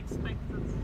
expected.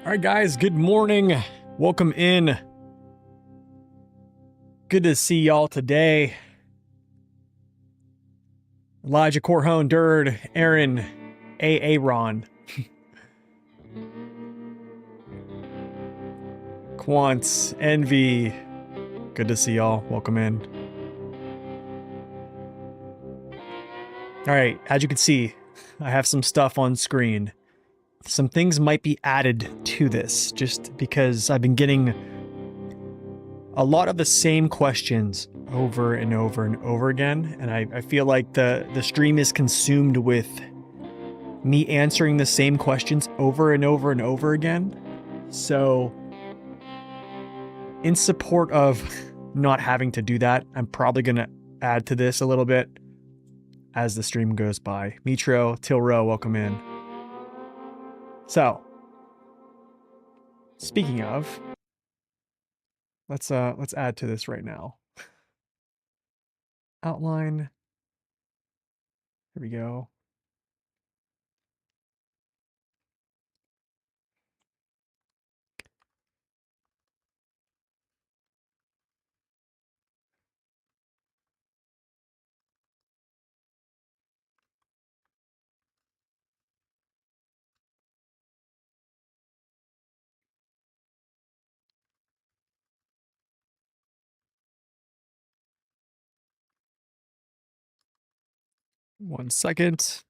All right, guys, good morning. Welcome in. Good to see y'all today. Elijah, Corhone, Durd, Aaron, Aaron, Quants, Envy. Good to see y'all. Welcome in. All right, as you can see, I have some stuff on screen. Some things might be added to this just because I've been getting a lot of the same questions over and over and over again, and I feel like the stream is consumed with me answering the same questions over and over and over again. So in support of not having to do that, I'm probably going to add to this a little bit as the stream goes by. Mitro, Tilro, welcome in. So, speaking of, let's add to this right now. Outline. Here we go. One second.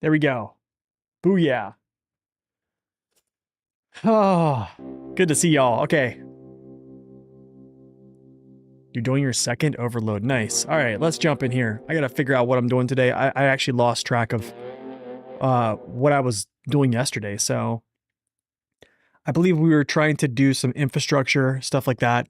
There we go. Booyah. Oh, good to see y'all. Okay. You're doing your second overload. Nice. All right, let's jump in here. I got to figure out what I'm doing today. I actually lost track of what I was doing yesterday. So I believe we were trying to do some infrastructure, stuff like that,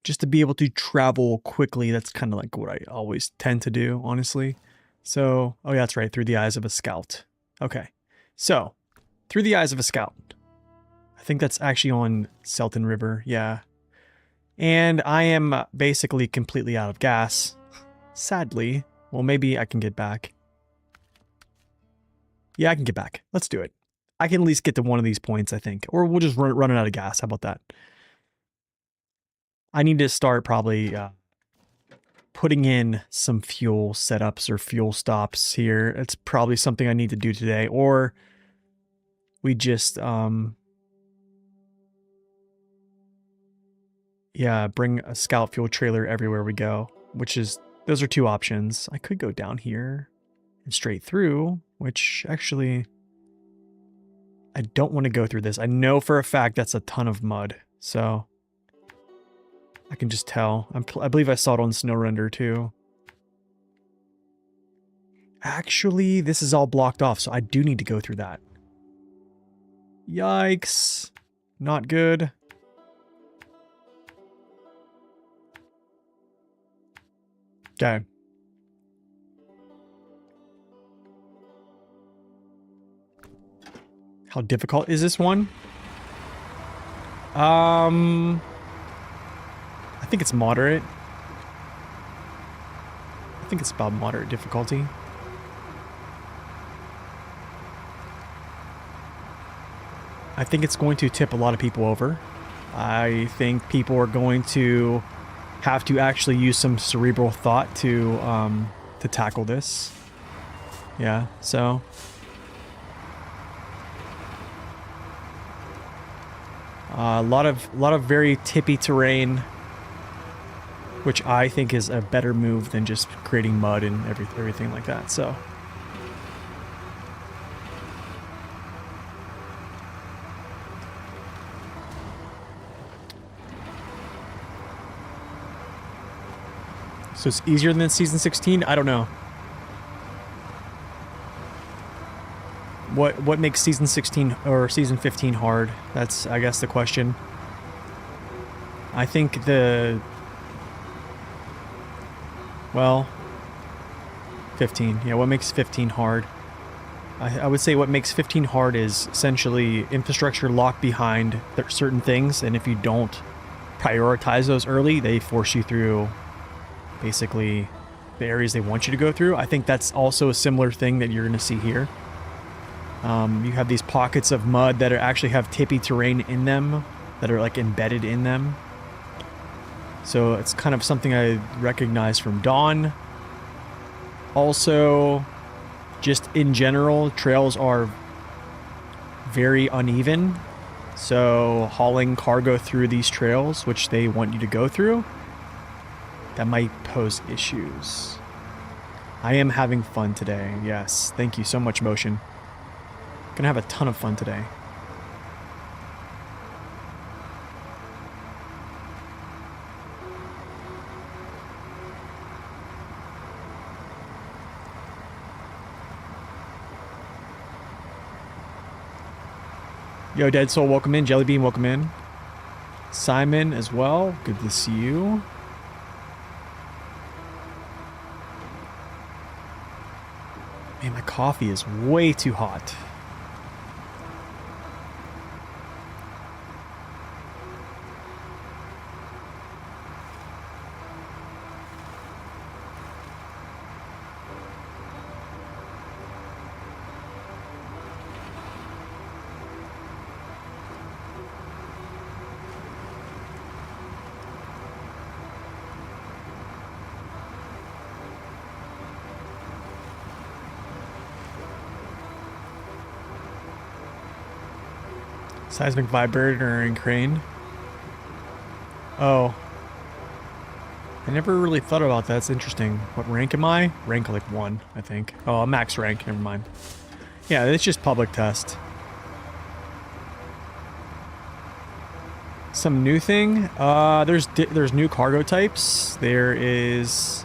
just to be able to travel quickly. That's kind of like what I always tend to do, honestly. So, oh yeah, that's right. Through the eyes of a scout. Okay. So, through the eyes of a scout. I think that's actually on Selton River. Yeah. And I am basically completely out of gas. Sadly. Well, maybe I can get back. Yeah, I can get back. Let's do it. I can at least get to one of these points, I think. Or we'll just run out of gas. How about that? I need to start probably putting in some fuel setups or fuel stops here. It's probably something I need to do today. Or we just, yeah, bring a scout fuel trailer everywhere we go, which is, those are two options. I could go down here and straight through, which actually, I don't want to go through this. I know for a fact that's a ton of mud, so I can just tell. I believe I saw it on Snow Render too. Actually, this is all blocked off, so I do need to go through that. Yikes. Not good. Okay. How difficult is this one? I think it's moderate. I think it's about moderate difficulty. I think it's going to tip a lot of people over. I think people are going to have to actually use some cerebral thought to tackle this. Yeah, so a lot of very tippy terrain, which I think is a better move than just creating mud and everything like that. So it's easier than season 16? I don't know. What makes season 16 or season 15 hard? That's, I guess, the question. I think well, 15. Yeah, what makes 15 hard? I would say what makes 15 hard is essentially infrastructure locked behind certain things, and if you don't prioritize those early, they force you through basically the areas they want you to go through. I think that's also a similar thing that you're going to see here. You have these pockets of mud that actually have tippy terrain in them, that are like embedded in them. So it's kind of something I recognize from Dawn. Also, just in general, trails are very uneven. So hauling cargo through these trails, which they want you to go through, that might pose issues. I am having fun today. Yes. Thank you so much, Motion. Gonna have a ton of fun today. Yo, Dead Soul, welcome in. Jellybean, welcome in. Simon as well. Good to see you. Man, my coffee is way too hot. Seismic vibrator and crane. Oh. I never really thought about that. That's interesting. What rank am I? Rank like 1, I think. Oh, max rank. Never mind. Yeah, it's just public test. Some new thing. There's new cargo types. There is...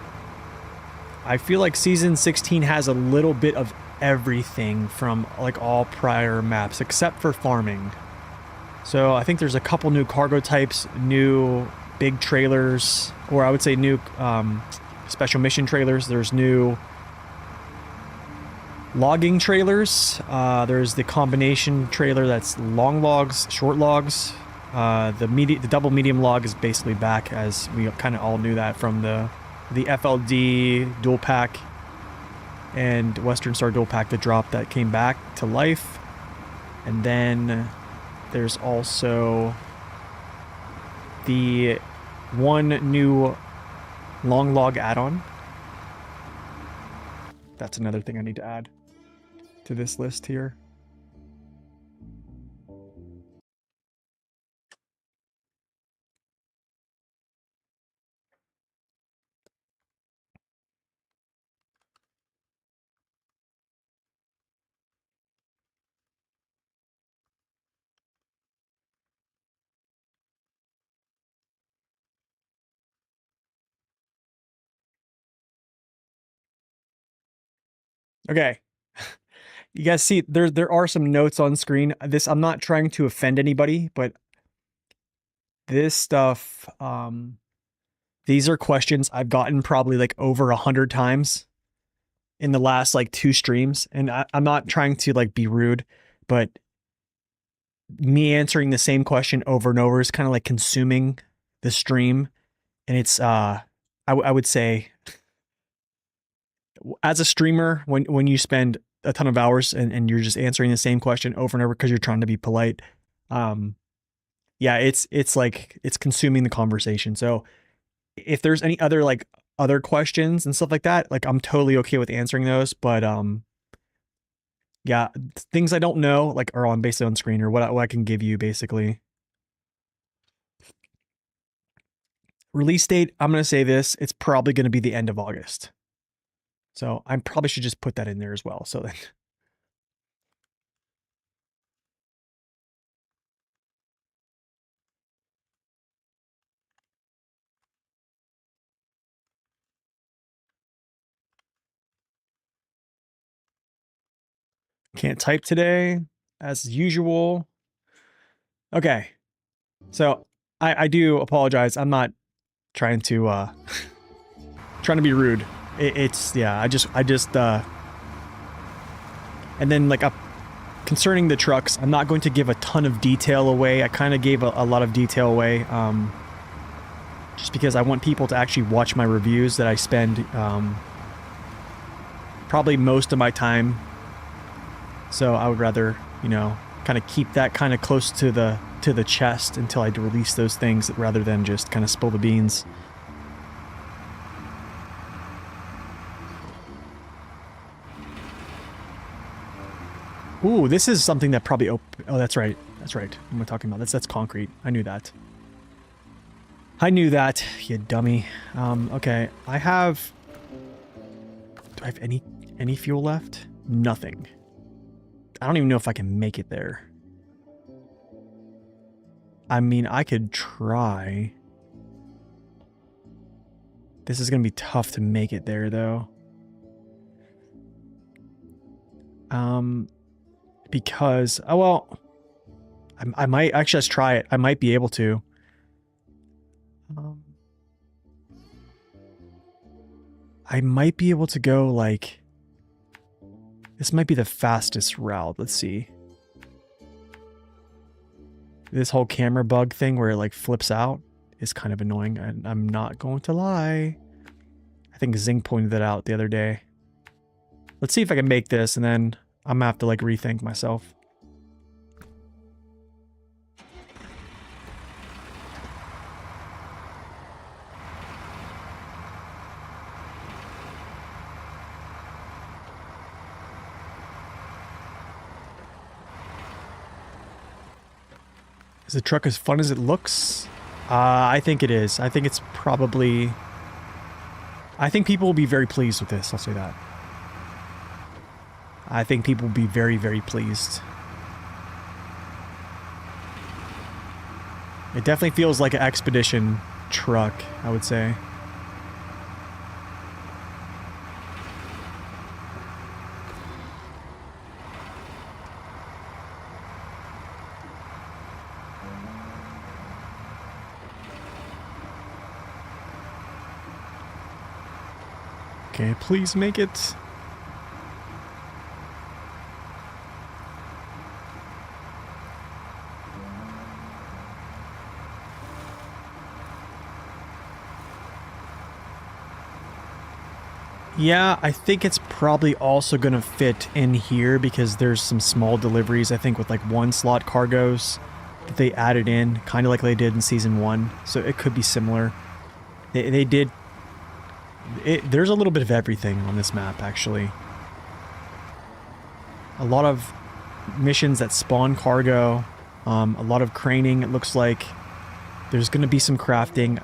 I feel like Season 16 has a little bit of everything from like all prior maps, except for farming. So I think there's a couple new cargo types, new big trailers, or I would say new special mission trailers. There's new logging trailers. There's the combination trailer that's long logs, short logs. The double medium log is basically back, as we kind of all knew that from the FLD dual pack and Western Star dual pack, the drop that came back to life. And then there's also the one new long log add-on. That's another thing I need to add to this list here. Okay. You guys see there are some notes on screen. I'm not trying to offend anybody, but this stuff, these are questions I've gotten probably like over 100 times in the last like 2 streams. And I'm not trying to like be rude, but me answering the same question over and over is kind of like consuming the stream. And it's, I would say, as a streamer, when you spend a ton of hours and you're just answering the same question over and over because you're trying to be polite, yeah, it's like it's consuming the conversation. So if there's any other like other questions and stuff like that, like I'm totally okay with answering those. But yeah, things I don't know like are on basically on screen, or what I can give you basically. Release date, I'm gonna say this, it's probably gonna be the end of August. So I probably should just put that in there as well. So then can't type today as usual. Okay. So I do apologize. I'm not trying to trying to be rude. It's yeah, I just and then like concerning the trucks, I'm not going to give a ton of detail away. I kind of gave a lot of detail away. just because I want people to actually watch my reviews that I spend probably most of my time. So I would rather, you know, kind of keep that kind of close to the chest until I release those things rather than just kind of spill the beans. Ooh, this is something that probably oh, that's right. That's right. What am I talking about? That's concrete. I knew that. I knew that, you dummy. Okay. Do I have any fuel left? Nothing. I don't even know if I can make it there. I mean, I could try. This is going to be tough to make it there, though. Because, oh, well, I might actually, let's try it. I might be able to. I might be able to go, like, this might be the fastest route. Let's see. This whole camera bug thing where it, like, flips out is kind of annoying, and I'm not going to lie. I think Zing pointed that out the other day. Let's see if I can make this, and then I'm gonna have to, like, rethink myself. Is the truck as fun as it looks? I think it is. I think it's probably... I think people will be very pleased with this, I'll say that. I think people will be very, very pleased. It definitely feels like an expedition truck, I would say. Okay, please make it. Yeah, I think it's probably also going to fit in here because there's some small deliveries, I think, with like 1-slot cargoes that they added in, kind of like they did in Season 1. So it could be similar. They did... there's a little bit of everything on this map, actually. A lot of missions that spawn cargo, a lot of craning, it looks like. There's going to be some crafting.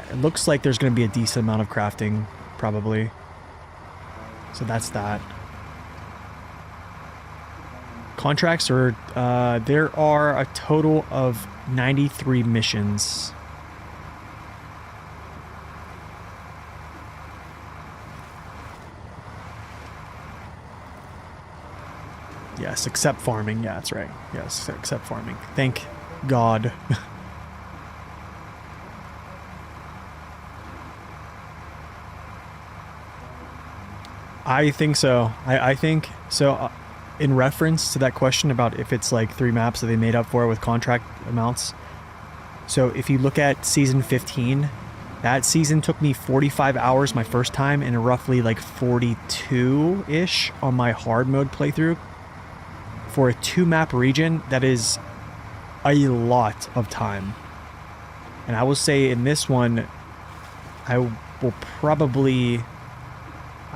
It looks like there's going to be a decent amount of crafting, probably. So that's that. Contracts are, there are a total of 93 missions. Yes, except farming. Yeah, that's right. Yes, except farming. Thank God. I think so. I think so. In reference to that question about if it's like 3 maps that they made up for with contract amounts. So if you look at Season 15, that season took me 45 hours my first time and roughly like 42-ish on my hard mode playthrough. For a 2-map region, that is a lot of time. And I will say in this one, I will probably...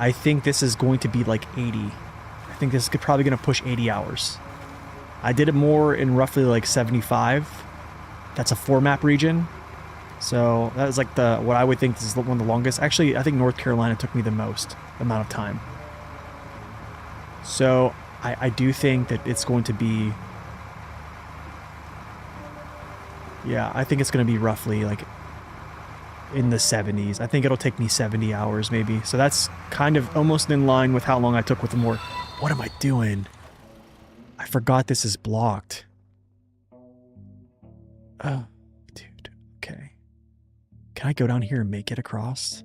I think this is going to be like 80. I think this is probably going to push 80 hours. I did it more in roughly like 75. That's a 4-map region. So that is like what I would think is one of the longest. Actually, I think North Carolina took me the most amount of time. So I do think that it's going to be... Yeah, I think it's going to be roughly like in the 70s. I think it'll take me 70 hours maybe. So that's kind of almost in line with how long I took with the more... What am I doing? I forgot this is blocked. Oh, dude. Okay. Can I go down here and make it across?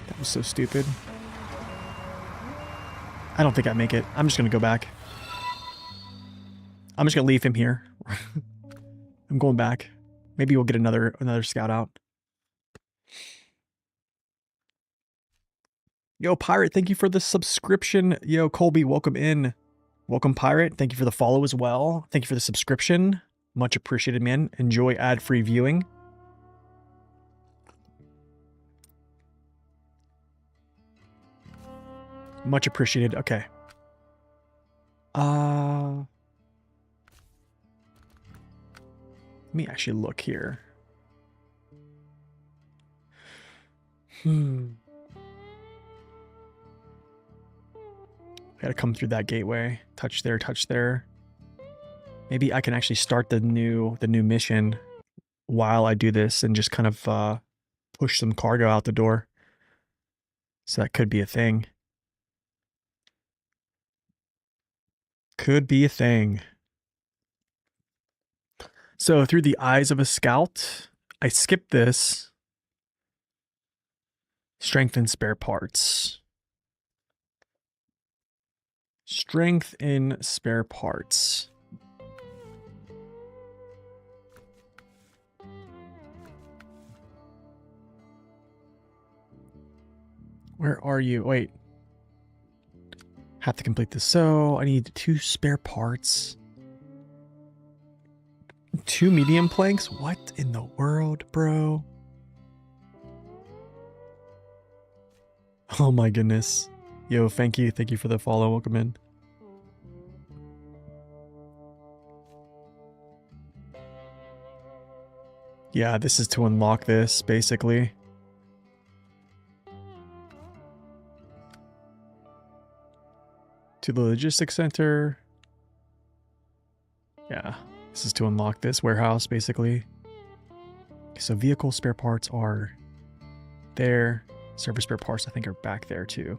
That was so stupid. I don't think I make it. I'm just going to go back. I'm just going to leave him here. I'm going back. Maybe we'll get another scout out. Yo, Pirate, thank you for the subscription. Yo, Colby, welcome in. Welcome, Pirate. Thank you for the follow as well. Thank you for the subscription. Much appreciated, man. Enjoy ad-free viewing. Much appreciated. Okay. Let me actually look here. Gotta come through that gateway. Touch there, touch there. Maybe I can actually start the new mission while I do this and just kind of push some cargo out the door. So that could be a thing. Could be a thing. So through the eyes of a scout, I skipped this. Strength and spare parts. Strength in spare parts. Where are you? Wait. Have to complete this. So I need 2 spare parts. 2 medium planks? What in the world, bro? Oh my goodness. Yo, thank you. Thank you for the follow. Welcome in. Yeah, this is to unlock this, basically. To the logistics center. Yeah, this is to unlock this warehouse, basically. So vehicle spare parts are there. Service spare parts, I think, are back there, too.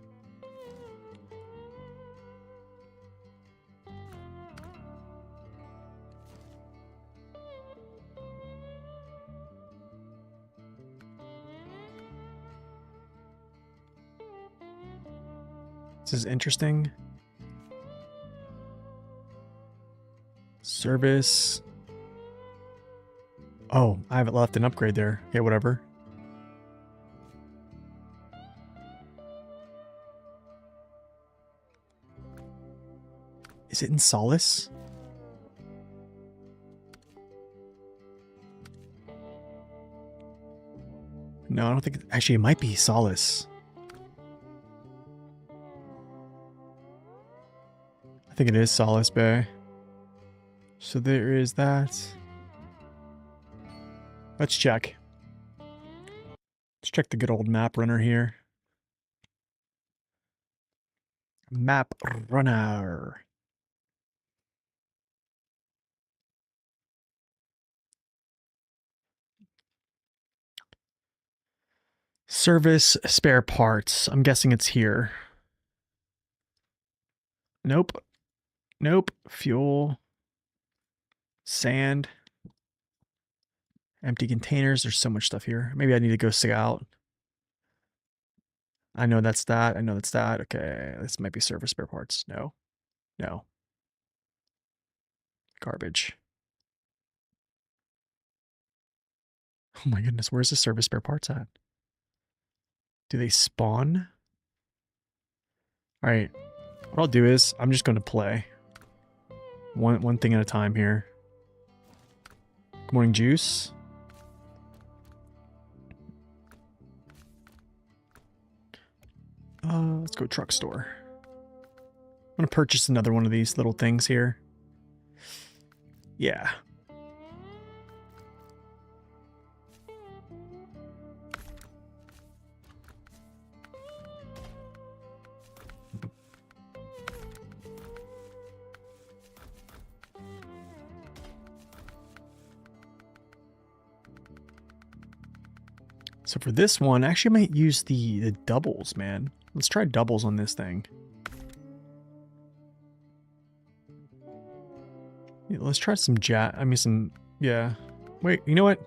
This is interesting. Service. Oh, I haven't left an upgrade there. Okay, whatever. Is it in Solace? No, I don't think... Actually, it might be Solace. I think it is Solace Bay. So there is that. Let's check. Let's check the good old map runner here. Map runner. Service spare parts. I'm guessing it's here. Nope. Nope. Fuel. Sand. Empty containers. There's so much stuff here. Maybe I need to go scout. I know that's that. I know that's that. Okay. This might be service spare parts. No. No. Garbage. Oh my goodness. Where's the service spare parts at? Do they spawn? All right. What I'll do is I'm just going to play one thing at a time here. Good morning, Juice. Let's go truck store. I'm going to purchase another one of these little things here. Yeah. So for this one, I actually might use the doubles, man. Let's try doubles on this thing. Yeah, let's try some yeah. Wait, you know what?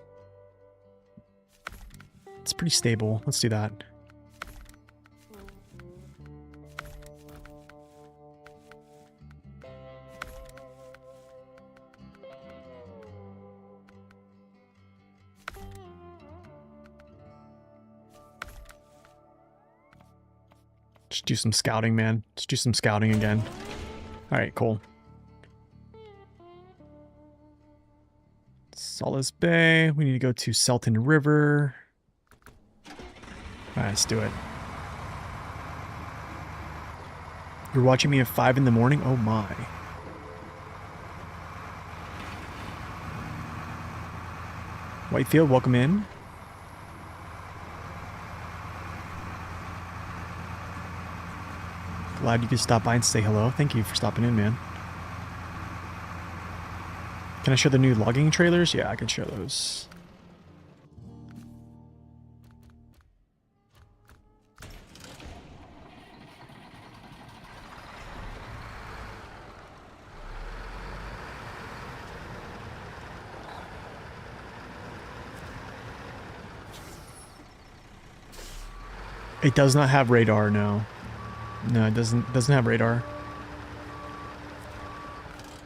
It's pretty stable. Let's do that. Just do some scouting, man. Let's do some scouting again. Alright, cool. Solace Bay. We need to go to Selton River. Alright, let's do it. You're watching me at 5 in the morning? Oh my. Whitefield, welcome in. Glad you could stop by and say hello. Thank you for stopping in, man. Can I show the new logging trailers? Yeah, I can show those. It does not have radar, no. No, it doesn't have radar.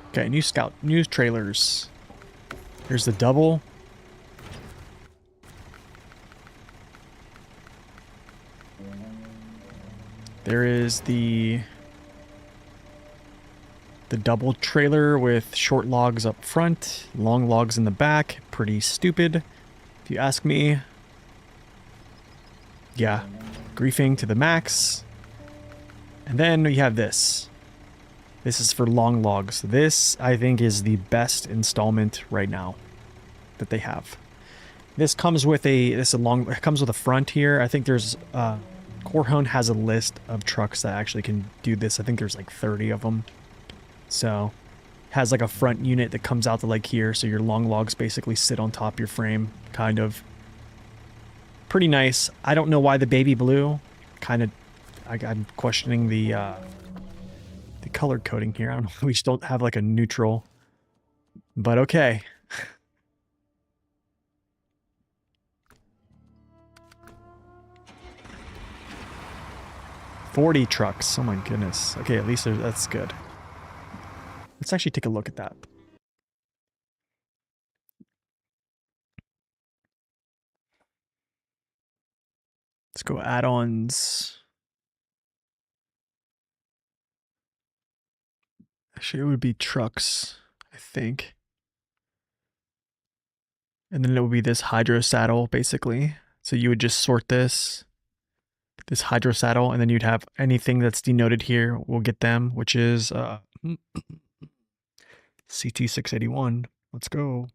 Okay, new trailers. Here's the double. There is the double trailer with short logs up front, long logs in the back. Pretty stupid, if you ask me. Yeah, griefing to the max. And then we have this. This is for long logs. This, I think, is the best installment right now that they have. This comes with it comes with a front here. I think there's Corhone has a list of trucks that actually can do this. I think there's like 30 of them. So has like a front unit that comes out to like here, so your long logs basically sit on top of your frame, kind of. Pretty nice. I don't know why the baby blue. Kind of, I'm questioning the color coding here. I don't know. We just don't have like a neutral, but okay. $40 trucks. Oh my goodness. Okay, at least that's good. Let's actually take a look at that. Let's go add-ons. Actually, it would be trucks, I think. And then it would be this hydro saddle, basically. So you would just sort this hydro saddle, and then you'd have anything that's denoted here. We'll get them, which is CT681. Let's go.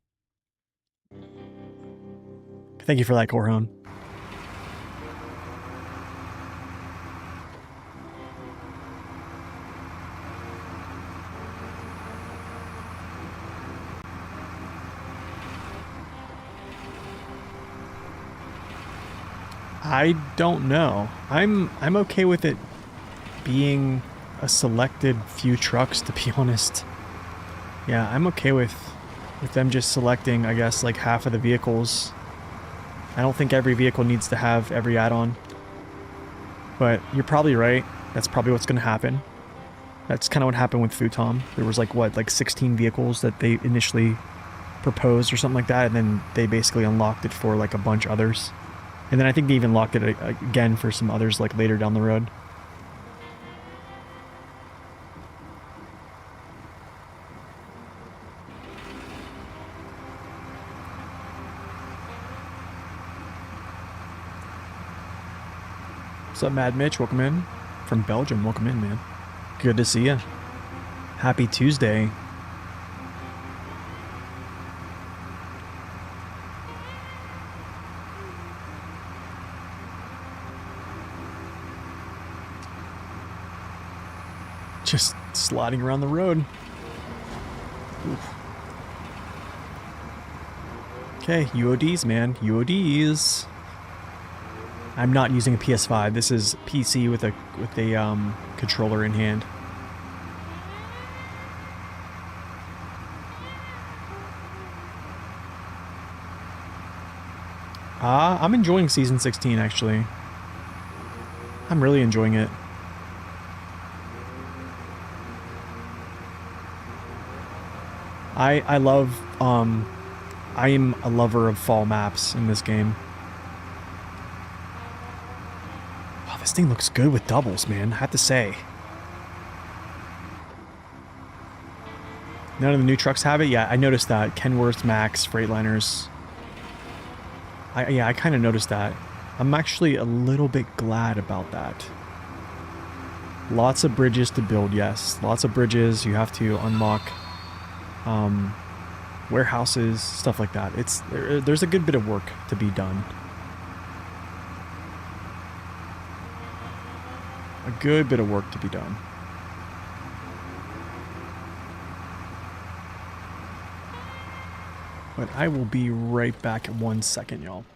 Thank you for that, Corhone. I don't know. I'm okay with it being a selected few trucks, to be honest. Yeah, I'm okay with them just selecting, I guess, like half of the vehicles. I don't think every vehicle needs to have every add-on. But you're probably right. That's probably what's going to happen. That's kind of what happened with Futon. There was like 16 vehicles that they initially proposed or something like that, and then they basically unlocked it for like a bunch of others. And then I think they even locked it again for some others like later down the road. What's up, Mad Mitch? Welcome in. From Belgium, welcome in, man. Good to see you. Happy Tuesday. Just sliding around the road. Oof. Okay, UODs, man. UODs. I'm not using a PS5. This is PC with a controller in hand. I'm enjoying Season 16, actually. I'm really enjoying it. I love, I am a lover of fall maps in this game. Oh, this thing looks good with doubles, man. I have to say. None of the new trucks have it? Yeah, I noticed that. Kenworth, Max, Freightliners. I kind of noticed that. I'm actually a little bit glad about that. Lots of bridges to build, yes. Lots of bridges. You have to unlock warehouses, stuff like that. There's a good bit of work to be done. A good bit of work to be done. But I will be right back in 1 second, y'all.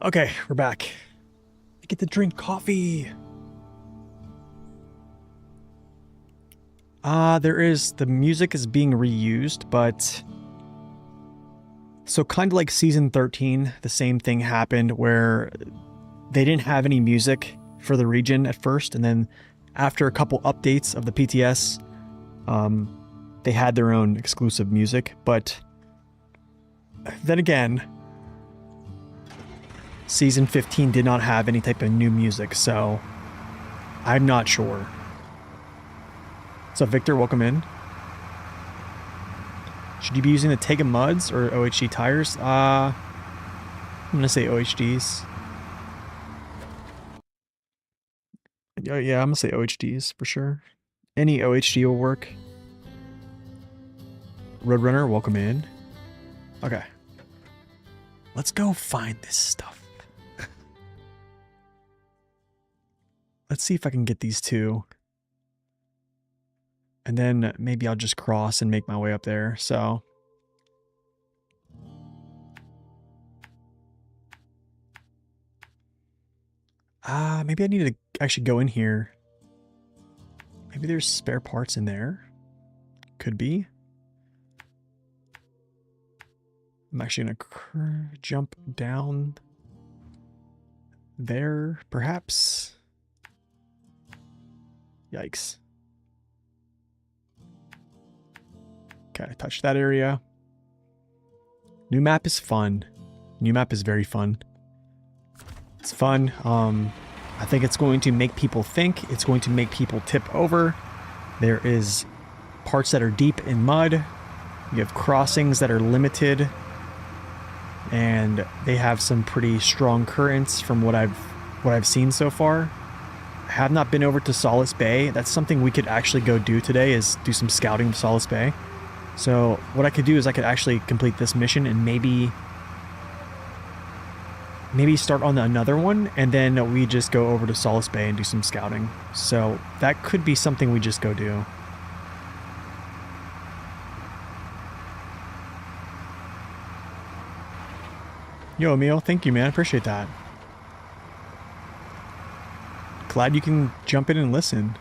Okay, we're back. I get to drink coffee. The music is being reused, but so kind of like season 13, the same thing happened where they didn't have any music for the region at first, and then after a couple updates of the PTS, they had their own exclusive music, but then again, Season 15 did not have any type of new music, so I'm not sure. What's up, Victor? Welcome in. Should you be using the Tega Muds or OHD tires? I'm gonna say OHDs. Yeah, I'm gonna say OHDs for sure. Any OHD will work. Roadrunner, welcome in. Okay. Let's go find this stuff. Let's see if I can get these two. And then maybe I'll just cross and make my way up there. So maybe I need to actually go in here. Maybe there's spare parts in there. Could be. I'm actually gonna jump down there, perhaps. Yikes. Okay, touch that area. New map is fun. New map is very fun. It's fun. I think it's going to make people think. It's going to make people tip over. There is parts that are deep in mud. You have crossings that are limited, and they have some pretty strong currents from what I've seen so far. I have not been over to Solace Bay. That's something we could actually go do today, is do some scouting of Solace Bay. So what I could do is I could actually complete this mission and maybe start on another one, and then we just go over to Solace Bay and do some scouting. So that could be something we just go do. Yo, Emil, thank you, man. Appreciate that. Glad you can jump in and listen.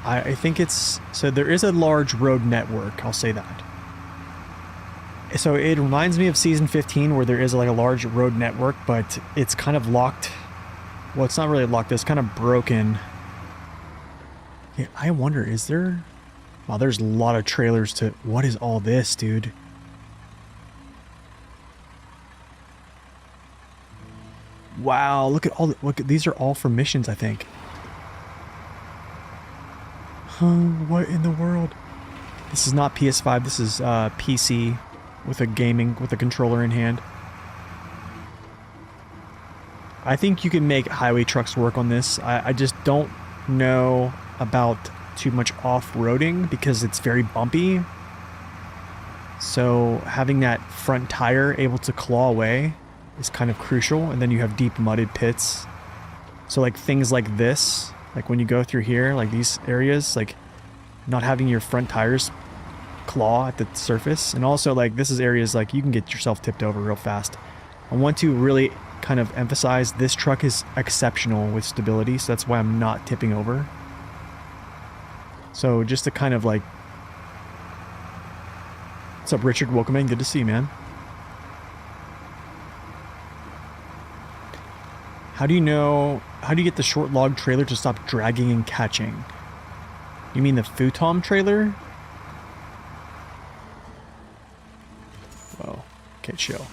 I think it's... So there is a large road network, I'll say that. So it reminds me of Season 15, where there is like a large road network, but it's kind of locked. Well, it's not really locked. It's kind of broken. Yeah, I wonder, is there... Wow, there's a lot of trailers to... What is all this, dude? Wow, look at all the... Look, these are all for missions, I think. What in the world? This is not PS5, this is PC with a controller in hand. I think you can make highway trucks work on this. I just don't know about too much off-roading because it's very bumpy. So having that front tire able to claw away is kind of crucial. And then you have deep mudded pits. So like things like this, like when you go through here, like these areas, like not having your front tires claw at the surface. And also like this is areas like you can get yourself tipped over real fast. I want to really kind of emphasize this truck is exceptional with stability, so that's why I'm not tipping over. So just to kind of like... What's up, Richard? Welcome in. Good to see you, man. How do you get the short log trailer to stop dragging and catching? You mean the futon trailer? Whoa. Okay, chill.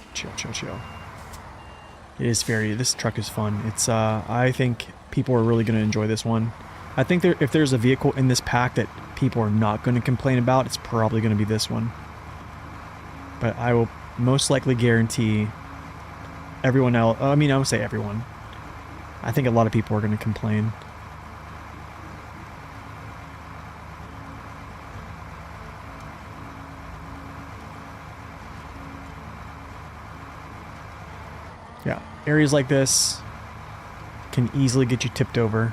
This truck is fun. It's, I think people are really going to enjoy this one. I think if there's a vehicle in this pack that people are not going to complain about, it's probably going to be this one. But I will most likely guarantee everyone else... I mean, I would say everyone. I think a lot of people are going to complain. Yeah, areas like this can easily get you tipped over.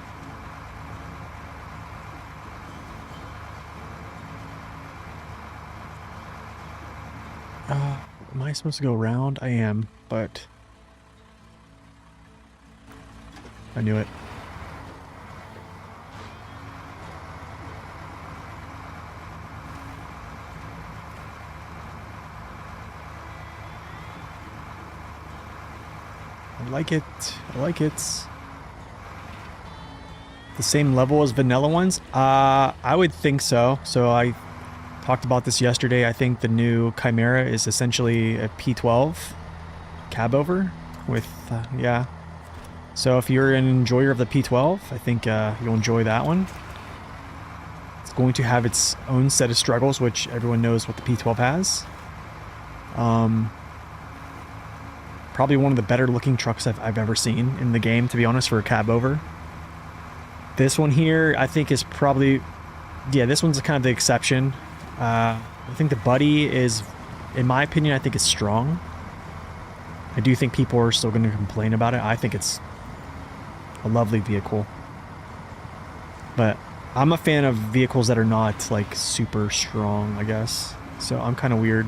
Am I supposed to go around? I am, but... I knew it. I like it. I like it. The same level as vanilla ones? I would think so. So I talked about this yesterday. I think the new Chimera is essentially a P12 cab over with, yeah. So if you're an enjoyer of the P12, I think you'll enjoy that one. It's going to have its own set of struggles, which everyone knows what the P12 has. Probably one of the better looking trucks I've ever seen in the game, to be honest, for a cab over. This one here, I think is probably, yeah, this one's kind of the exception. I think the Buddy is, in my opinion, I think it's strong. I do think people are still going to complain about it. I think it's a lovely vehicle. But I'm a fan of vehicles that are not like super strong, I guess. So I'm kind of weird.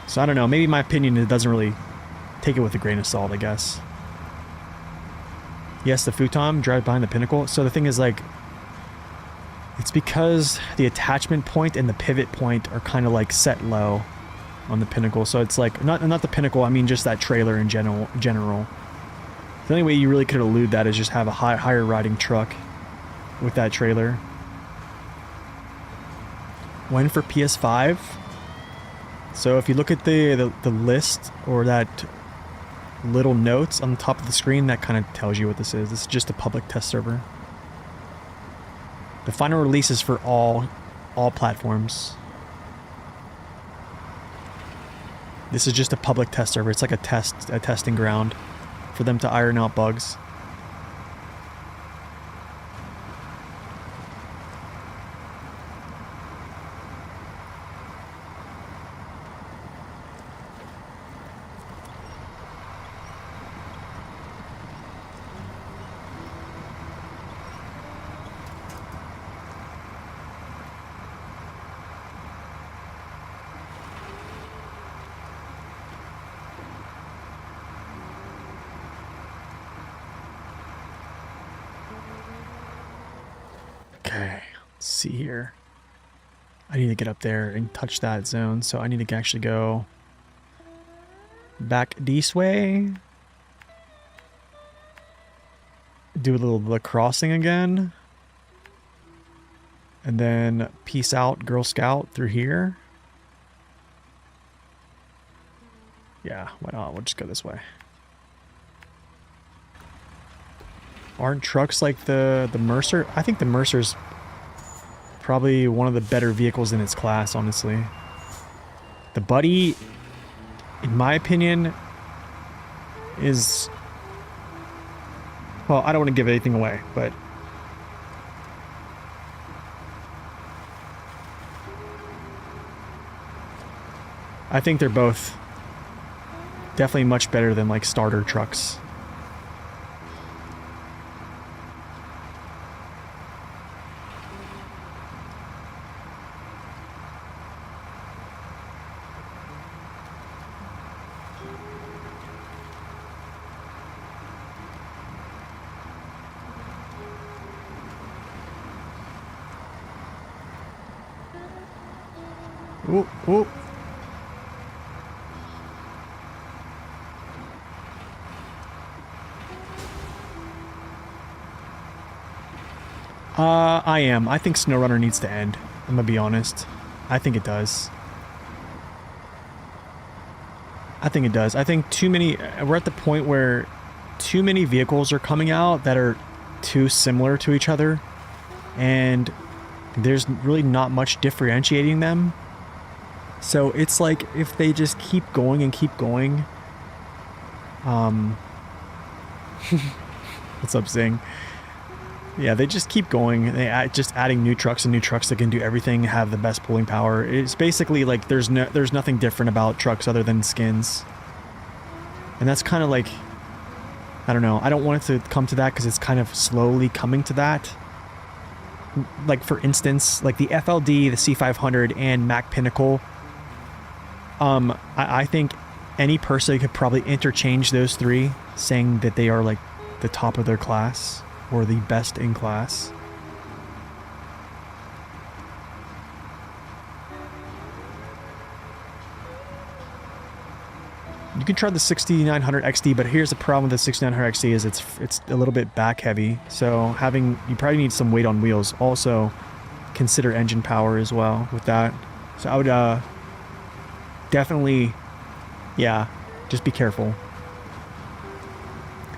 So I don't know, maybe my opinion, it doesn't really take it with a grain of salt, I guess. Yes, the futon, drive behind the pinnacle. So the thing is, like, it's because the attachment point and the pivot point are kind of like set low on the pinnacle. So it's like, not the pinnacle, I mean just that trailer in general. The only way you really could elude that is just have a higher riding truck. with that trailer. When for PS5? So if you look at the list or that little notes on the top of the screen, that kind of tells you what this is. This is just a public test server. The final release is for all platforms. This is just a public test server. It's like a testing ground for them to iron out bugs. Okay, let's see here. I need to get up there and touch that zone, so I need to actually go back this way. Do a little the crossing again. And then peace out, Girl Scout, through here. Yeah, why not? We'll just go this way. Aren't trucks like the Mercer? I think the Mercer's probably one of the better vehicles in its class, honestly. The Buddy, in my opinion, is... Well, I don't want to give anything away, but... I think they're both definitely much better than, like, starter trucks. Ooh, ooh. I am. I think SnowRunner needs to end. I'm gonna be honest. I think it does. I think it does. I think too many... We're at the point where too many vehicles are coming out that are too similar to each other. And there's really not much differentiating them. So it's like if they just keep going and keep going. What's up, Zing? Yeah, they just keep going. They just adding new trucks and new trucks that can do everything, have the best pulling power. It's basically like there's nothing different about trucks other than skins. And that's kind of like, I don't know. I don't want it to come to that because it's kind of slowly coming to that. Like for instance, like the FLD, the C500, and Mac Pinnacle. I think any person could probably interchange those three, saying that they are like the top of their class or the best in class. You can try the 6900 XD, but here's the problem with the 6900 XD is it's a little bit back heavy, so you probably need some weight on wheels. Also, consider engine power as well with that. So I would definitely, yeah, just be careful.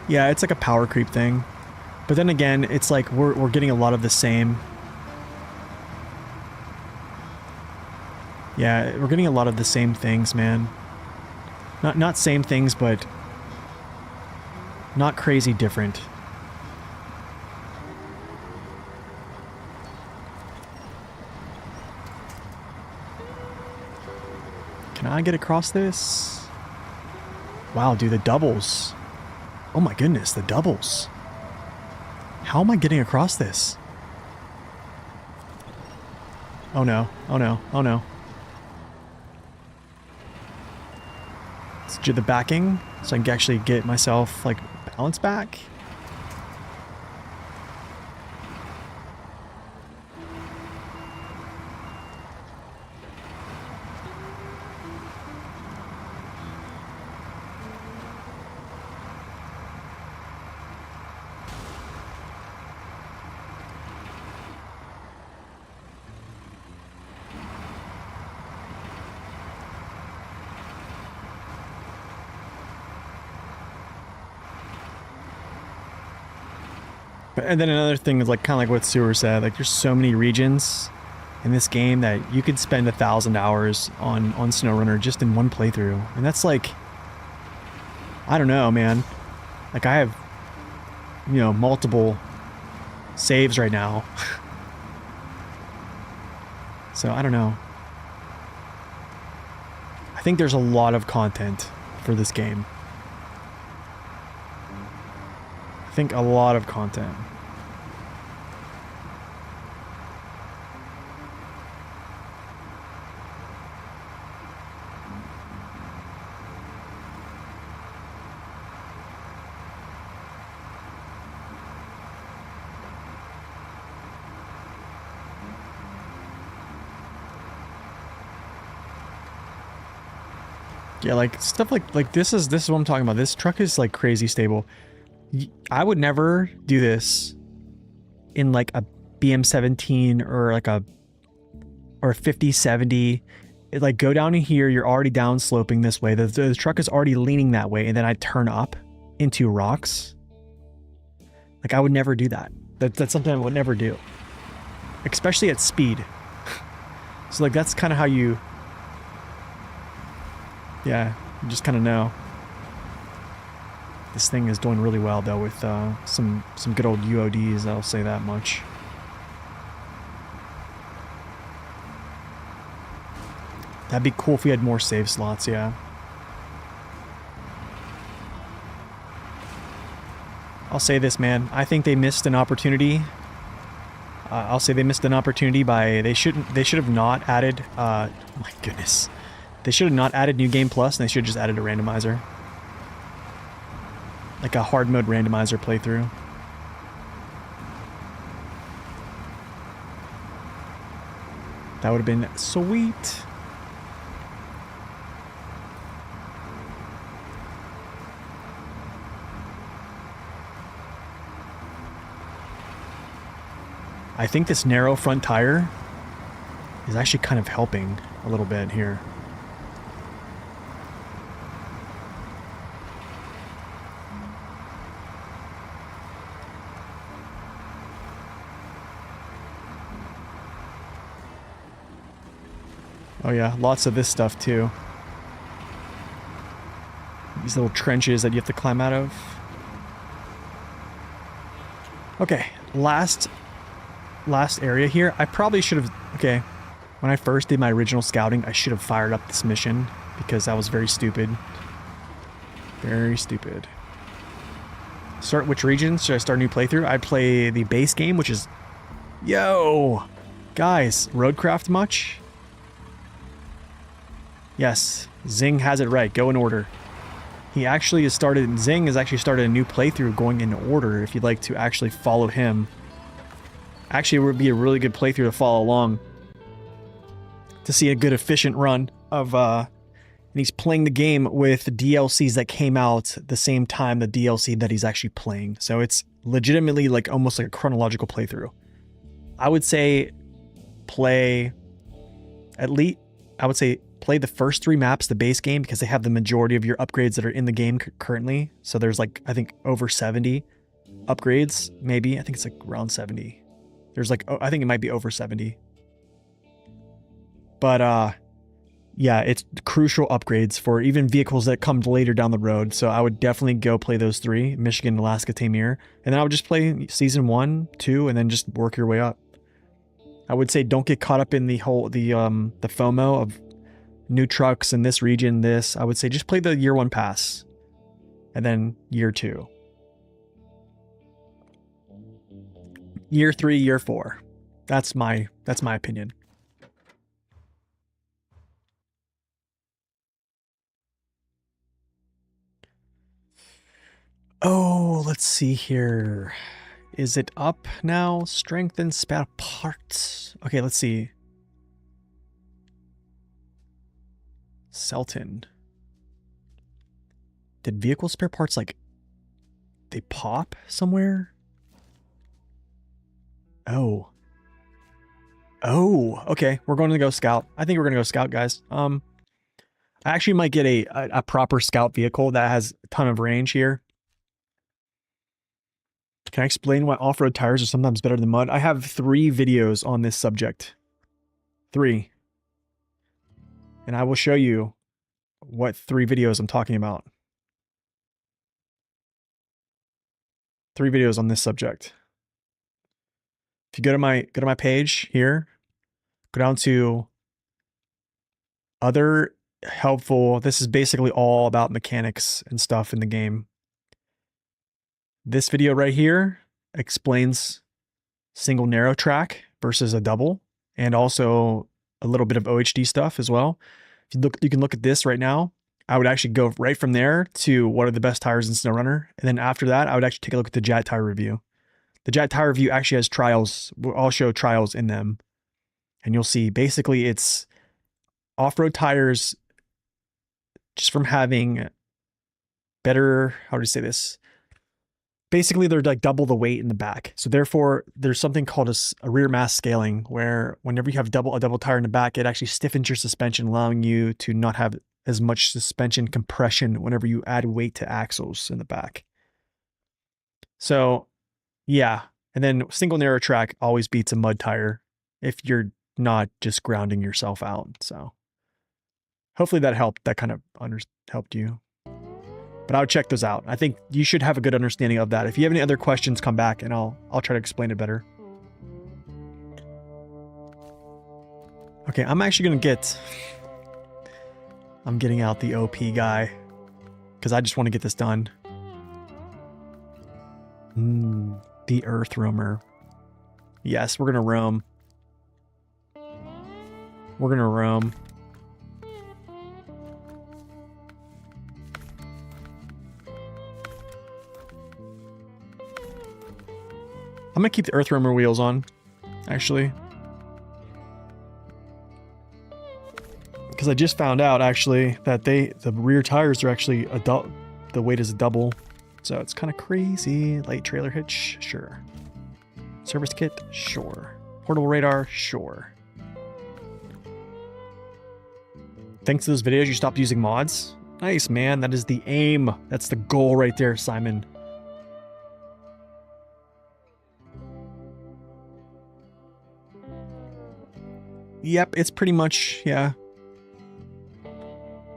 Yeah, it's like a power creep thing. But then again, it's like we're getting a lot of the same. Yeah, we're getting a lot of the same things, man. Not same things, but not crazy different. Can I get across this? Wow, dude, the doubles. Oh my goodness, the doubles. How am I getting across this? Oh no, oh no, oh no. Let's do the backing so I can actually get myself, like, balance back. And then another thing is like kind of like what Sewer said, like there's so many regions in this game that you could spend 1,000 hours on SnowRunner just in one playthrough. And that's like, I don't know, man. Like I have, you know, multiple saves right now. So I don't know. I think there's a lot of content for this game. I think a lot of content. Yeah, like stuff like this is what I'm talking about. This truck is like crazy stable. I would never do this in like a BM17 or like a 5070. It like go down in here, you're already down sloping this way. The truck is already leaning that way, and then I turn up into rocks. Like I would never do that. That's something I would never do. Especially at speed. So like that's kind of how you, yeah, you just kind of know. This thing is doing really well though with some good old UODs, I'll say that much. That'd be cool if we had more save slots, yeah. I'll say this, man. I think they missed an opportunity. I'll say they missed an opportunity by they should have not added my goodness. They should have not added New Game Plus, and they should have just added a randomizer. Like a hard mode randomizer playthrough. That would have been sweet. I think this narrow front tire is actually kind of helping a little bit here. Oh yeah, lots of this stuff too. These little trenches that you have to climb out of. Okay, last area here. I probably should have, okay, when I first did my original scouting, I should have fired up this mission because that was very stupid. Very stupid. Start which regions? Should I start a new playthrough? I'd play the base game, which is, yo, guys, Roadcraft much? Yes, Zing has it right. Go in order. He actually has started, Zing has actually started a new playthrough going in order if you'd like to actually follow him. Actually, it would be a really good playthrough to follow along. To see a good efficient run of, and he's playing the game with DLCs that came out the same time the DLC that he's actually playing. So it's legitimately like almost like a chronological playthrough. I would say play at least, I would say play the first 3 maps, the base game, because they have the majority of your upgrades that are in the game currently. So there's like, I think over 70 upgrades, maybe. I think it's like around 70. There's like, I think it might be over 70. But yeah, it's crucial upgrades for even vehicles that come later down the road. So I would definitely go play those 3, Michigan, Alaska, Tamir. And then I would just play season 1, 2, and then just work your way up. I would say don't get caught up in the whole, the FOMO of new trucks in this region, this. I would say just play the year 1 pass. And then year 2. Year 3, year 4. That's my opinion. Oh, let's see here. Is it up now? Strength and spare parts. Okay, let's see. Selton. Did vehicle spare parts like they pop somewhere? Oh. Oh, okay. We're going to go scout. I think we're going to go scout, guys. I actually might get a proper scout vehicle that has a ton of range here. Can I explain why off-road tires are sometimes better than mud? I have 3 videos on this subject. 3. And I will show you what 3 videos I'm talking about. 3 videos on this subject. If you go to my page here, go down to other helpful. This is basically all about mechanics and stuff in the game. This video right here explains single narrow track versus a double, and also a little bit of OHD stuff as well. If you look, you can look at this right now. I would actually go right from there to what are the best tires in SnowRunner, and then after that, I would actually take a look at the JAT tire review. The JAT tire review actually has trials. I'll show trials in them, and you'll see basically it's off-road tires just from having better, how do you say this? Basically, they're like double the weight in the back. So therefore, there's something called a rear mass scaling, where whenever you have a double tire in the back, it actually stiffens your suspension, allowing you to not have as much suspension compression whenever you add weight to axles in the back. So yeah, and then single narrow track always beats a mud tire if you're not just grounding yourself out. So hopefully that helped. That kind of helped you. But I would check those out. I think you should have a good understanding of that. If you have any other questions, come back and I'll try to explain it better. Okay, I'm actually gonna I'm getting out the OP guy because I just want to get this done. The Earth Roamer. Yes, we're gonna roam. We're gonna roam. I'm gonna keep the Earth Roamer wheels on, actually. Because I just found out, actually, that the rear tires are actually the weight is a double. So it's kind of crazy. Light trailer hitch, sure. Service kit, sure. Portable radar, sure. Thanks to those videos, you stopped using mods? Nice, man. That is the aim. That's the goal right there, Simon. Yep, it's pretty much, yeah.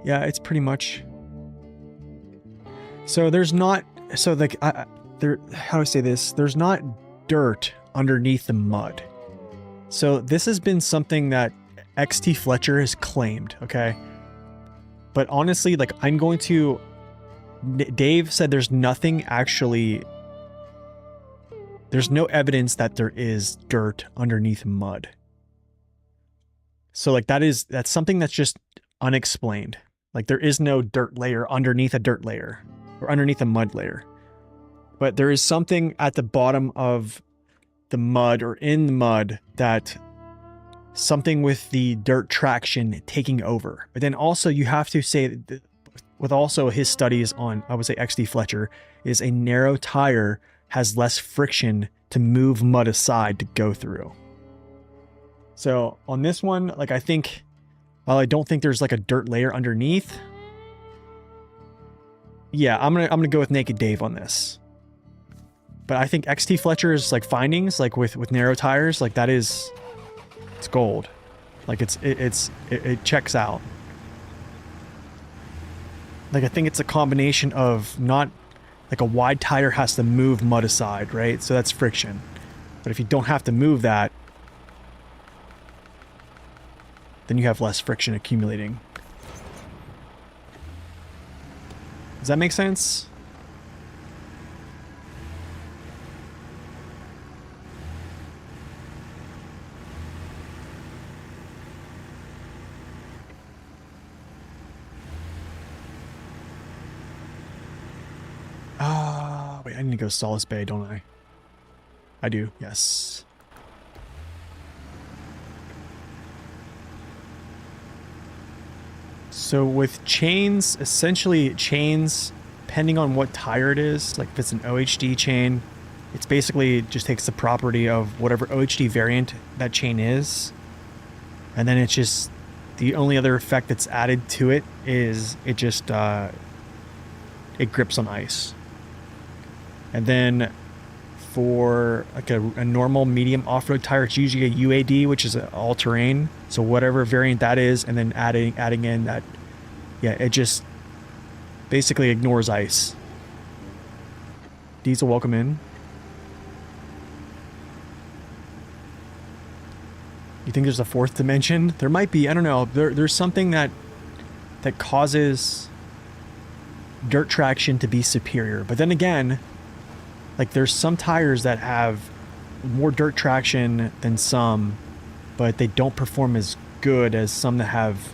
Yeah, it's pretty much. So there's not, so like, how do I say this? There's not dirt underneath the mud. So this has been something that XT Fletcher has claimed, okay? But honestly, like, I'm going to, Dave said there's nothing actually, there's no evidence that there is dirt underneath mud. So like that's something that's just unexplained. Like there is no dirt layer underneath a dirt layer or underneath a mud layer. But there is something at the bottom of the mud or in the mud that something with the dirt traction taking over. But then also you have to say with also his studies on, I would say XD Fletcher, is a narrow tire has less friction to move mud aside to go through. So on this one, like I think, while I don't think there's like a dirt layer underneath, yeah, I'm gonna go with Naked Dave on this. But I think XT Fletcher's like findings, like with narrow tires, like that is, it's gold. Like it checks out. Like I think it's a combination of not like a wide tire has to move mud aside, right? So that's friction. But if you don't have to move that, then you have less friction accumulating. Does that make sense? Wait, I need to go Solace Bay, don't I? I do, yes. So with chains, essentially chains, depending on what tire it is, like if it's an OHD chain, it's basically just takes the property of whatever OHD variant that chain is. And then it's just, the only other effect that's added to it is it just, it grips on ice. And then for like a normal medium off-road tire, it's usually a UAD, which is an all-terrain. So whatever variant that is, and then adding in that, yeah, it just basically ignores ice. Diesel, welcome in. You think there's a fourth dimension? There might be. I don't know. There's something that causes dirt traction to be superior. But then again, like there's some tires that have more dirt traction than some, but they don't perform as good as some that have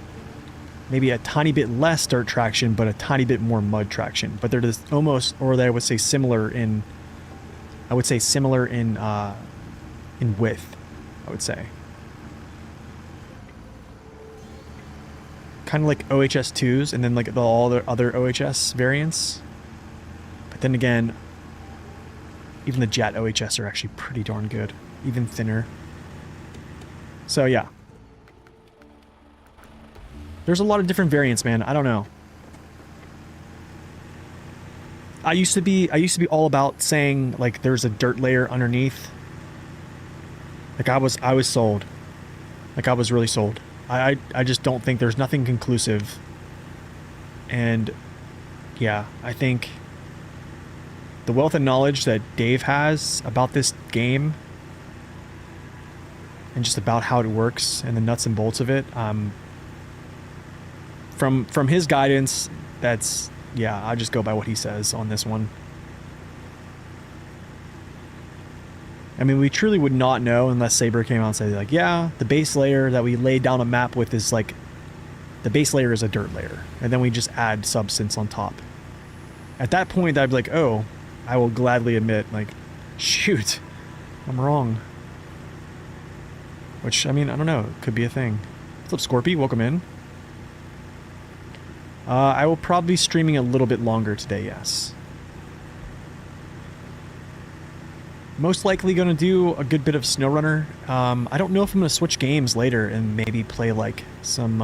maybe a tiny bit less dirt traction, but a tiny bit more mud traction. But they're just almost, or I would say similar in, width, I would say. Kind of like OHS 2s and then like all the other OHS variants. But then again, even the Jet OHS are actually pretty darn good, even thinner. So yeah. There's a lot of different variants, man. I don't know. I used to be all about saying like there's a dirt layer underneath. Like I was sold. Like I was really sold. I just don't think there's nothing conclusive. And yeah, I think the wealth of knowledge that Dave has about this game and just about how it works and the nuts and bolts of it, from his guidance, that's, yeah, I just go by what he says on this one. I mean, we truly would not know unless Saber came out and said, like, yeah, the base layer that we laid down a map with is like, the base layer is a dirt layer. And then we just add substance on top. At that point, I'd be like, oh, I will gladly admit, like, shoot, I'm wrong. Which, I mean, I don't know, it could be a thing. What's up, Scorpy? Welcome in. I will probably be streaming a little bit longer today, yes. Most likely going to do a good bit of SnowRunner. I don't know if I'm going to switch games later and maybe play like some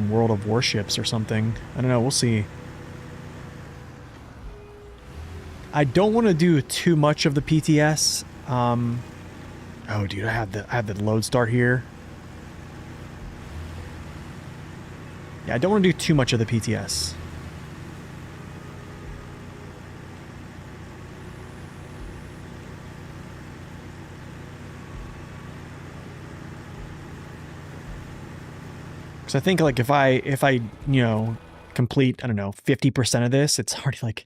World of Warships or something. I don't know. We'll see. I don't want to do too much of the PTS. Oh, dude, I have the load start here. Yeah, I don't want to do too much of the PTS. Because I think like if I you know complete, I don't know, 50% of this, it's already like,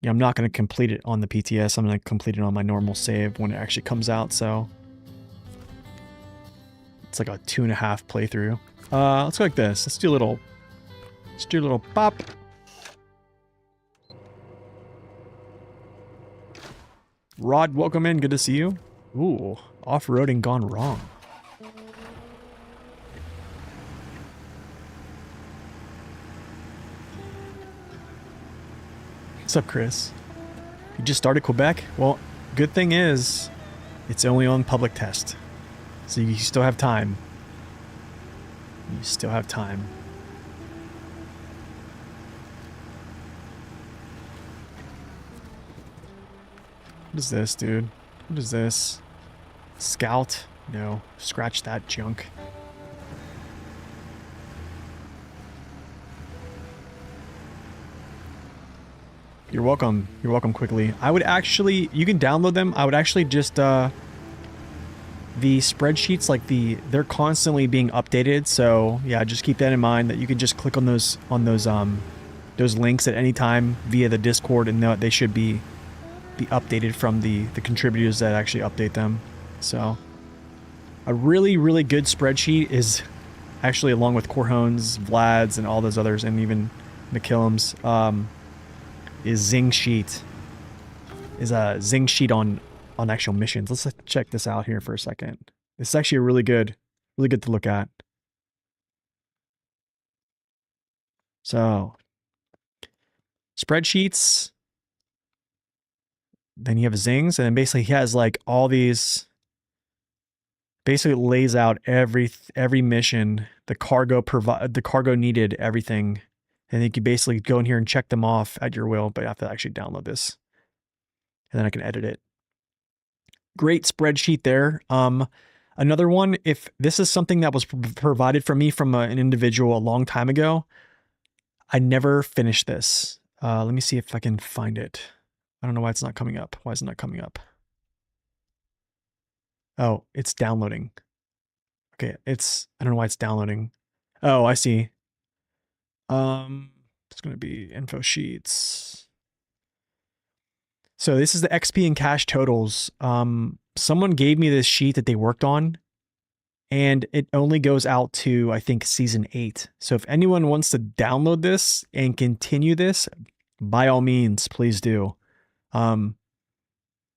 yeah, I'm not going to complete it on the PTS. I'm going to complete it on my normal save when it actually comes out. So it's like a 2.5 playthrough. Let's go like this. Let's do a little pop. Rod, welcome in. Good to see you. Ooh, off-roading gone wrong. What's up, Chris? You just started Quebec? Well, good thing is, it's only on public test. So you still have time. You still have time. What is this, dude? What is this? Scout? No. Scratch that junk. You're welcome. You're welcome quickly. I would actually, you can download them. I would actually just, the spreadsheets, like they're constantly being updated. So yeah, just keep that in mind that you can just click on those links at any time via the Discord, and they should be updated from the contributors that actually update them. So a really, really good spreadsheet is actually, along with Corhone's, Vlad's, and all those others, and even McKillum's, is Zing Sheet. Is a Zing Sheet on actual missions. Let's check this out here for a second. It's actually a really good to look at. So spreadsheets, then you have Zings, and then basically he has like all these, basically lays out every mission, the cargo needed, everything. And you can basically go in here and check them off at your will, but you have to actually download this. and then I can edit it. Great spreadsheet there. Another one, if this is something that was provided for me from an individual a long time ago, I never finished this. Let me see if I can find it. I don't know why it's not coming up. Why is it not coming up? Oh, it's downloading. Okay, I don't know why it's downloading. Oh, I see. It's going to be info sheets. So this is the XP and cash totals. Someone gave me this sheet that they worked on, and it only goes out to, I think, season 8. So if anyone wants to download this and continue this, by all means, please do.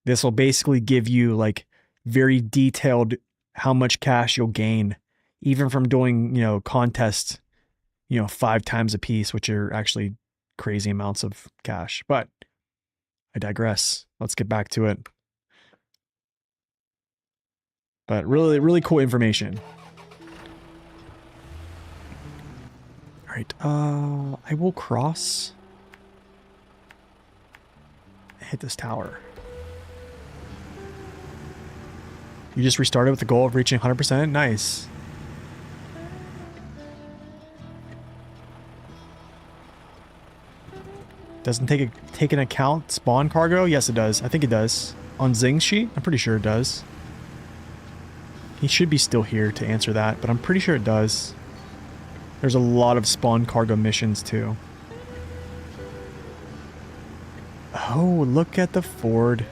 This will basically give you like very detailed how much cash you'll gain, even from doing, contests, 5 times a piece, which are actually crazy amounts of cash. But I digress. Let's get back to it. But really, really cool information. All right. I will cross. Hit this tower. You just restarted with the goal of reaching 100%? Nice. Doesn't take into account spawn cargo? Yes, it does. I think it does. On Zing's sheet? I'm pretty sure it does. He should be still here to answer that, but I'm pretty sure it does. There's a lot of spawn cargo missions too. Oh, look at the Ford.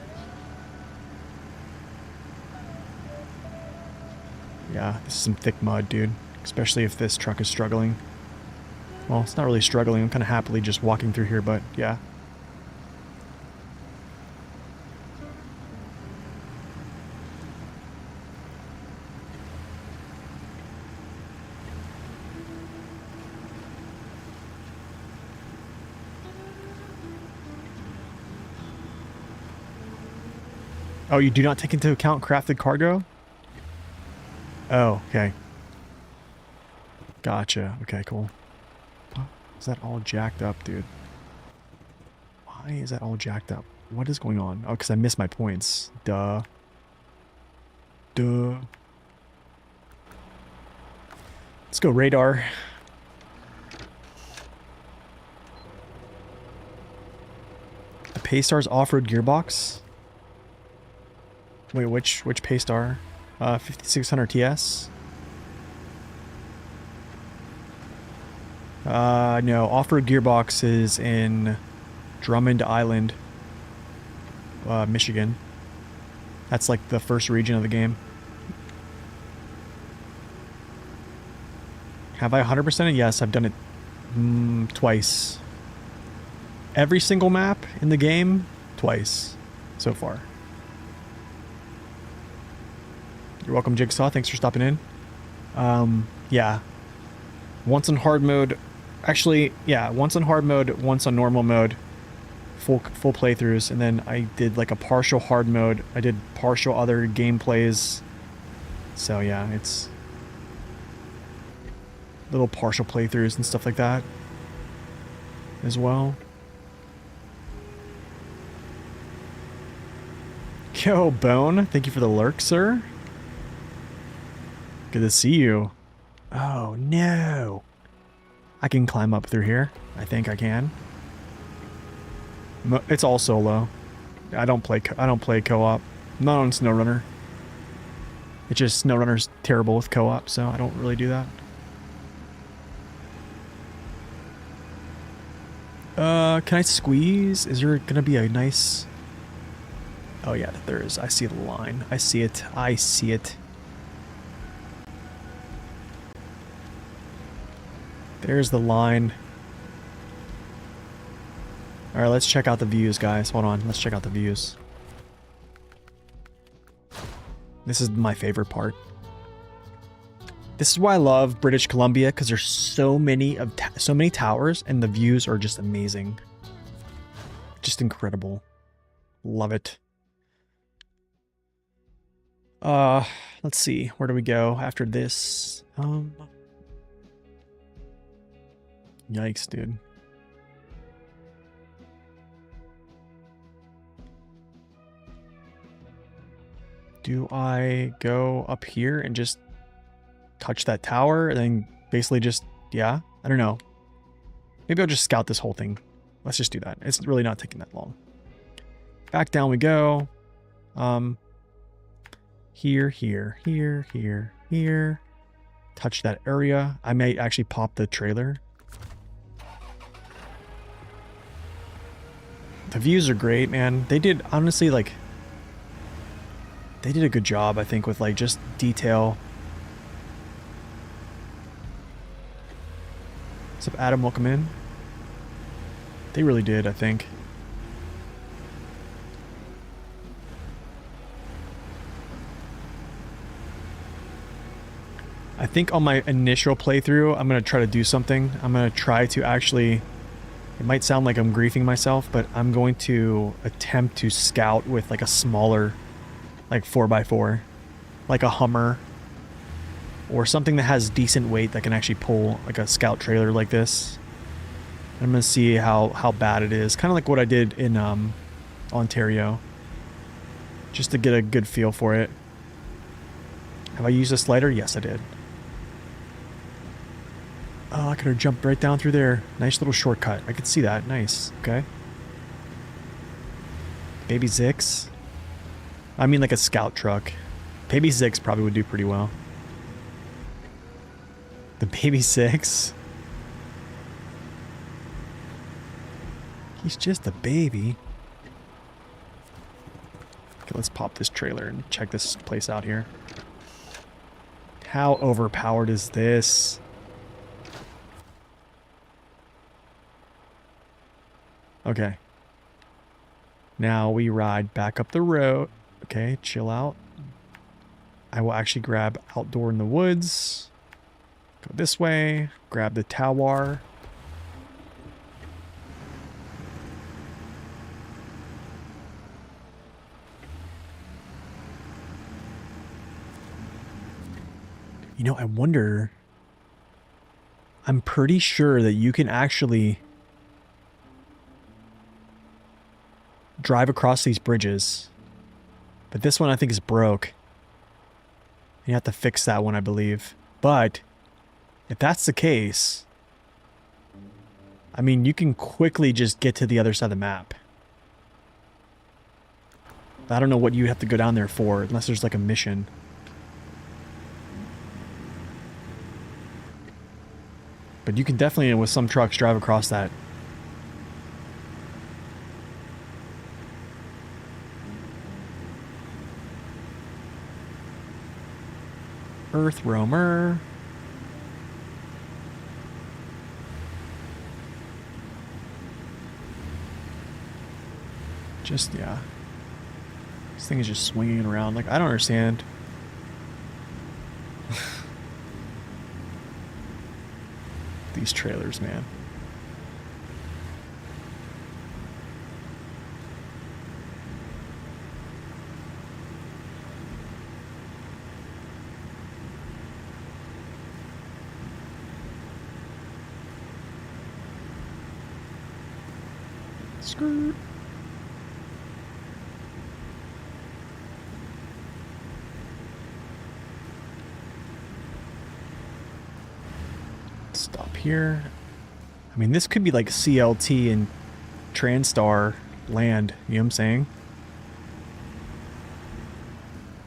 Yeah, this is some thick mud, dude. Especially if this truck is struggling. Well, it's not really struggling. I'm kind of happily just walking through here, but yeah. Oh, you do not take into account crafted cargo? Oh, okay. Gotcha. Okay, cool. Is that all jacked up, dude? Why is that all jacked up? What is going on? Oh, because I missed my points. Duh. Duh. Let's go radar. The Paystar's off-road gearbox? Wait, which Paystar? 5600 TS? No, off-road gearbox is in Drummond Island, Michigan. That's like the first region of the game. Have I 100% it? Yes, I've done it twice. Every single map in the game, twice so far. You're welcome, Jigsaw. Thanks for stopping in. Yeah. Once on hard mode. Actually, yeah, once on hard mode, once on normal mode. Full playthroughs, and then I did like a partial hard mode. I did partial other gameplays. So yeah, it's little partial playthroughs and stuff like that as well. Yo, Bone, thank you for the lurk, sir. Good to see you. Oh no. I can climb up through here. I think I can. It's all solo. I don't play co-op. Not on SnowRunner. It's just SnowRunner's terrible with co-op, so I don't really do that. Can I squeeze? Is there gonna be a nice... Oh yeah, there is. I see the line. I see it. I see it. There's the line. Alright, let's check out the views, guys. Hold on. Let's check out the views. This is my favorite part. This is why I love British Columbia, because there's so many towers, and the views are just amazing. Just incredible. Love it. Let's see. Where do we go after this? Yikes, dude. Do I go up here and just touch that tower and then basically just, yeah, I don't know. Maybe I'll just scout this whole thing. Let's just do that. It's really not taking that long. Back down we go. Here, here, here, here, here. Touch that area. I may actually pop the trailer. The views are great, man. They did, honestly, like, they did a good job, I think, with, like, just detail. What's up, Adam? Welcome in. They really did, I think. I think on my initial playthrough, I'm going to try to do something. I'm going to try to actually... It might sound like I'm griefing myself, but I'm going to attempt to scout with like a smaller, like 4x4, like a Hummer, or something that has decent weight that can actually pull like a scout trailer like this. I'm going to see how bad it is. Kind of like what I did in Ontario, just to get a good feel for it. Have I used a slider? Yes, I did. Oh, I could have jumped right down through there. Nice little shortcut. I could see that. Nice. Okay. Baby Zix. I mean like a scout truck. Baby Zix probably would do pretty well. The Baby Zix. He's just a baby. Okay, let's pop this trailer and check this place out here. How overpowered is this? Okay. Now we ride back up the road. Okay, chill out. I will actually grab outdoor in the woods. Go this way. Grab the tower. You know, I wonder... I'm pretty sure that you can actually... drive across these bridges. But this one I think is broke. You have to fix that one, I believe. But if that's the case, I mean, you can quickly just get to the other side of the map. I don't know what you have to go down there for, unless there's like a mission. But you can definitely, with some trucks, drive across that. Earth Roamer. Just, yeah. This thing is just swinging around. Like, I don't understand. These trailers, man. Skirt. Stop here. I mean, this could be like CLT and Transtar land, you know what I'm saying?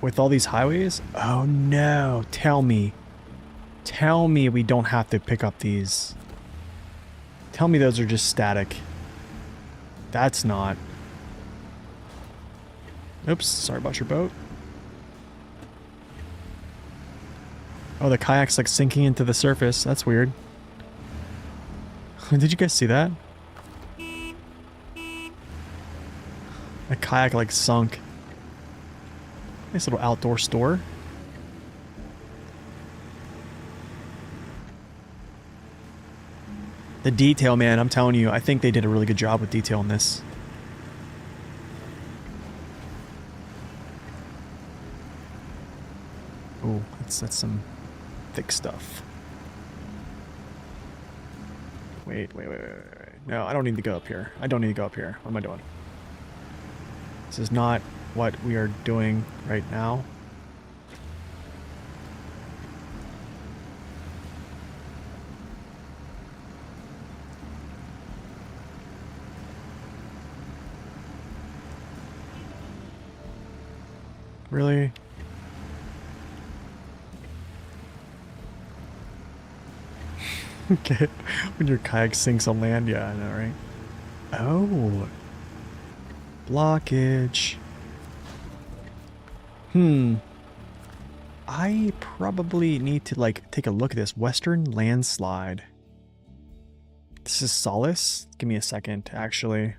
With all these highways? Oh no, tell me. Tell me we don't have to pick up these. Tell me those are just static. That's not. Oops, sorry about your boat. Oh, the kayak's like sinking into the surface. That's weird. Did you guys see that? The kayak like sunk. Nice little outdoor store. The detail, man, I'm telling you, I think they did a really good job with detail in this. Oh, that's some thick stuff. Wait. No, I don't need to go up here. I don't need to go up here. What am I doing? This is not what we are doing right now. Really? Okay. When your kayak sinks on land, yeah, I know, right? Oh. Blockage. I probably need to, like, take a look at this. Western landslide. This is Solace? Give me a second, actually.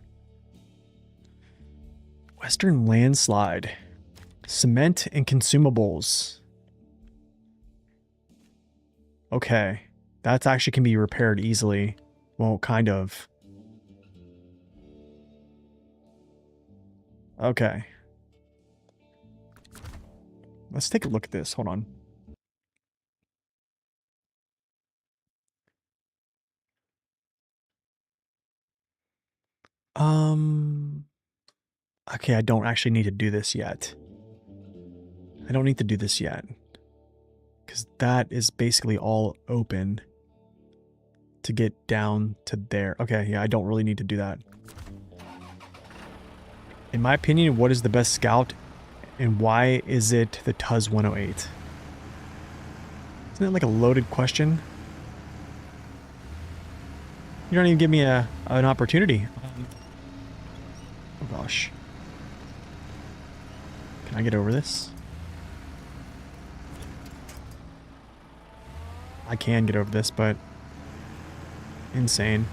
Western landslide. Cement and consumables. Okay. That actually can be repaired easily. Well, kind of. Okay. Let's take a look at this. Hold on. Okay, I don't actually need to do this yet. I don't need to do this yet. Because that is basically all open to get down to there. Okay, yeah, I don't really need to do that. In my opinion, what is the best scout and why is it the Tuz 108? Isn't that like a loaded question? You don't even give me an opportunity. Oh gosh. Can I get over this? I can get over this, but insane.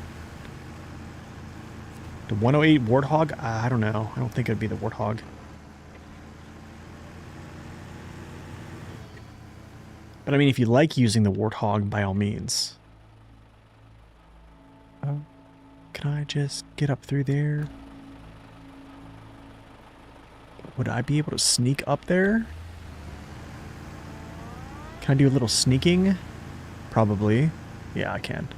The 108 Warthog? I don't know. I don't think it'd be the Warthog. But I mean, if you like using the Warthog, by all means. Can I just get up through there? Would I be able to sneak up there? Can I do a little sneaking? Probably. Yeah, I can.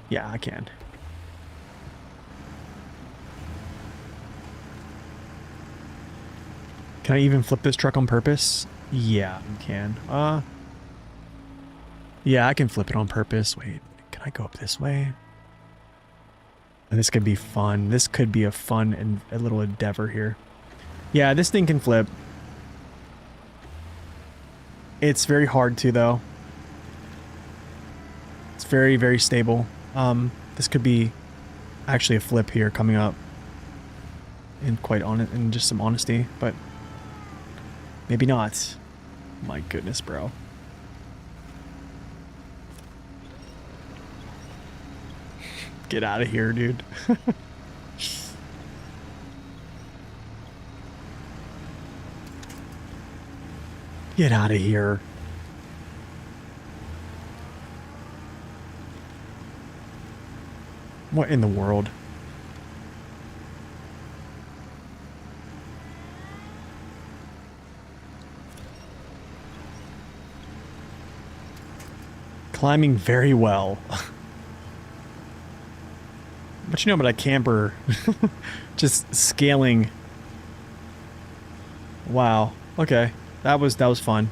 Yeah, I can. Can I even flip this truck on purpose? Yeah, I can. Yeah, I can flip it on purpose. Wait, can I go up this way? And this could be fun. This could be a fun and a little endeavor here. Yeah, this thing can flip. It's very hard to, though. It's very, very stable. This could be actually a flip here coming up. And quite honest, and just some honesty, but maybe not. My goodness, bro. Get out of here, dude. Get out of here. What in the world? Climbing very well. But you know about a camper just scaling. Wow. Okay. That was fun.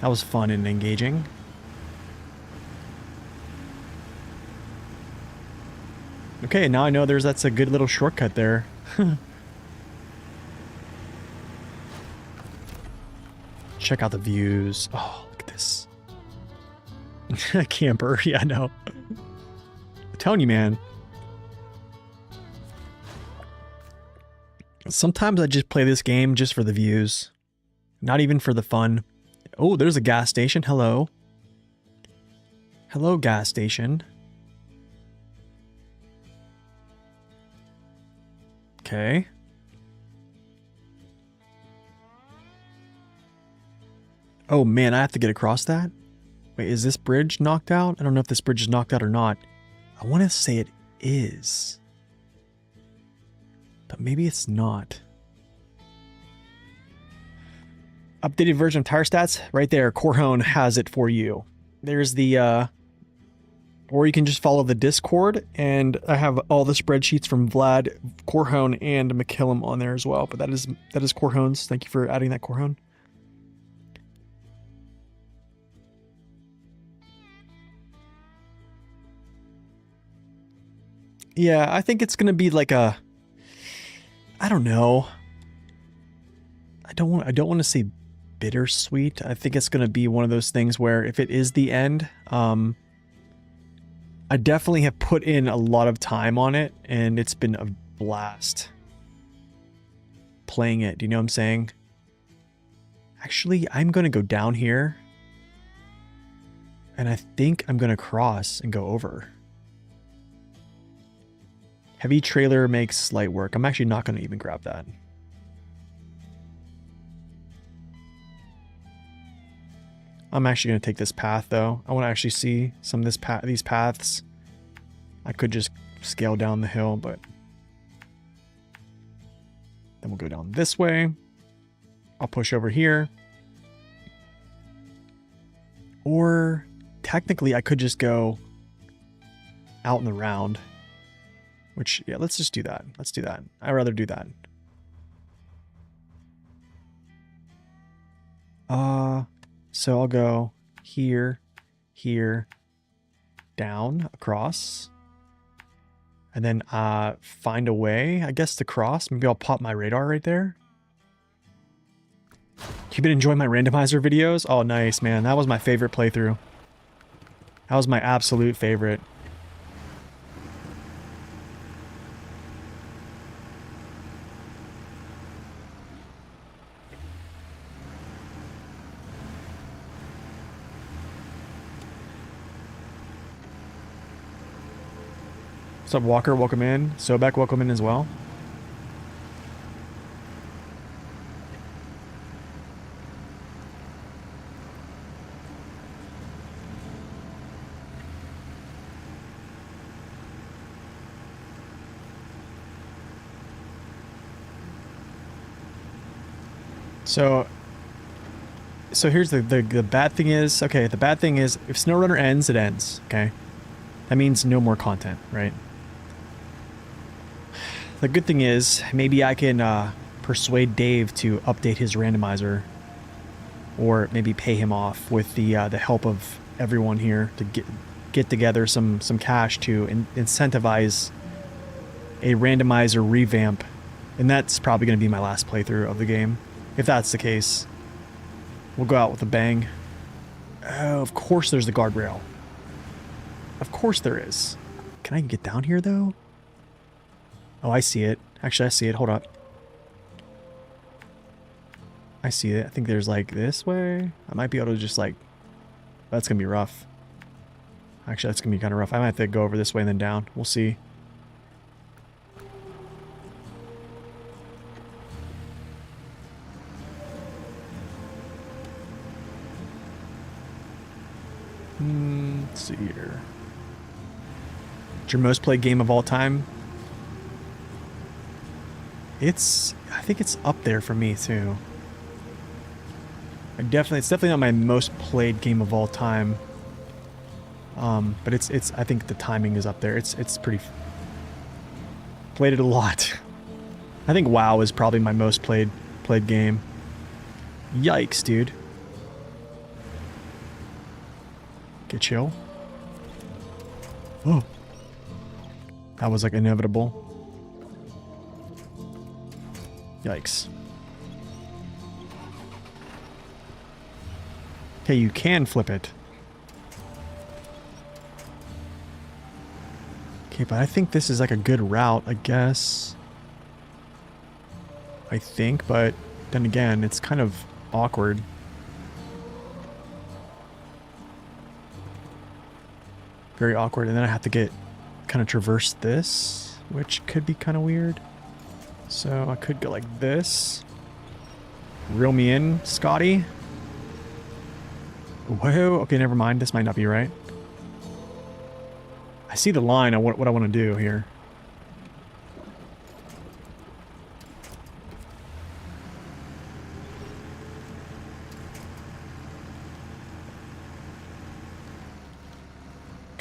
That was fun and engaging. Okay, now I know that's a good little shortcut there. Check out the views. Oh, look at this. Camper, yeah, no. I'm telling you, man. Sometimes I just play this game just for the views. Not even for the fun. Oh, there's a gas station. Hello. Hello, gas station. Okay. Oh man, I have to get across that? Wait, is this bridge knocked out? I don't know if this bridge is knocked out or not. I want to say it is. But maybe it's not. Updated version of tire stats? Right there, Corhone has it for you. There's the Or you can just follow the Discord, and I have all the spreadsheets from Vlad, Corhone, and McKillum on there as well. But that is Corhone's. Thank you for adding that, Corhone. Yeah, I think it's gonna be like a, I don't know. I don't want to say bittersweet. I think it's gonna be one of those things where if it is the end, I definitely have put in a lot of time on it, and it's been a blast playing it. Do you know what I'm saying? Actually, I'm gonna go down here, and I think I'm gonna cross and go over. Heavy trailer makes light work. I'm actually not gonna even grab that. I'm actually going to take this path, though. I want to actually see some of these paths. I could just scale down the hill, but then we'll go down this way. I'll push over here. Or technically, I could just go out in the round. Which, yeah, let's just do that. Let's do that. I'd rather do that. So I'll go here, here, down, across, and then find a way, I guess, to cross. Maybe I'll pop my radar right there. You've been enjoying my randomizer videos? Oh, nice, man. That was my favorite playthrough. That was my absolute favorite. What's up, Walker? Welcome in. Sobek, welcome in as well. So here's the bad thing is, okay, the bad thing is if SnowRunner ends, it ends, okay? That means no more content, right? The good thing is, maybe I can persuade Dave to update his randomizer, or maybe pay him off with the help of everyone here to get together some cash to incentivize a randomizer revamp, and that's probably going to be my last playthrough of the game. If that's the case, we'll go out with a bang. Oh, of course there's the guardrail. Of course there is. Can I get down here though? Oh, I see it. Actually, I see it. Hold up. I see it. I think there's like this way. I might be able to just like... That's going to be rough. Actually, that's going to be kind of rough. I might have to go over this way and then down. We'll see. Let's see here. What's your most played game of all time? I think it's up there for me too. It's definitely not my most played game of all time. But I think the timing is up there. It's pretty... Played it a lot. I think WoW is probably my most played game. Yikes, dude. Get chill. Oh. That was like inevitable. Yikes. Okay, you can flip it. Okay, but I think this is like a good route, I guess. I think, but then again, it's kind of awkward. Very awkward, and then I have to kind of traverse this, which could be kind of weird. So I could go like this. Reel me in, Scotty. Whoa, okay, never mind. This might not be right. I see the line on what I want to do here.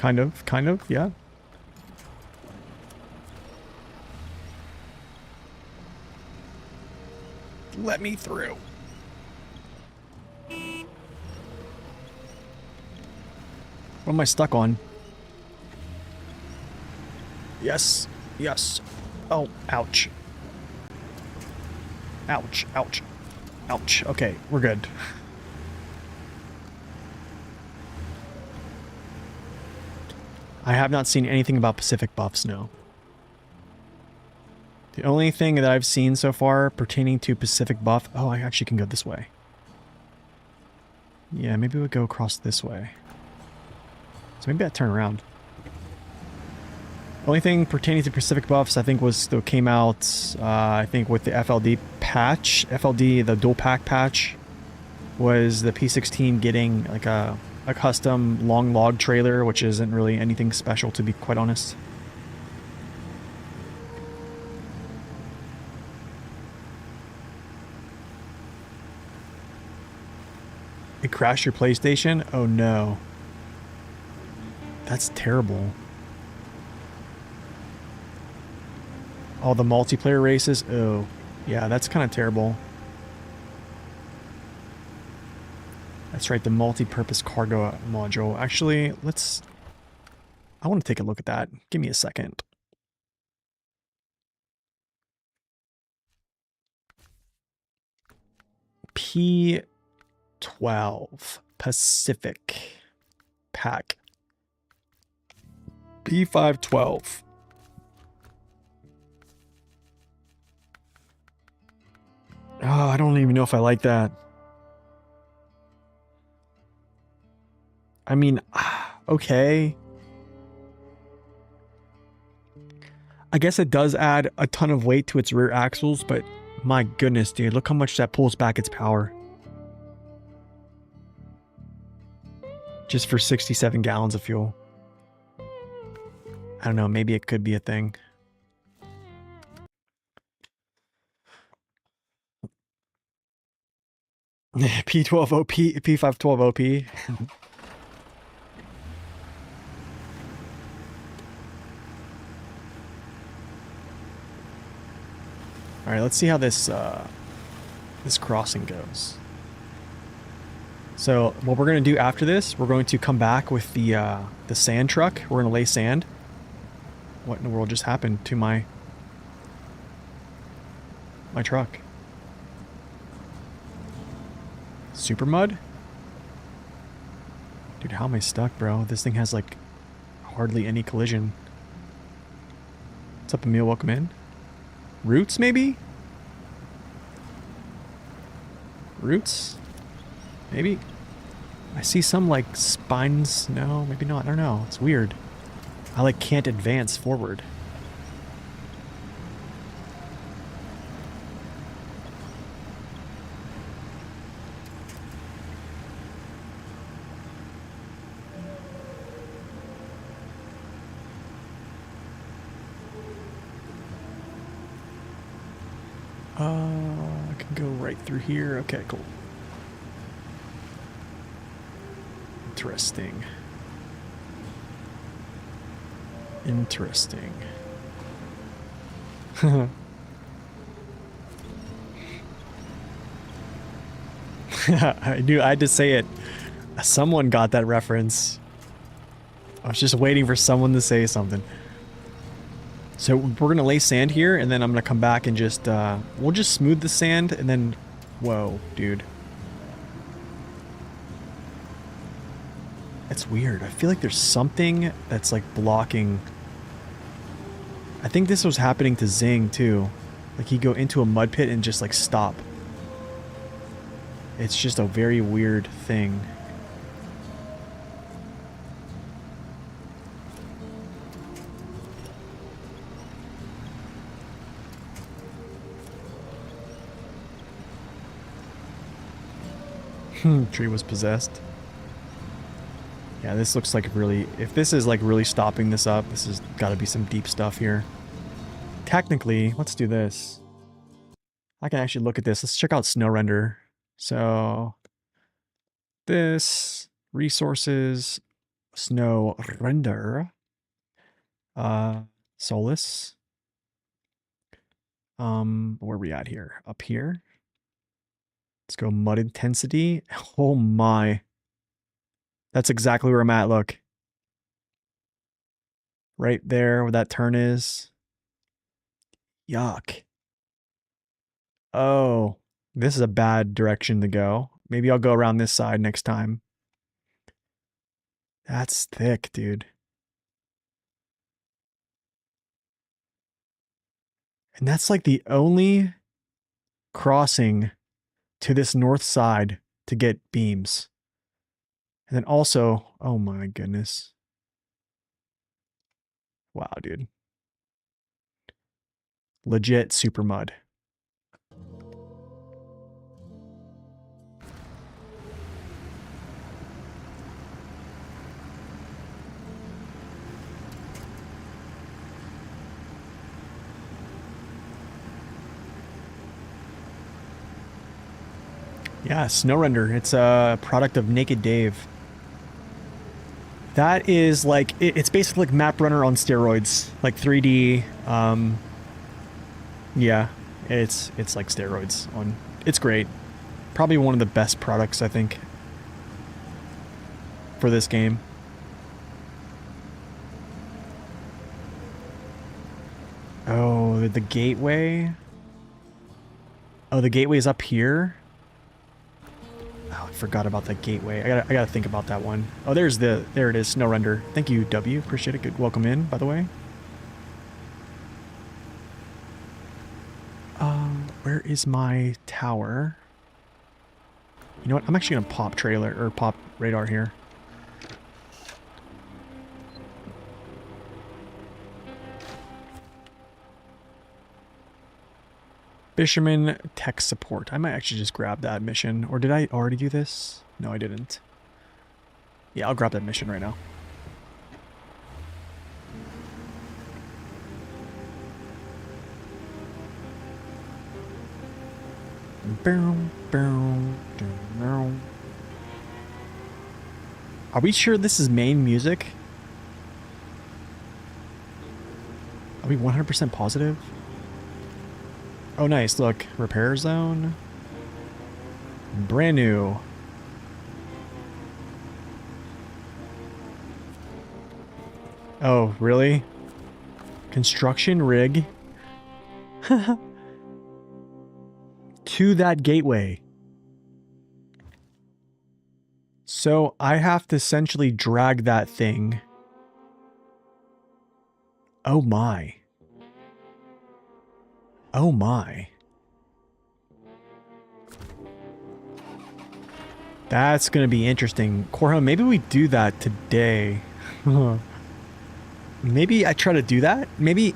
Kind of, yeah. Let me through. What am I stuck on? Yes. Yes. Oh, ouch. Ouch. Ouch. Ouch. Okay, we're good. I have not seen anything about Pacific buffs, no. The only thing that I've seen so far pertaining to Pacific buff... Oh, I actually can go this way. Yeah, maybe we'll go across this way. So maybe I turn around. Only thing pertaining to Pacific buffs, I think, came out, I think, with the FLD patch. FLD, the dual pack patch, was the P16 getting like a custom long log trailer, which isn't really anything special, to be quite honest. It crashed your PlayStation? Oh no. That's terrible. All the multiplayer races? Oh, yeah, that's kind of terrible. That's right, the multi-purpose cargo module. Actually, I want to take a look at that. Give me a second. P12 Pacific pack. P512. Oh, I don't even know if I like that. I mean, okay. I guess it does add a ton of weight to its rear axles, but my goodness, dude, look how much that pulls back its power. Just for 67 gallons of fuel. I don't know, maybe it could be a thing. P12 OP, P512 OP. All right, let's see how this crossing goes. So what we're gonna do after this, we're going to come back with the sand truck. We're gonna lay sand. What in the world just happened to my truck? Super mud? Dude, how am I stuck, bro? This thing has like hardly any collision. What's up, Emil? Welcome in. Roots, maybe? Roots? Maybe? I see some like spines. No, maybe not. I don't know. It's weird. I like can't advance forward. I can go right through here. Okay, cool. Interesting. Interesting. I knew I had to say it. Someone got that reference. I was just waiting for someone to say something. So we're gonna lay sand here, and then I'm gonna come back and just, we'll just smooth the sand, and then, whoa, dude. It's weird. I feel like there's something that's like blocking. I think this was happening to Zing too. Like he'd go into a mud pit and just like stop. It's just a very weird thing. Tree was possessed. Yeah, this looks like really... If this is like really stopping this up, this has got to be some deep stuff here. Technically, let's do this. I can actually look at this. Let's check out snow render. So... This... Resources... Snow render. Solus. Where are we at here? Up here. Let's go mud intensity. Oh my. That's exactly where I'm at, look. Right there where that turn is. Yuck. Oh, this is a bad direction to go. Maybe I'll go around this side next time. That's thick, dude. And that's like the only crossing to this north side to get beams. And then also, oh my goodness. Wow, dude. Legit super mud. Yeah, Snow Render. It's a product of Naked Dave. That is like, it's basically like Map Runner on steroids. Like 3D. Yeah, it's like steroids on. It's great. Probably one of the best products, I think, for this game. Oh, the gateway. Oh, the gateway is up here. Oh, I forgot about that gateway. I gotta think about that one. Oh, there it is, Snow Render. Thank you, W. Appreciate it. Good welcome in, by the way. Where is my tower? You know what? I'm actually gonna pop trailer or pop radar here. Fisherman tech support. I might actually just grab that mission. Or did I already do this? No, I didn't. Yeah, I'll grab that mission right now. Are we sure this is main music? Are we 100% positive? Oh, nice. Look, repair zone. Brand new. Oh, really? Construction rig. To that gateway. So I have to essentially drag that thing. Oh my. Oh my. That's going to be interesting. Korha, maybe we do that today. Maybe I try to do that. Maybe,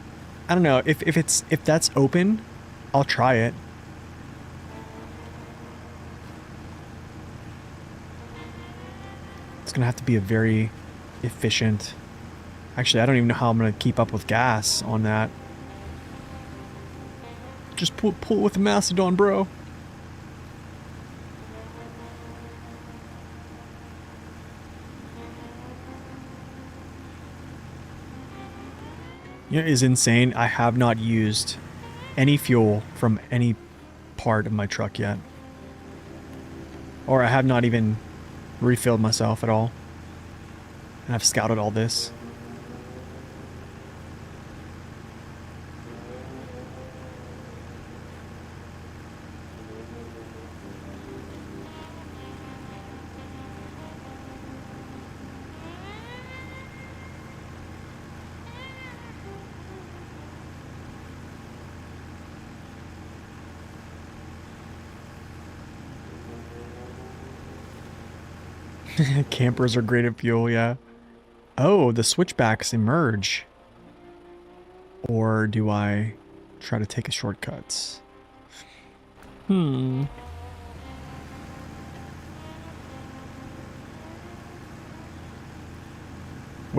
I don't know, if that's open, I'll try it. It's going to have to be a very efficient. Actually, I don't even know how I'm going to keep up with gas on that. Just pull it with the Mastodon, bro. You know, it is insane. I have not used any fuel from any part of my truck yet. Or I have not even refilled myself at all. And I've scouted all this. Campers are great at fuel, yeah. Oh, the switchbacks emerge. Or do I try to take a shortcut? Wait,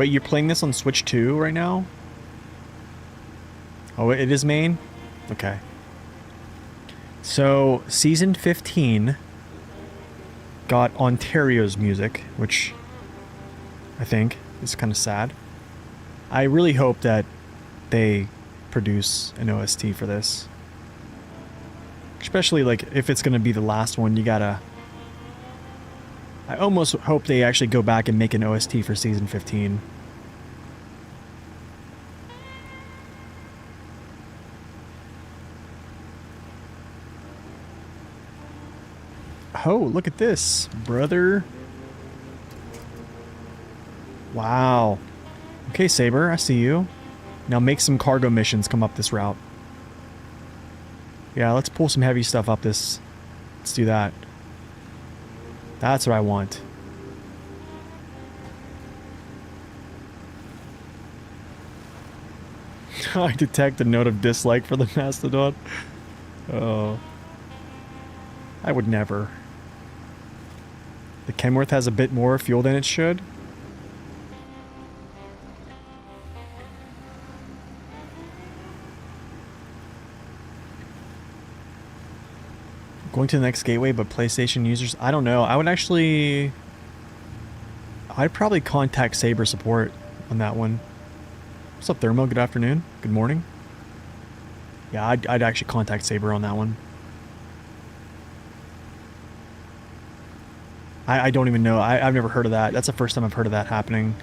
you're playing this on Switch 2 right now? Oh, it is main? Okay. So, Season 15 got Ontario's music, which I think. It's kind of sad. I really hope that they produce an OST for this. Especially, like, if it's going to be the last one, you gotta... I almost hope they actually go back and make an OST for Season 15. Oh, look at this, brother. Wow. Okay, Saber, I see you. Now make some cargo missions come up this route. Yeah, let's pull some heavy stuff up this. Let's do that. That's what I want. I detect a note of dislike for the Mastodon. Oh. I would never. The Kenworth has a bit more fuel than it should. Going to the next gateway, but PlayStation users, I don't know. I would actually... I'd probably contact Saber support on that one. What's up, Thermo? Good afternoon. Good morning. Yeah, I'd actually contact Saber on that one. I don't even know. I've never heard of that. That's the first time I've heard of that happening.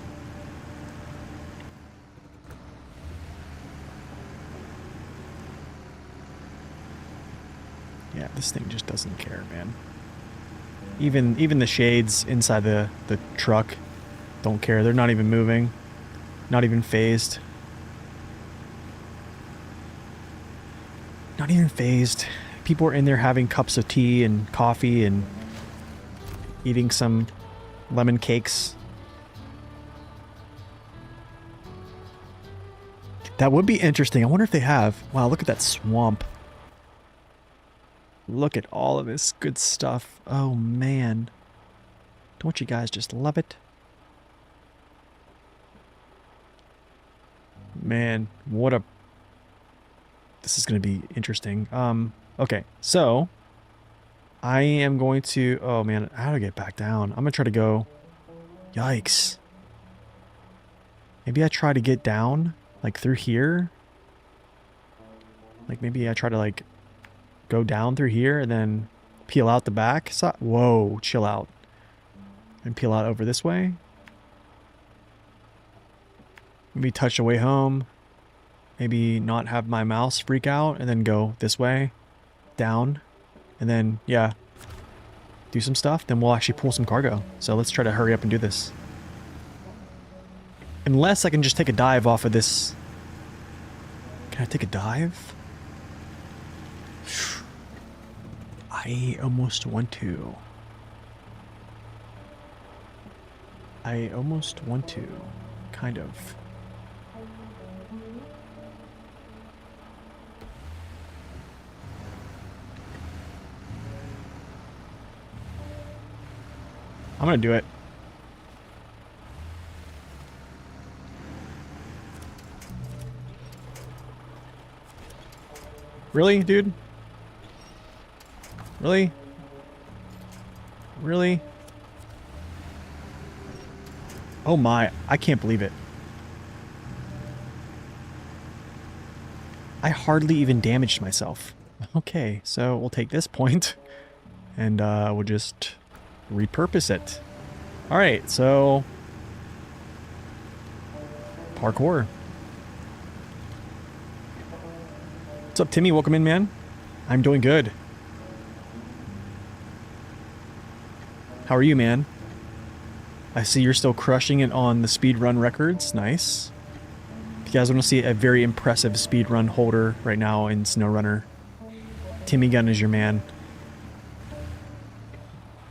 Yeah, this thing just doesn't care, man. Even the shades inside the truck don't care. They're not even moving. Not even phased. Not even phased. People are in there having cups of tea and coffee and eating some lemon cakes. That would be interesting. I wonder if they have. Wow, look at that swamp. Look at all of this good stuff. Oh, man. Don't you guys just love it? Man, what a... This is going to be interesting. Okay, so... I am going to... Oh, man, how do I get back down? I'm going to try to go... Yikes. Maybe I try to get down, like, through here? Like, maybe I try to, like... go down through here and then peel out the back side. Whoa, chill out. And peel out over this way. Maybe touch the way home. Maybe not have my mouse freak out and then go this way. Down. And then, yeah. Do some stuff. Then we'll actually pull some cargo. So let's try to hurry up and do this. Unless I can just take a dive off of this. Can I take a dive? I almost want to. I almost want to. Kind of. I'm gonna do it. Really, dude? Really? Really? Oh my, I can't believe it. I hardly even damaged myself. Okay, so we'll take this point and we'll just repurpose it. Alright, so... Parkour. What's up, Timmy? Welcome in, man. I'm doing good. How are you, man? I see you're still crushing it on the speedrun records. Nice. If you guys want to see a very impressive speedrun holder right now in SnowRunner, Timmy Gunn is your man.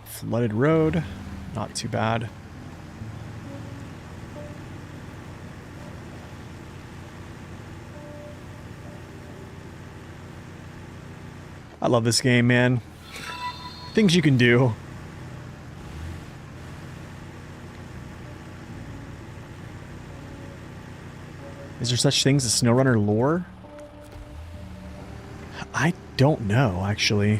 Flooded road. Not too bad. I love this game, man. Things you can do. Is there such things as SnowRunner lore? I don't know, actually.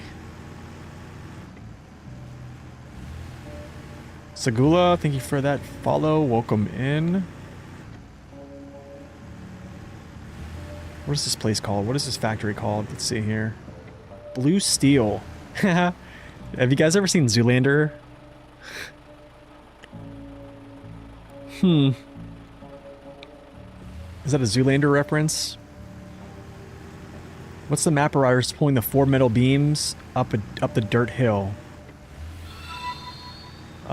Sagula, thank you for that follow. Welcome in. What is this place called? What is this factory called? Let's see here. Blue Steel. Have you guys ever seen Zoolander? Is that a Zoolander reference? What's the map riders pulling the 4 metal beams up the dirt hill?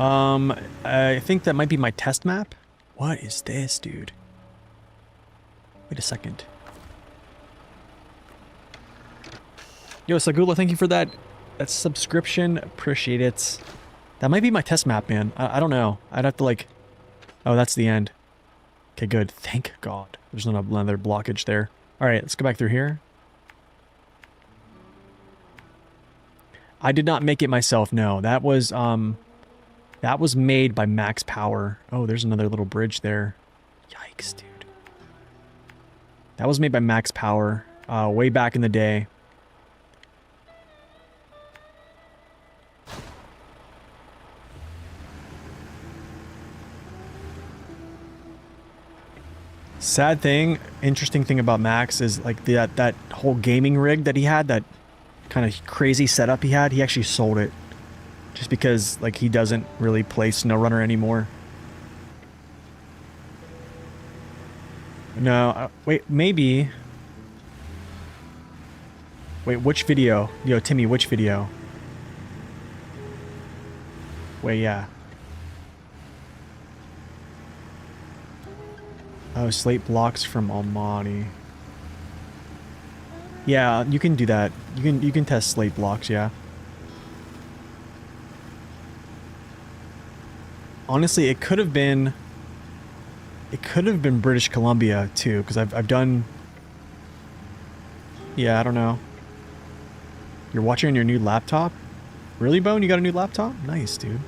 I think that might be my test map. What is this, dude? Wait a second. Yo, Sagula, thank you for that subscription. Appreciate it. That might be my test map, man. I don't know. I'd have to like... Oh, that's the end. Okay, good. Thank God. There's not another blockage there. Alright, let's go back through here. I did not make it myself, no. That was made by Max Power. Oh, there's another little bridge there. Yikes, dude. That was made by Max Power, way back in the day. Sad thing, interesting thing about Max is like that whole gaming rig that he had, that kind of crazy setup he had, he actually sold it. Just because, like, he doesn't really play SnowRunner anymore. No, wait, maybe. Wait, which video? Yo, Timmy, which video? Wait, yeah. Oh, slate blocks from Almaty. Yeah, you can do that. You can test slate blocks, yeah. Honestly, it could have been British Columbia too, because I've done. Yeah, I don't know. You're watching on your new laptop? Really, Bone? You got a new laptop? Nice, dude.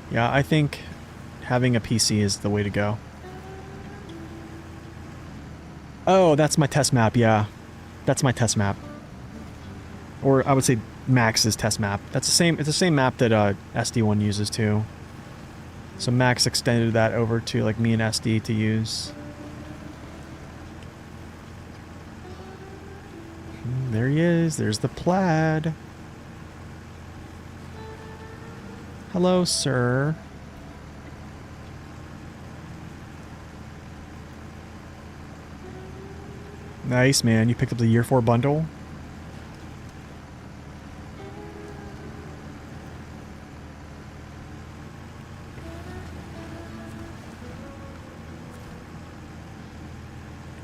Yeah, I think having a PC is the way to go. Oh, that's my test map, yeah. That's my test map. Or I would say Max's test map. That's it's the same map that SD1 uses too. So Max extended that over to like me and SD to use. There he is. There's the plaid. Hello, sir. Nice, man. You picked up the year 4 bundle.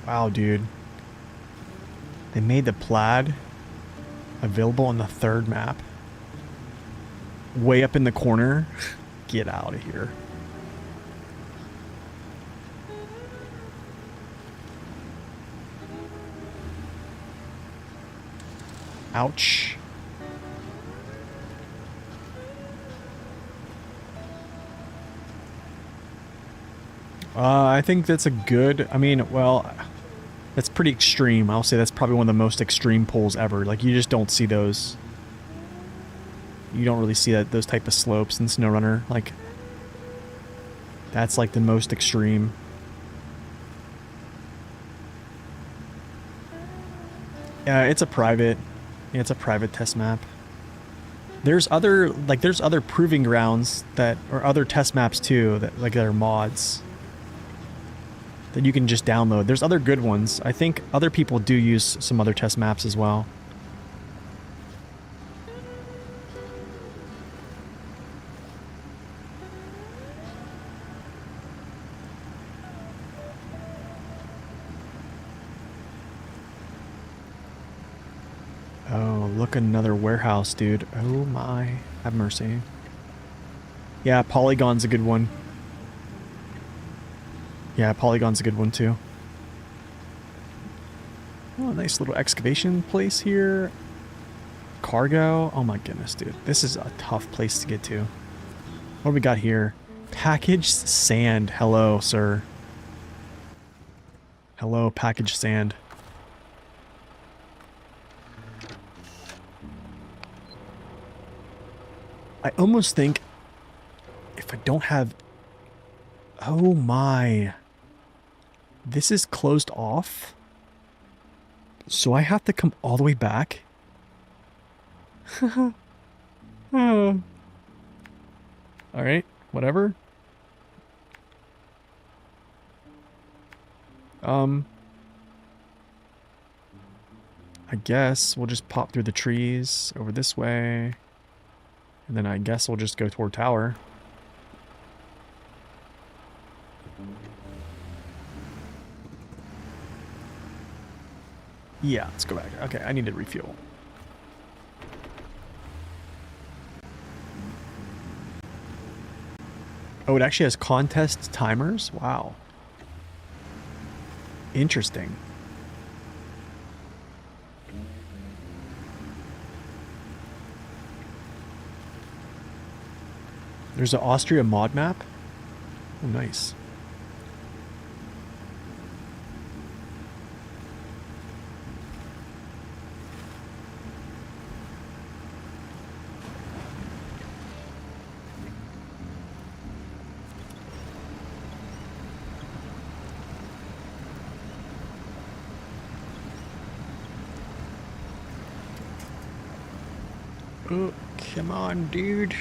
Wow, dude. They made the plaid available on the 3rd map. Way up in the corner. Get out of here. Ouch. I think that's a good, I mean, well, that's pretty extreme. I'll say that's probably one of the most extreme pulls ever. Like, you just don't see those. You don't really see those type of slopes in SnowRunner. Like, that's like the most extreme. Yeah, it's a private test map. There's other proving grounds or other test maps too, that are mods that you can just download. There's other good ones. I think other people do use some other test maps as well. Oh, look, another warehouse, dude. Oh my, have mercy. Yeah, Polygon's a good one. Yeah, Polygon's a good one too. Oh, nice little excavation place here. Cargo. Oh my goodness, dude. This is a tough place to get to. What do we got here? Packaged sand. Hello, sir. Hello, packaged sand. I almost think if I don't have... Oh my. This is closed off. So I have to come all the way back. Oh. Alright, whatever. I guess we'll just pop through the trees over this way. And then I guess we'll just go toward tower. Yeah, let's go back. Okay, I need to refuel. Oh, it actually has contest timers? Wow. Interesting. There's an Austria mod map? Oh, nice. Oh, come on, dude.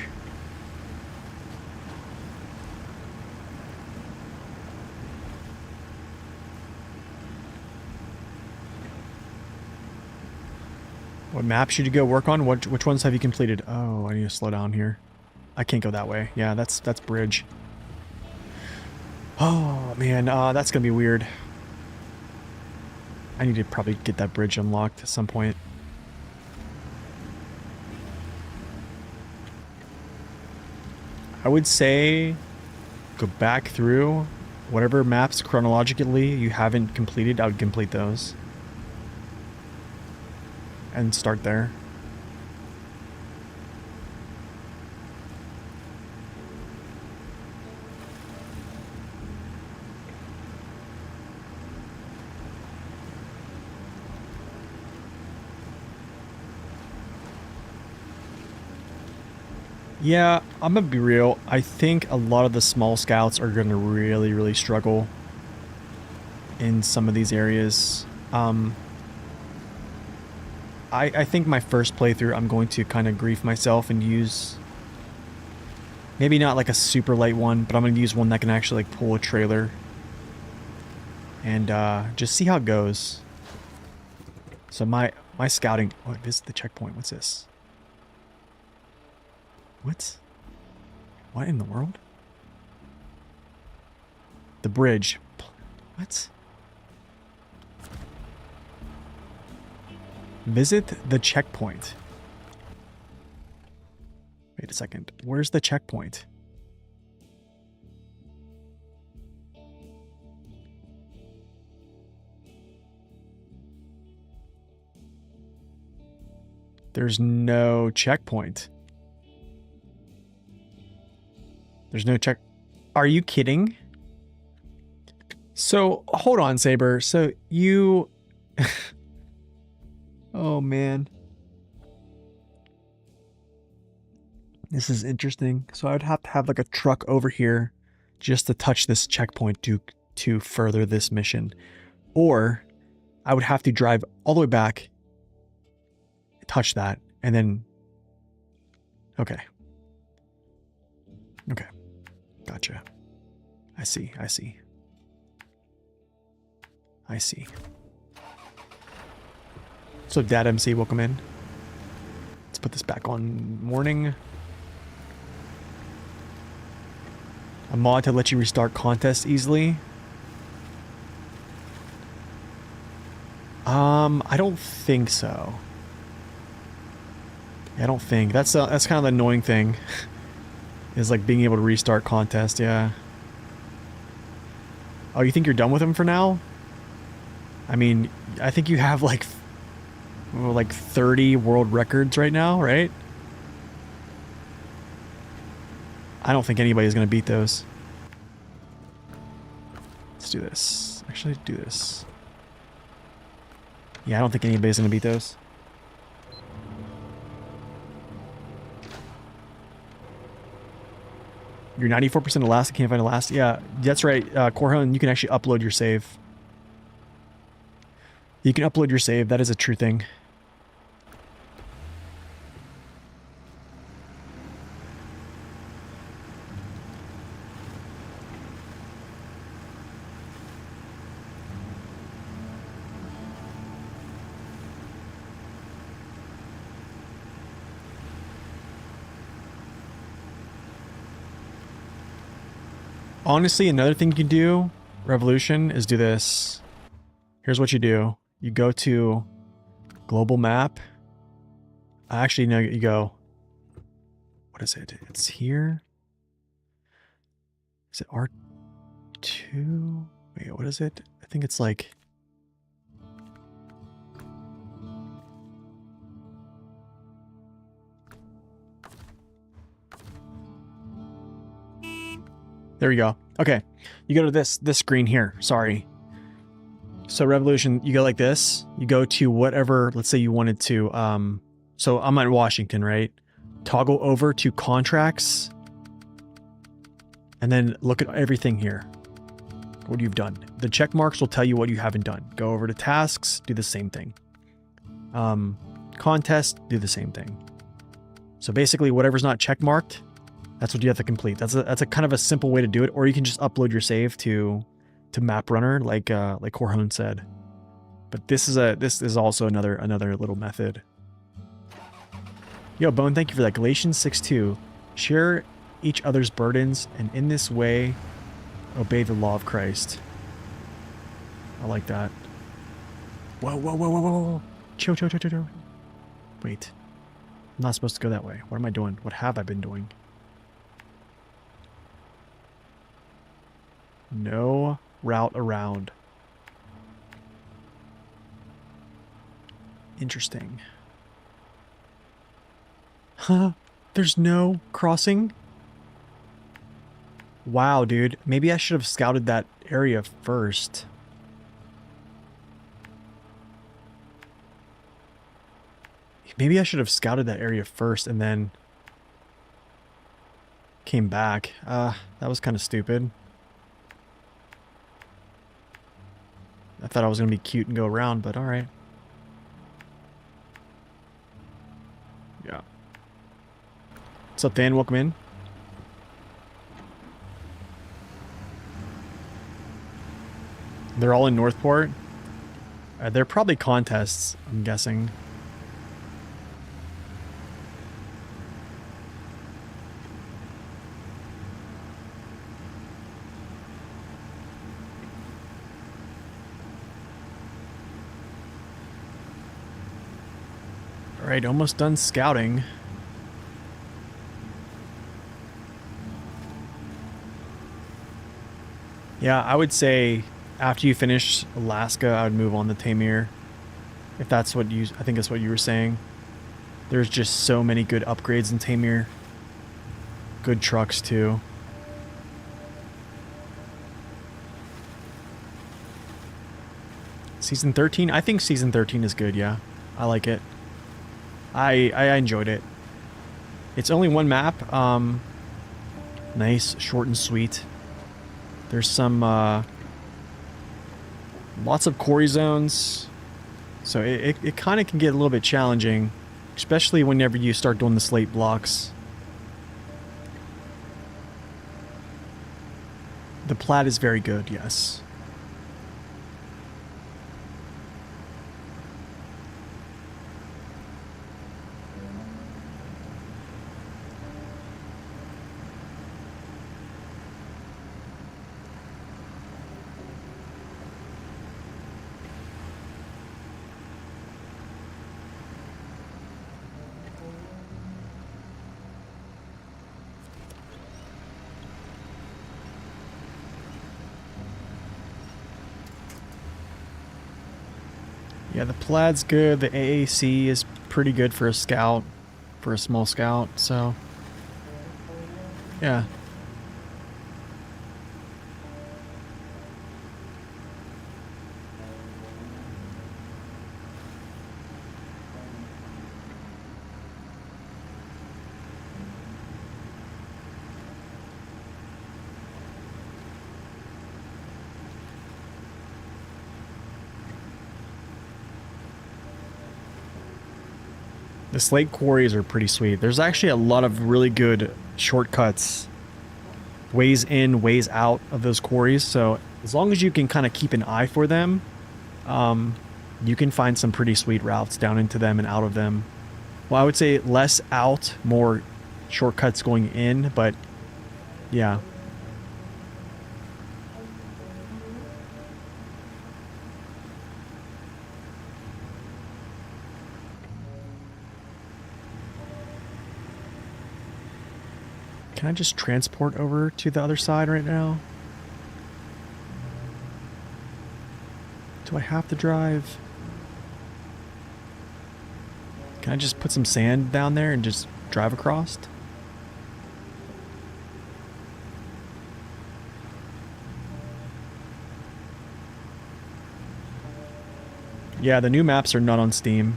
What map should you go work on? Which ones have you completed? Oh, I need to slow down here. I can't go that way. Yeah, that's bridge. Oh, man, that's gonna be weird. I need to probably get that bridge unlocked at some point. I would say go back through whatever maps chronologically you haven't completed. I would complete those. And start there. Yeah, I'm gonna be real. I think a lot of the small scouts are gonna really struggle in some of these areas. I think my first playthrough, I'm going to kind of grief myself and use... Maybe not like a super light one, but I'm going to use one that can actually like pull a trailer. And just see how it goes. So my scouting... Oh, visit the checkpoint. What's this? What? What in the world? The bridge. What? Visit the checkpoint. Wait a second. Where's the checkpoint? There's no checkpoint. There's no check. Are you kidding? So, hold on, Saber. So, you... Oh, man. This is interesting. So, I would have to have like a truck over here just to touch this checkpoint to further this mission. Or, I would have to drive all the way back, touch that, and then... Okay. Okay. Gotcha. I see. I see. I see. So, Dad MC, welcome in. Let's put this back on morning. A mod to let you restart contests easily. I don't think so. I don't think. That's kind of the annoying thing. Is like being able to restart contest, yeah. Oh, you think you're done with them for now? I mean, I think you have like 30 world records right now, right? I don't think anybody's gonna beat those. Let's do this. Actually, do this. Yeah, I don't think anybody's gonna beat those. You're 94% Alaska, can't find Alaska. Yeah, that's right. Corhon, you can actually upload your save. You can upload your save. That is a true thing. Honestly, another thing you can do, Revolution, is do this. Here's what you do. You go to global map. Actually, no, you go. What is it? It's here. Is it R2? Wait, what is it? I think it's like... There we go. Okay. You go to this screen here. Sorry. So Revolution, you go like this. You go to whatever, let's say you wanted to, so I'm at Washington, right? Toggle over to contracts. And then look at everything here. What you've done. The check marks will tell you what you haven't done. Go over to tasks, do the same thing. Contest, do the same thing. So basically whatever's not check marked, that's what you have to complete. That's a kind of a simple way to do it, or you can just upload your save to Map Runner, like Corhon said. But this is also another little method. Yo, Bone, thank you for that. Galatians 6:2. Share each other's burdens, and in this way, obey the law of Christ. I like that. Whoa, whoa, whoa, whoa, whoa. Chill, chill, chill, chill, chill. Wait. I'm not supposed to go that way. What am I doing? What have I been doing? No route around. Interesting. Huh? There's no crossing? Wow, dude. Maybe I should have scouted that area first. Maybe I should have scouted that area first and then came back. That was kind of stupid. I thought I was going to be cute and go around, but alright. Yeah. What's up, Dan? Welcome in. They're all in Northport. They're probably contests, I'm guessing. Alright, almost done scouting. Yeah, I would say after you finish Alaska, I would move on to Tamir. If that's what you... I think that's what you were saying. There's just so many good upgrades in Tamir. Good trucks, too. Season 13? I think Season 13 is good, yeah. I like it. I enjoyed it. It's only one map. Nice, short and sweet. There's some lots of quarry zones, so it kind of can get a little bit challenging, especially whenever you start doing the slate blocks. The plat is very good, yes. Yeah, the plaid's good. The AAC is pretty good for a scout, for a small scout, so yeah. The slate quarries are pretty sweet. There's actually a lot of really good shortcuts, ways in, ways out of those quarries. So as long as you can kind of keep an eye for them, you can find some pretty sweet routes down into them and out of them. Well, I would say less out, more shortcuts going in, but yeah. Can I just transport over to the other side right now? Do I have to drive? Can I just put some sand down there and just drive across? Yeah, the new maps are not on Steam.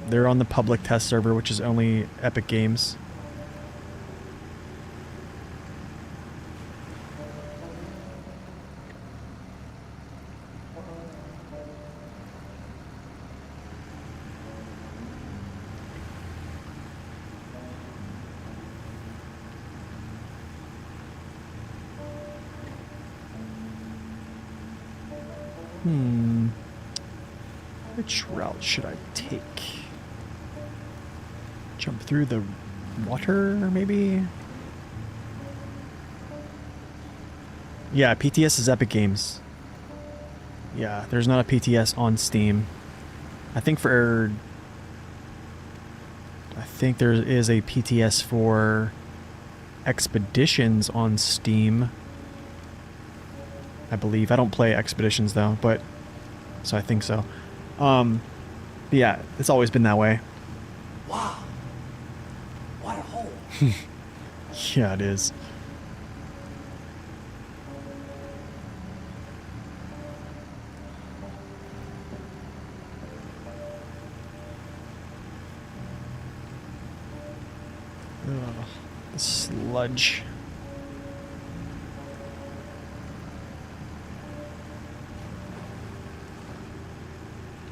They're on the public test server, which is only Epic Games. Which route should I take? Jump through the water, maybe? Yeah, PTS is Epic Games. Yeah, there's not a PTS on Steam. I think there is a PTS for Expeditions on Steam. I believe. I don't play Expeditions though, but so I think so. But yeah, it's always been that way. Wow. What a hole. Yeah, it is. Ugh, the sludge.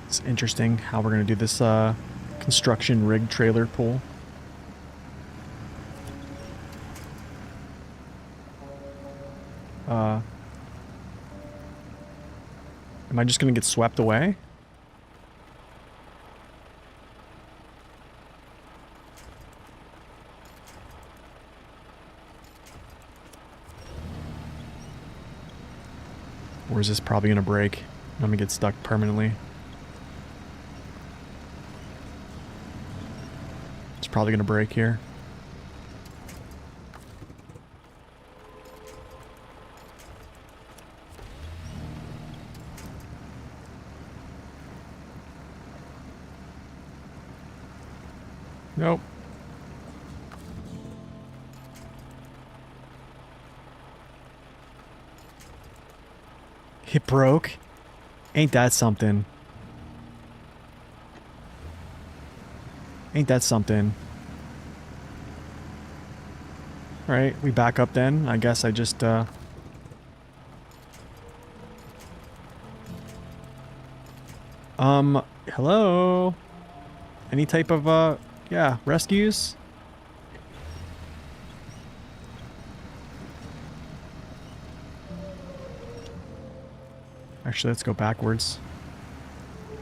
It's interesting how we're going to do this construction rig trailer pull. Am I just going to get swept away? Or is this probably going to break? I'm going to get stuck permanently. It's probably going to break here. Nope. It broke? Ain't that something? Ain't that something? Alright, we back up then. I guess I just, hello? Any type of, yeah, rescues? Actually, let's go backwards.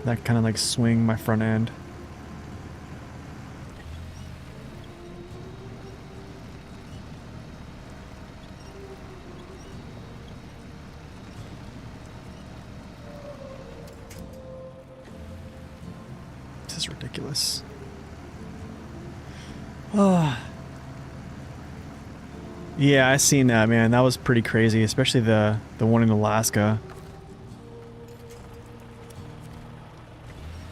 That kind of like swing my front end. This is ridiculous. Oh. Yeah, I seen that, man. That was pretty crazy, especially the one in Alaska.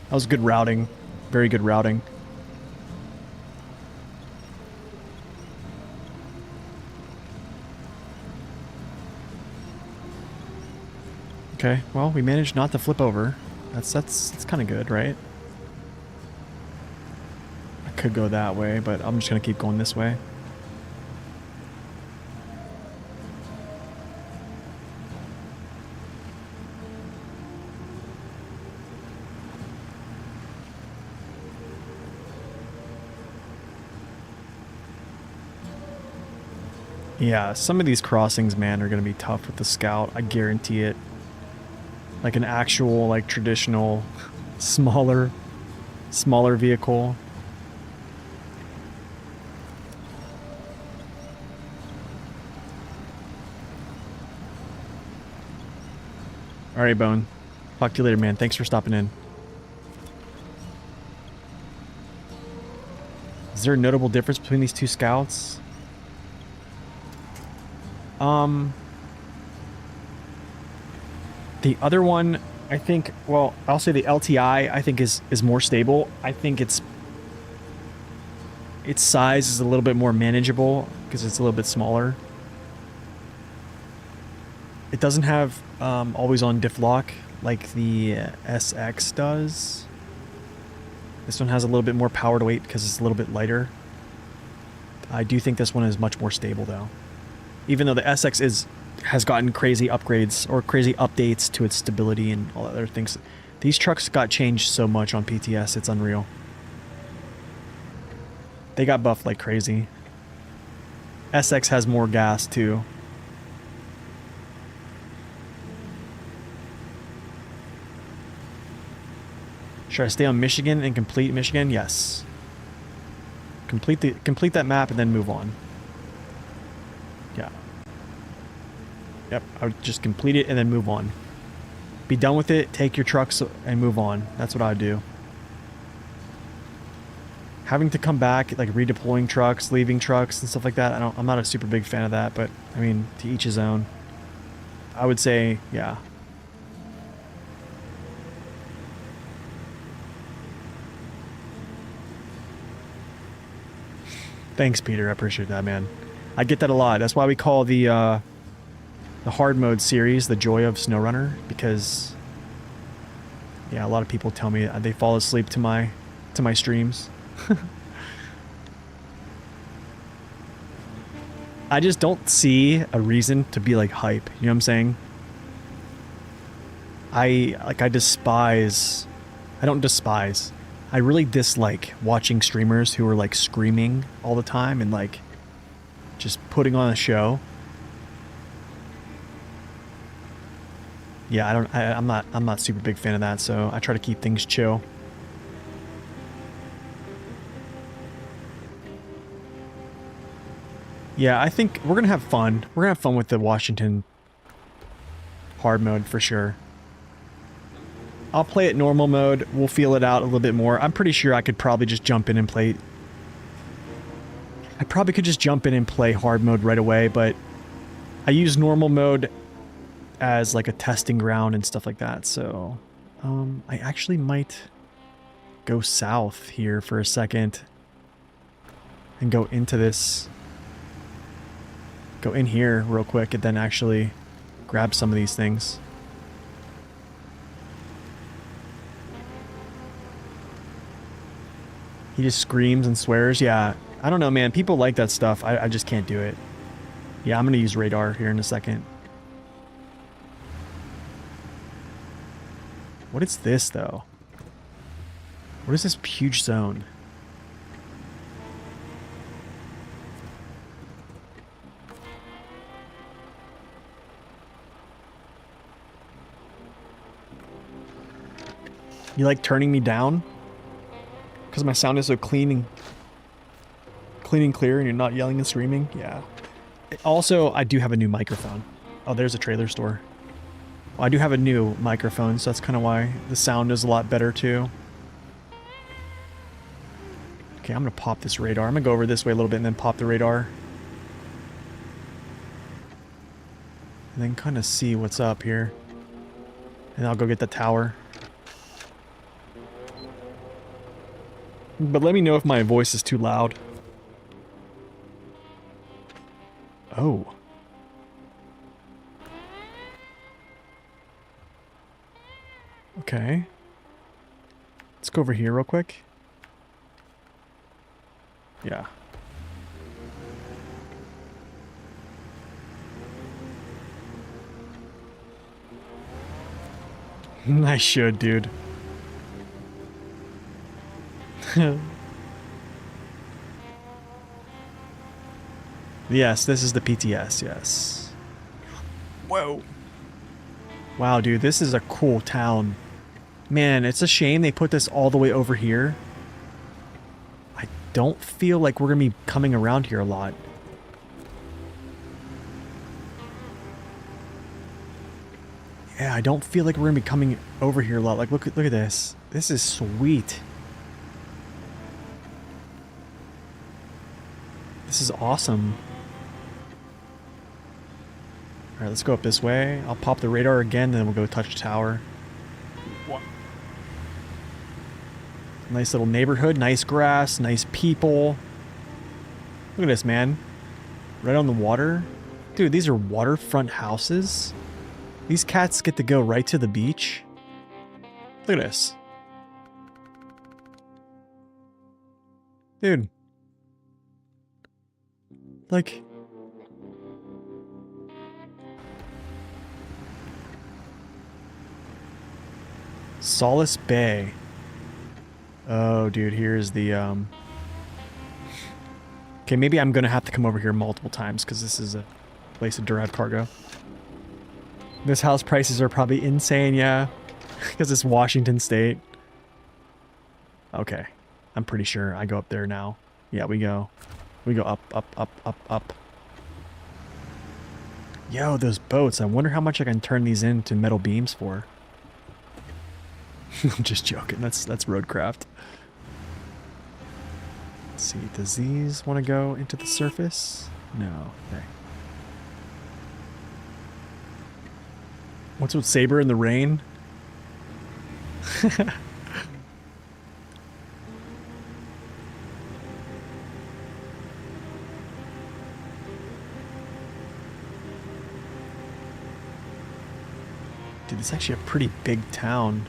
That was good routing. Very good routing. Okay, well, we managed not to flip over. That's kind of good, right? I could go that way, but I'm just gonna keep going this way. Yeah, some of these crossings, man, are going to be tough with the Scout. I guarantee it. Like an actual, like, traditional, smaller vehicle. All right, Bone. Talk to you later, man. Thanks for stopping in. Is there a notable difference between these two Scouts? The other one, I think, well, I'll say the LTI, I think is more stable. I think its size is a little bit more manageable because it's a little bit smaller. It doesn't have always on diff lock like the SX does. This one has a little bit more power to weight because it's a little bit lighter. I do think this one is much more stable though. Even though the SX has gotten crazy upgrades or crazy updates to its stability and all other things. These trucks got changed so much on PTS, it's unreal. They got buffed like crazy. SX has more gas too. Should I stay on Michigan and complete Michigan? Yes. Complete that map and then move on. Yeah. Yep, I would just complete it and then move on. Be done with it, take your trucks and move on. That's what I would do. Having to come back, like redeploying trucks, leaving trucks and stuff like that, I'm not a super big fan of that, but I mean, to each his own. I would say, yeah. Thanks, Peter. I appreciate that, man. I get that a lot. That's why we call the hard mode series the joy of SnowRunner, because yeah, a lot of people tell me they fall asleep to my streams. I just don't see a reason to be like hype. You know what I'm saying? I don't despise. I really dislike watching streamers who are like screaming all the time and like just putting on a show. Yeah, I'm not super big fan of that, so I try to keep things chill. Yeah, I think we're gonna have fun. We're gonna have fun with the Washington hard mode for sure. I'll play it normal mode. We'll feel it out a little bit more. I'm pretty sure I could probably just jump in and play. I probably could just jump in and play hard mode right away, but I use normal mode as like a testing ground and stuff like that. So, I actually might go south here for a second and go into this. Go in here real quick and then actually grab some of these things. He just screams and swears. Yeah, I don't know, man. People like that stuff. I just can't do it. Yeah, I'm going to use radar here in a second. What is this, though? What is this huge zone? You like turning me down? Because my sound is so clean and clear and you're not yelling and screaming? Yeah. Also, I do have a new microphone. Oh, there's a trailer store. Well, I do have a new microphone, so that's kind of why the sound is a lot better too. Okay, I'm going to pop this radar. I'm going to go over this way a little bit and then pop the radar. And then kind of see what's up here. And I'll go get the tower. But let me know if my voice is too loud. Oh. Okay. Let's go over here real quick. Yeah. I should, dude. Yes, this is the PTS, yes. Whoa. Wow, dude, this is a cool town. Man, it's a shame they put this all the way over here. I don't feel like we're going to be coming around here a lot. Yeah, I don't feel like we're going to be coming over here a lot. Like, look at this. This is sweet. This is awesome. Alright, let's go up this way. I'll pop the radar again, then we'll go touch the tower. Nice little neighborhood, nice grass, nice people. Look at this, man. Right on the water. Dude, these are waterfront houses. These cats get to go right to the beach. Look at this. Dude. Like... Solace Bay. Oh, dude, here's the, Okay, maybe I'm gonna have to come over here multiple times, because this is a place to drive cargo. This house prices are probably insane, yeah. Because it's Washington State. Okay. I'm pretty sure I go up there now. Yeah, we go. We go up, up, up, up, up. Yo, those boats. I wonder how much I can turn these into metal beams for. I'm just joking. That's roadcraft. Let's see. Does these want to go into the surface? No. Okay. What's with Saber in the rain? Dude, it's actually a pretty big town.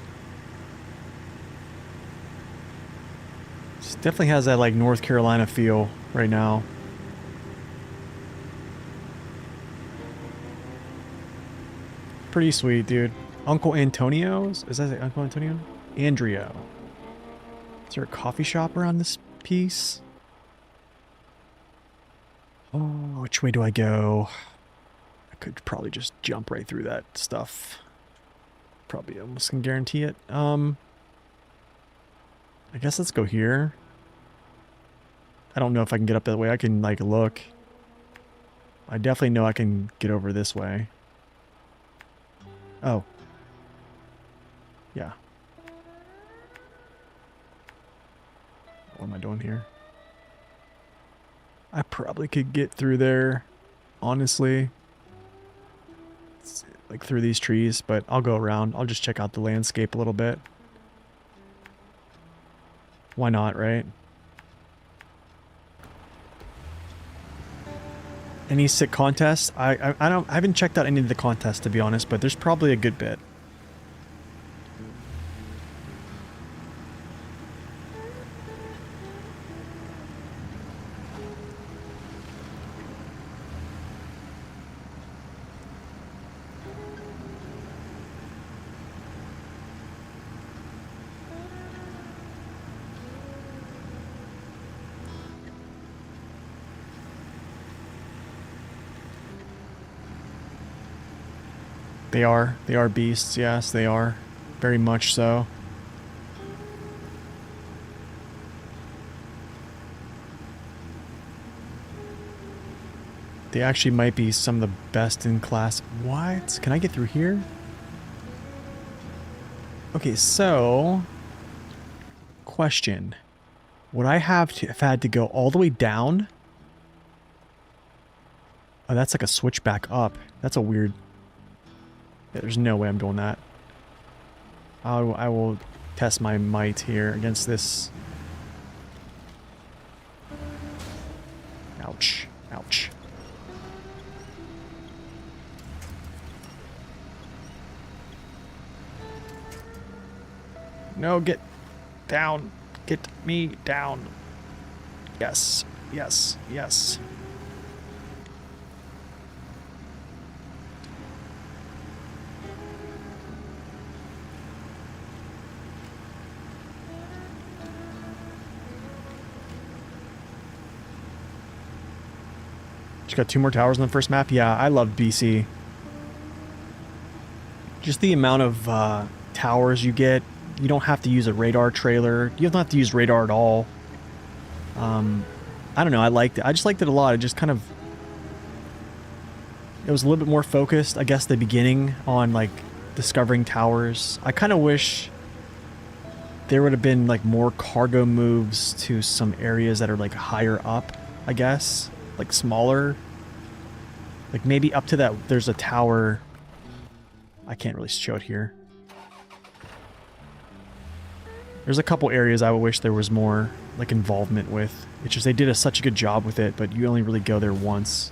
It definitely has that like North Carolina feel right now. Pretty sweet, dude. Uncle Antonio's? Is that Uncle Antonio? Andrio. Is there a coffee shop around this piece? Oh, which way do I go? I could probably just jump right through that stuff. Probably almost can guarantee it. I guess let's go here. I don't know if I can get up that way. I can, like, look. I definitely know I can get over this way. Oh. Yeah. What am I doing here? I probably could get through there, honestly. Like, through these trees, but I'll go around. I'll just check out the landscape a little bit. Why not, right? Any sick contests? I haven't checked out any of the contests, to be honest, but there's probably a good bit. They are beasts, yes, they are. Very much so. They actually might be some of the best in class. What? Can I get through here? Okay, so... Question. Would I have had to go all the way down? Oh, that's like a switch back up. That's a weird... Yeah, there's no way I'm doing that. I will test my might here against this. Ouch. Ouch. No, get down. Get me down. Yes. Yes. Yes. Just got 2 more towers on the first map. Yeah, I love BC. Just the amount of towers you get. You don't have to use a radar trailer. You don't have to use radar at all. I don't know. I liked it. I just liked it a lot. It just kind of... It was a little bit more focused, I guess, the beginning on, like, discovering towers. I kind of wish there would have been, like, more cargo moves to some areas that are, like, higher up, I guess. Like, smaller. Like, maybe up to that, there's a tower... I can't really show it here. There's a couple areas I would wish there was more, like, involvement with. It's just they did such a good job with it, but you only really go there once.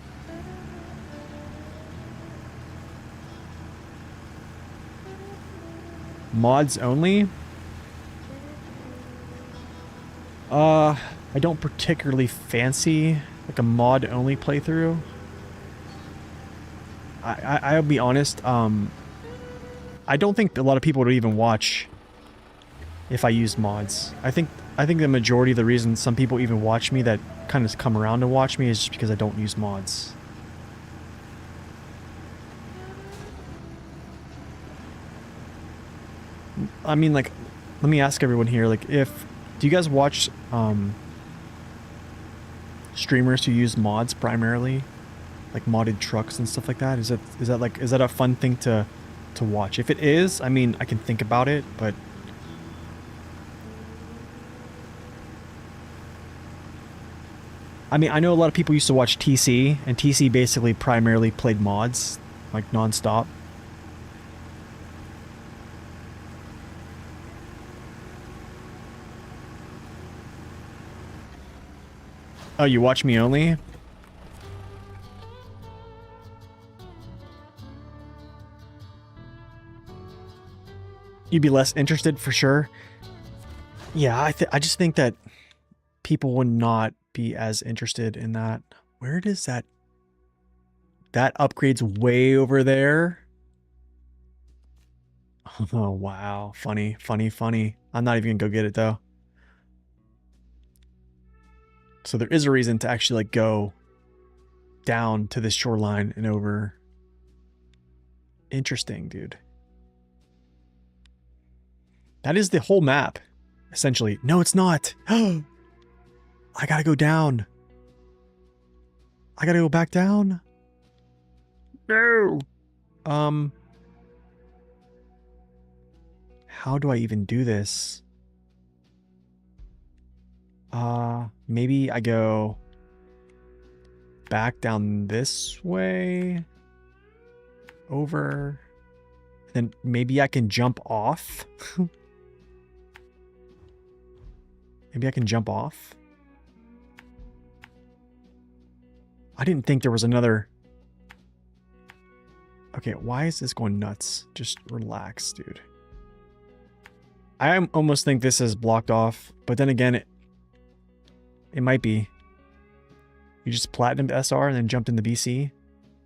Mods only? I don't particularly fancy, like, a mod-only playthrough. I'll be honest, I don't think a lot of people would even watch if I used mods. I think the majority of the reason some people even watch me that kind of come around to watch me is just because I don't use mods. I mean, like, let me ask everyone here, like, do you guys watch streamers who use mods primarily? Like modded trucks and stuff like that? Is that a fun thing to watch? If it is, I mean, I can think about it, but I mean, I know a lot of people used to watch TC, and TC basically primarily played mods, like, non-stop. Oh, you watch me only? You'd be less interested for sure. Yeah, I just think that people would not be as interested in that. Where does that upgrade's way over there? Oh, wow. Funny, funny, funny. I'm not even gonna go get it though. So there is a reason to actually, like, go down to this shoreline and over. Interesting, dude. That is the whole map, essentially. No, it's not. I gotta go down. I gotta go back down. No. How do I even do this? Maybe I go back down this way, over, then maybe I can jump off. Maybe I can jump off. I didn't think there was another. Okay, why is this going nuts? Just relax, dude. I almost think this is blocked off, but then again, it might be. You just platinumed SR and then jumped into BC.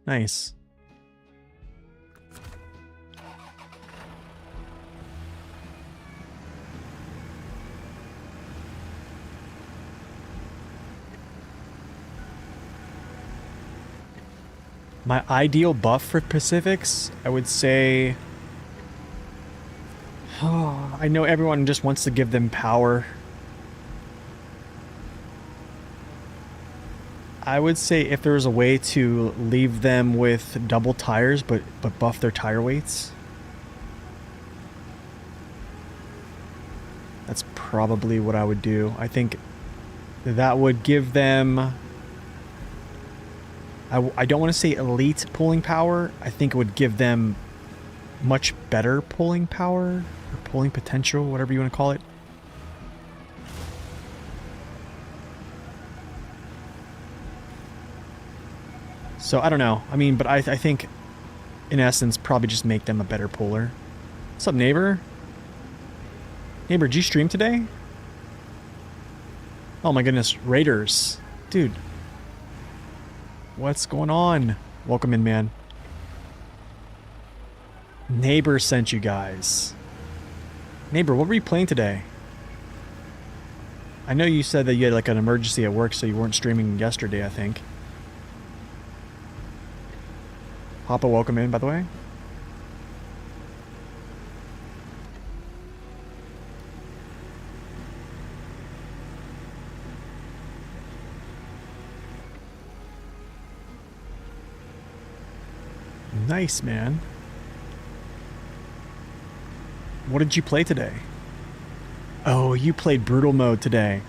Nice. My ideal buff for Pacifics, I would say... Oh, I know everyone just wants to give them power. I would say if there was a way to leave them with double tires, but buff their tire weights. That's probably what I would do. I think that would give them... I don't want to say elite pulling power. I think it would give them much better pulling power, or pulling potential, whatever you want to call it. So I don't know. I mean, but I think in essence probably just make them a better puller. What's up, neighbor? Neighbor, did you stream today? Oh my goodness, Raiders. Dude. What's going on? Welcome in, man. Neighbor sent you guys. Neighbor, what were you playing today? I know you said that you had like an emergency at work, so you weren't streaming yesterday, I think. Papa, welcome in, by the way. Nice, man. What did you play today? Oh, you played brutal mode today.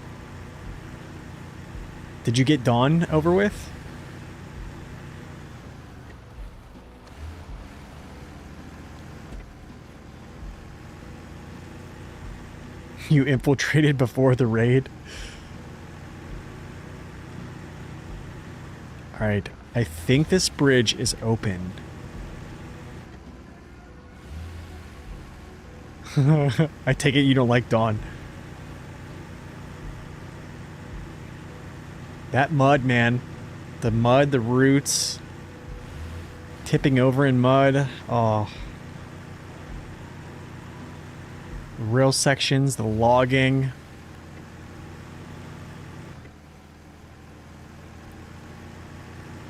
Did you get Dawn over with? You infiltrated before the raid? Alright, I think this bridge is open. I take it you don't like Dawn. That mud, man. The mud, the roots. Tipping over in mud. Oh. Rail sections, the logging.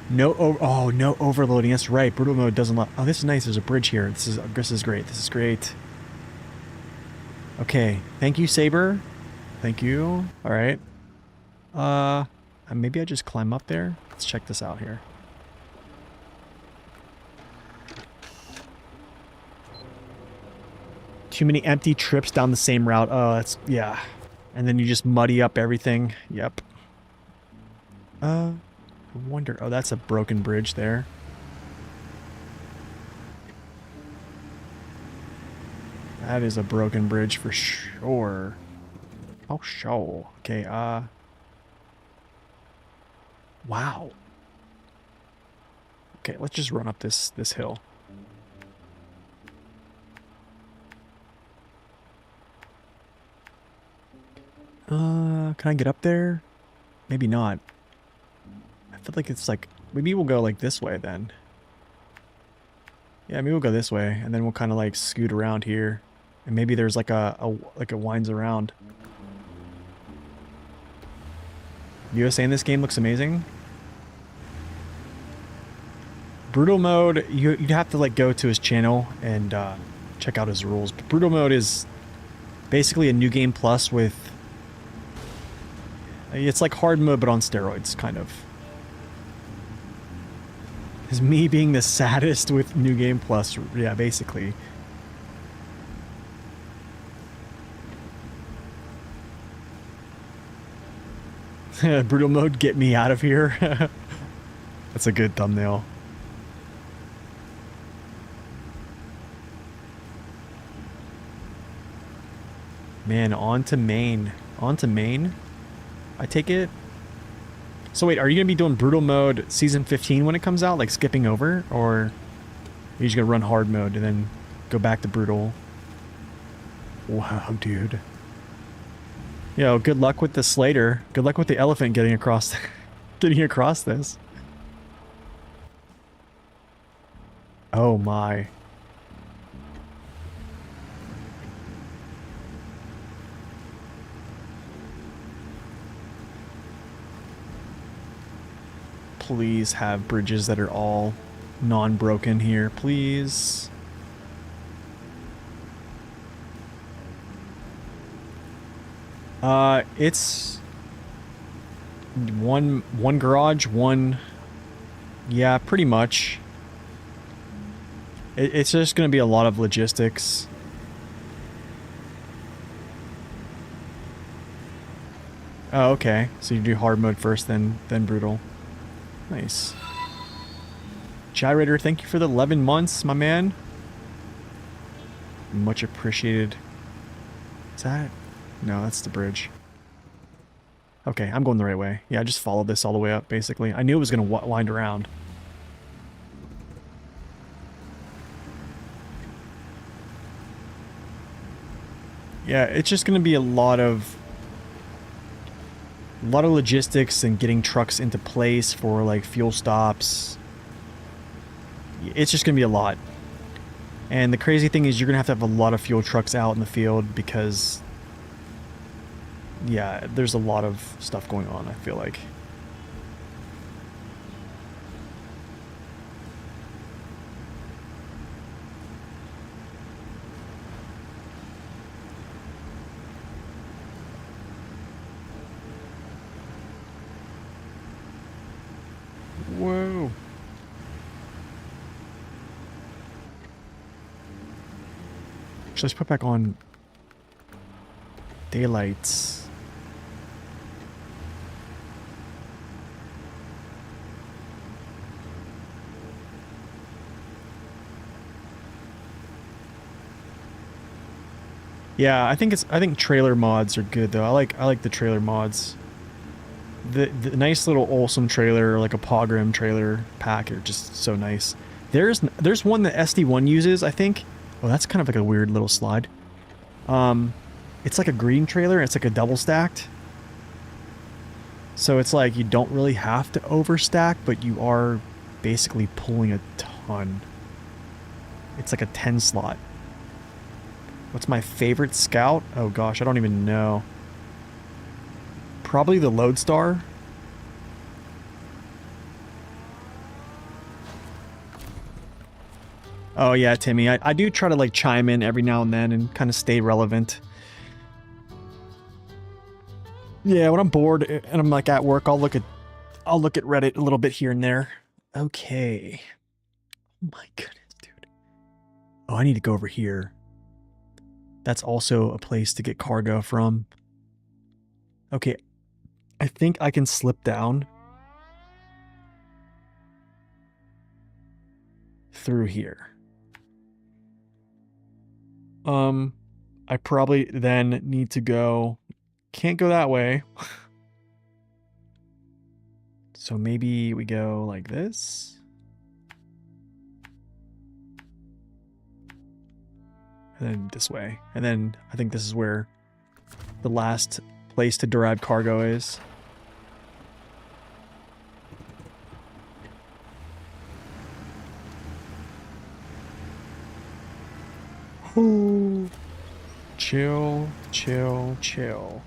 No, oh, no overloading. That's right. Brutal mode doesn't. Oh, this is nice. There's a bridge here. This is great. This is great. Okay. Thank you, Saber. Thank you. All right. Maybe I just climb up there. Let's check this out here. Too many empty trips down the same route. Oh, that's, yeah. And then you just muddy up everything. Yep. I wonder. Oh, that's a broken bridge there. That is a broken bridge for sure. Oh, sure. Okay, wow. Okay, let's just run up this hill. Can I get up there? Maybe not. I feel like it's like, maybe we'll go like this way then. Yeah, maybe we'll go this way, and then we'll kind of like scoot around here. And maybe there's like like a winds around. You were saying this game looks amazing? Brutal mode, you'd have to like go to his channel and check out his rules. But brutal mode is basically a new game plus with... It's like hard mode, but on steroids, kind of. Is me being the saddest with New Game Plus. Yeah, basically. Brutal mode, get me out of here. That's a good thumbnail. Man, on to main. On to main? I take it. So wait, are you going to be doing brutal mode season 15 when it comes out? Like skipping over? Or are you just going to run hard mode and then go back to brutal? Wow, dude. Yo, good luck with the Slater. Good luck with the elephant getting across getting across this. Oh my. Please have bridges that are all non-broken here, please. It's one garage, one, yeah, pretty much. It's just gonna be a lot of logistics. Oh, okay. So you do hard mode first, then brutal. Nice. Gyrator, thank you for the 11 months, my man. Much appreciated. Is that? No, that's the bridge. Okay, I'm going the right way. Yeah, I just followed this all the way up, basically. I knew it was going to wind around. Yeah, it's just going to be a lot of logistics and getting trucks into place for like fuel stops. It's just gonna be a lot. And the crazy thing is you're gonna have a lot of fuel trucks out in the field because, yeah, there's a lot of stuff going on, I feel like. Actually, let's put back on daylights. Yeah, I think trailer mods are good though. I like the trailer mods. The nice little awesome trailer, like a Pogrim trailer pack, are just so nice. There's one that SD1 uses, I think. Oh, that's kind of like a weird little slide. It's like a green trailer. It's like a double stacked. So it's like you don't really have to overstack, but you are basically pulling a ton. It's like a 10 slot. What's my favorite scout? Oh gosh, I don't even know. Probably the Lodestar. Oh yeah, Timmy. I do try to like chime in every now and then and kind of stay relevant. Yeah, when I'm bored and I'm like at work, I'll look at Reddit a little bit here and there. Okay. Oh my goodness, dude. Oh, I need to go over here. That's also a place to get cargo from. Okay. I think I can slip down through here. I probably then need to go... Can't go that way. So maybe we go like this. And then this way. And then I think this is where the last place to derive cargo is. Ooh. Chill, chill, chill.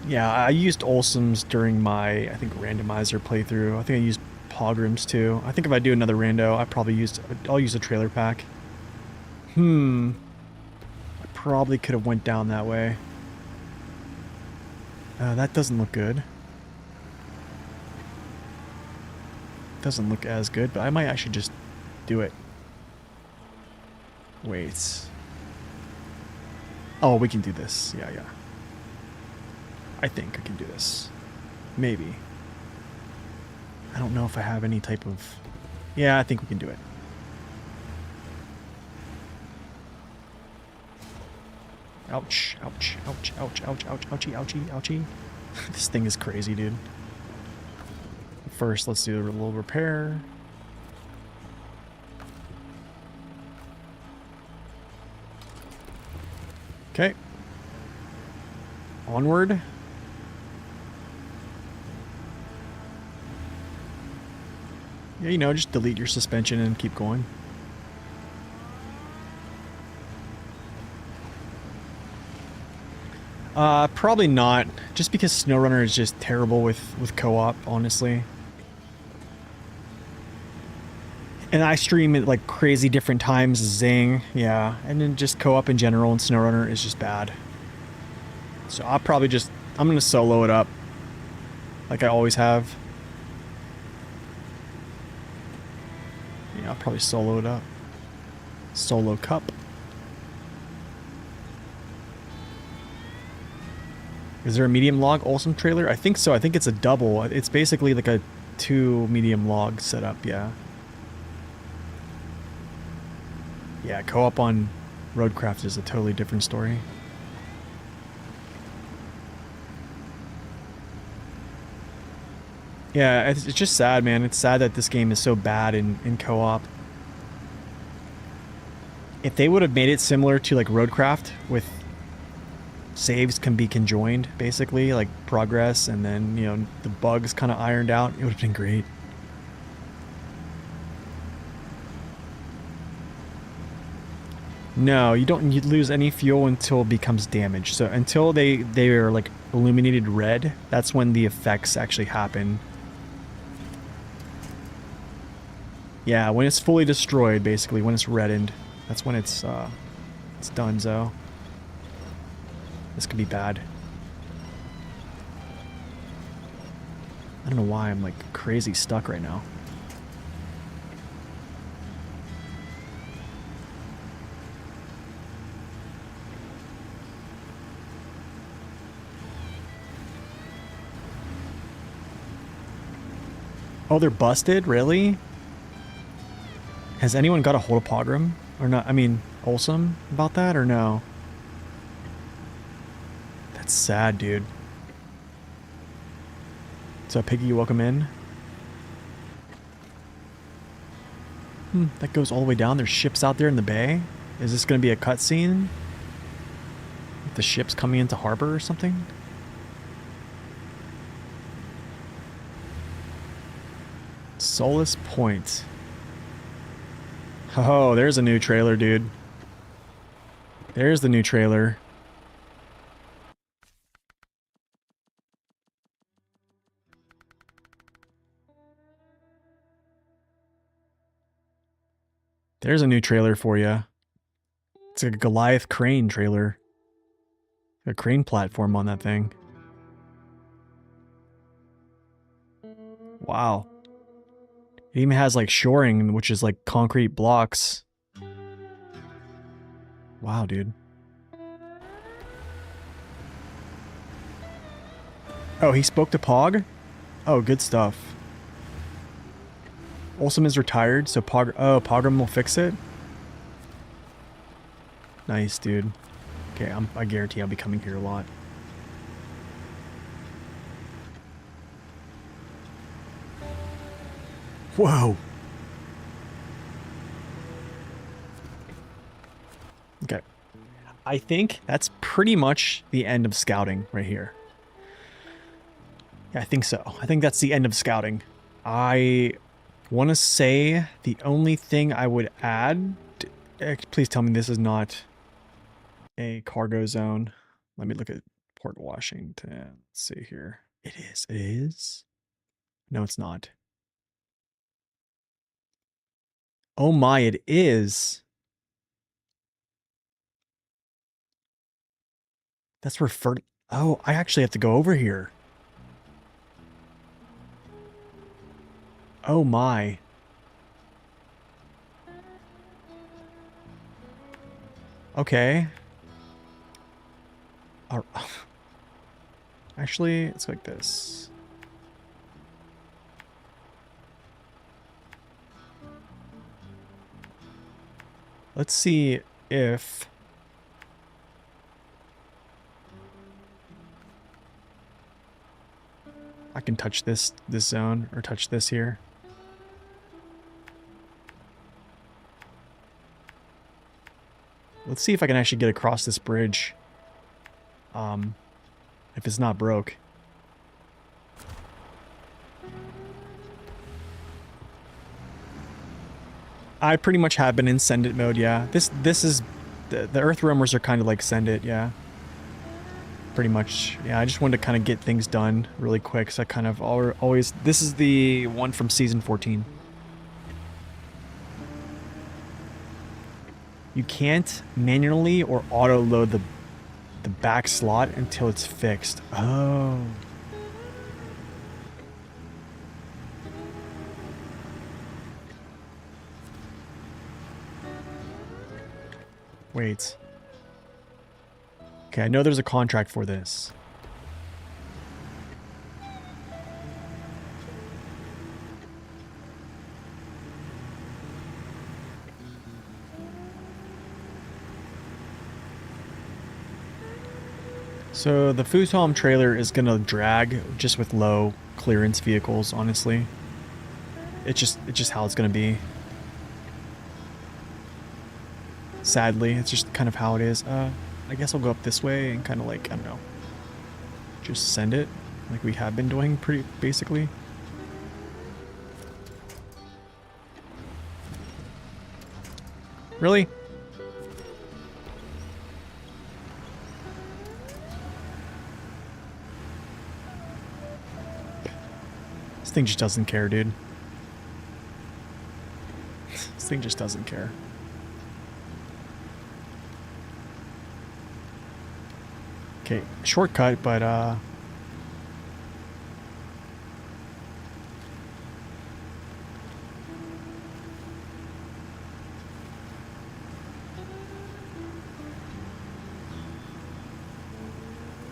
Yeah, I used Olsums during my, I think, randomizer playthrough. I think I used Pogrims too. I think if I do another rando, I'll use a trailer pack. I probably could have went down that way. That doesn't look good. Doesn't look as good, but I might actually just do it. Wait. Oh, we can do this. Yeah. I think I can do this. Maybe. I don't know if I have any type of... Yeah, I think we can do it. Ouch, ouch, ouch, ouch, ouch, ouch, ouchie, ouchie, ouchie. This thing is crazy, dude. First, let's do a little repair. Okay. Onward. Yeah, you know, just delete your suspension and keep going. Probably not. Just because SnowRunner is just terrible with co-op, honestly. And I stream at like crazy different times, zing, yeah. And then just co-op in general and SnowRunner is just bad. So I'm gonna solo it up. Like I always have. Yeah, I'll probably solo it up. Solo cup. Is there a medium log Olsum trailer? I think so. I think it's a double. It's basically like a 2 medium log setup, yeah. Yeah, co-op on Roadcraft is a totally different story. Yeah, it's just sad, man. It's sad that this game is so bad in co-op. If they would have made it similar to like Roadcraft, with saves can be conjoined, basically, like progress, and then, you know, the bugs kind of ironed out, it would have been great. No, you don't lose any fuel until it becomes damaged. So until they are like illuminated red, that's when the effects actually happen. Yeah, when it's fully destroyed, basically, when it's reddened, that's when it's donezo. This could be bad. I don't know why I'm like crazy stuck right now. Oh, they're busted? Really? Has anyone got a hold of Pogram? Or not? I mean, Wholesome about that or no? That's sad, dude. So, Piggy, welcome in. That goes all the way down. There's ships out there in the bay. Is this going to be a cutscene? The ships coming into harbor or something? Solace Point. Oh, there's a new trailer, dude. There's the new trailer. There's a new trailer for you. It's like a Goliath crane trailer. A crane platform on that thing. Wow. It even has like shoring, which is like concrete blocks. Wow, dude. Oh, he spoke to Pog? Oh, good stuff. Olsum is retired, so Pogram will fix it? Nice, dude. Okay, I guarantee I'll be coming here a lot. Whoa! Okay. I think that's pretty much the end of scouting right here. Yeah, I think so. I think that's the end of scouting. I want to say the only thing I would add... Please tell me this is not a cargo zone. Let me look at Port Washington. Let's see here. It is. It is? No, it's not. Oh my, it is. That's referred... Oh, I actually have to go over here. Oh my. Okay. Actually, it's like this. Let's see if... I can touch this zone, or touch this here. Let's see if I can actually get across this bridge. If it's not broke. I pretty much have been in Send It mode, yeah. This is... The Earth Roamers are kind of like Send It, yeah. Pretty much. Yeah, I just wanted to kind of get things done really quick, so I kind of always... This is the one from Season 14. You can't manually or auto-load the back slot until it's fixed. Oh. Wait. Okay, I know there's a contract for this. So the Futom trailer is gonna drag just with low clearance vehicles, honestly. It's just how it's gonna be. Sadly, it's just kind of how it is. I guess I'll go up this way and kind of like, I don't know, just send it like we have been doing pretty basically. Really? This thing just doesn't care, dude. This thing just doesn't care. Okay, shortcut, but I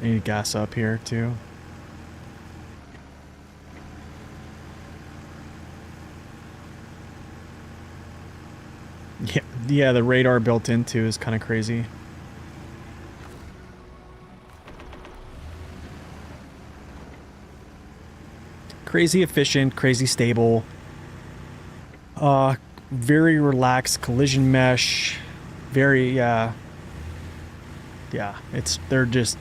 need to gas up here too. Yeah, the radar built into is kind of crazy. Crazy efficient, crazy stable. Very relaxed collision mesh. Very, yeah, they're just,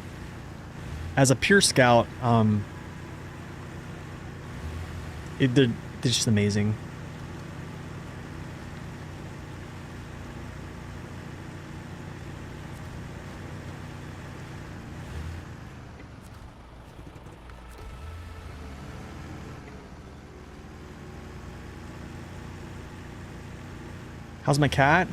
as a pure scout, they're just amazing. How's my cat?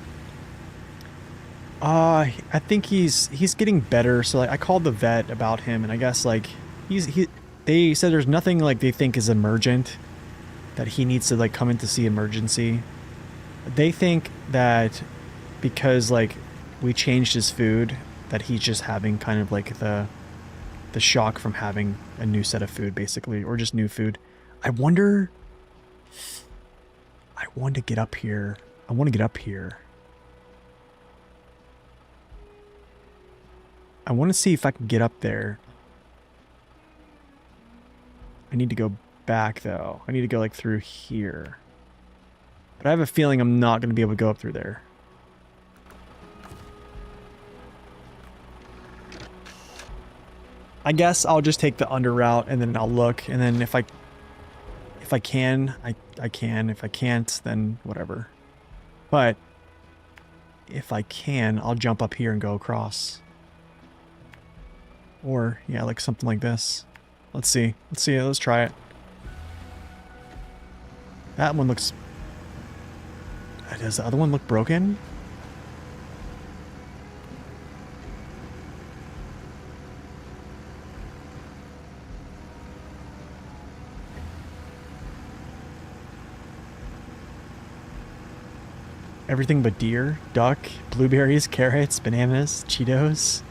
I think he's getting better. So like, I called the vet about him, and I guess like they said there's nothing like they think is emergent that he needs to like come in to see emergency. They think that because like we changed his food, that he's just having kind of like the shock from having a new set of food, basically, or just new food. I wonder. I want to get up here. I want to get up here. I want to see if I can get up there. I need to go back, though. I need to go, like, through here. But I have a feeling I'm not going to be able to go up through there. I guess I'll just take the under route, and then I'll look, and then if I can, I can. If I can't, then whatever. But if I can, I'll jump up here and go across. Or, yeah, like something like this. Let's see. Let's see. Let's try it. That one looks... Does the other one look broken? Everything but deer, duck, blueberries, carrots, bananas, Cheetos.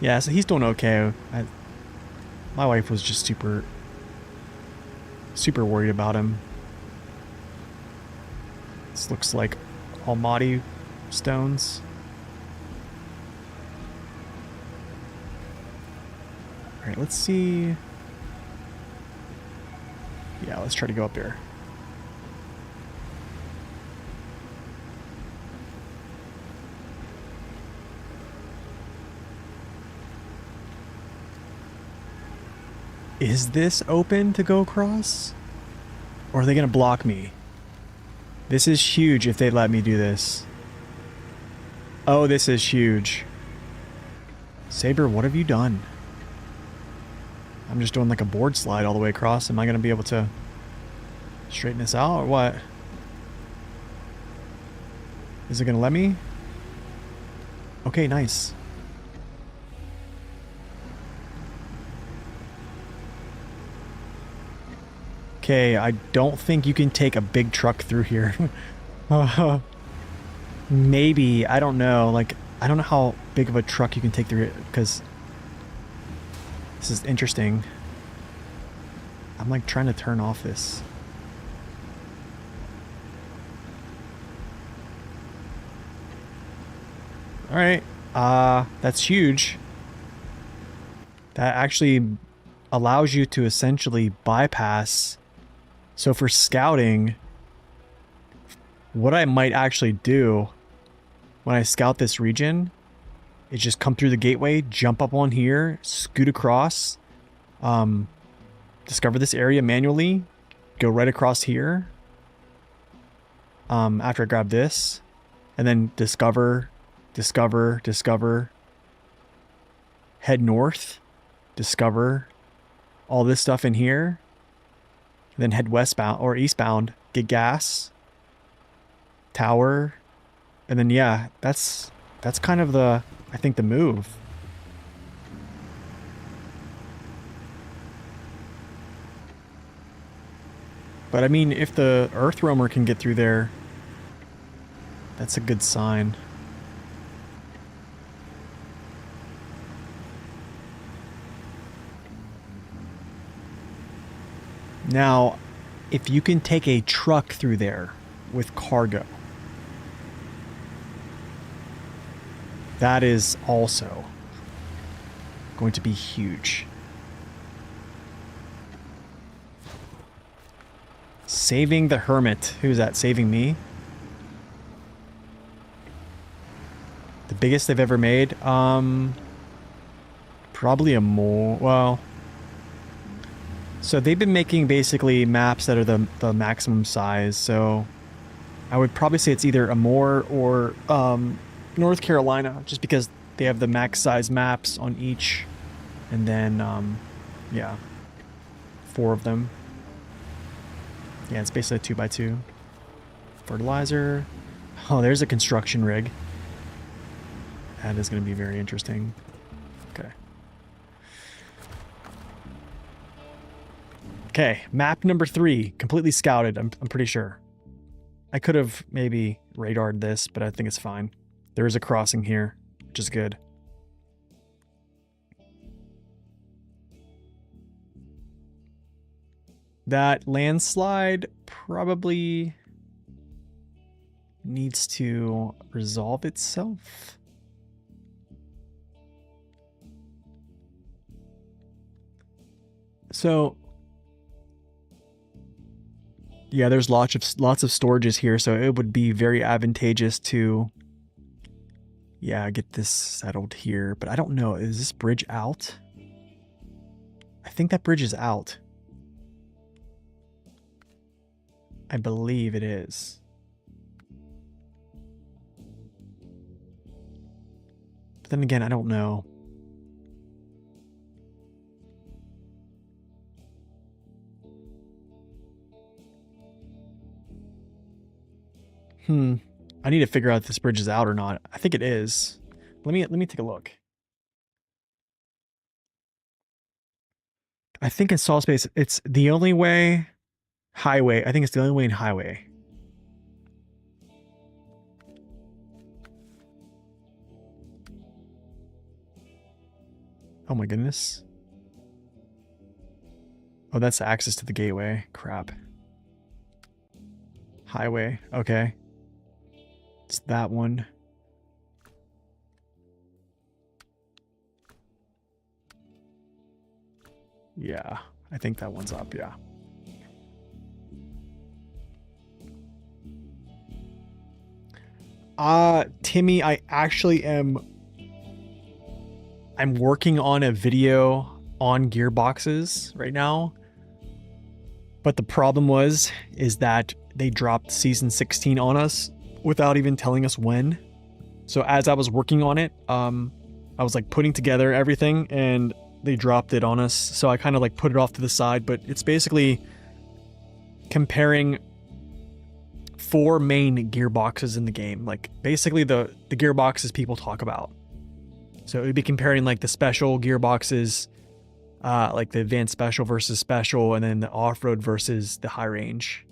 Yeah, so he's doing okay. My wife was just super worried about him. This looks like Almaty stones. Alright, let's see. Yeah, let's try to go up there. Is this open to go across? Or are they gonna block me? This is huge if they let me do this. Oh, this is huge. Saber, what have you done? I'm just doing like a board slide all the way across. Am I gonna be able to straighten this out or what? Is it gonna let me? Okay, nice. Okay, I don't think you can take a big truck through here. Maybe, I don't know. Like, I don't know how big of a truck you can take through it, because this is interesting. I'm like trying to turn off this. Alright, that's huge. That actually allows you to essentially bypass. So for scouting, what I might actually do when I scout this region is just come through the gateway, jump up on here, scoot across, discover this area manually, go right across here, after I grab this, and then discover, head north, discover all this stuff in here, then head westbound or eastbound, get gas, tower, and then yeah, that's kind of I think the move. But I mean, if the Earth Roamer can get through there, that's a good sign. Now, if you can take a truck through there, with cargo. That is also going to be huge. Saving the Hermit. Who's that? Saving me? The biggest they've ever made? Probably a more... Well... So they've been making basically maps that are the maximum size, so... I would probably say it's either Amore or North Carolina, just because they have the max size maps on each. And then, yeah, 4 of them. Yeah, it's basically a 2x2. Fertilizer. Oh, there's a construction rig. That is going to be very interesting. Okay. Okay, map number 3, completely scouted, I'm pretty sure. I could have maybe radared this, but I think it's fine. There is a crossing here, which is good. That landslide probably needs to resolve itself. So, yeah, there's lots of storages here, so it would be very advantageous to, yeah, get this settled here. But I don't know, is this bridge out? I think that bridge is out. I believe it is. But then again, I don't know. I need to figure out if this bridge is out or not. I think it is. Let me take a look. I think in Solid Space, it's the only way. Highway. I think it's the only way in Highway. Oh my goodness. Oh, that's access to the gateway. Crap. Highway. Okay. It's that one. Yeah. I think that one's up, yeah. Timmy, I actually am... I'm working on a video on gearboxes right now. But the problem is that they dropped season 16 on us without even telling us when. So as I was working on it, I was like putting together everything and they dropped it on us. So I kind of like put it off to the side, but it's basically comparing 4 main gearboxes in the game. Like basically the gearboxes people talk about. So it would be comparing like the special gearboxes, like the advanced special versus special, and then the off-road versus the high range.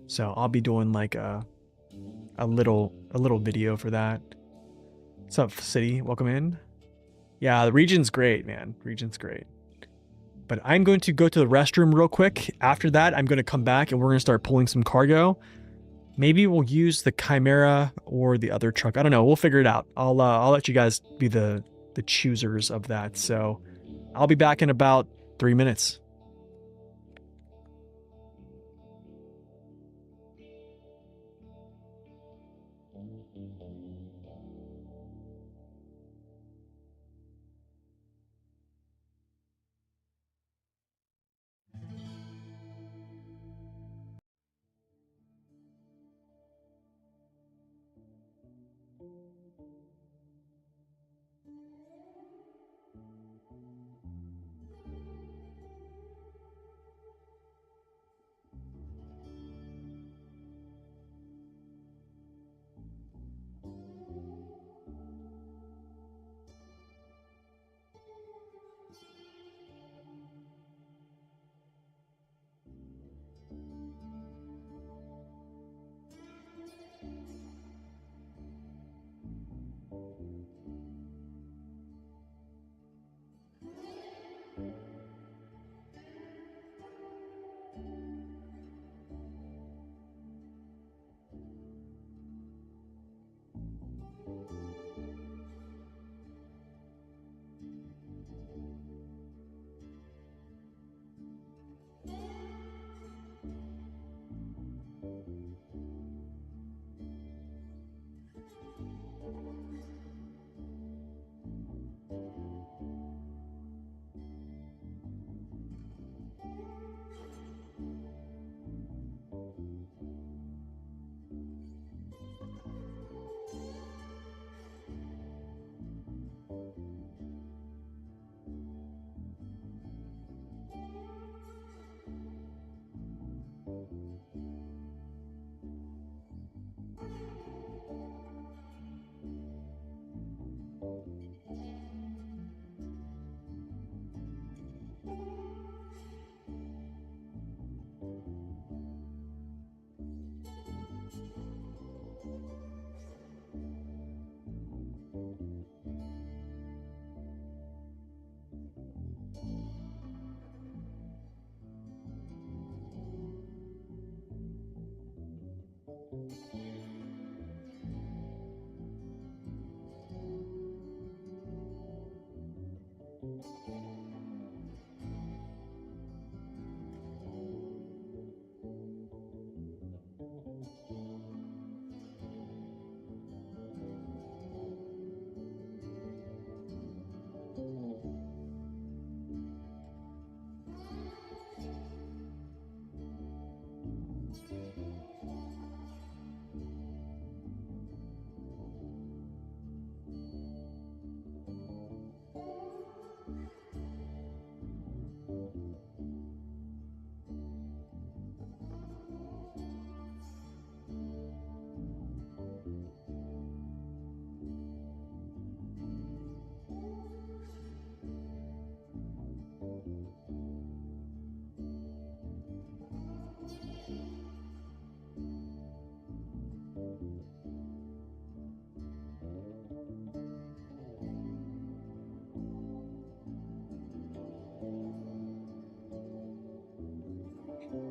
So I'll be doing like a little video for that. What's up, City? Welcome in. Yeah, the region's great, man. Region's great. But I'm going to go to the restroom real quick. After that, I'm going to come back and we're going to start pulling some cargo. Maybe we'll use the Chimera or the other truck. I don't know. We'll figure it out. I'll let you guys be the choosers of that. So I'll be back in about 3 minutes.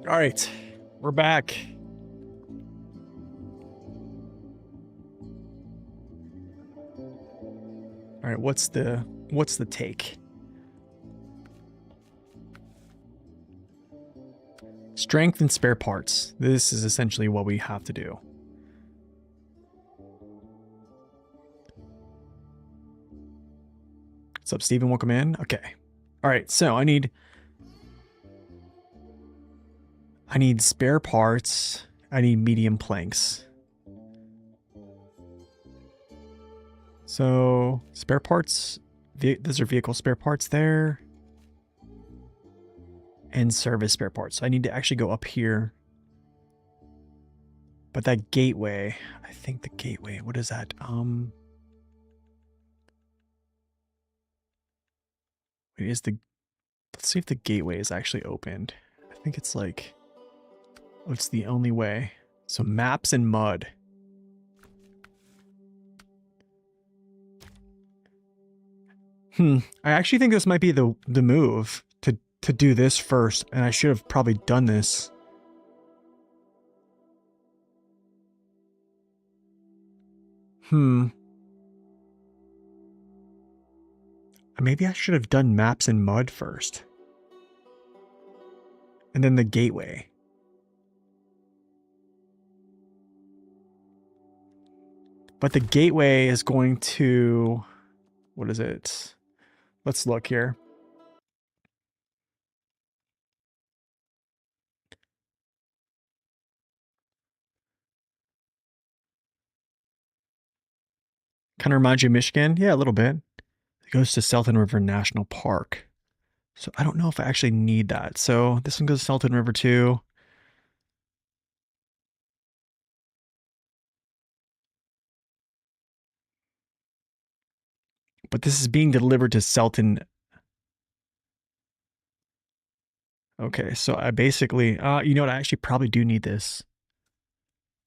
All right, we're back. All right, what's the take? Strength and spare parts. This is essentially what we have to do. What's up, Steven? Welcome in. Okay. All right, so I need spare parts. I need medium planks. So spare parts, those are vehicle spare parts there. And service spare parts. So I need to actually go up here. But that gateway, I think the gateway, what is that? Wait, let's see if the gateway is actually opened. I think it's like, oh, it's the only way. So maps and mud. I actually think this might be the move to do this first, and I should have probably done this. Maybe I should have done maps and mud first. And then the gateway. But the gateway is going to, what is it? Let's look here. Kind of reminds you of Michigan? Yeah, a little bit. It goes to Salton River National Park. So I don't know if I actually need that. So this one goes to Salton River too. But this is being delivered to Salton. Okay, so I basically, you know what? I actually probably do need this.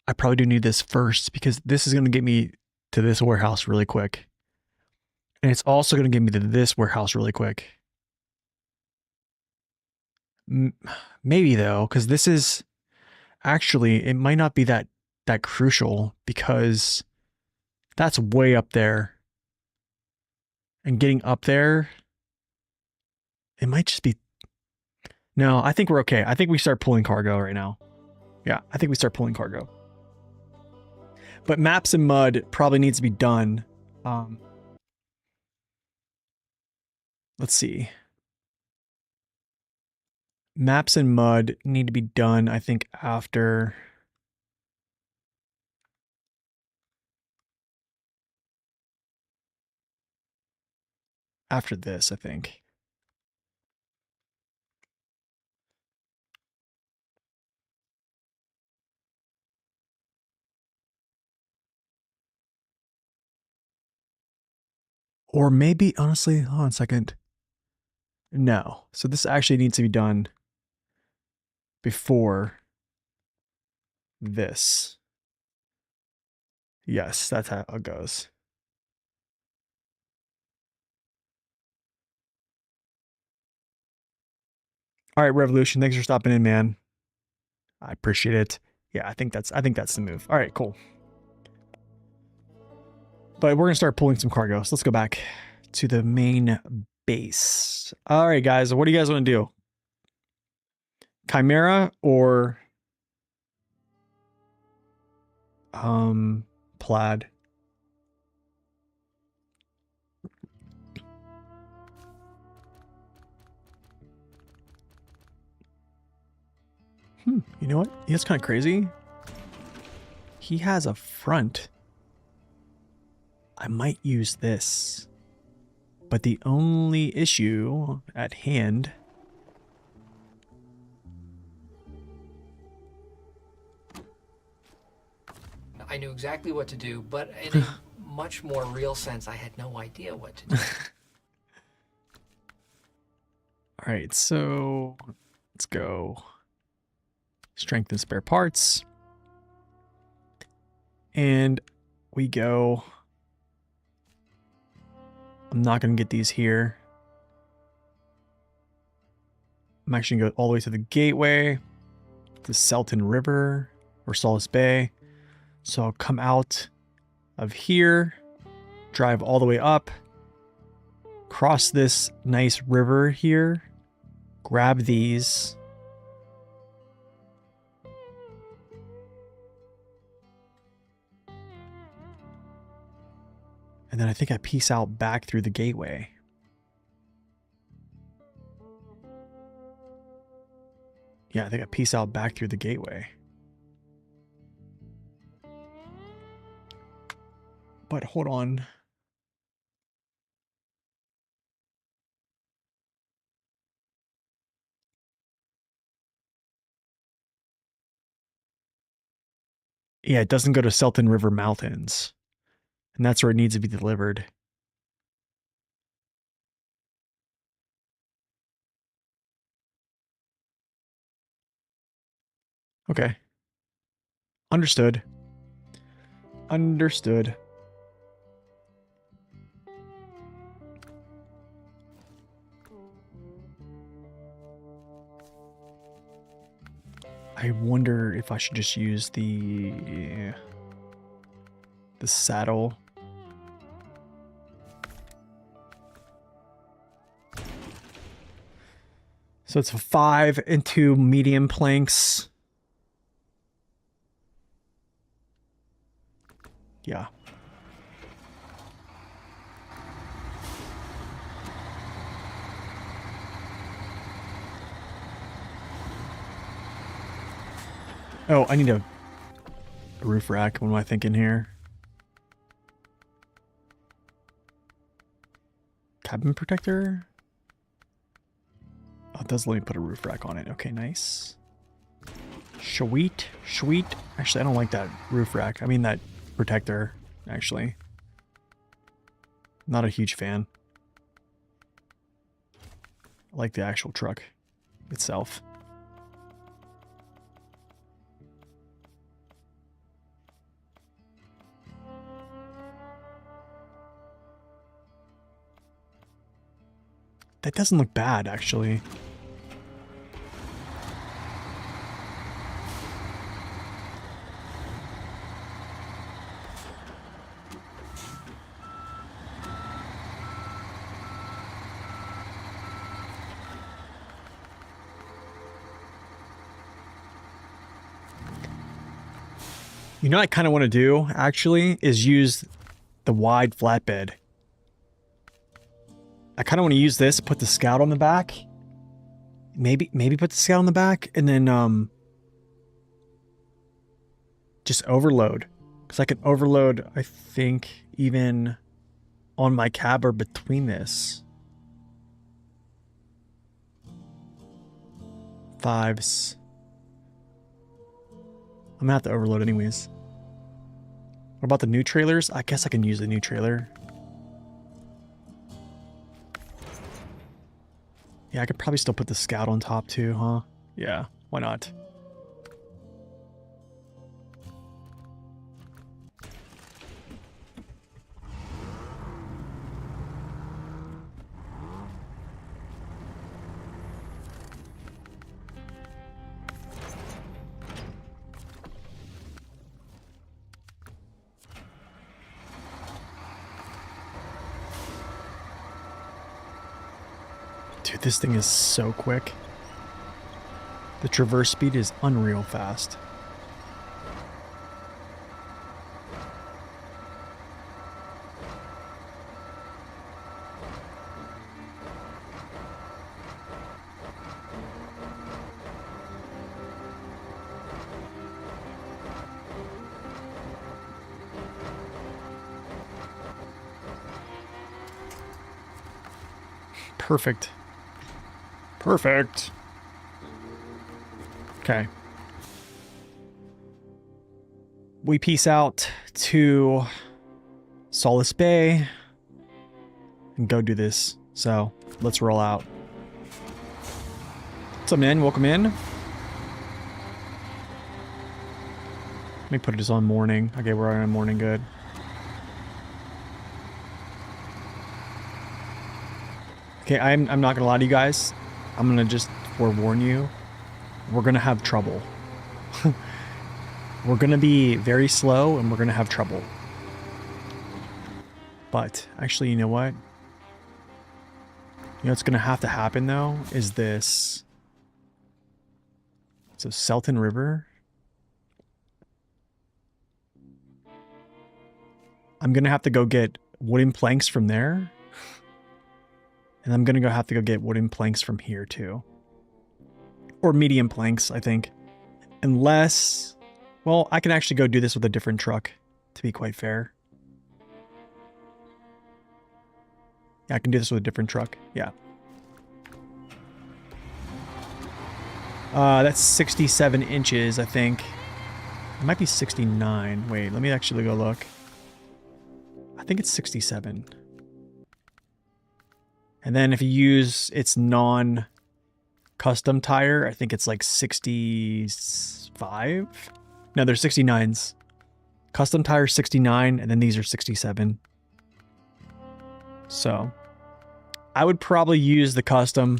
I probably do need this first because this is going to get me to this warehouse really quick. And it's also going to get me to this warehouse really quick. Maybe though, because this is actually, it might not be that crucial because that's way up there. And getting up there It might just be... No, I think we're okay. I think we start pulling cargo right now. Yeah, I think we start pulling cargo. But maps and mud probably needs to be done. Let's see. Maps and mud need to be done, I think, after... After this, I think. Or maybe, honestly, hold on a second. No. So this actually needs to be done before this. Yes, that's how it goes. All right, Revolution, thanks for stopping in, man. I appreciate it. Yeah, I think that's the move. All right, cool. But we're gonna start pulling some cargo. So let's go back to the main base. All right, guys, what do you guys want to do? Chimera or plaid? You know what? It's kind of crazy. He has a front. I might use this. But the only issue at hand... I knew exactly what to do, but in a much more real sense, I had no idea what to do. All right, so let's go. Strengthen spare parts. And we go... I'm not going to get these here. I'm actually going to go all the way to the gateway, the Selton River, or Solace Bay. So I'll come out of here, drive all the way up, cross this nice river here, grab these. And then I think I peace out back through the gateway. Yeah, I think I peace out back through the gateway. But hold on. Yeah, it doesn't go to Selton River Mountains. And that's where it needs to be delivered. Okay. Understood. Understood. I wonder if I should just use the saddle. So it's 5 and 2 medium planks. Yeah. Oh, I need a roof rack. What am I thinking here? Cabin protector? Oh, it does let me put a roof rack on it. Okay, nice. Sweet. Sweet. Actually, I don't like that roof rack. I mean that protector, actually. Not a huge fan. I like the actual truck itself. That doesn't look bad, actually. You know what I kind of want to do, actually, is use the wide flatbed. I kind of want to use this, put the Scout on the back. Maybe put the Scout on the back, and then, just overload. Because I can overload, I think, even on my cab or between this. 5s. I'm gonna have to overload anyways. What about the new trailers? I guess I can use the new trailer. Yeah, I could probably still put the Scout on top too, huh? Yeah, why not? Dude, this thing is so quick. The traverse speed is unreal fast. Perfect. Perfect. Okay. We peace out to Solace Bay and go do this. So let's roll out. What's up, man? Welcome in. Let me put it as on morning. Okay, we're on morning. Good. Okay, I'm not gonna lie to you guys. I'm gonna just forewarn you. We're gonna have trouble. We're gonna be very slow and we're gonna have trouble. But actually, you know what? You know what's gonna have to happen though is this. So Selton River. I'm gonna have to go get wooden planks from there. And I'm gonna have to go get wooden planks from here too. Or medium planks, I think. Unless, well, I can actually go do this with a different truck, to be quite fair. Yeah, I can do this with a different truck. Yeah. That's 67 inches, I think. It might be 69. Wait, let me actually go look. I think it's 67. And then if you use its non-custom tire, I think it's like 65? No, they're 69s. Custom tire 69, and then these are 67. So, I would probably use the custom.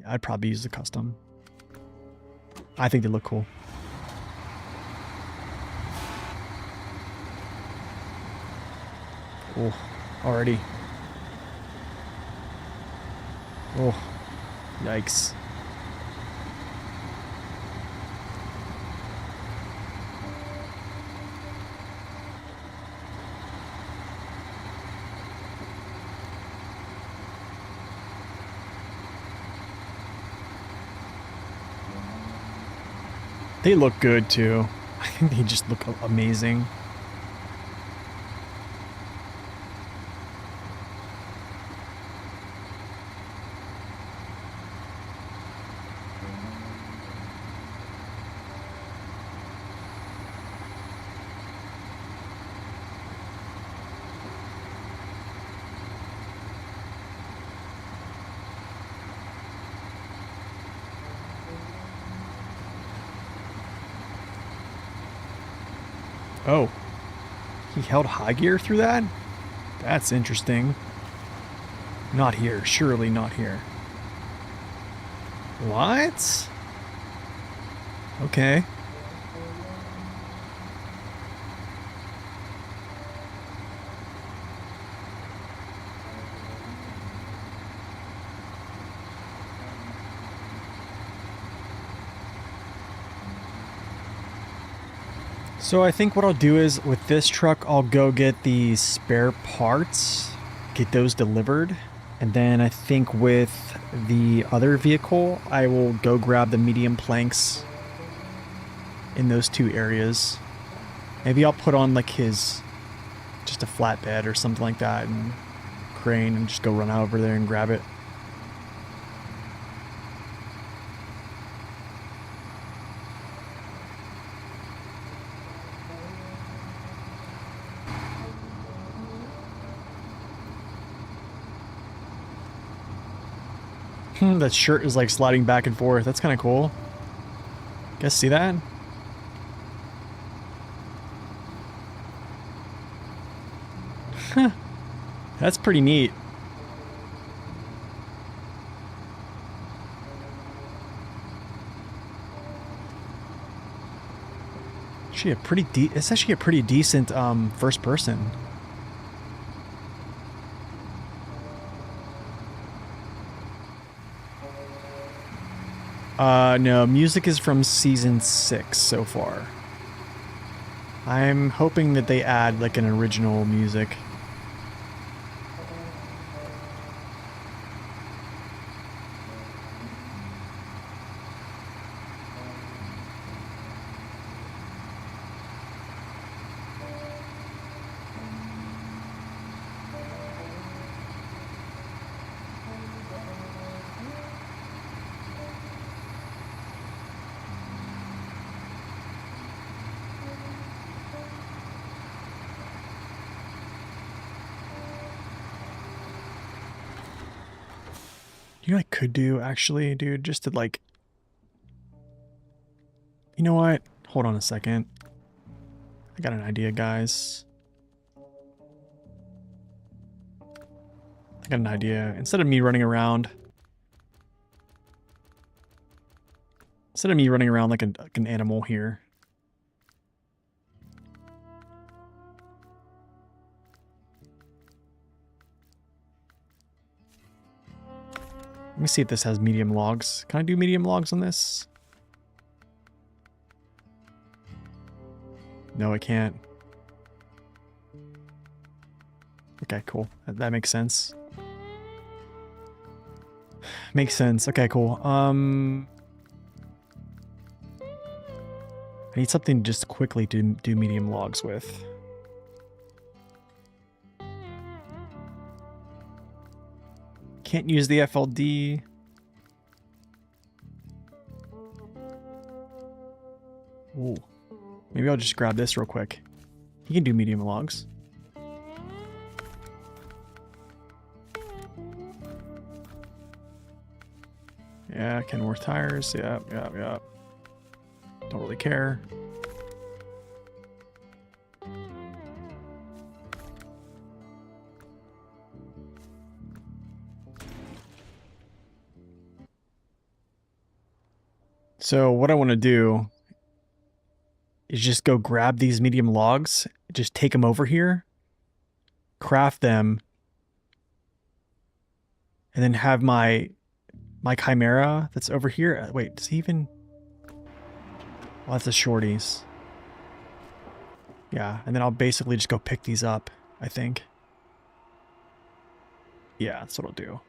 I'd probably use the custom. I think they look cool. Oh, already. Oh, yikes. They look good too. I think they just look amazing. Oh, he held high gear through that? That's interesting. Not here. Surely not here. What? Okay. So I think what I'll do is with this truck, I'll go get the spare parts, get those delivered. And then I think with the other vehicle, I will go grab the medium planks in those two areas. Maybe I'll put on like just a flatbed or something like that and crane and just go run out over there and grab it. That shirt is like sliding back and forth. That's kind of cool. Guys see that? That's pretty neat. It's actually a pretty decent first person. No, music is from season 6 so far. I'm hoping that they add like an original music. You know what I could do, actually, dude? Just to, like... You know what? Hold on a second. I got an idea, guys. I got an idea. Instead of me running around like an animal here... Let me see if this has medium logs. Can I do medium logs on this? No, I can't. Okay, cool. That makes sense. Makes sense. Okay, cool. I need something just quickly to do medium logs with. Can't use the FLD. Ooh. Maybe I'll just grab this real quick. He can do medium logs. Yeah, Kenworth tires. Yep. Don't really care. So what I want to do is just go grab these medium logs, just take them over here, craft them, and then have my Chimera that's over here. Wait, does he even... Well, that's the shorties. Yeah, and then I'll basically just go pick these up, I think. Yeah, that's what I'll do.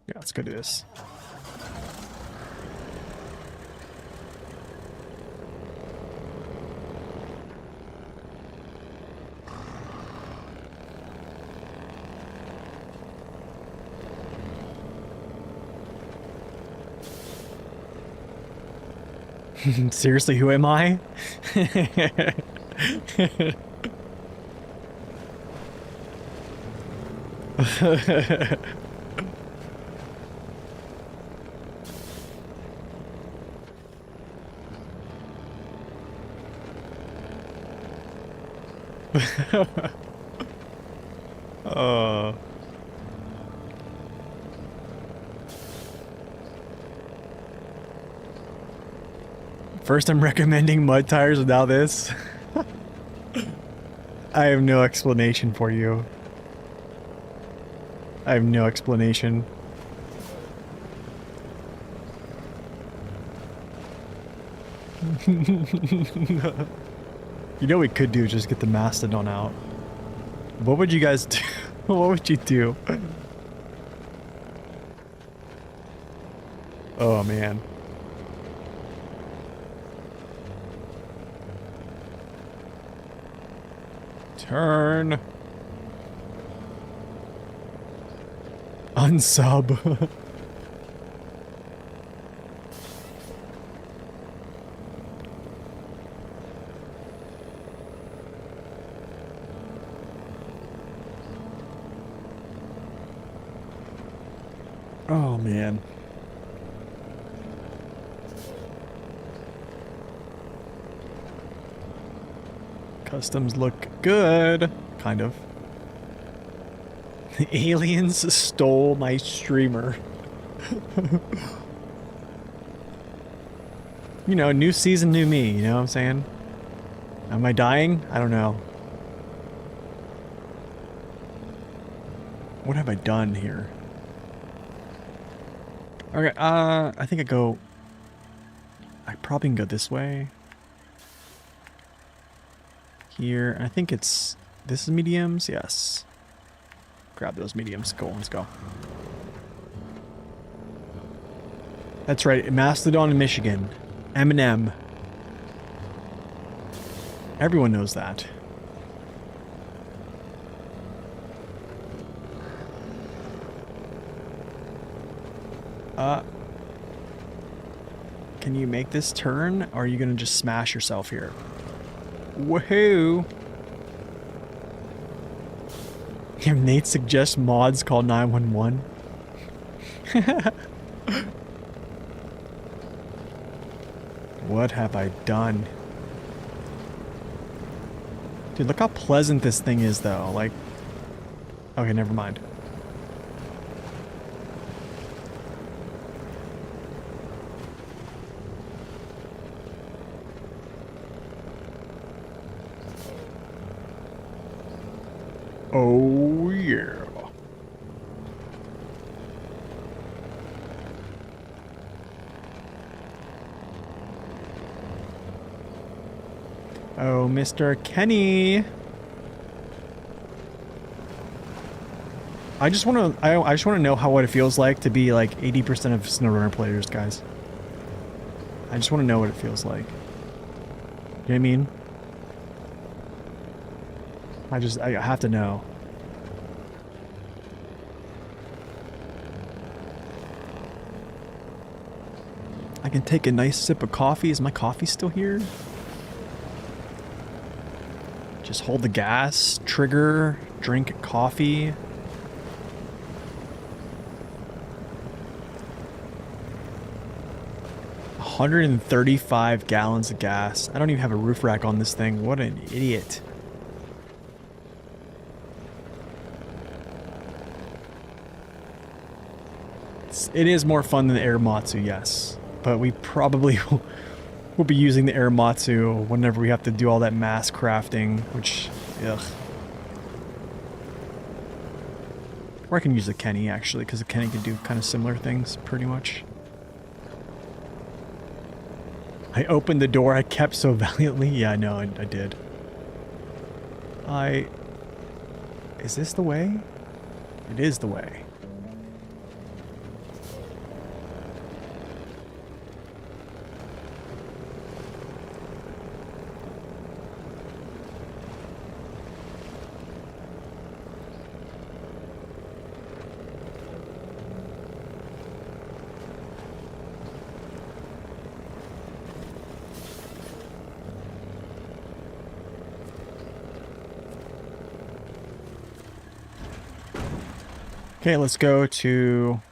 Yeah, let's go do this. Seriously, who am I? Oh. First I'm recommending mud tires, and now this. I have no explanation for you. I have no explanation. You know what we could do? Just get the mastodon out. What would you guys do? What would you do? Oh man. Turn. Unsub. Oh man. Customs look good. Kind of. The aliens stole my streamer. You know, new season, new me, you know what I'm saying? Am I dying? I don't know. What have I done here? Okay, I think I probably can go this way. Here, I think this is mediums, yes. Grab those mediums, cool, let's go. That's right, Mastodon in Michigan. M&M. Everyone knows that. Can you make this turn, or are you gonna just smash yourself here? Woohoo! Yeah, Nate suggests mods call 911. What have I done? Dude, look how pleasant this thing is, though. Like, okay, never mind. Oh, yeah. Oh, Mr. Kenny. I just want to I just want to know what it feels like to be like 80% of SnowRunner players, guys. I just want to know what it feels like. You know what I mean? I have to know. I can take a nice sip of coffee. Is my coffee still here? Just hold the gas, trigger, drink coffee. $135 gallons of gas. I don't even have a roof rack on this thing. What an idiot. It is more fun than the Airmatsu, yes. But we probably will be using the Airmatsu whenever we have to do all that mass crafting, which, ugh. Or I can use the Kenny, actually, because the Kenny can do kind of similar things, pretty much. I opened the door I kept so valiantly. Yeah, I know, I did. Is this the way? It is the way. Okay, let's go to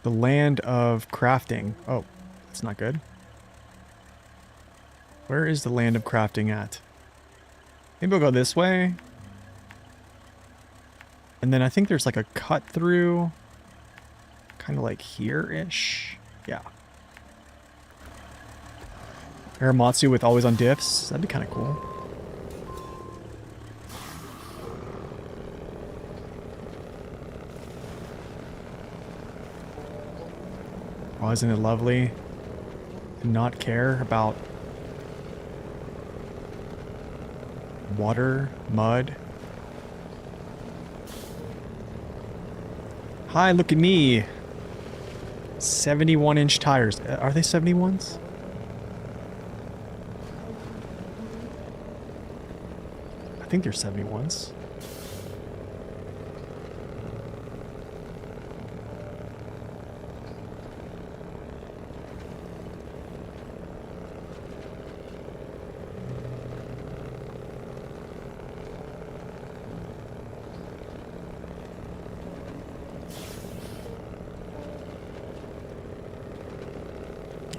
the land of crafting. Oh, that's not good. Where is the land of crafting at? Maybe we'll go this way. And then I think there's like a cut through. Kind of like here-ish. Yeah. Aramatsu with always on diffs. That'd be kind of cool. Oh, isn't it lovely to not care about water, mud? Hi, look at me. 71-inch tires. Are they 71s? I think they're 71s.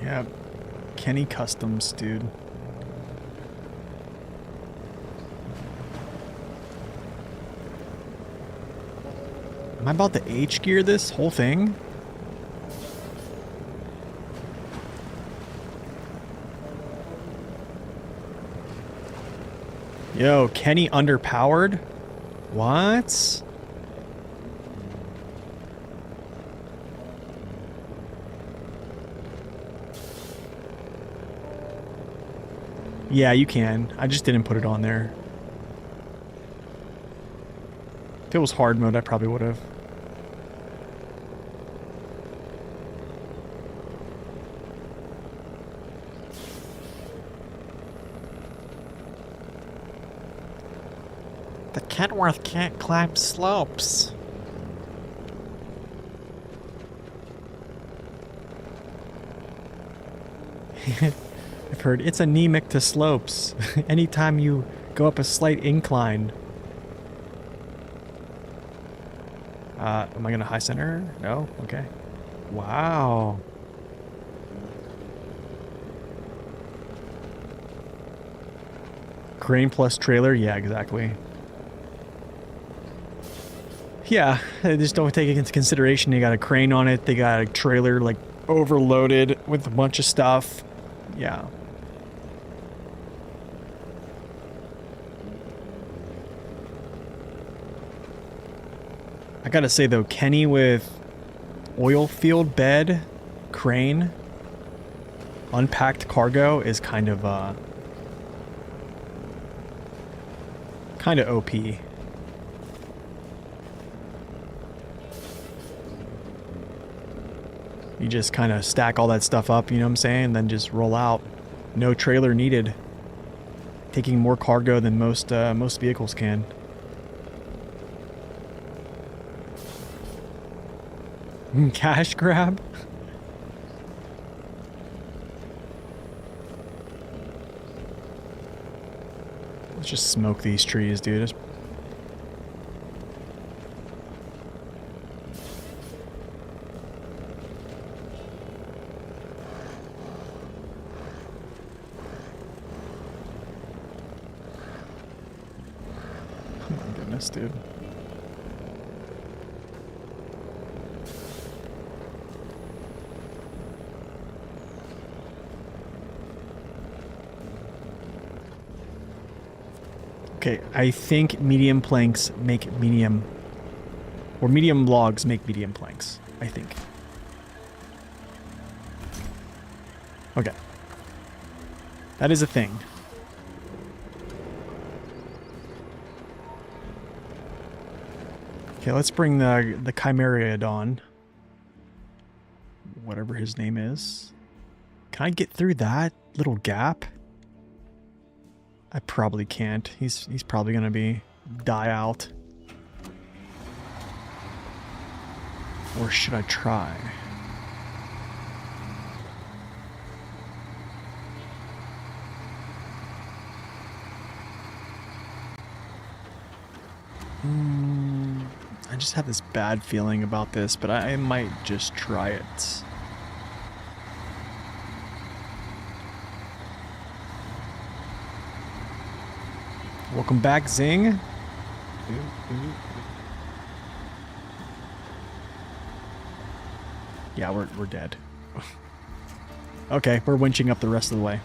Yeah, Kenny Customs, dude. Am I about to H gear this whole thing? Yo, Kenny underpowered? What? Yeah, you can. I just didn't put it on there. If it was hard mode, I probably would have. The Kenworth can't climb slopes. I've heard it's anemic to slopes. Anytime you go up a slight incline. Am I gonna high center? No? Okay. Wow. Crane plus trailer? Yeah, exactly. Yeah, they just don't take it into consideration. They got a crane on it. They got a trailer, like, overloaded with a bunch of stuff. Yeah. I gotta say, though, Kenny with oil field bed, crane, unpacked cargo is kind of OP. You just kind of stack all that stuff up, you know what I'm saying, and then just roll out. No trailer needed. Taking more cargo than most vehicles can. Cash grab? Let's just smoke these trees, dude. Oh my goodness, dude. Okay, I think medium planks make medium... Or medium logs make medium planks, I think. Okay. That is a thing. Okay, let's bring the Chimeriodon. Whatever his name is. Can I get through that little gap? I probably can't. He's probably gonna die out. Or should I try? I just have this bad feeling about this, but I might just try it. Welcome back, Zing. Yeah, we're dead. Okay, we're winching up the rest of the way.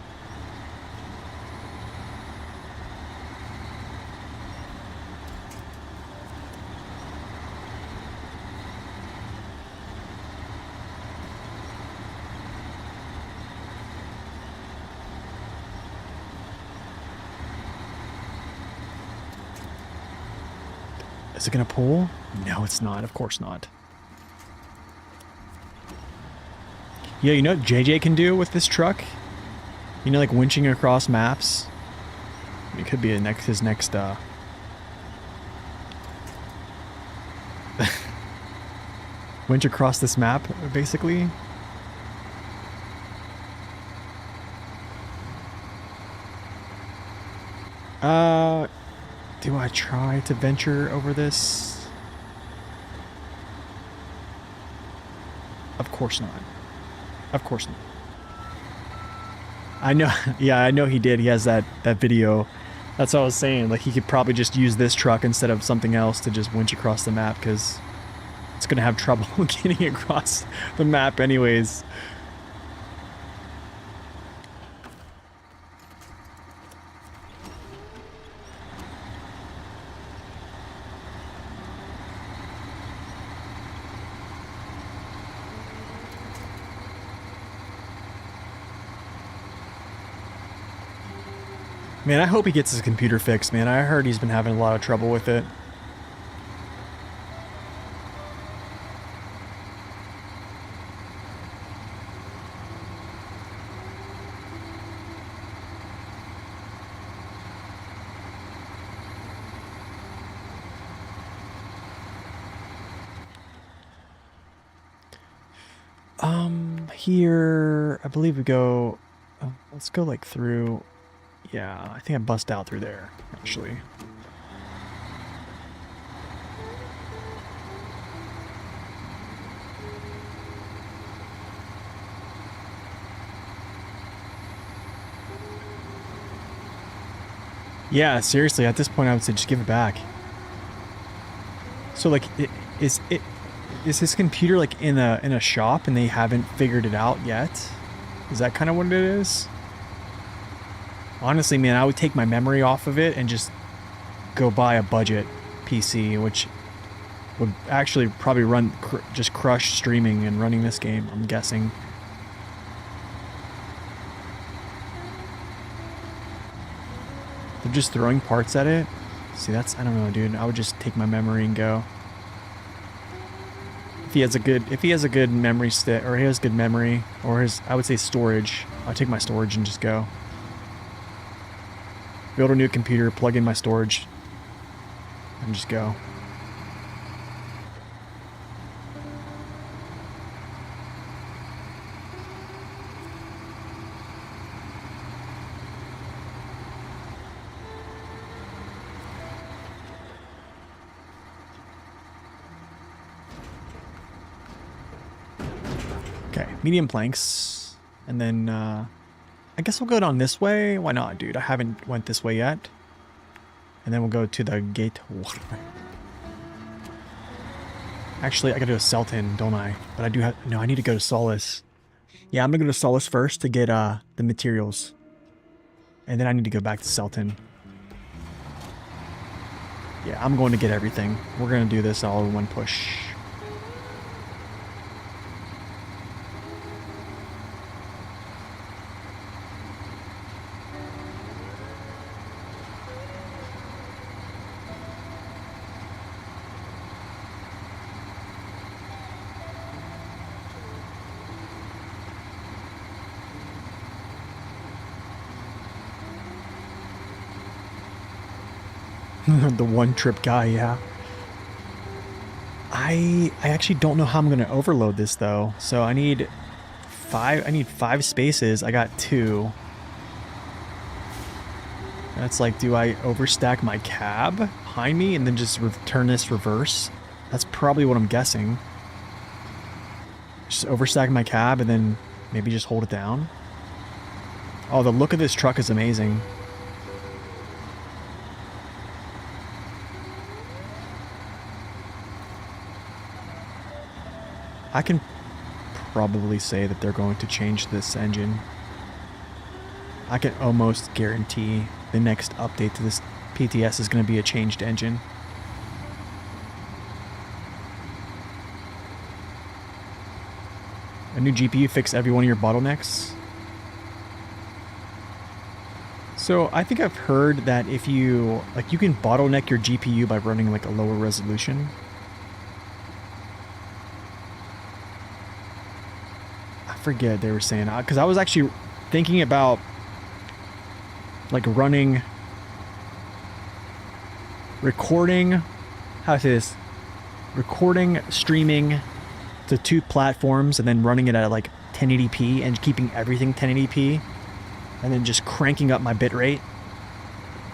Is it gonna pull? No, it's not. Of course not. Yeah, you know what JJ can do with this truck? You know, like winching across maps? It could be his next, winch across this map, basically. Do I try to venture over this? Of course not. Of course not. I know, yeah, I know he did. He has that video. That's what I was saying. Like, he could probably just use this truck instead of something else to just winch across the map, because it's going to have trouble getting across the map anyways. Man, I hope he gets his computer fixed, man. I heard he's been having a lot of trouble with it. Here, I believe we go, let's go like through, yeah, I think I bust out through there, actually. Yeah, seriously, at this point I would say just give it back. So like, is his computer like in a shop and they haven't figured it out yet? Is that kind of what it is? Honestly, man, I would take my memory off of it and just go buy a budget PC, which would actually probably run just crush streaming and running this game, I'm guessing. They're just throwing parts at it. See, that's, I don't know, dude. I would just take my memory and go. If he has a good memory stick, or he has good memory, or his, I would say storage, I'll take my storage and just go. Build a new computer, plug in my storage, and just go. Okay, medium planks, and then I guess we'll go down this way. Why not, dude? I haven't went this way yet. And then we'll go to the gate. Actually, I gotta go to Selton, don't I? But I do have, no, I need to go to Solace. Yeah, I'm gonna go to Solace first to get the materials. And then I need to go back to Selton. Yeah, I'm going to get everything. We're gonna do this all in one push. The one trip guy, yeah. I actually don't know how I'm gonna overload this though. So I need five spaces. I got 2. That's like, do I overstack my cab behind me and then just turn this reverse? That's probably what I'm guessing. Just overstack my cab and then maybe just hold it down. Oh, the look of this truck is amazing. I can probably say that they're going to change this engine. I can almost guarantee the next update to this PTS is going to be a changed engine. A new GPU fix every one of your bottlenecks. So I think I've heard that if you like, you can bottleneck your GPU by running like a lower resolution. I forget they were saying, because I was actually thinking about like running, recording, how to say this, recording, streaming to 2 platforms and then running it at like 1080p and keeping everything 1080p and then just cranking up my bitrate.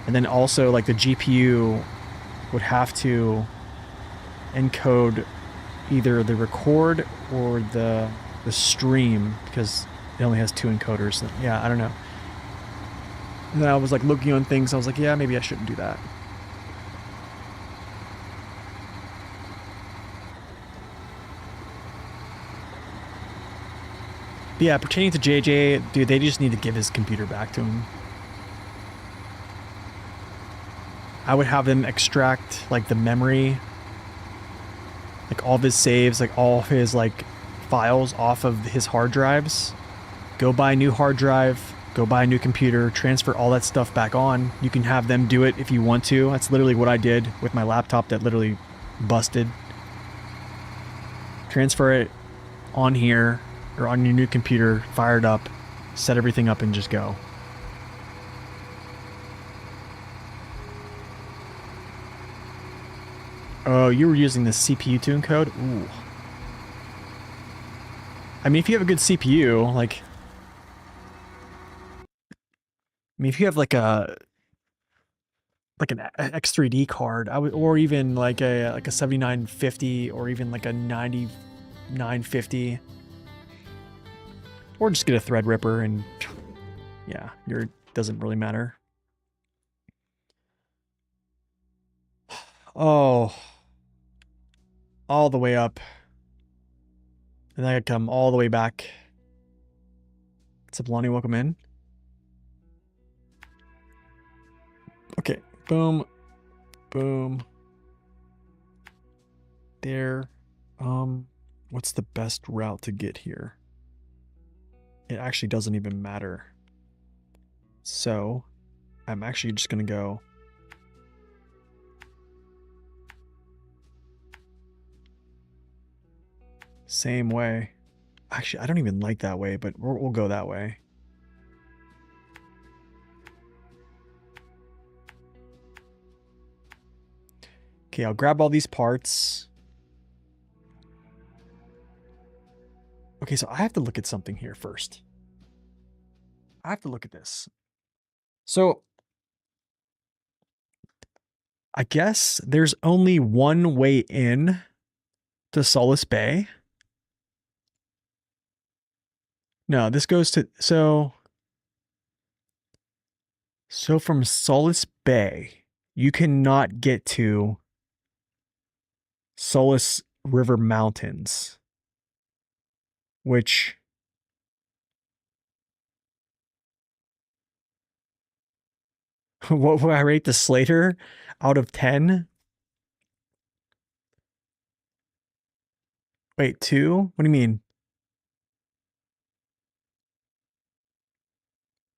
And then also like the GPU would have to encode either the record or the stream because it only has 2 encoders. So, yeah, I don't know. And then I was like looking on things. I was like, yeah, maybe I shouldn't do that. But yeah, pertaining to JJ, dude, they just need to give his computer back to him. I would have them extract like the memory, like all of his saves, like all of his like files off of his hard drives. Go buy a new hard drive, go buy a new computer, transfer all that stuff back on. You can have them do it if you want to. That's literally what I did with my laptop that literally busted. Transfer it on here or on your new computer, fire it up, set everything up and just go. Oh, you were using the CPU tune code? Ooh. I mean, if you have a good CPU, like, I mean, if you have like an X3D card, I would, or even like a 7950 or even like a 9950, or just get a Threadripper and yeah, your doesn't really matter. Oh, all the way up, and then I come all the way back. What's up, Lonnie? Welcome in. Okay, boom, boom. There. What's the best route to get here? It actually doesn't even matter. So, I'm actually just gonna go same way. Actually, I don't even like that way, but we'll go that way. Okay, I'll grab all these parts. Okay, so I have to look at something here first. I have to look at this. So, I guess there's only one way in to Solace Bay. No, this goes to, so from Solace Bay, you cannot get to Solace River Mountains, which what would I rate the Slater out of 10? Wait, 2? What do you mean?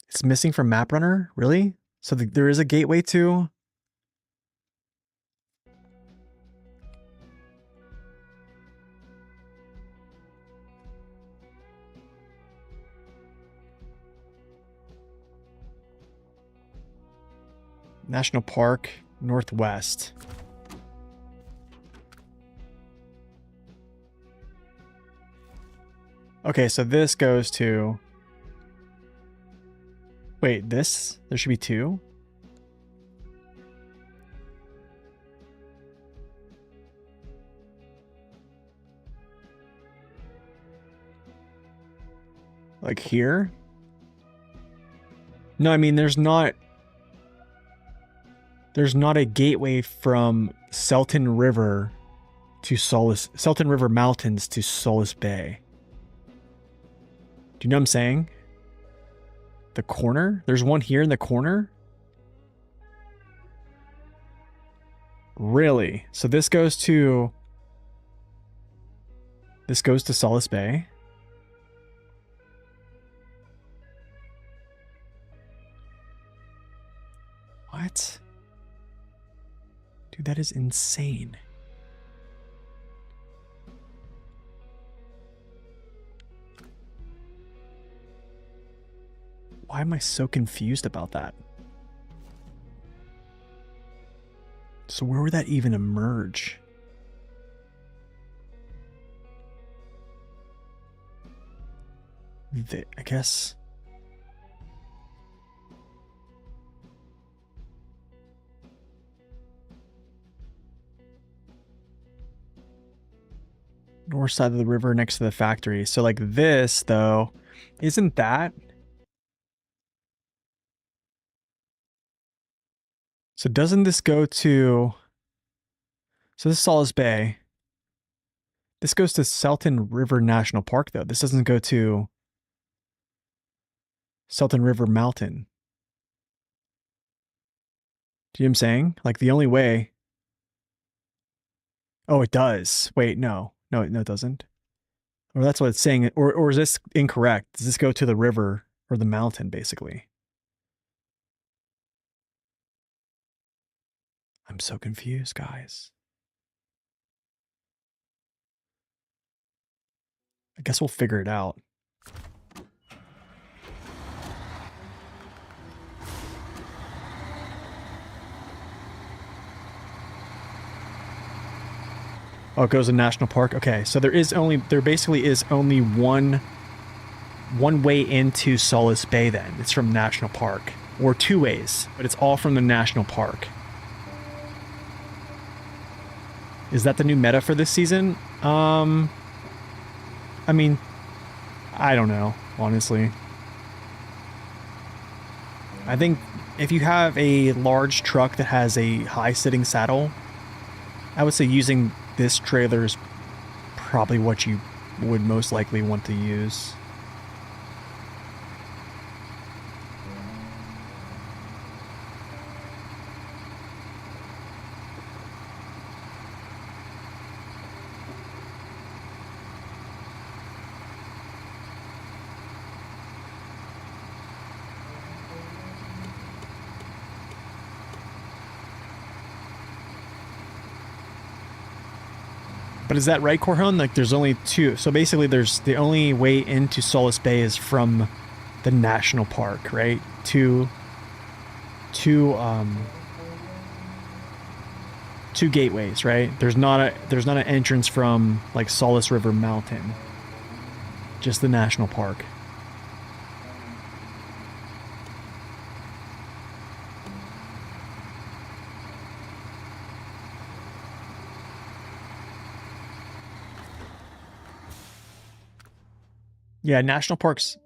It's missing from Map Runner? Really? So there is a gateway to? National Park Northwest. Okay, so this goes to... Wait, this? There should be 2? Like here? No, I mean, there's not a gateway from Selton River Mountains to Solace Bay. Do you know what I'm saying? The corner? There's one here in the corner? Really? So this goes to Solace Bay. Dude, that is insane. Why am I so confused about that? So where would that even emerge? I guess... north side of the river next to the factory. So like this, though, isn't that... So doesn't this go to... So this is Solace Bay. This goes to Salton River National Park, though. This doesn't go to Salton River Mountain. Do you know what I'm saying? Like the only way... Oh, it does. Wait, no. No, it doesn't. Or that's what it's saying. Or is this incorrect? Does this go to the river or the mountain, basically? I'm so confused, guys. I guess we'll figure it out. Oh, it goes to National Park. Okay, so there basically is only one way into Solace Bay then. It's from National Park. Or two ways, but it's all from the National Park. Is that the new meta for this season? I mean, I don't know, honestly. I think if you have a large truck that has a high-sitting saddle, I would say using this trailer is probably what you would most likely want to use. But is that right, Corhon? Like, there's only two. So basically, there's the only way into Solace Bay is from the national park, right? Two gateways, right? There's not an entrance from like Solace River Mountain. Just the national park. Yeah, national parks.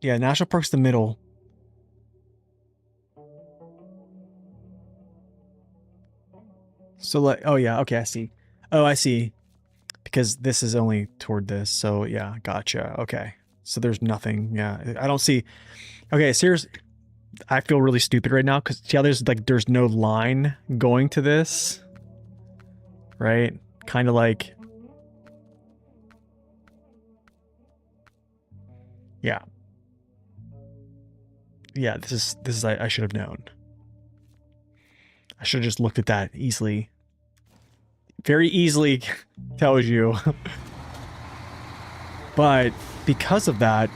Yeah, national park's the middle. So like, oh yeah, okay, I see. Oh, I see. Because this is only toward this. So yeah, gotcha. Okay. So there's nothing. Yeah, I don't see. Okay, seriously, I feel really stupid right now because yeah, there's no line going to this, right? Kind of like, yeah. Yeah, this is I should have known. I should have just looked at that easily. Very easily tells you. But because of that,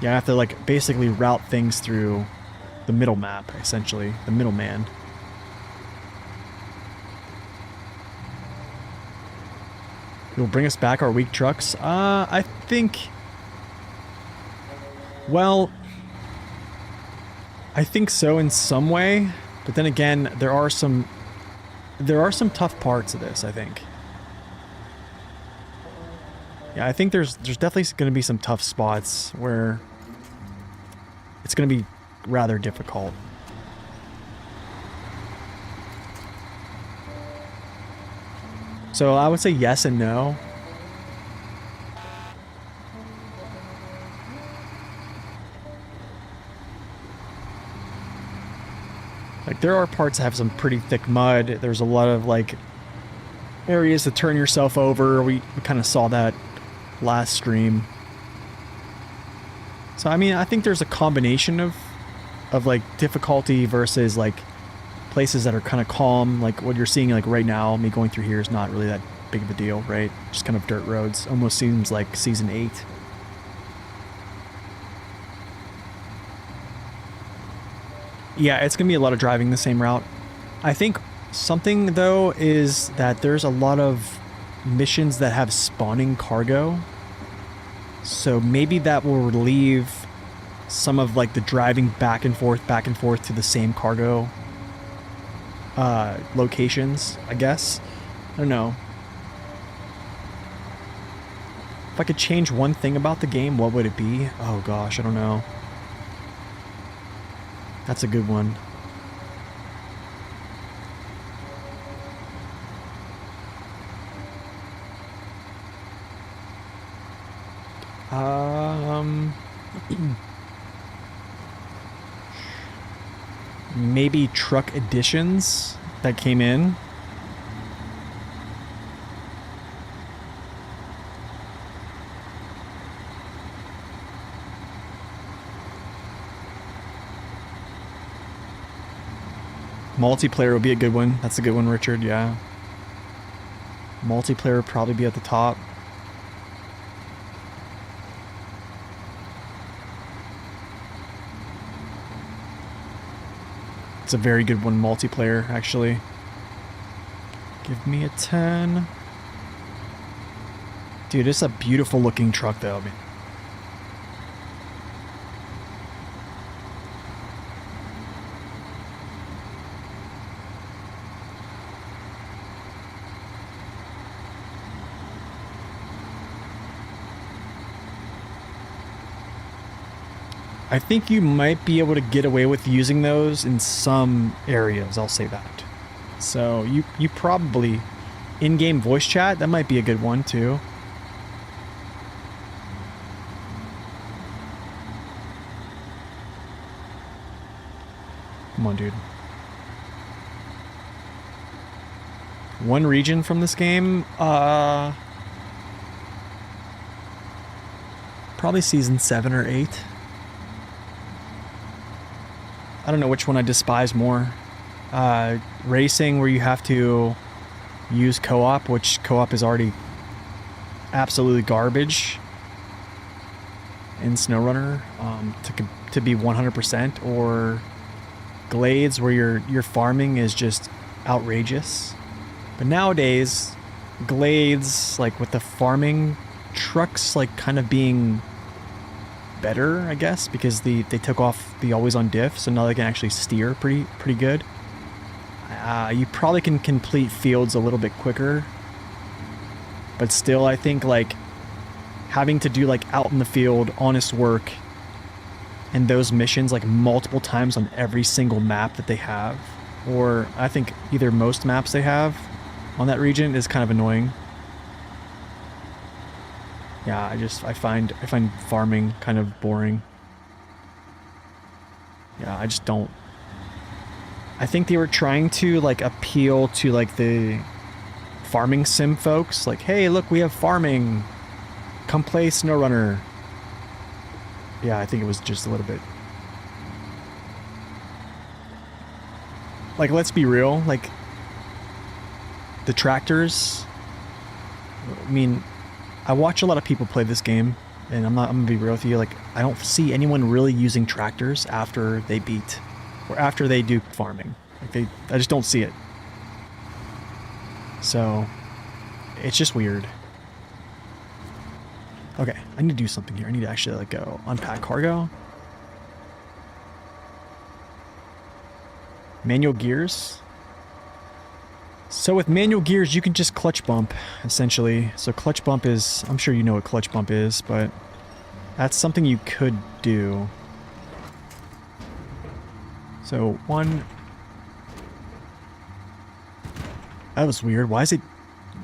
yeah, I have to like basically route things through the middle map, essentially, the middleman. It'll bring us back our weak trucks. I think. Well, I think so in some way, but then again, there are some tough parts of this, I think. Yeah, I think there's definitely going to be some tough spots where it's going to be rather difficult. So I would say yes and no. Like, there are parts that have some pretty thick mud. There's a lot of, like, areas to turn yourself over. We kind of saw that last stream. So, I mean, I think there's a combination of like, difficulty versus, like, places that are kind of calm, like what you're seeing like right now, me going through here is not really that big of a deal, right? Just kind of dirt roads. Almost seems like Season 8. Yeah, it's going to be a lot of driving the same route. I think something, though, is that there's a lot of missions that have spawning cargo. So maybe that will relieve some of, like, the driving back and forth to the same cargo locations, I guess. I don't know. If I could change one thing about the game, what would it be? Oh gosh, I don't know. That's a good one. Maybe truck additions that came in. Multiplayer would be a good one. That's a good one, Richard, yeah. Multiplayer would probably be at the top. It's a very good one, multiplayer, actually. Give me a 10. Dude, it's a beautiful looking truck, though. I mean, I think you might be able to get away with using those in some areas, I'll say that. So you probably, in-game voice chat, that might be a good one too. Come on, dude. One region from this game, probably season 7 or 8. I don't know which one I despise more. Racing, where you have to use co-op, which co-op is already absolutely garbage in SnowRunner, to be 100%, or Glades, where your farming is just outrageous. But nowadays, Glades, like with the farming trucks, like kind of being better, I guess, because they took off the always on diff, so now they can actually steer pretty good. You probably can complete fields a little bit quicker, but still, I think like having to do like out in the field honest work and those missions like multiple times on every single map that they have, or I think either most maps they have on that region, is kind of annoying. Yeah, I find farming kind of boring. Yeah, I just don't. I think they were trying to like appeal to like the farming sim folks, like, hey, look, we have farming. Come play SnowRunner. Yeah, I think it was just a little bit. Like, let's be real, like the tractors. I mean, I watch a lot of people play this game, and I'm gonna be real with you, like, I don't see anyone really using tractors after they beat, or after they do farming. Like, I just don't see it. So, it's just weird. Okay, I need to do something here. I need to actually, like, go unpack cargo. Manual gears. So with manual gears, you can just clutch bump, essentially. So clutch bump is, I'm sure you know what clutch bump is, but that's something you could do. So one... That was weird. Why is it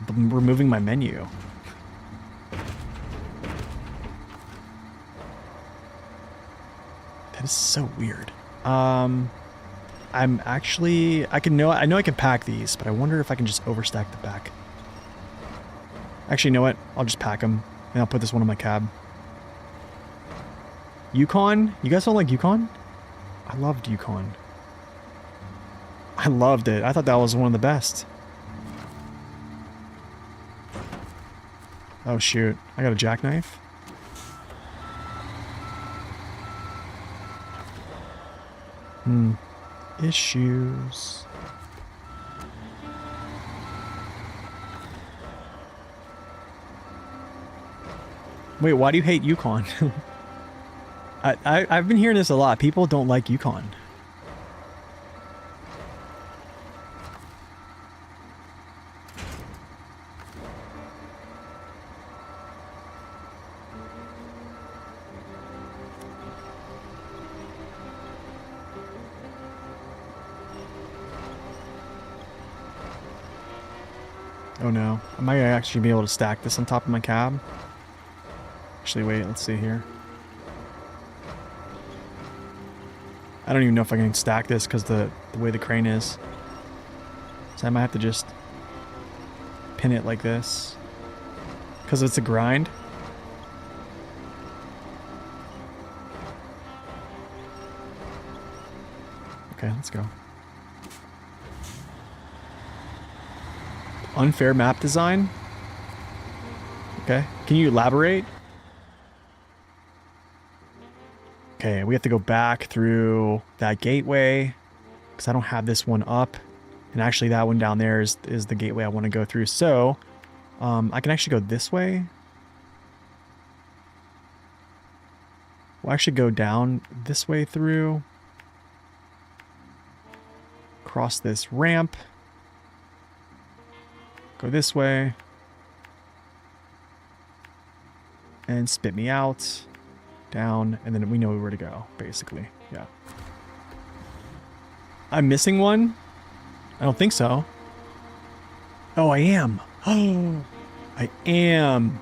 removing my menu? That is so weird. I'm actually, I know I can pack these, but I wonder if I can just overstack the back. Actually, you know what? I'll just pack them, and I'll put this one in my cab. Yukon? You guys don't like Yukon? I loved Yukon. I loved it. I thought that was one of the best. Oh shoot, I got a jackknife. Issues. Wait, why do you hate Yukon? I've been hearing this a lot. People don't like Yukon. Oh no. I might actually be able to stack this on top of my cab. Actually, wait, let's see here. I don't even know if I can stack this because the way the crane is. So I might have to just pin it like this. Because it's a grind. Okay, let's go. Unfair map design? Okay, can you elaborate? Okay, we have to go back through that gateway because I don't have this one up. And actually that one down there is the gateway I want to go through. So, I can actually go this way. We'll actually go down this way through. Cross this ramp. Go this way. And spit me out. Down. And then we know where to go, basically. Yeah. I'm missing one? I don't think so. Oh, I am. Oh, I am.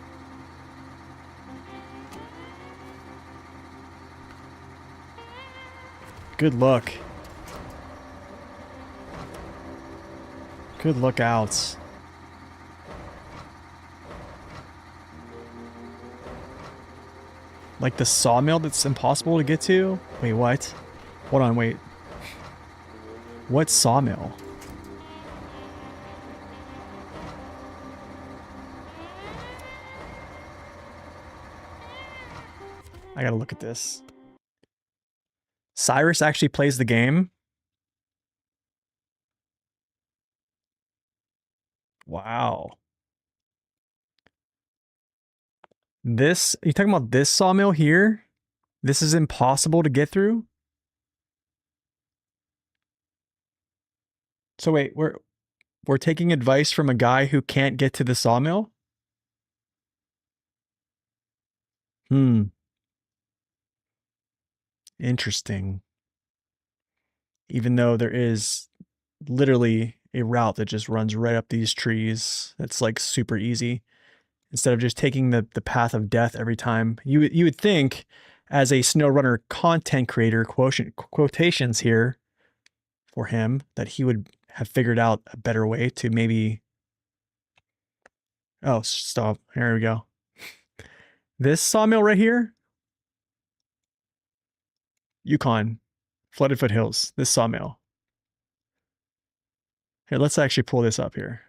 Good look. Good lookouts. Like the sawmill that's impossible to get to? Wait, what? Hold on, wait. What sawmill? I gotta look at this. Cyrus actually plays the game? Wow. This, you talking about this sawmill here? This is impossible to get through? So wait, we're taking advice from a guy who can't get to the sawmill? Hmm. Interesting. Even though there is literally a route that just runs right up these trees that's like super easy. Instead of just taking the path of death every time. You would think as a SnowRunner content creator, quotations here for him, that he would have figured out a better way to maybe... Oh, stop. Here we go. This sawmill right here, Yukon, Flooded Foothills, this sawmill. Here, let's actually pull this up here.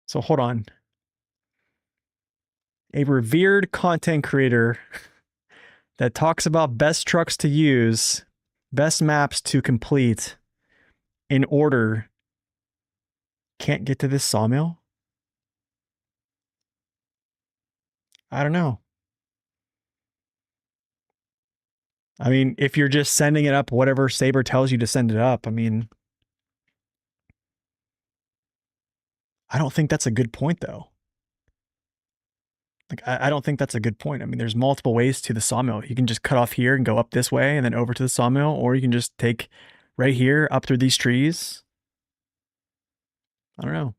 So hold on. A revered content creator that talks about best trucks to use, best maps to complete in order, can't get to this sawmill? I don't know. I mean, if you're just sending it up whatever Saber tells you to send it up, I mean, I don't think that's a good point though. Like, I don't think that's a good point. I mean, there's multiple ways to the sawmill. You can just cut off here and go up this way and then over to the sawmill, or you can just take right here up through these trees. I don't know.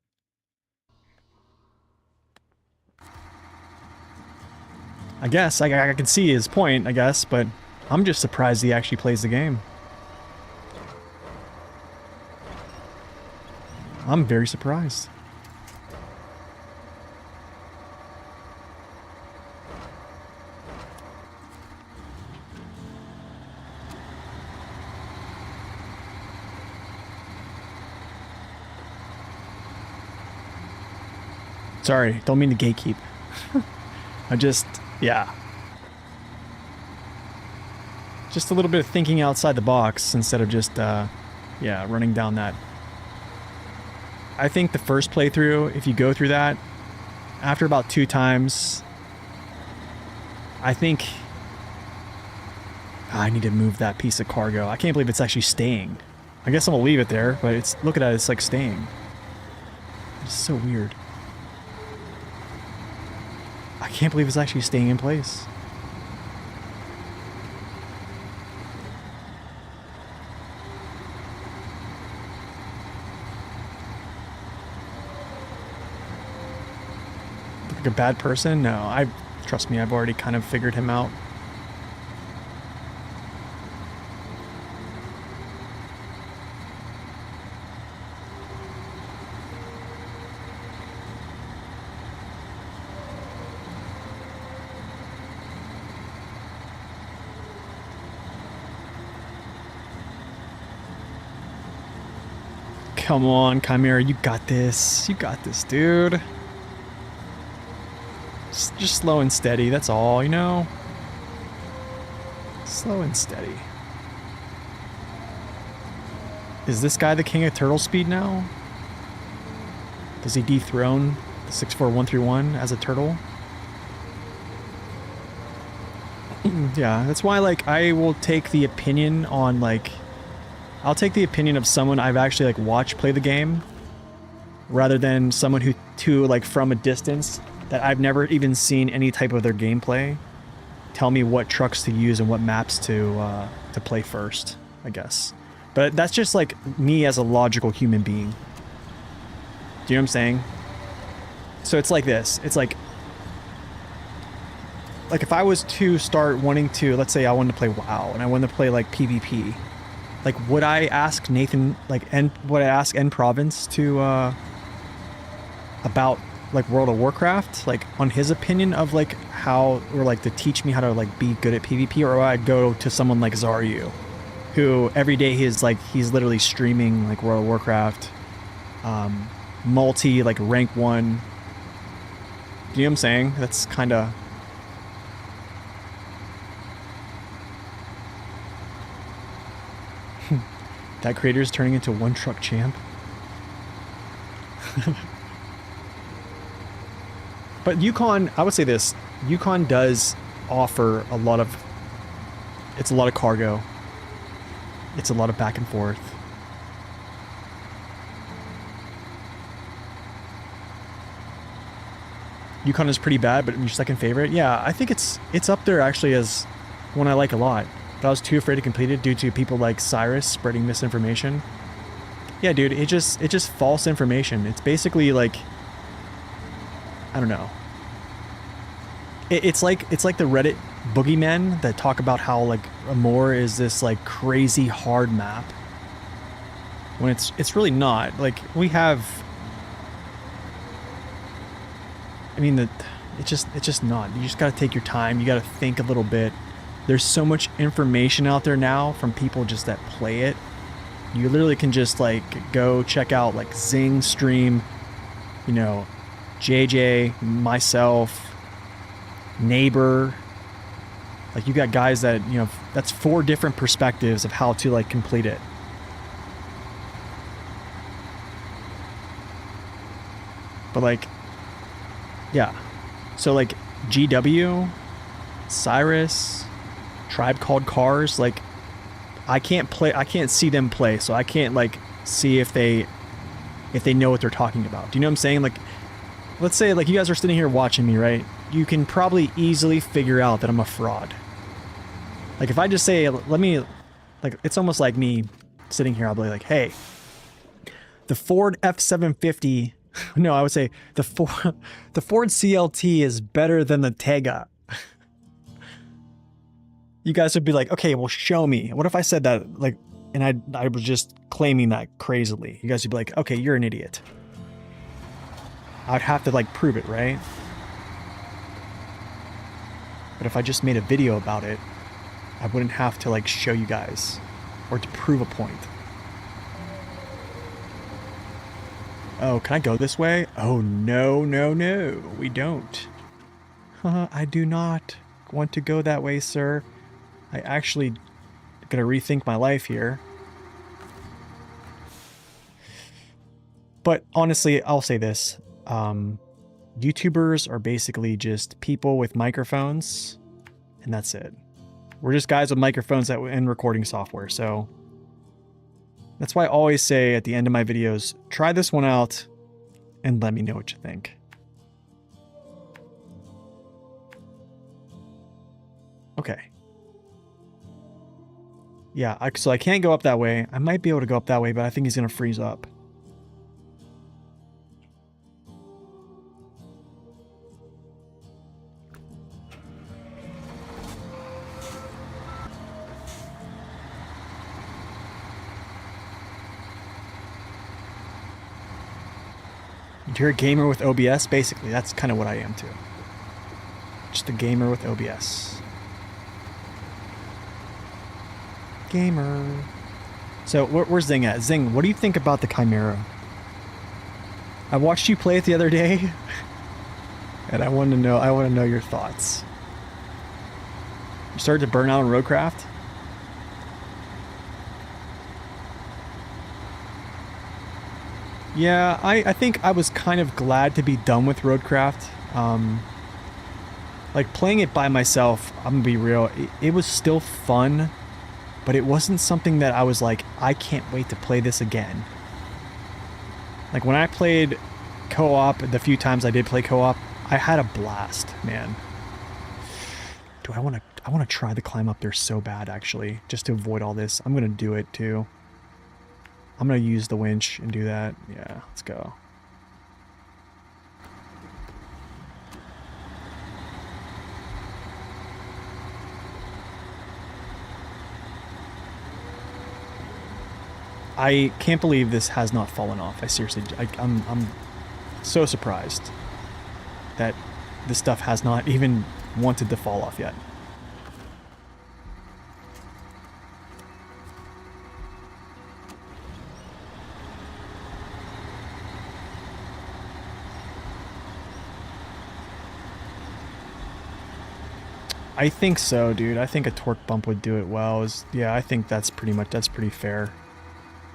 I guess I can see his point, I guess, but I'm just surprised he actually plays the game. I'm very surprised. Sorry, don't mean to gatekeep. I just, yeah. Just a little bit of thinking outside the box instead of just, yeah, running down that. I think the first playthrough, if you go through that, after about 2 times, I think I need to move that piece of cargo. I can't believe it's actually staying. I guess I'm gonna leave it there, but it's, look at that, it's like staying. It's so weird. I can't believe it's actually staying in place. Look like a bad person? No, trust me, I've already kind of figured him out. Come on, Chimera, you got this. You got this, dude. Just slow and steady, that's all, you know? Slow and steady. Is this guy the king of turtle speed now? Does he dethrone the 64131 as a turtle? Yeah, that's why, like, I will take the opinion on, like... I'll take the opinion of someone I've actually, like, watched play the game, rather than someone who, like, from a distance, that I've never even seen any type of their gameplay, tell me what trucks to use and what maps to play first, I guess. But that's just, like, me as a logical human being. Do you know what I'm saying? So it's like this. It's like if I was to start wanting to, let's say I wanted to play WoW, and I wanted to play, like, PvP, like, would I ask Nathan, like, would I ask N Province to, about, like, World of Warcraft, like, on his opinion of, like, how, or, like, to teach me how to, like, be good at PvP, or would I go to someone like Zaryu, who every day he's literally streaming, like, World of Warcraft, multi, like, rank 1. Do you know what I'm saying? That's kind of... That creator's turning into one truck champ. But Yukon, I would say this, Yukon does offer a lot of, it's a lot of cargo. It's a lot of back and forth. Yukon is pretty bad, but your second favorite? Yeah, I think it's up there actually as one I like a lot. But I was too afraid to complete it due to people like Cyrus spreading misinformation. Yeah, dude, it's just false information. It's basically like, I don't know. It's like the Reddit boogeymen that talk about how, like, Amor is this, like, crazy hard map, when it's really not. Like, we have, I mean, it's just not. You just got to take your time. You got to think a little bit. There's so much information out there now from people just that play it. You literally can just, like, go check out, like, Zing stream, you know, JJ, myself, Neighbor. Like, you got guys that, you know, that's 4 different perspectives of how to, like, complete it. But, like, yeah. So, like, GW, Cyrus, Tribe Called Cars, like, I can't see them play, so I can't, like, see if they know what they're talking about. Do you know what I'm saying? Like, let's say, like, you guys are sitting here watching me, right? You can probably easily figure out that I'm a fraud. Like, if I just say, let me, like, it's almost like me sitting here, I'll be like, hey, the Ford F750, no, I would say the Ford CLT is better than the Tega. You guys would be like, okay, well, show me. What if I said that, like, and I was just claiming that crazily? You guys would be like, okay, you're an idiot. I'd have to, like, prove it, right? But if I just made a video about it, I wouldn't have to, like, show you guys or to prove a point. Oh, can I go this way? Oh, no, no, no. We don't. I do not want to go that way, sir. I actually gotta rethink my life here. But honestly, I'll say this. YouTubers are basically just people with microphones, and that's it. We're just guys with microphones and recording software, so that's why I always say at the end of my videos, try this one out and let me know what you think. Okay. Yeah, so I can't go up that way. I might be able to go up that way, but I think he's going to freeze up. You're a gamer with OBS? Basically, that's kind of what I am too. Just a gamer with OBS. Gamer. So where's Zing at? Zing, what do you think about the Chimera? I watched you play it the other day, and I want to know your thoughts. You started to burn out on Roadcraft? Yeah, I think I was kind of glad to be done with Roadcraft. Like playing it by myself, I'm gonna be real, it was still fun, but it wasn't something that I was like, I can't wait to play this again. Like when I played co-op, the few times I did play co-op, I had a blast, man. Do I want to try the climb up there so bad, actually, just to avoid all this. I'm gonna do it too. I'm gonna use the winch and do that. Yeah, let's go. I can't believe this has not fallen off. I seriously, I'm so surprised that this stuff has not even wanted to fall off yet. I think so, dude. I think a torque bump would do it well. Yeah, I think that's pretty fair.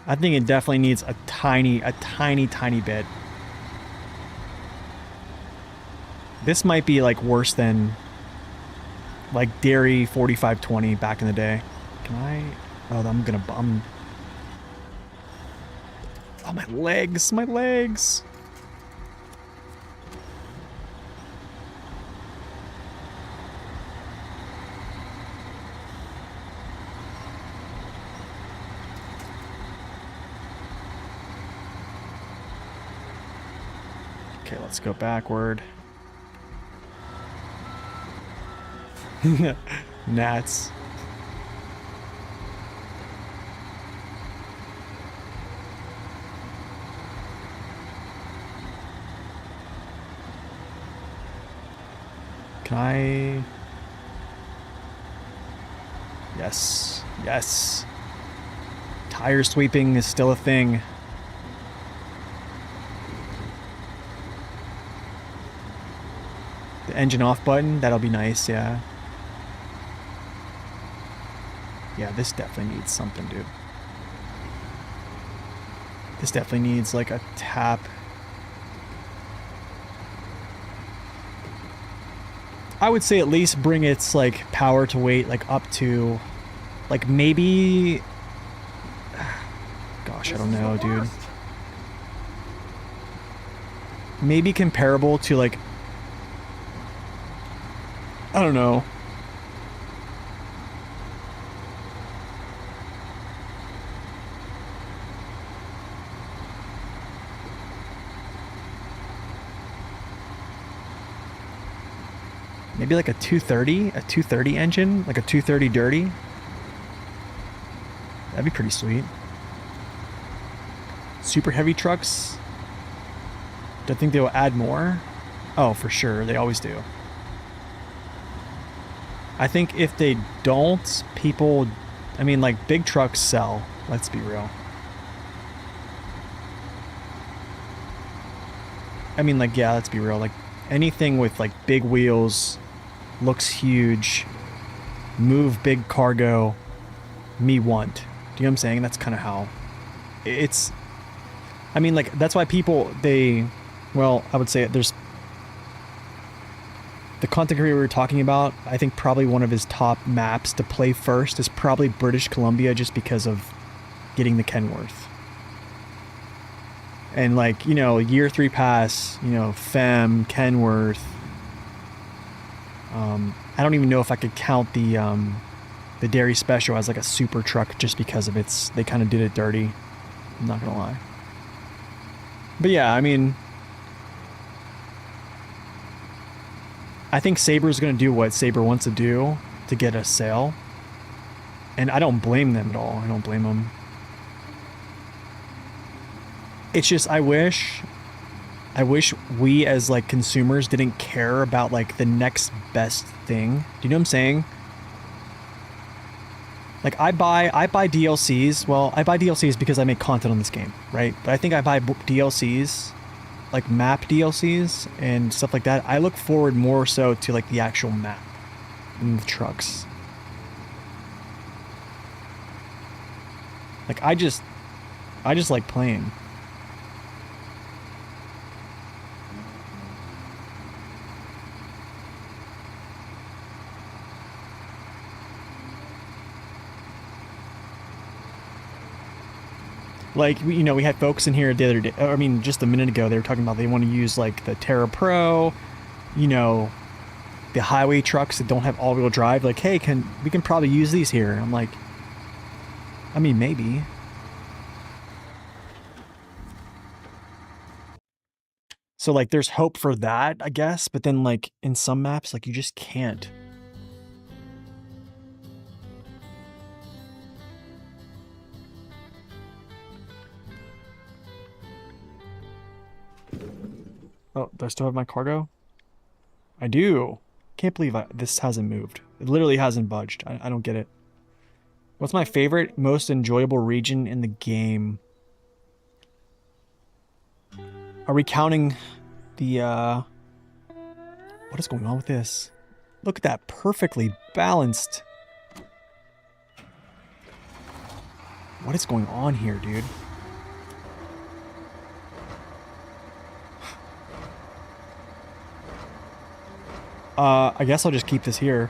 I think it definitely needs a tiny bit. This might be like worse than like Dairy 4520 back in the day. Can I? Oh, I'm gonna bum. Oh, my legs, my legs. Okay, let's go backward. Gnats. Can I? Yes, yes. Tire sweeping is still a thing. The engine off button, that'll be nice, yeah. Yeah, this definitely needs something, dude. This definitely needs like a tap. I would say at least bring its like power to weight like up to like maybe, gosh, I don't know, dude. Maybe comparable to like, I don't know. Maybe like a 230 engine, like a 230 dirty. That'd be pretty sweet. Super heavy trucks. Do I think they will add more? Oh, for sure. They always do. I think if they don't, people, I mean, like big trucks sell. Let's be real. I mean, like, yeah, let's be real. Like, anything with, like, big wheels, looks huge, move big cargo, me want. Do you know what I'm saying? That's kind of how it's. I mean, like, that's why people, well, I would say there's the content creator we were talking about. I think probably one of his top maps to play first is probably British Columbia, just because of getting the Kenworth. And, like, you know, year 3 pass, you know, Fem, Kenworth. I don't even know if I could count the Dairy Special as like a super truck, just because of they kind of did it dirty. I'm not gonna lie. But yeah, I mean, I think Saber's gonna do what Saber wants to do to get a sale. And I don't blame them at all. I don't blame them. It's just, I wish we as like consumers didn't care about like the next best thing. Do you know what I'm saying? Like, I buy DLCs. Well, I buy DLCs because I make content on this game, right? But I think I buy DLCs, like map DLCs and stuff like that. I look forward more so to like the actual map and the trucks. Like, I just like playing. Like, you know, we had folks in here the other day, I mean, just a minute ago, they were talking about they want to use, like, the Terra Pro, you know, the highway trucks that don't have all-wheel drive. Like, hey, we can probably use these here. And I'm like, I mean, maybe. So, like, there's hope for that, I guess. But then, like, in some maps, like, you just can't. Oh, do I still have my cargo? I do. Can't believe this hasn't moved. It literally hasn't budged. I don't get it. What's my favorite, most enjoyable region in the game? Are we counting the, what is going on with this? Look at that, perfectly balanced. What is going on here, dude? I guess I'll just keep this here.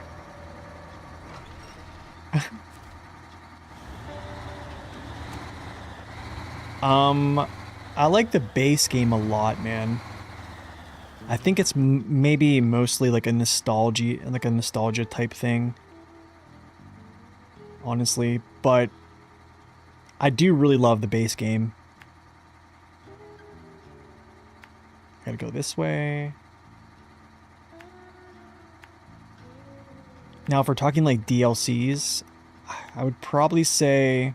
I like the base game a lot, man. I think it's maybe mostly like a nostalgia type thing. Honestly, but I do really love the base game. Gotta go this way. Now, if we're talking like DLCs, I would probably say,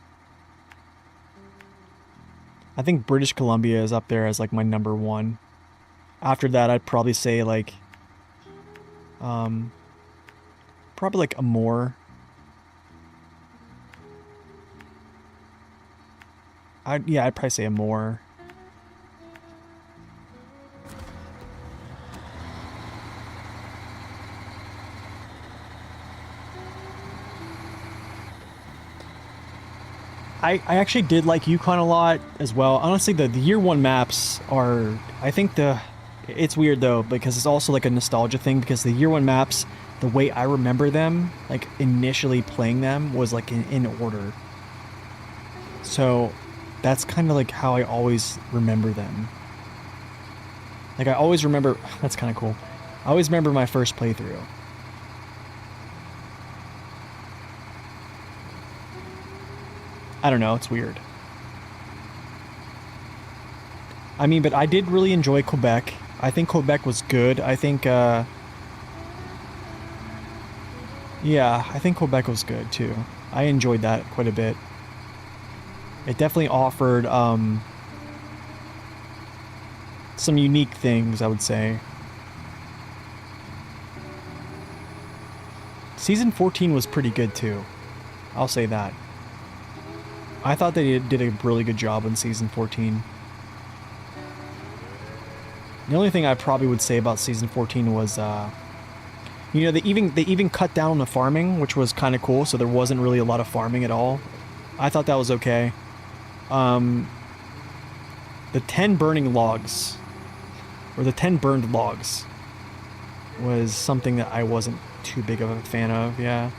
I think British Columbia is up there as like my number one. After that, I'd probably say like, probably like Amore. I'd probably say Amore. I actually did like Yukon a lot as well. Honestly, the year 1 maps are, I think it's weird though, because it's also like a nostalgia thing, because the year 1 maps, the way I remember them, like initially playing them, was like in order. So that's kind of like how I always remember them. Like, I always remember, that's kind of cool. I always remember my first playthrough. I don't know, it's weird. I mean, but I did really enjoy Quebec. I think Quebec was good. I think, yeah, I think Quebec was good too. I enjoyed that quite a bit. It definitely offered, some unique things, I would say. Season 14 was pretty good too. I'll say that. I thought they did a really good job in Season 14. The only thing I probably would say about season 14 was, you know, they even cut down on the farming, which was kind of cool. So there wasn't really a lot of farming at all. I thought that was okay. The 10 burning logs, or the 10 burned logs, was something that I wasn't too big of a fan of. Yeah.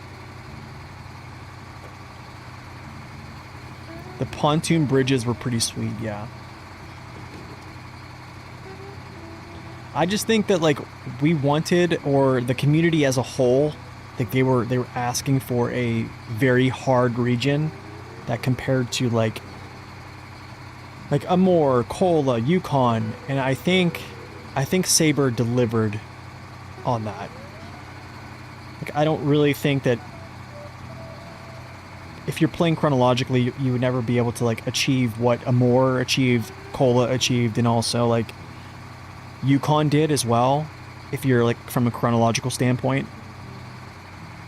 The pontoon bridges were pretty sweet. Yeah. I just think that, like, we wanted, or the community as a whole, like they were asking for a very hard region that compared to like Amur, Kola, Yukon, and I think Saber delivered on that. Like, I don't really think that if you're playing chronologically, you would never be able to like achieve what Amur achieved, Kola achieved, and also like Yukon did as well, if you're like from a chronological standpoint.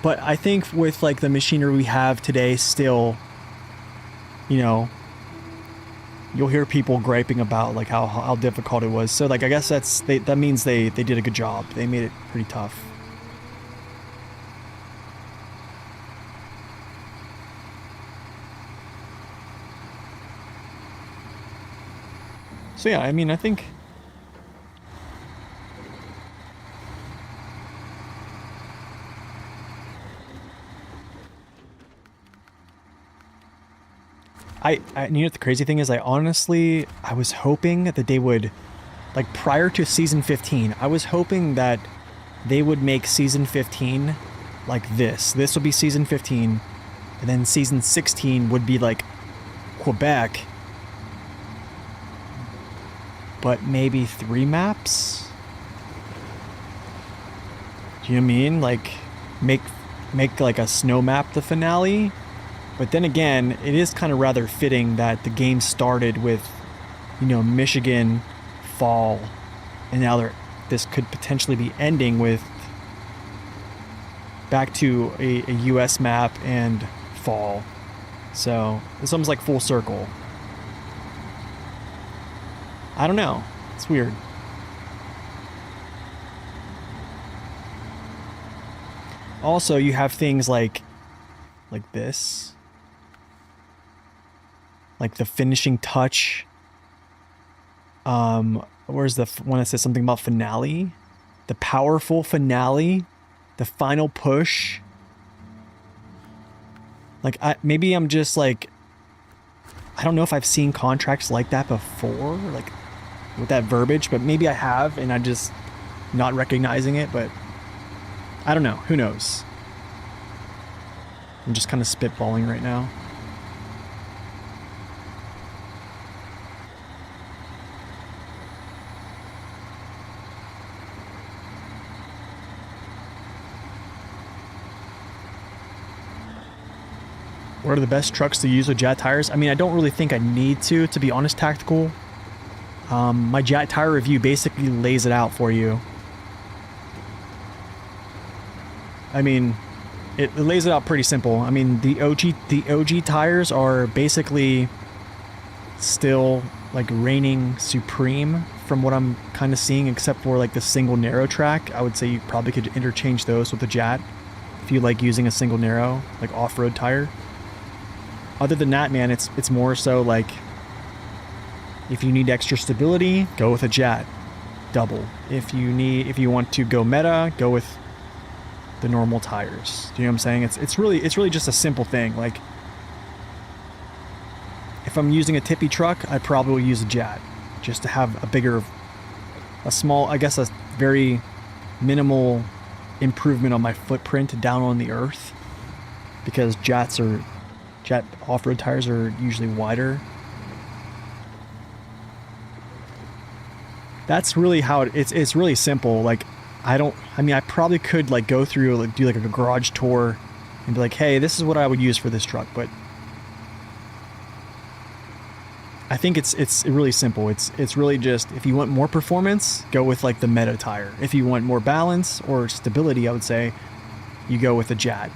But I think with like the machinery we have today, still, you know, you'll hear people griping about like how difficult it was. So like I guess that means they did a good job. They made it pretty tough. So yeah, I mean, I think you know what the crazy thing is, I was hoping that they would, like, prior to season 15, I was hoping that they would make season 15 like this would be season 15, and then season 16 would be like Quebec, but maybe 3 maps. Do you know what I mean? Like make like a snow map the finale. But then again, it is kind of rather fitting that the game started with, you know, Michigan, fall, and now this could potentially be ending with back to a US map and fall. So it's almost like full circle. I don't know. It's weird. Also, you have things like this. Like the finishing touch. Where's the one that says something about finale? The powerful finale. The final push. Like, maybe I'm just like, I don't know if I've seen contracts like that before, like with that verbiage, but maybe I have and I'm just not recognizing it, but I don't know. Who knows? I'm just kind of spitballing right now. What are the best trucks to use with Jat tires? I mean, I don't really think I need to be honest, Tactical. My Jat tire review basically lays it out for you. I mean, it lays it out pretty simple. I mean, the OG tires are basically still like reigning supreme from what I'm kind of seeing, except for like the single narrow track. I would say you probably could interchange those with the Jat if you like using a single narrow, like off-road tire. Other than that, man, it's more so like if you need extra stability, go with a Jat double. If you want to go meta, go with the normal tires. Do you know what I'm saying? It's really just a simple thing. Like, if I'm using a tippy truck, I probably will use a Jat just to have a small, I guess a very minimal improvement on my footprint down on the earth, because Jat off-road tires are usually wider. That's really how it's really simple. Like, I mean, I probably could like go through, like do like a garage tour and be like, hey, this is what I would use for this truck, but I think it's really simple. It's really just, if you want more performance, go with like the meta tire. If you want more balance or stability, I would say you go with the Jat.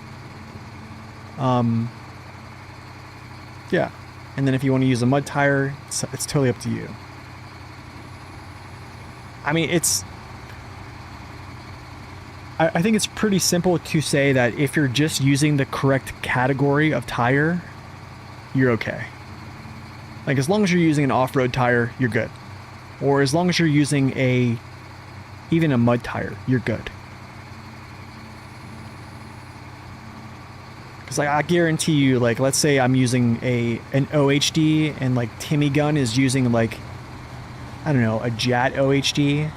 Yeah, and then if you want to use a mud tire, it's totally up to you. I mean, I think it's pretty simple to say that if you're just using the correct category of tire, you're okay. Like, as long as you're using an off-road tire, you're good. Or as long as you're using even a mud tire, you're good. Because, like, I guarantee you, like, let's say I'm using an OHD and, like, Timmy Gunn is using, like, I don't know, a Jat OHD.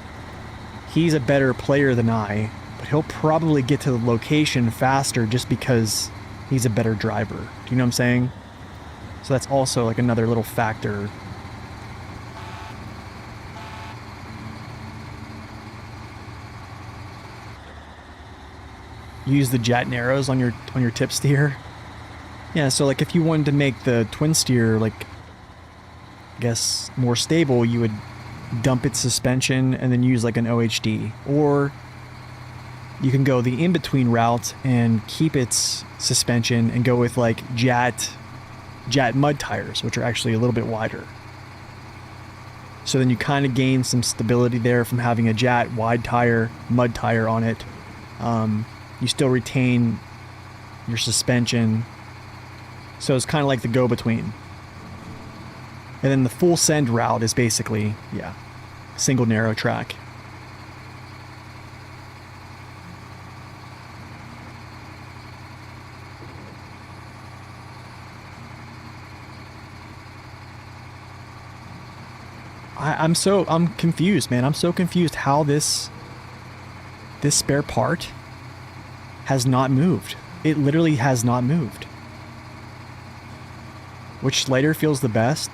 He's a better player than I, but he'll probably get to the location faster just because he's a better driver. Do you know what I'm saying? So that's also, like, another little factor. Use the Jet Narrows on your tip steer. Yeah, so like if you wanted to make the twin steer, like, I guess more stable, you would dump its suspension and then use like an OHD. Or you can go the in-between route and keep its suspension and go with like Jet mud tires, which are actually a little bit wider. So then you kind of gain some stability there from having a Jet wide tire, mud tire on it. You still retain your suspension. So it's kind of like the go-between. And then the full send route is basically, yeah, single narrow track. I'm confused, man. I'm so confused how this spare part has not moved. It literally has not moved. Which Slater feels the best?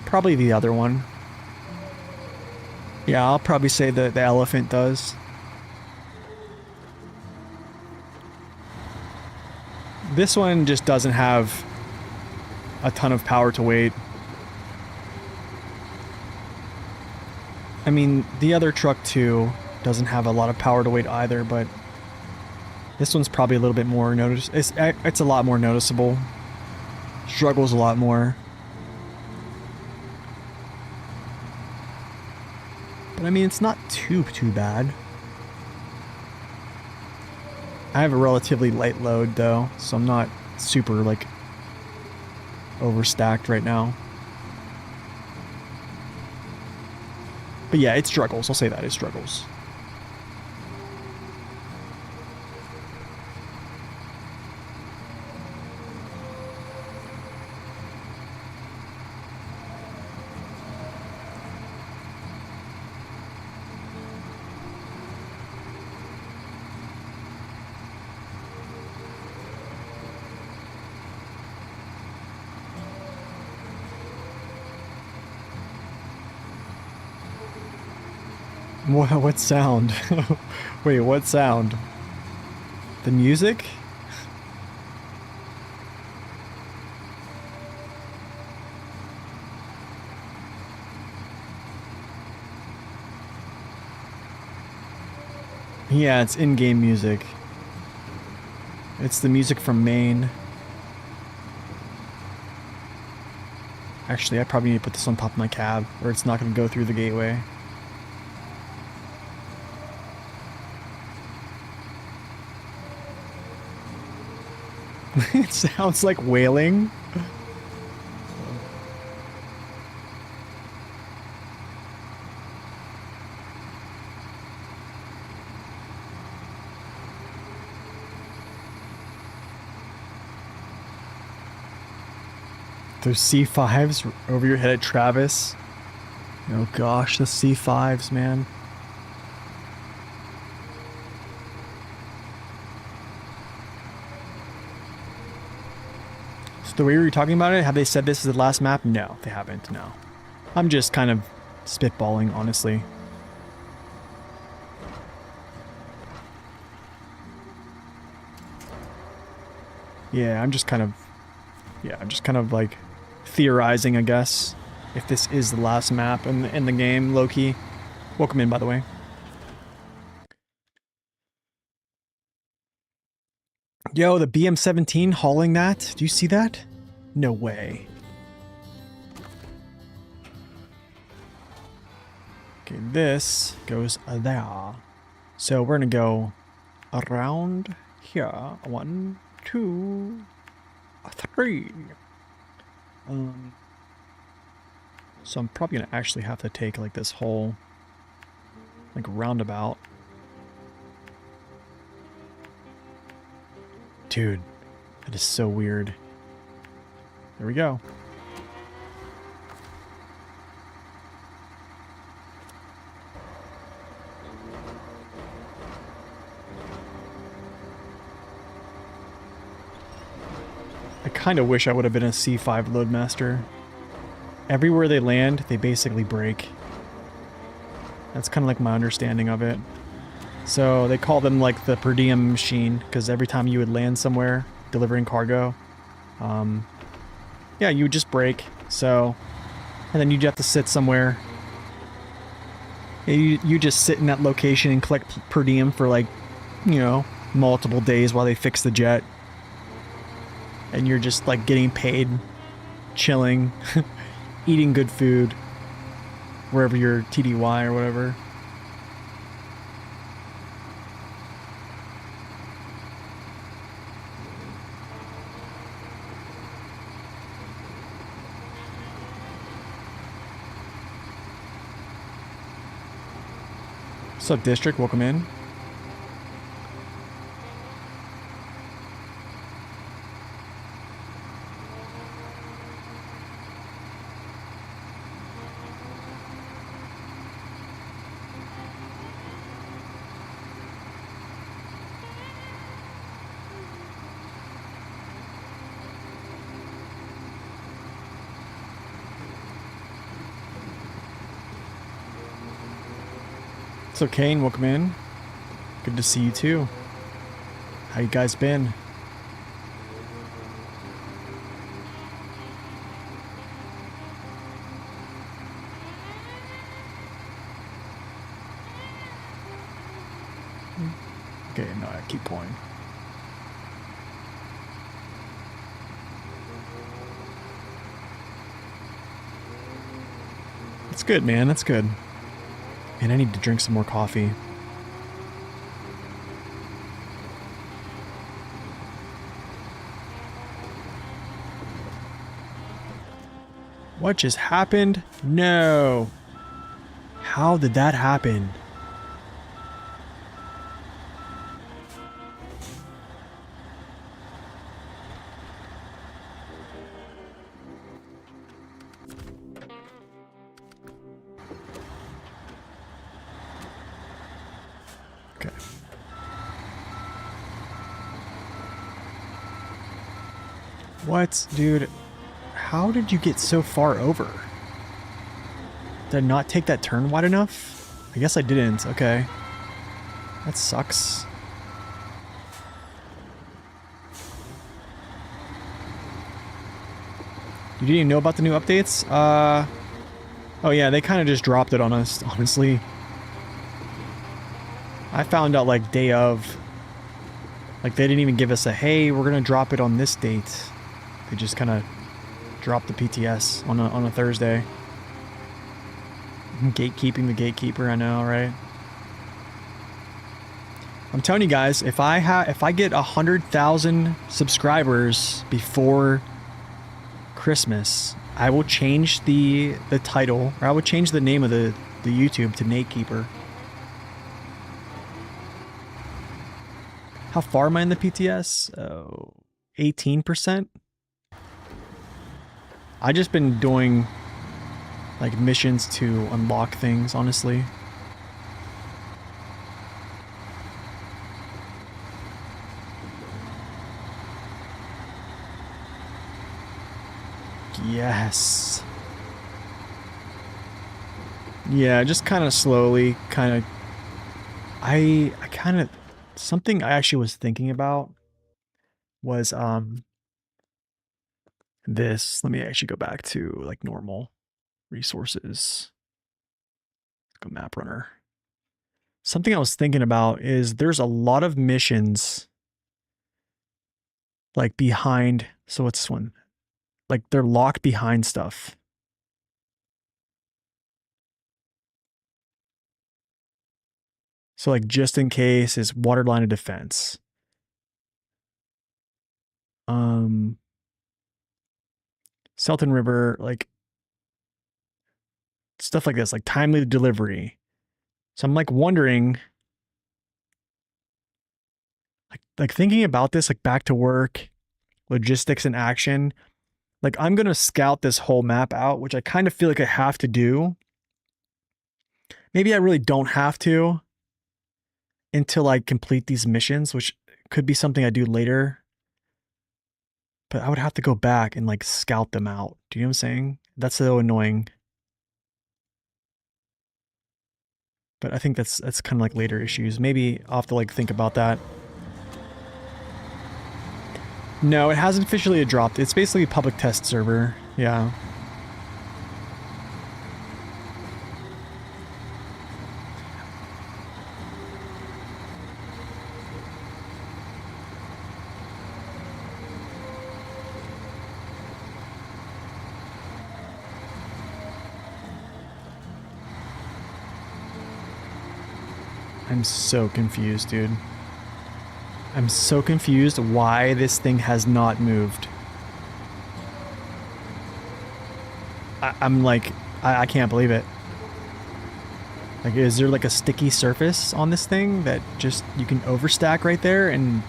Probably the other one. Yeah, I'll probably say that the Elephant does. This one just doesn't have a ton of power to weight. I mean, the other truck too doesn't have a lot of power to weight either, but this one's probably a little bit more it's a lot more noticeable. Struggles a lot more. But I mean, it's not too bad. I have a relatively light load though, so I'm not super like overstacked right now. But yeah, it struggles. I'll say that, it struggles. What sound? Wait, what sound? The music? Yeah, it's in-game music. It's the music from Maine. Actually, I probably need to put this on top of my cab, or it's not going to go through the gateway. It sounds like wailing. Those C5s over your head at Travis. Oh gosh, the C5s, man. The way we were talking about it, have they said this is the last map? No, they haven't, no. I'm just kind of spitballing, honestly. Yeah, I'm just kind of like theorizing, I guess, if this is the last map in the game, low-key. Welcome in, by the way. Yo, the BM17 hauling that? Do you see that? No way. Okay, this goes there. So we're gonna go around here. 1, 2, 3. So I'm probably gonna actually have to take like this whole like roundabout. Dude, that is so weird. There we go. I kind of wish I would have been a C5 loadmaster. Everywhere they land, they basically break. That's kind of like my understanding of it. So they call them like the per diem machine, because every time you would land somewhere delivering cargo, yeah, you would just break. So, and then you'd have to sit somewhere. You just sit in that location and collect per diem for like, you know, multiple days while they fix the jet. And you're just like getting paid, chilling, eating good food, wherever you're TDY or whatever. What's up, District? Welcome in. So Kane, welcome in. Good to see you too. How you guys been? Okay, no, I keep going. That's good, man. That's good. Man, I need to drink some more coffee. What just happened? No. How did that happen? Okay. What? Dude, how did you get so far over? Did I not take that turn wide enough? I guess I didn't. Okay. That sucks. You didn't even know about the new updates? Oh yeah, they kind of just dropped it on us, honestly. I found out like day of. Like they didn't even give us a, hey, we're gonna drop it on this date. They just kind of dropped the PTS on a Thursday. Gatekeeping the gatekeeper, I know, right? I'm telling you guys, if I get 100,000 subscribers before Christmas, I will change the title, or I will change the name of the YouTube to Nate Keeper. How far am I in the PTS? Oh, 18%. I just been doing like missions to unlock things, honestly. Yes. Yeah, just kind of slowly, kind of. I kind of, something I actually was thinking about was this. Let me actually go back to like normal resources. Go map runner. Something I was thinking about is there's a lot of missions like behind. So what's this one? Like they're locked behind stuff. So like just in case is water line of defense. Um Selton River, like stuff like this, like timely delivery. So I'm like wondering, like thinking about this, like back to work, logistics in action. Like I'm gonna scout this whole map out, which I kind of feel like I have to do. Maybe I really don't have to until I complete these missions, which could be something I do later. But I would have to go back and like scout them out. Do you know what I'm saying? That's so annoying. But I think that's kind of like later issues. Maybe I'll have to like think about that. No, it hasn't officially dropped. It's basically a public test server. Yeah. I'm so confused, dude. I'm so confused why this thing has not moved. I'm like, I can't believe it. Like, is there like a sticky surface on this thing that just you can overstack right there and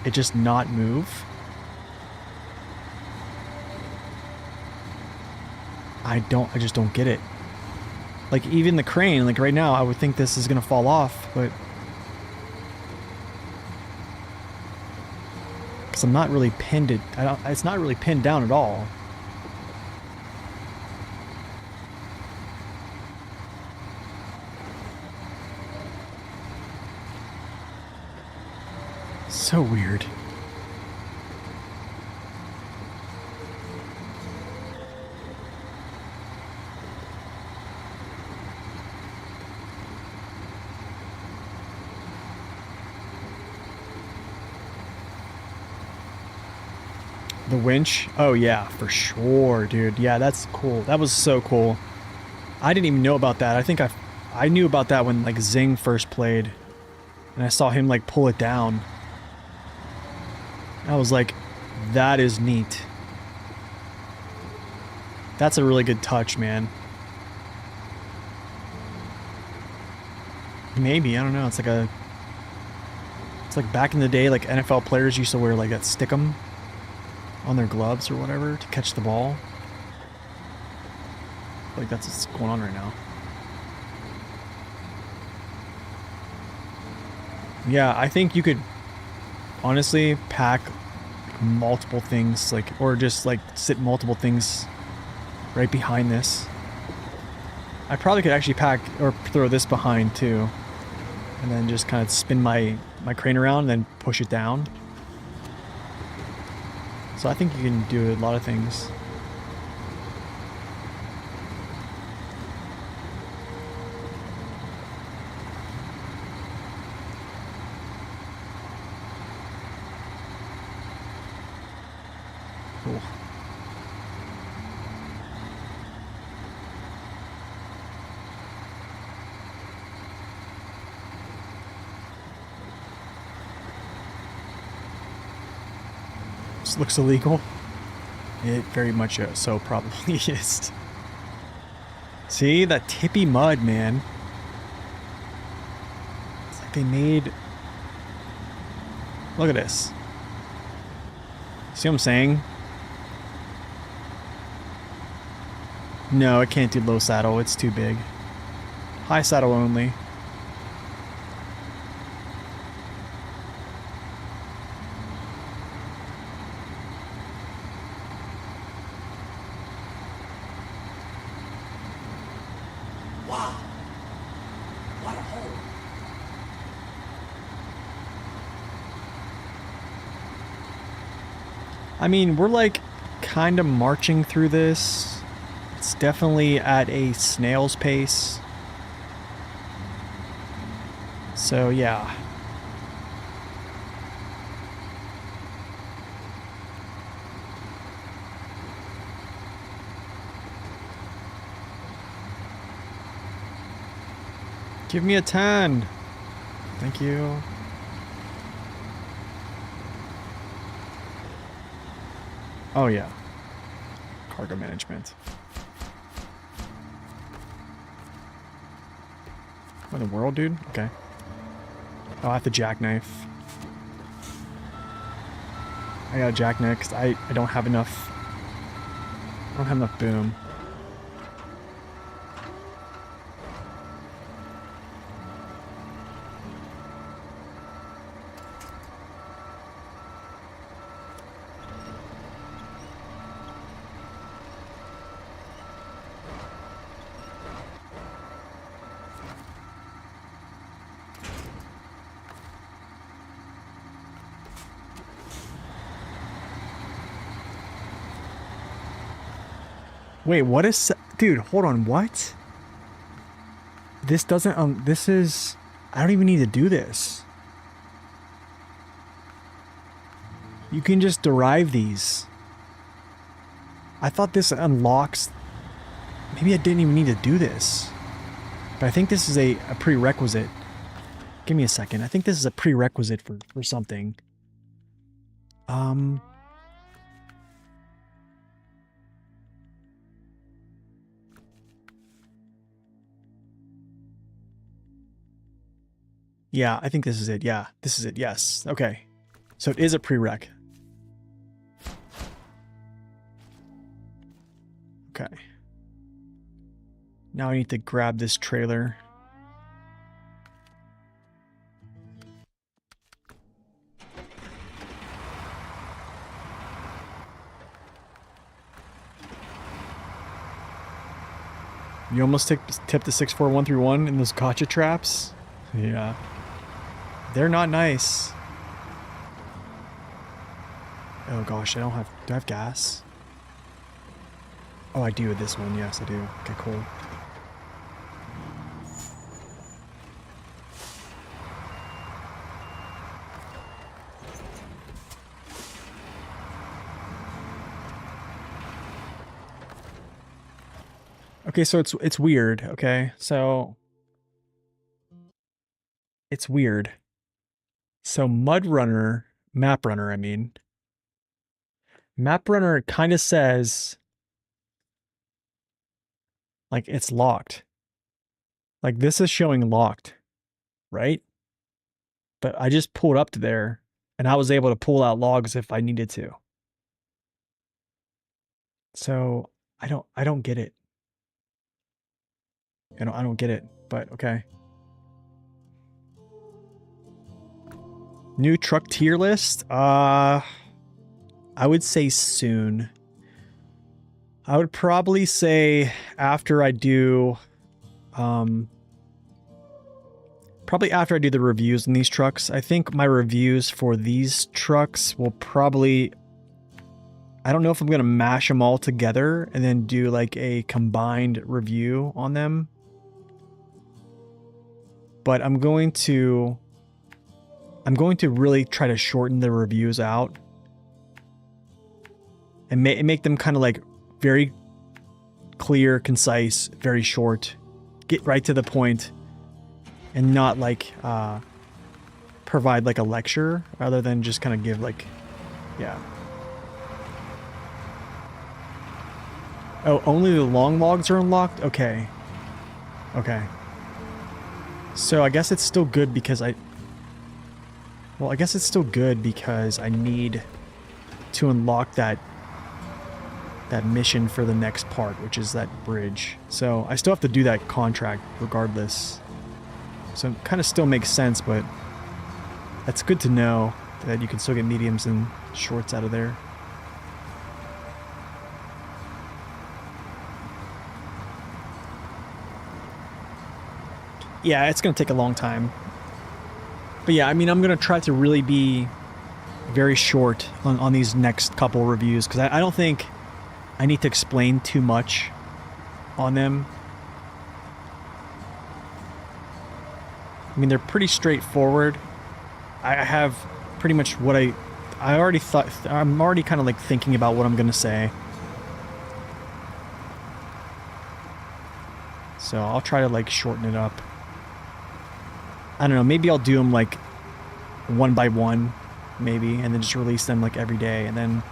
it just not move? I just don't get it. Like even the crane, like right now, I would think this is gonna fall off, but because I'm not really pinned it, it's not really pinned down at all. So weird. The winch? Oh yeah, for sure, dude. Yeah, that's cool. That was so cool. I didn't even know about that. I think I knew about that when like Zing first played, and I saw him like pull it down. I was like, that is neat. That's a really good touch, man. Maybe, I don't know. It's like back in the day, like NFL players used to wear like that stickum on their gloves or whatever to catch the ball. Like that's what's going on right now. Yeah, I think you could honestly pack multiple things, like, or just like sit multiple things right behind this. I probably could actually pack or throw this behind too, and then just kind of spin my crane around and then push it down. So I think you can do a lot of things. Cool. This looks illegal. It very much so probably is. See, that tippy mud, man. It's like they made... Look at this. See what I'm saying? No, it can't do low saddle. It's too big. High saddle only. Wow. What a hole. I mean, we're like kind of marching through this. It's definitely at a snail's pace. So yeah. Give me a 10. Thank you. Oh, yeah. Cargo management. What in the world, dude? Okay. Oh, I have to jackknife. I got a jackknife 'cause I don't have enough. I don't have enough boom. Wait, what is... Dude, hold on, what? This doesn't... this is... I don't even need to do this. You can just derive these. I thought this unlocks... Maybe I didn't even need to do this. But I think this is a prerequisite. Give me a second. I think this is a prerequisite for something. Yeah, I think this is it. Yeah, this is it. Yes. Okay. So it is a prereq. Okay. Now I need to grab this trailer. You almost tipped the 64131 in those gotcha traps? Yeah. They're not nice. Oh gosh, I don't have... Do I have gas? Oh, I do with this one. Yes, I do. Okay, cool. Okay, so it's weird, okay? So it's weird. So Map Runner, I mean. Map Runner kind of says like it's locked. Like this is showing locked, right? But I just pulled up to there and I was able to pull out logs if I needed to. So I don't get it. I don't get it, but okay. New truck tier list? I would say soon. I would probably say after I do probably after I do the reviews on these trucks. I think my reviews for these trucks will probably... I don't know if I'm going to mash them all together and then do like a combined review on them. But I'm going to really try to shorten the reviews out. And make them kind of like very clear, concise, very short. Get right to the point. And not like provide like a lecture rather than just kind of give like, yeah. Oh, only the long logs are unlocked? Okay. Okay. So I guess it's still good because well, I guess it's still good because I need to unlock that mission for the next part, which is that bridge. So I still have to do that contract regardless. So it kind of still makes sense, but that's good to know that you can still get mediums and shorts out of there. Yeah, it's going to take a long time. But yeah, I mean, I'm going to try to really be very short on these next couple reviews because I don't think I need to explain too much on them. I mean, they're pretty straightforward. I have pretty much what I already thought. I'm already kind of like thinking about what I'm going to say. So I'll try to like shorten it up. I don't know, maybe I'll do them like one by one, maybe, and then just release them like every day. And then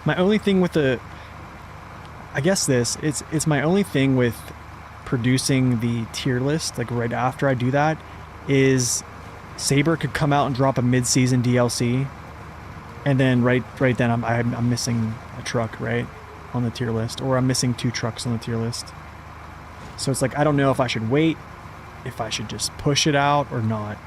my only thing with I guess it's my only thing with producing the tier list, like right after I do that, is Saber could come out and drop a mid-season DLC, and then right then I'm missing a truck, right, on the tier list, or I'm missing 2 trucks on the tier list. So it's like I don't know if I should wait, if I should just push it out or not.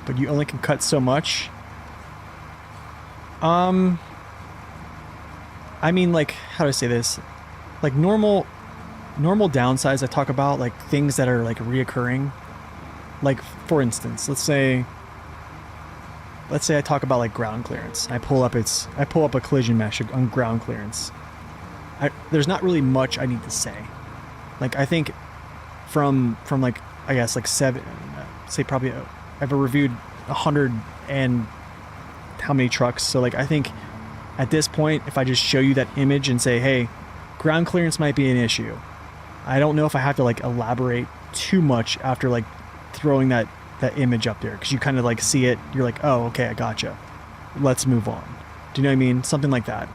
But you only can cut so much. I mean, like, how do I say this? Like normal downsides I talk about, like things that are like reoccurring. Like for instance, let's say I talk about like ground clearance. I pull up a collision mesh on ground clearance. There's not really much I need to say. Like I think from like I guess like 7, say probably I've reviewed 100 and how many trucks. So like I think at this point, if I just show you that image and say, hey, ground clearance might be an issue, I don't know if I have to like elaborate too much after like throwing that image up there, because you kind of like see it, you're like, oh, okay, I gotcha, let's move on. Do you know what I mean? Something like that.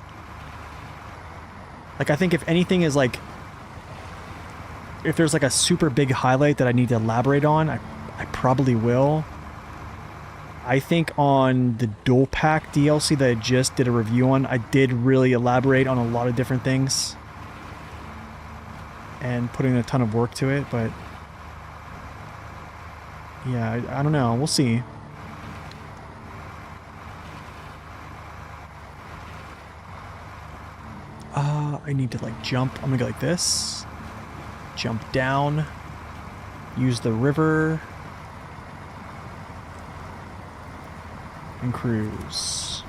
Like I think if anything is like, if there's like a super big highlight that I need to elaborate on, I probably will. I think on the dual pack DLC that I just did a review on, I did really elaborate on a lot of different things and putting a ton of work to it, but yeah, I don't know. We'll see. I need to like jump. I'm gonna go like this. Jump down. Use the river. And cruise.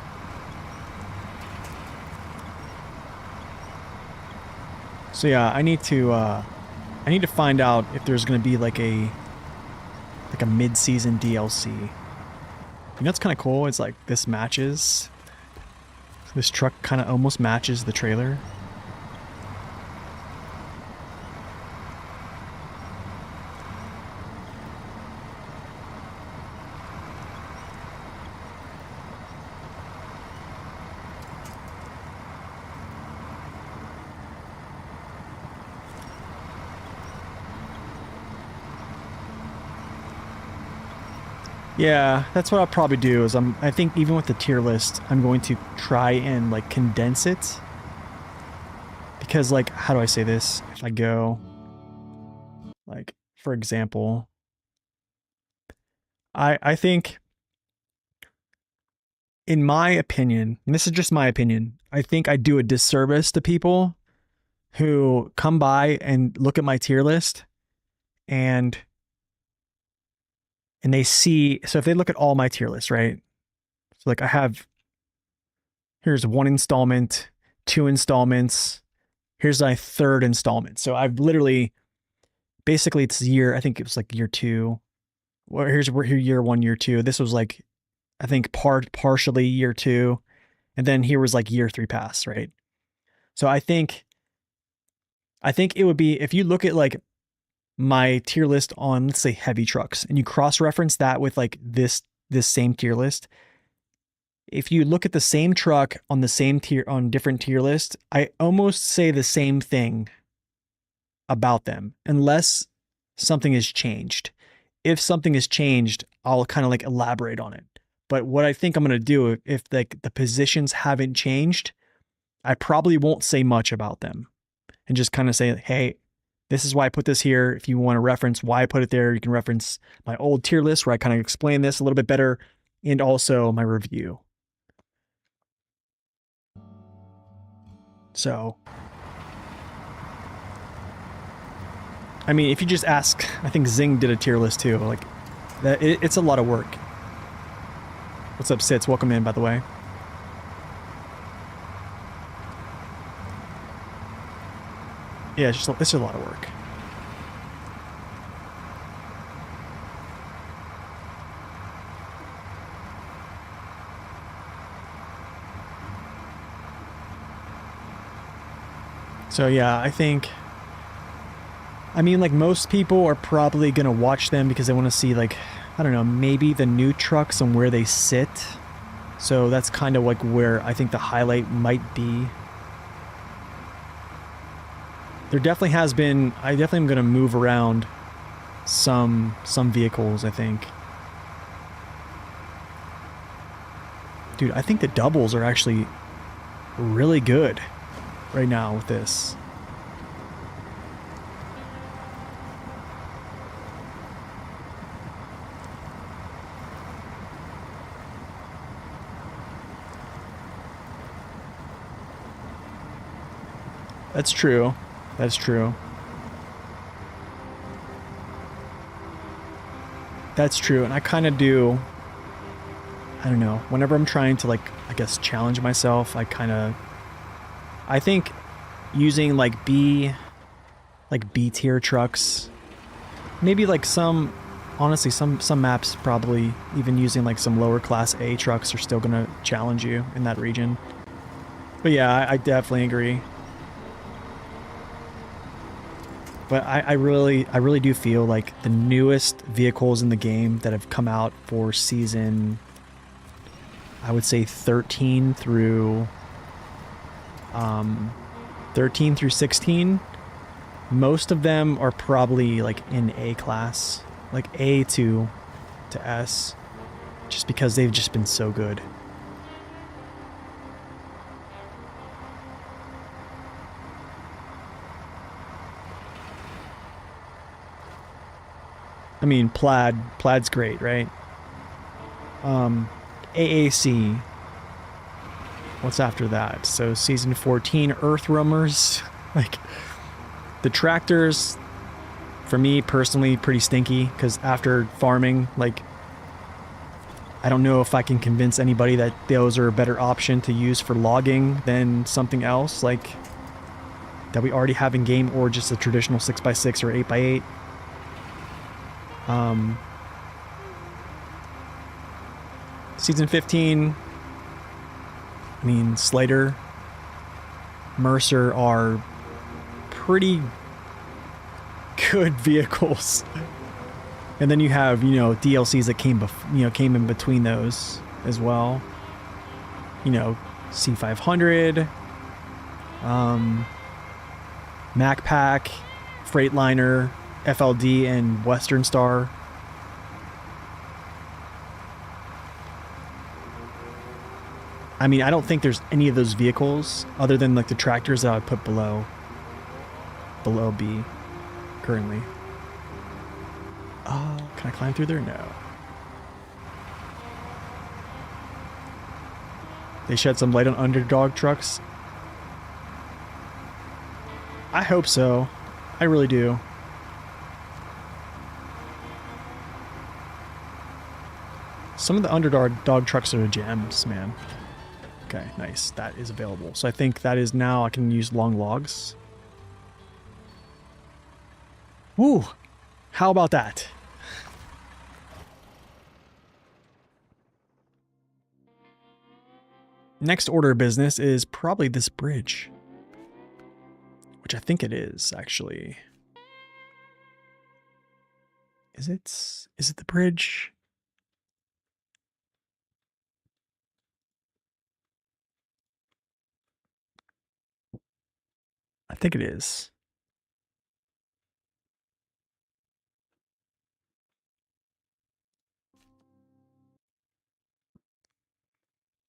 So yeah, I need to find out if there's gonna be like a mid-season DLC. You know what's kind of cool? It's like this matches. This truck kind of almost matches the trailer. Yeah, that's what I'll probably do. Is I think even with the tier list, I'm going to try and like condense it. Because like, how do I say this? If I go, like, for example, I think, in my opinion, and this is just my opinion, I think I do a disservice to people who come by and look at my tier list and they see, so if they look at all my tier lists, right? So like I have, here's 1 installment, 2 installments, here's my 3rd installment. So I've literally, basically it's year, I think it was like year 2. Well, here's year 1, year 2. This was like, I think partially year 2. And then here was like year 3 pass, right? So I think it would be, if you look at like my tier list on, let's say, heavy trucks, and you cross-reference that with like this same tier list, if you look at the same truck on the same tier, on different tier list, I almost say the same thing about them, unless something has changed. If something has changed, I'll kind of like elaborate on it. But what I think I'm going to do, if like the positions haven't changed, I probably won't say much about them and just kind of say, hey, this is why I put this here. If you want to reference why I put it there, you can reference my old tier list where I kind of explain this a little bit better, and also my review. So, I mean, if you just ask, I think Zing did a tier list too. Like, that it's a lot of work. What's up, Sits? Welcome in, by the way. Yeah, it's just a lot of work. So yeah, I mean, like most people are probably gonna watch them because they want to see like, I don't know, maybe the new trucks and where they sit. So that's kind of like where I think the highlight might be. There definitely has been. I definitely am gonna move around some vehicles. I think, dude. I think the doubles are actually really good right now with this. That's true. That's true. That's true. And I kind of do. I don't know. Whenever I'm trying to like, I guess challenge myself, I think using like B tier trucks, maybe like honestly, some maps probably even using like some lower class A trucks are still gonna challenge you in that region. But yeah, I definitely agree. But I really do feel like the newest vehicles in the game that have come out for season, I would say um, 13 through 16, most of them are probably like in A class, like A to S, just because they've just been so good. I mean, Plaid's great, right? Um, AAC. What's after that? So season 14, Earth Roamers. Like the tractors, for me personally, pretty stinky because after farming, like I don't know if I can convince anybody that those are a better option to use for logging than something else like that we already have in game, or just a traditional 6x6 or 8x8. Um, season 15, I mean, Slater, Mercer are pretty good vehicles. And then you have, you know, DLCs that came in between those as well. You know, C500, Mac Pack, Freightliner, FLD, and Western Star. I mean, I don't think there's any of those vehicles other than like the tractors that I would put below B currently. Oh, can I climb through there? No. They shed some light on underdog trucks. I hope so. I really do. Some of the underdog trucks are gems, man. Okay, nice. That is available. So I think that is now I can use long logs. Woo! How about that? Next order of business is probably this bridge. Which I think it is, actually. Is it the bridge? I think it is.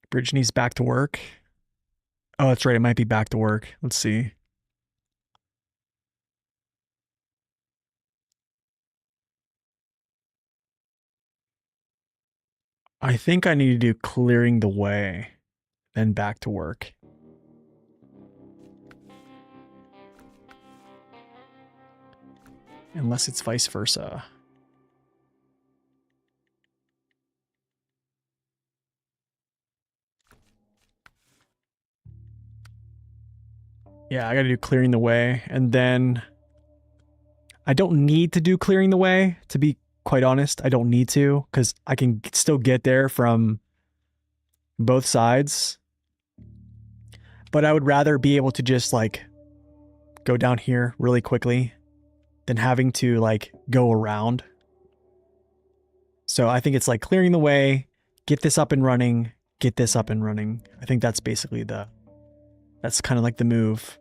Bridge needs back to work. Oh, that's right. It might be back to work. Let's see. I think I need to do clearing the way, then back to work. Unless it's vice versa. Yeah, I gotta do clearing the way, and then I don't need to do clearing the way, to be quite honest. I don't need to, because I can still get there from both sides. But I would rather be able to just like go down here really quickly than having to like go around. So I think it's like clearing the way, get this up and running, get this up and running. I think that's basically that's kind of like the move.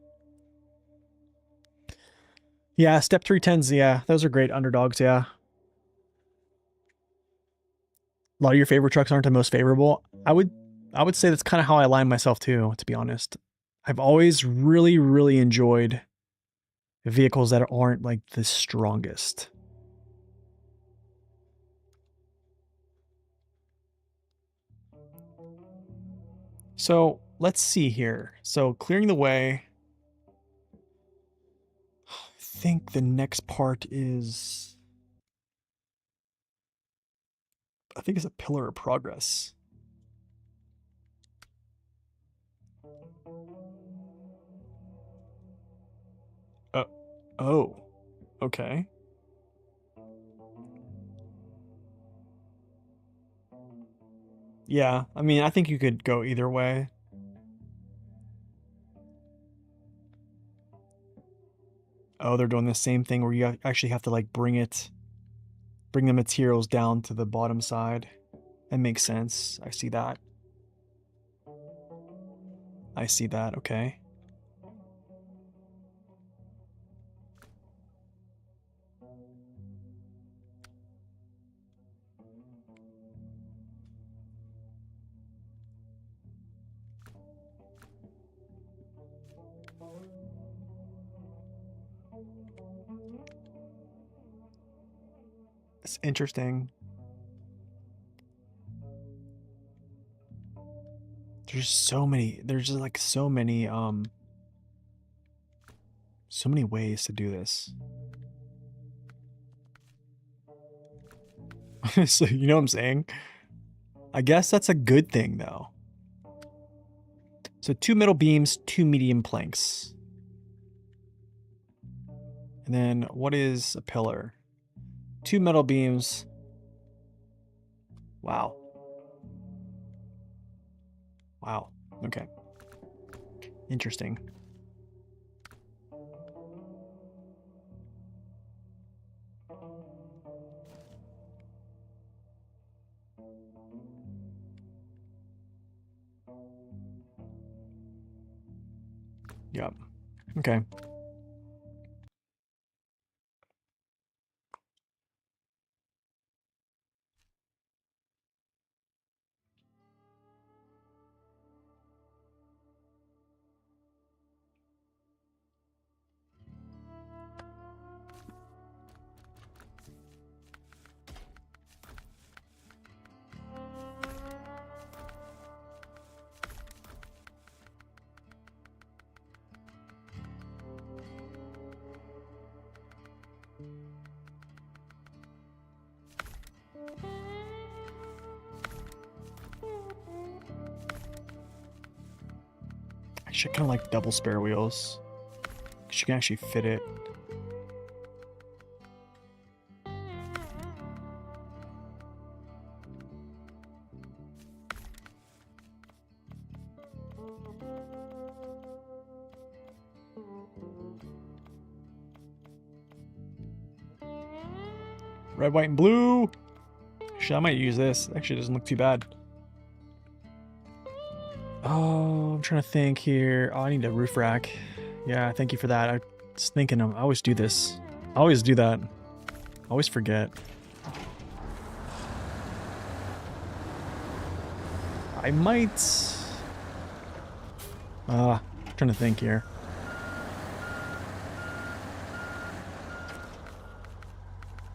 Yeah, step 310s, yeah, those are great underdogs, yeah. A lot of your favorite trucks aren't the most favorable. I would say that's kind of how I align myself too, to be honest. I've always really, really enjoyed vehicles that aren't like the strongest. So let's see here. So clearing the way. I think the next part is, I think it's a pillar of progress. Uh, oh, okay. Yeah, I mean, I think you could go either way. Oh, they're doing the same thing where you actually have to like bring the materials down to the bottom side. That makes sense. I see that. I see that. Okay. It's interesting. There's just like so many ways to do this. So, you know what I'm saying? I guess that's a good thing though. So 2 middle beams, 2 medium planks. And then what is a pillar? 2 metal beams. Wow. Wow. Okay. Interesting. Yep. Okay. I should kind of like double spare wheels. You can actually fit it. Red, white, and blue. Shit, I might use this. Actually, it doesn't look too bad. Oh, I'm trying to think here. Oh, I need a roof rack. Yeah, thank you for that. I was thinking I always do this. I always do that. I always forget. I might... I'm trying to think here.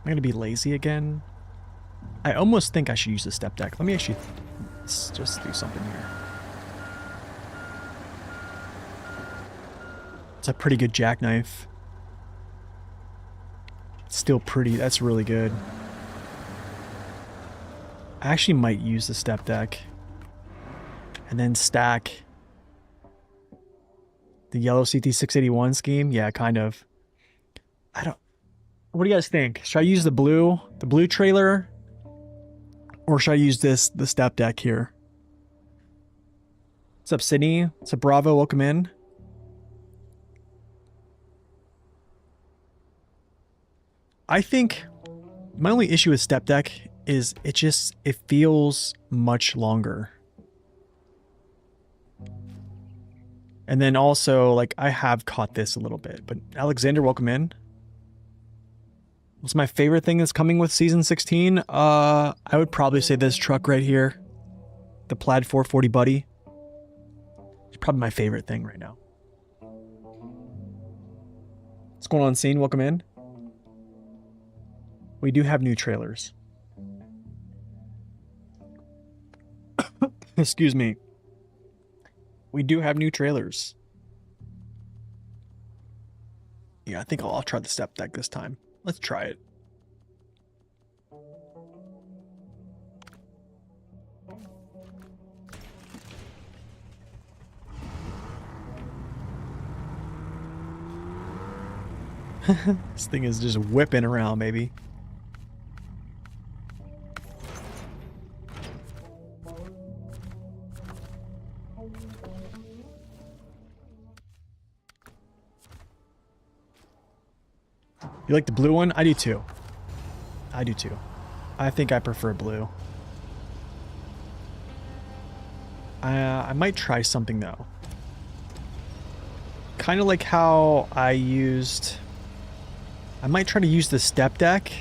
Am I gonna be lazy again? I almost think I should use the step deck. Let me actually let's just do something here. It's a pretty good jackknife. It's still pretty. That's really good. I actually might use the step deck. And then stack the yellow CT681 scheme. Yeah, kind of. I don't... What do you guys think? Should I use the blue trailer? Or should I use the step deck here? What's up, Sydney? What's up, Bravo? Welcome in. I think my only issue with step deck is it feels much longer. And then also, like, I have caught this a little bit. But Alexander, welcome in. What's my favorite thing that's coming with season 16? I would probably say this truck right here. The Plaid 440 Buddy. It's probably my favorite thing right now. What's going on, Scene? Welcome in. We do have new trailers. Excuse me. We do have new trailers. Yeah, I think I'll try the step deck this time. Let's try it. This thing is just whipping around, baby. You like the blue one? I do too. I do too. I think I prefer blue. I might try something though. Kind of like how I might try to use the step deck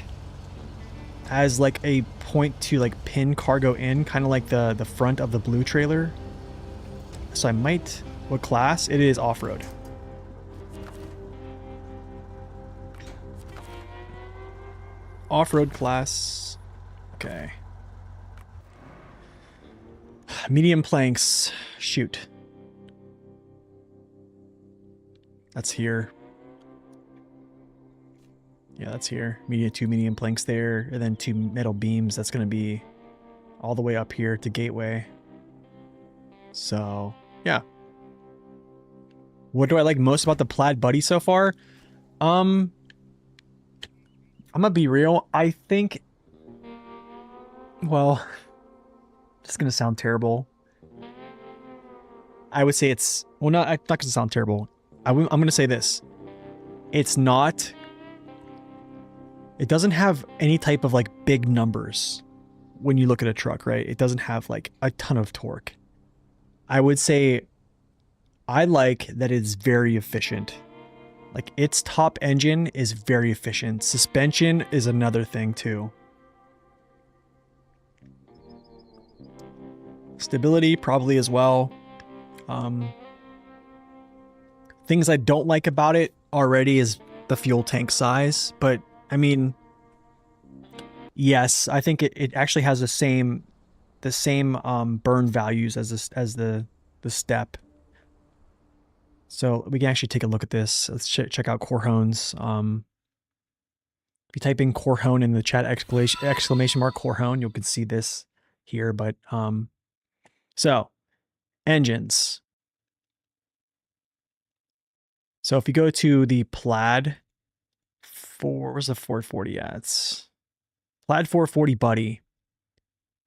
as like a point to like pin cargo in, kind of like the front of the blue trailer. So I might, what class? It is off-road. Off-road class. Okay. Medium planks. Shoot. That's here. Yeah, that's here. Two medium planks there, and then 2 metal beams. That's going to be all the way up here to gateway. So, yeah. What do I like most about the Plaid Buddy so far? I'm gonna be real. I think, well, it's gonna sound terrible. I would say it's, well, it's not gonna sound terrible. I'm gonna say this. It's not, it doesn't have any type of like big numbers when you look at a truck, right? It doesn't have like a ton of torque. I would say I like that it's very efficient. Like its top engine is very efficient. Suspension is another thing too. Stability probably as well. Things I don't like about it already is the fuel tank size, but I mean, yes, I think it actually has the same burn values as the step. So we can actually take a look at this. Let's check out Corhone's. If you type in Corhone in the chat, exclamation mark Corhone, you can see this here. But so engines. So if you go to the Plaid where's the 440 at? It's Plaid 440 Buddy,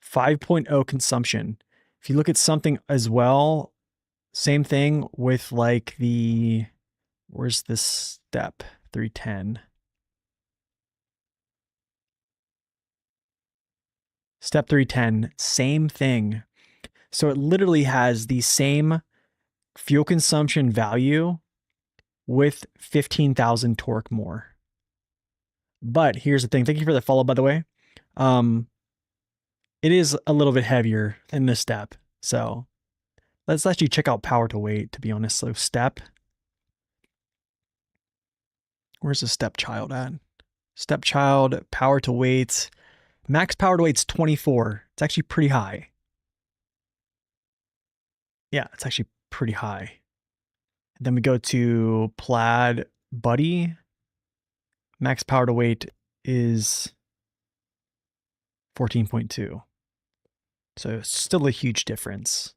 5.0 consumption. If you look at something as well, same thing with like the, where's this step? 310. Step 310, same thing. So it literally has the same fuel consumption value with 15,000 torque more. But here's the thing. Thank you for the follow, by the way. It is a little bit heavier than this step. So let's actually check out power to weight, to be honest. So step. Where's the step child at? Step child, power to weight. Max power to weight's 24. It's actually pretty high. Yeah, it's actually pretty high. And then we go to Plaid Buddy. Max power to weight is 14.2. So still a huge difference.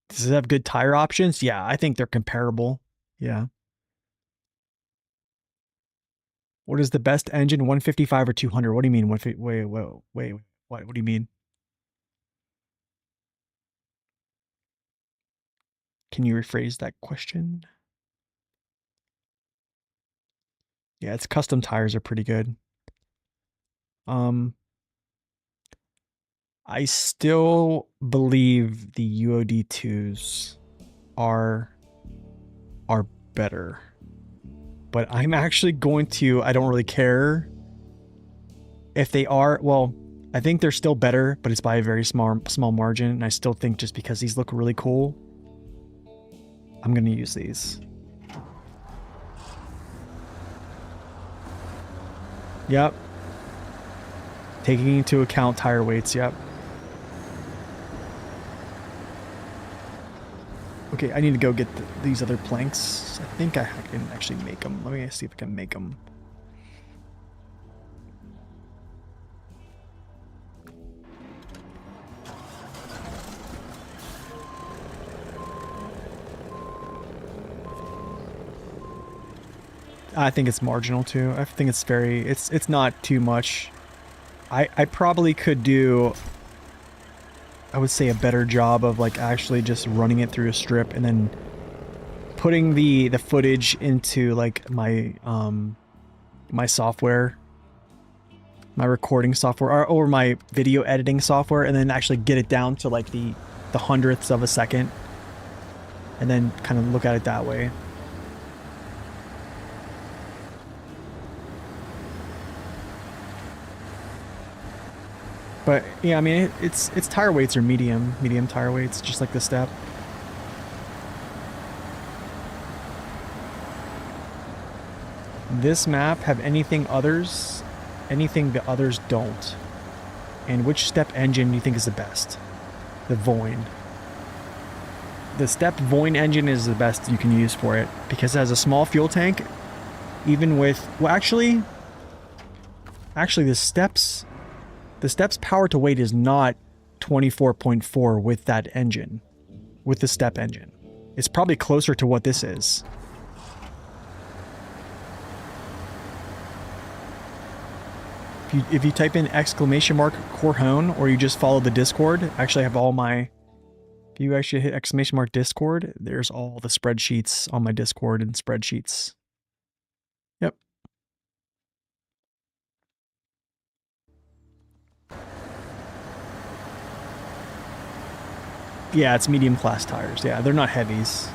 Does it have good tire options? Yeah, I think they're comparable. Yeah. What is the best engine, 155 or 200? What do you mean? Wait, what do you mean? Can you rephrase that question? Yeah, its custom tires are pretty good. Um, I still believe the UOD2s are are better. But I'm actually going to, I don't really care if they are. Well, I think they're still better, but it's by a very small margin. And I still think just because these look really cool, I'm going to use these. Yep. Taking into account tire weights, yep. Okay, I need to go get these other planks. I think I can actually make them. Let me see if I can make them. I think it's marginal too. I think it's not too much. I probably could do, I would say, a better job of like actually just running it through a strip and then putting the footage into like my my software, my recording software, or my video editing software, and then actually get it down to like the hundredths of a second, and then kind of look at it that way. But yeah, I mean, it's tire weights are medium tire weights, just like the step. This map have anything the others don't? And which step engine do you think is the best? The Voin. The step Voin engine is the best you can use for it because it has a small fuel tank. Even with, well, actually, the steps power to weight is not 24.4 with that engine, with the step engine. It's probably closer to what this is. If you type in ! Corhone, or you just follow the Discord, I actually have all my, if you actually hit ! Discord, there's all the spreadsheets on my Discord and spreadsheets. Yep. Yeah, it's medium class tires. Yeah, they're not heavies.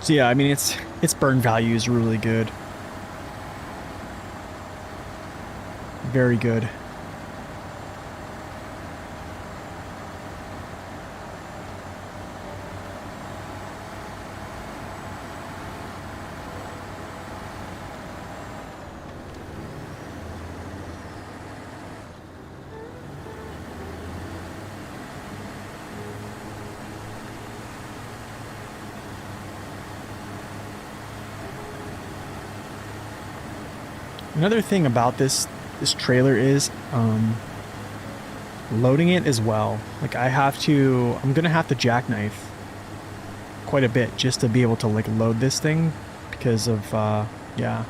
So yeah, I mean, its burn value is really good. Very good. Another thing about this trailer is loading it as well. Like I'm gonna have to jackknife quite a bit just to be able to like load this thing because of yeah.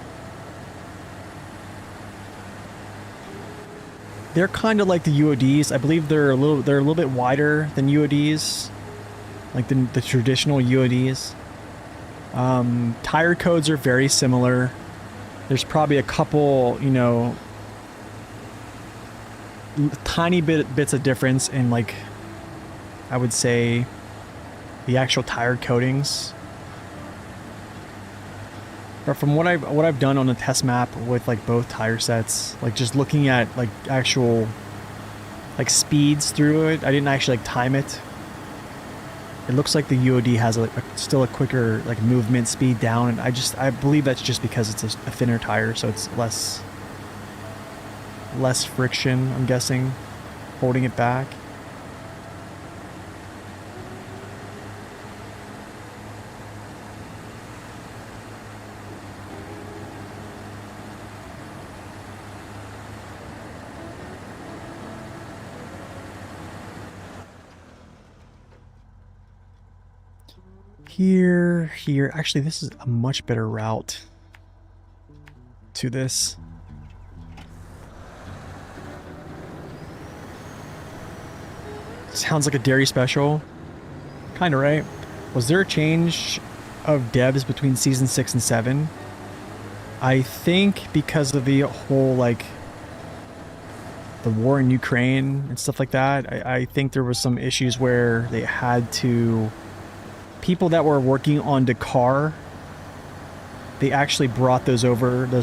They're kind of like the UODs. I believe they're a little bit wider than UODs, like the traditional UODs. Tire codes are very similar. There's probably a couple, you know, tiny bits of difference in, like, I would say, the actual tire coatings. But from what I've done on the test map with like both tire sets, like just looking at like actual like speeds through it, I didn't actually like time it. It looks like the UOD has still a quicker like movement speed down, and I believe that's just because it's a thinner tire, so it's less friction, I'm guessing, holding it back. Here. Actually, this is a much better route to this. Sounds like a dairy special. Kinda, right? Was there a change of devs between season 6 and 7? I think because of the whole, like, the war in Ukraine and stuff like that, I think there was some issues where they had to... People that were working on Dakar, they actually brought those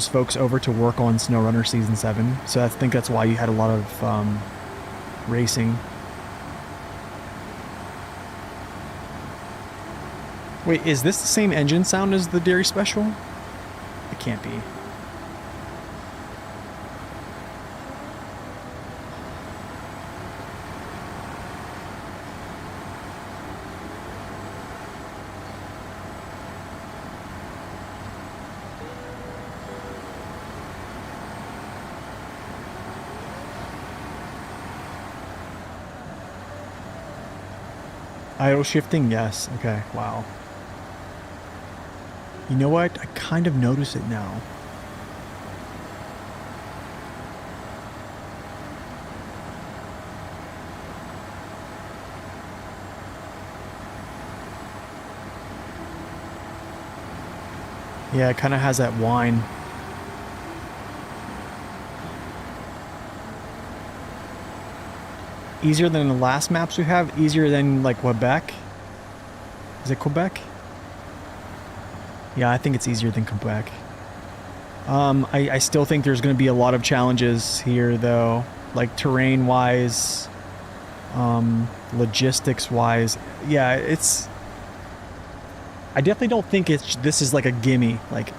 folks over to work on SnowRunner Season 7. So I think that's why you had a lot of racing. Wait, is this the same engine sound as the Dairy Special? It can't be. Idle shifting? Yes. Okay, wow. You know what? I kind of notice it now. Yeah, it kind of has that whine. Easier than the last maps we have? Easier than, like, Quebec? Is it Quebec? Yeah, I think it's easier than Quebec. I still think there's going to be a lot of challenges here, though. Like, terrain-wise, logistics-wise. Yeah, it's... I definitely don't think this is like a gimme. Like,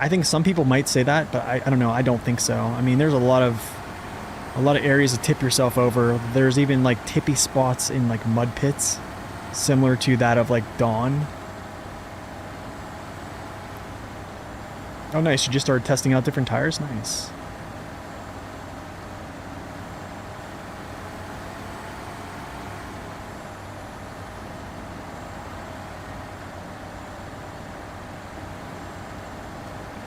I think some people might say that, but I don't know. I don't think so. I mean, there's a lot of areas to tip yourself over. There's even, like, tippy spots in, like, mud pits, similar to that of, like, Dawn. Oh, nice. You just started testing out different tires? Nice.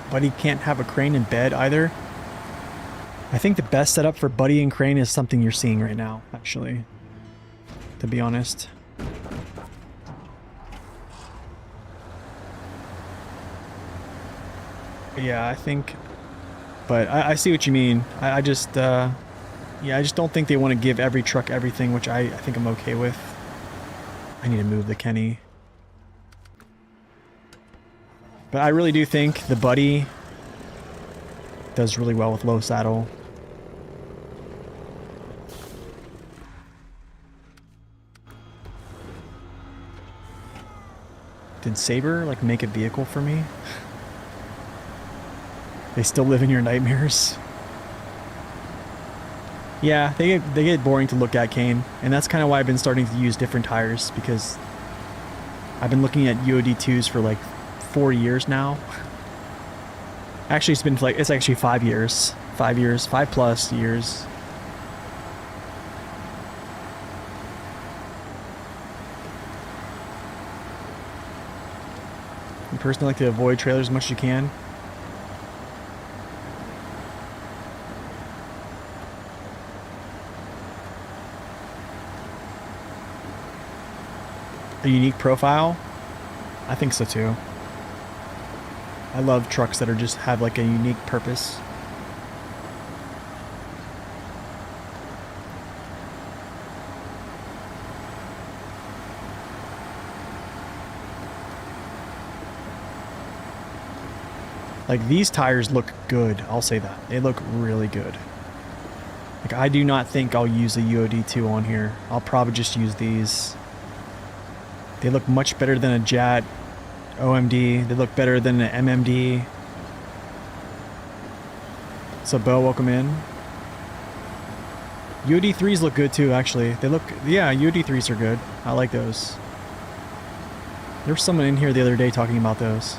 Buddy can't have a crane in bed either. I think the best setup for Buddy and crane is something you're seeing right now, actually. To be honest. Yeah, I think... But I see what you mean. I just... yeah, I just don't think they want to give every truck everything, which I think I'm okay with. I need to move the Kenny. But I really do think the Buddy does really well with low saddle. Did Saber, like, make a vehicle for me? They still live in your nightmares. Yeah, they get boring to look at, Kane. And that's kind of why I've been starting to use different tires, because I've been looking at UOD2s for like 4 years now. Actually, it's been like, it's actually 5 years. 5 years, 5+ years. I personally like to avoid trailers as much as you can. A unique profile? I think so too. I love trucks that are just have like a unique purpose. Like, these tires look good, I'll say that. They look really good. Like, I do not think I'll use a UOD2 on here. I'll probably just use these. They look much better than a JAT OMD. They look better than an MMD. What's up, Bo? Welcome in. UOD3s look good too, actually. They look... Yeah, UOD3s are good. I like those. There was someone in here the other day talking about those.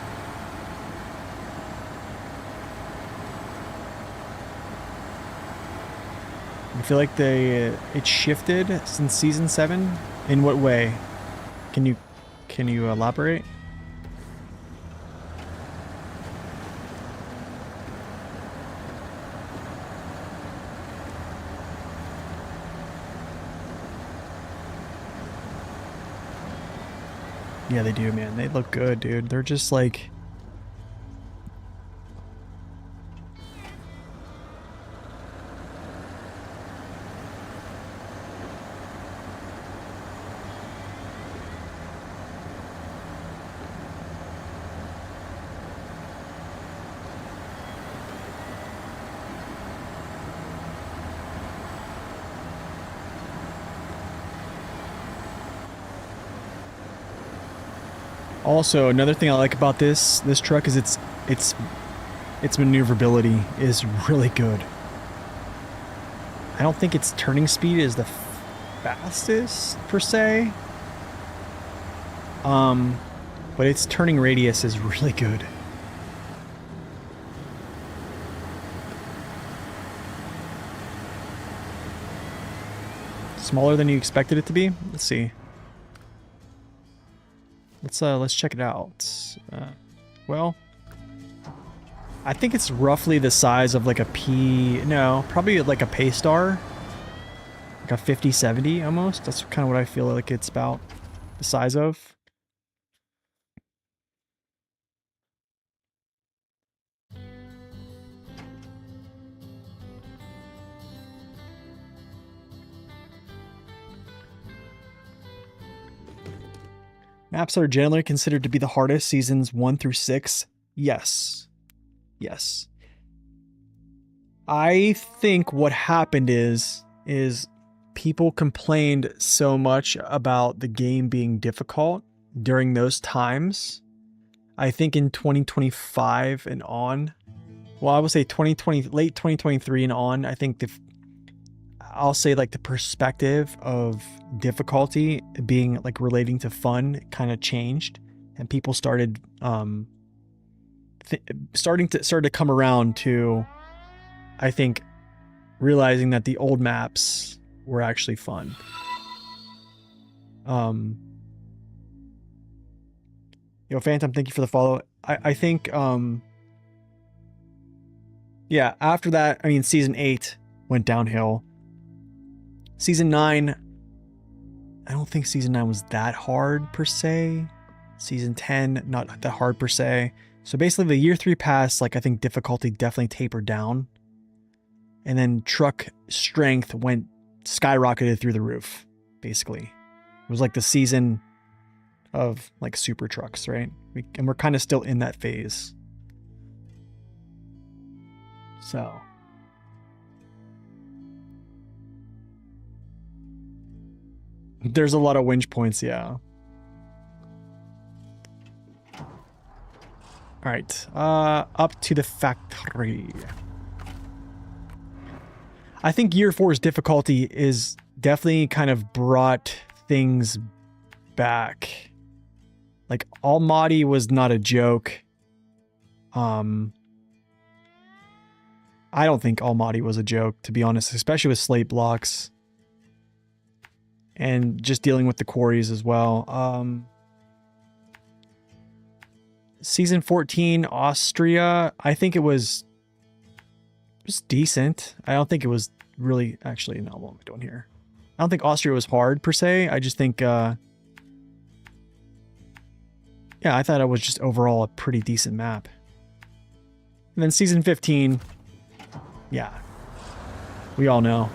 I feel like it shifted since Season 7? In what way? Can you elaborate? Yeah, they do, man. They look good, dude. They're just like... Also, another thing I like about this truck is its maneuverability is really good. I don't think its turning speed is the fastest per se. But its turning radius is really good. Smaller than you expected it to be? Let's see. Let's check it out. Well, I think it's roughly the size of like a probably like a Paystar. Like a 5070 almost. That's kind of what I feel like it's about the size of. Maps are generally considered to be the hardest, seasons 1 through 6. Yes. Yes. I think what happened is people complained so much about the game being difficult during those times. I think in 2025 and on, well, I would say 2020, late 2023 and on, I think I'll say like the perspective of difficulty being like relating to fun kind of changed, and people started started to come around to, I think, realizing that the old maps were actually fun. Yo, Phantom, thank you for the follow. I think yeah, after that, I mean, season 8 went downhill. Season 9, I don't think season 9 was that hard per se. Season 10, not that hard per se. So basically the year 3 pass, like I think difficulty definitely tapered down. And then truck strength skyrocketed through the roof, basically. It was like the season of like super trucks, right? And we're kind of still in that phase. So... there's a lot of winch points, yeah. Alright, up to the factory. I think year 4's difficulty is definitely kind of brought things back. Like, Almaty was not a joke. I don't think Almaty was a joke, to be honest, especially with slate blocks. And just dealing with the quarries as well. Season 14, Austria, I think it was decent. I don't think it was really... Actually, no, what am I doing here? I don't think Austria was hard, per se. I just think... yeah, I thought it was just overall a pretty decent map. And then Season 15... yeah. We all know.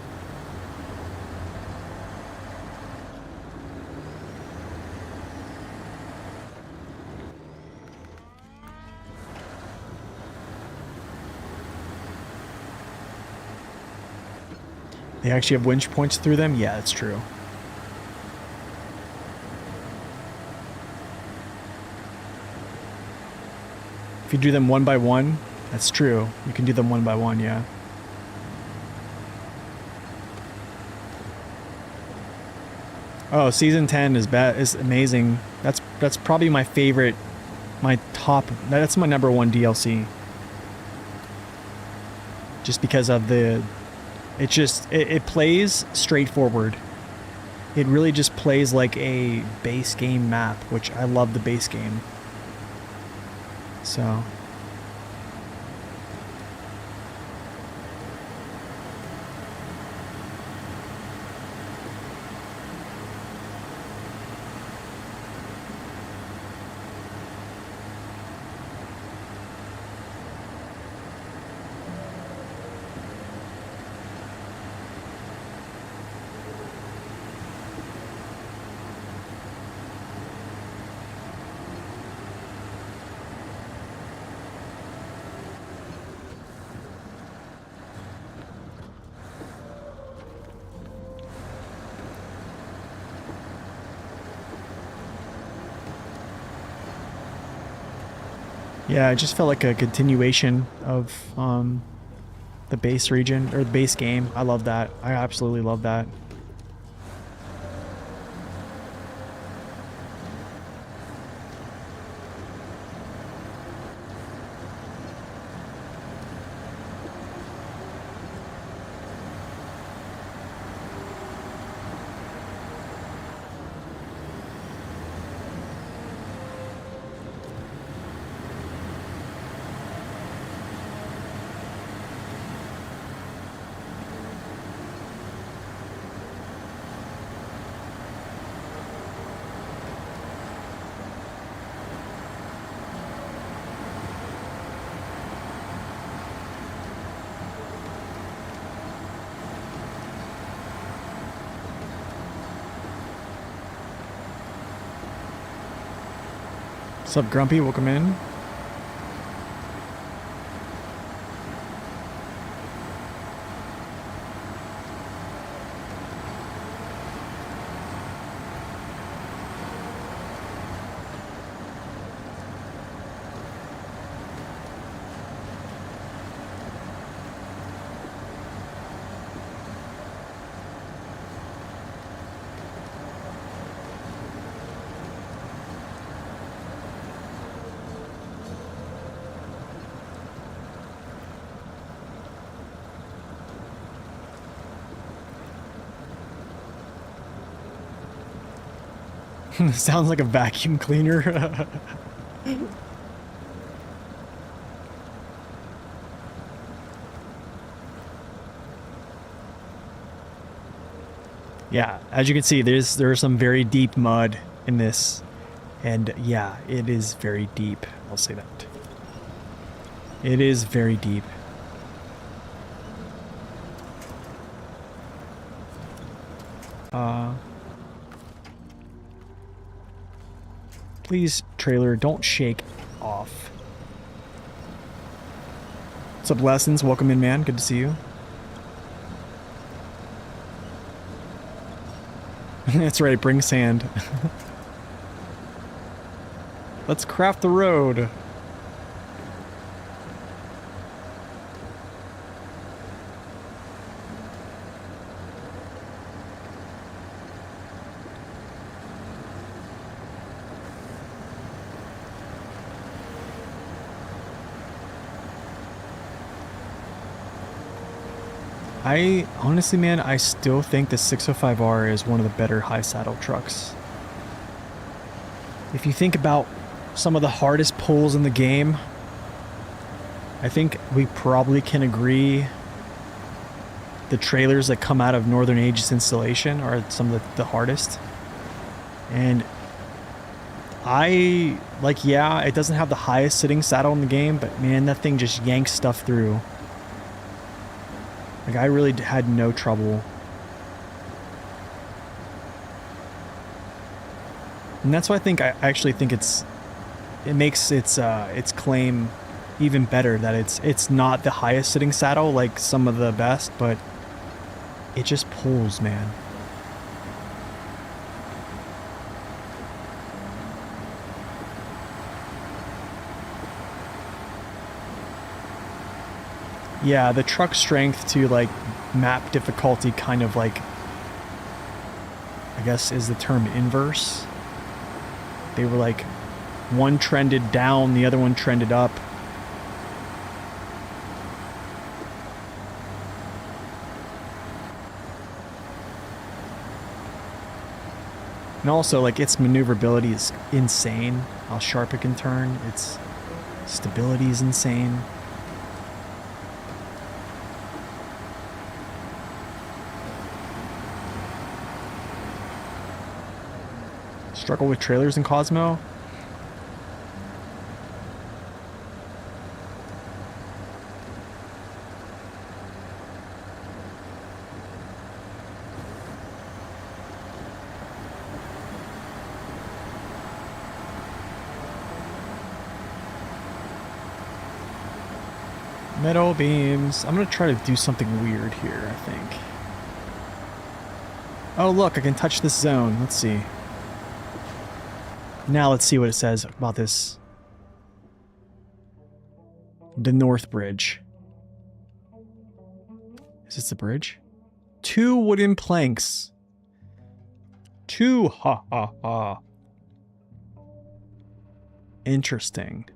They actually have winch points through them? Yeah, that's true. If you do them one by one, that's true. You can do them one by one, yeah. Oh, season 10 is amazing. That's probably my favorite, that's my number 1 DLC. Just because of it plays straightforward. it really just plays like a base game map, which I love the base game. So yeah, it just felt like a continuation of the base region or the base game. I love that. I absolutely love that. What's up, Grumpy? Welcome in. Sounds like a vacuum cleaner. Yeah, as you can see, there's some very deep mud in this, and yeah, it is very deep. I'll say that. It is very deep. Please, trailer, don't shake off. What's up, Lessons? Welcome in, man. Good to see you. That's right, bring sand. Let's craft the road. I honestly, man, I still think the 605R is one of the better high saddle trucks. If you think about some of the hardest pulls in the game, I think we probably can agree the trailers that come out of Northern Aegis installation are some of the hardest. And I, like, yeah, it doesn't have the highest sitting saddle in the game, but man, that thing just yanks stuff through. Like, I really had no trouble. And that's why I think, I actually think it makes its claim even better, that it's not the highest sitting saddle like some of the best, but it just pulls, man. Yeah, the truck strength to, like, map difficulty kind of, like, I guess is the term inverse. They were like, one trended down, the other one trended up. And also, like, its maneuverability is insane. How sharp it can turn. Its stability is insane. Struggle with trailers in Cosmo? Metal beams. I'm gonna try to do something weird here, I think. Oh, look, I can touch this zone. Let's see. Now let's see what it says about this. The North Bridge. Is this the bridge? 2 wooden planks. 2, ha ha ha. Interesting.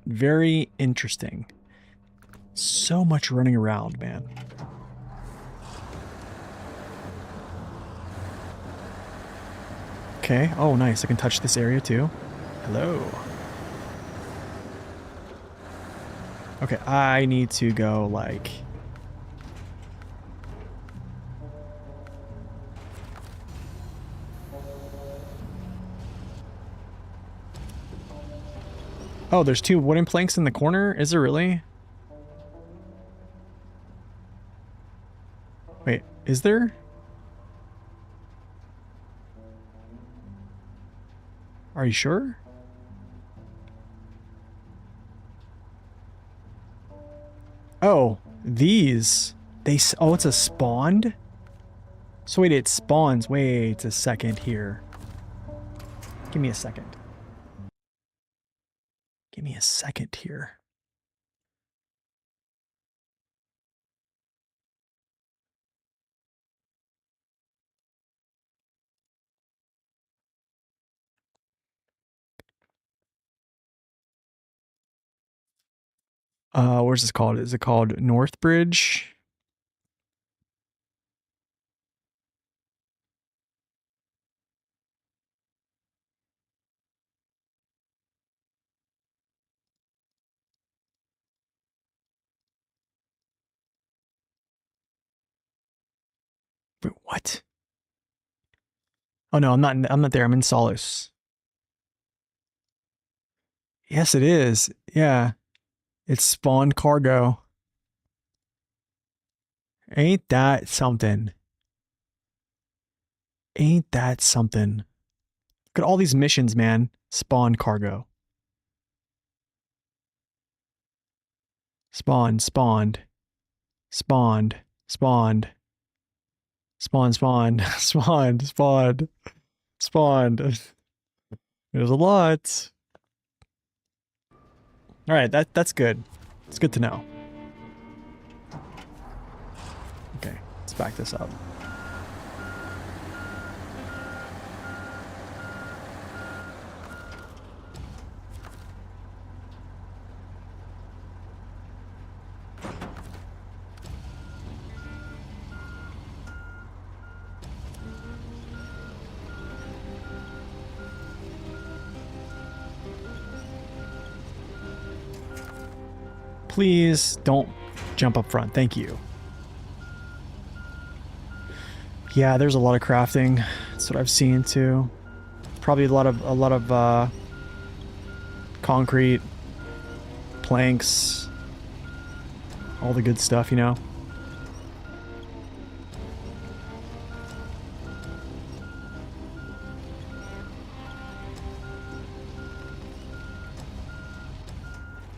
Very interesting. So much running around, man. Okay. Oh, nice. I can touch this area too. Hello. Okay, I need to go like... Oh, there's 2 wooden planks in the corner? Is there really? Wait, is there? Are you sure? Oh, these. Oh, it's a spawned? So wait, it spawns. Wait a second here. Give me a second. Give me a second here. Where's this called? Is it called Northbridge? Wait, what? Oh no, I'm not there. I'm in Solace. Yes, it is. Yeah. It's spawned cargo. Ain't that something? Ain't that something? Look at all these missions, man. Spawn cargo. Spawned. Spawned. Spawned. Spawned. Spawned. Spawned. Spawned. Spawned. There's a lot. Alright, that's good. It's good to know. Okay, let's back this up. Please don't jump up front. Thank you. Yeah, there's a lot of crafting. That's what I've seen too. Probably a lot of concrete, planks, all the good stuff, you know.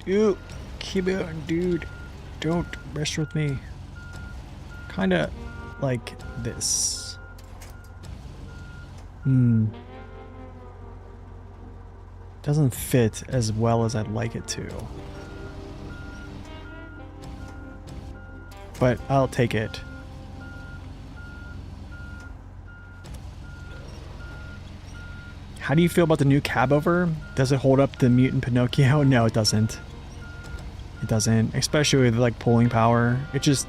Ew. Keep it on, dude. Don't mess with me. Kinda like this. Doesn't fit as well as I'd like it to. But I'll take it. How do you feel about the new cab over? Does it hold up the Mutant Pinocchio? No, it doesn't. It doesn't, especially with like pulling power. It just,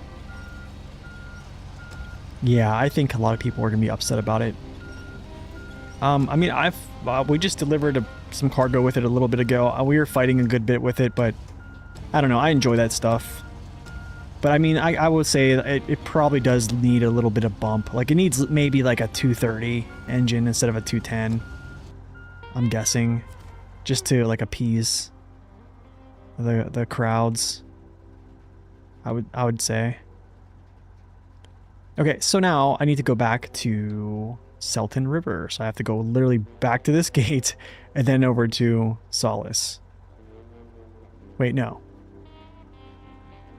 yeah, I think a lot of people are gonna be upset about it. I mean, we just delivered some cargo with it a little bit ago. We were fighting a good bit with it, but I don't know. I enjoy that stuff. But I mean, I would say it probably does need a little bit of bump. Like it needs maybe like a 230 engine instead of a 210. I'm guessing, just to like appease the crowds. I would say. Okay, so now I need to go back to Selton River. So I have to go literally back to this gate and then over to Solace. Wait, no.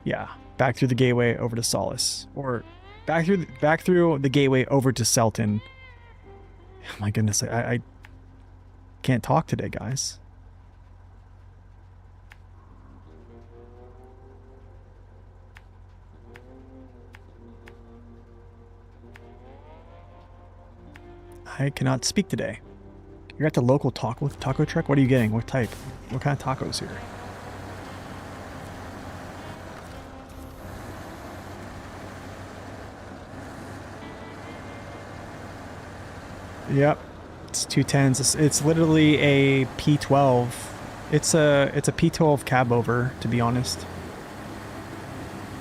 Yeah, back through the gateway over to Solace, or back through the gateway over to Selton. Oh my goodness, I can't talk today, guys. I cannot speak today. You're at the local taco truck? What are you getting? What type? What kind of tacos here? Yep. It's 210s. It's literally a P12. It's a P12 cab over, to be honest.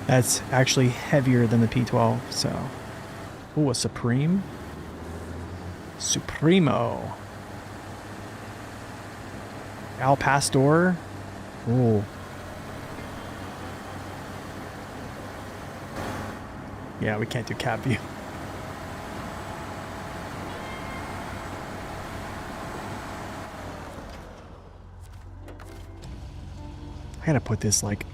That's actually heavier than the P12, so. Ooh, a Supreme? Supremo. Al Pastor. Ooh. Yeah, we can't do cab view. I gotta put this like,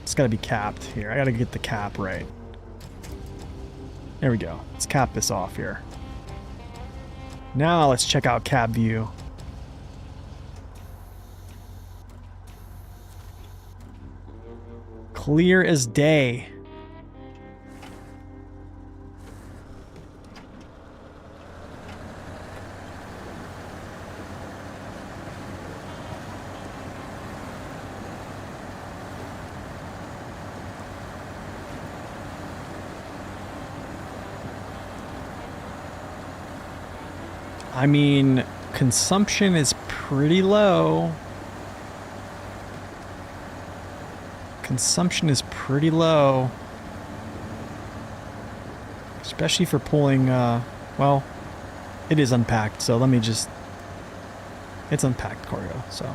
it's gotta be capped here. I gotta get the cap right. There we go. Let's cap this off here. Now let's check out cab view. Clear as day. I mean, consumption is pretty low. Consumption is pretty low. Especially for pulling, well, it is unpacked, so let me just, it's unpacked cargo, so.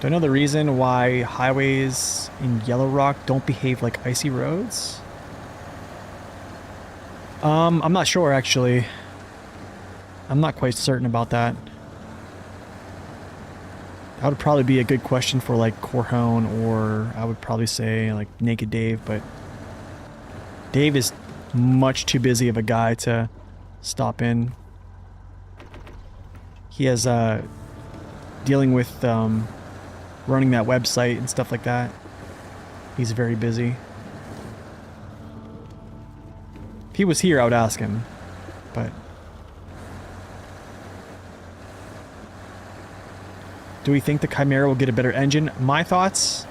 Do I know the reason why highways in Yellow Rock don't behave like icy roads? I'm not sure, actually. I'm not quite certain about that. That would probably be a good question for, like, Corhone, or I would probably say, like, Naked Dave, but Dave is much too busy of a guy to stop in. He has, dealing with, running that website and stuff like that. He's very busy. If he was here, I would ask him, but... Do we think the Chimera will get a better engine? My thoughts?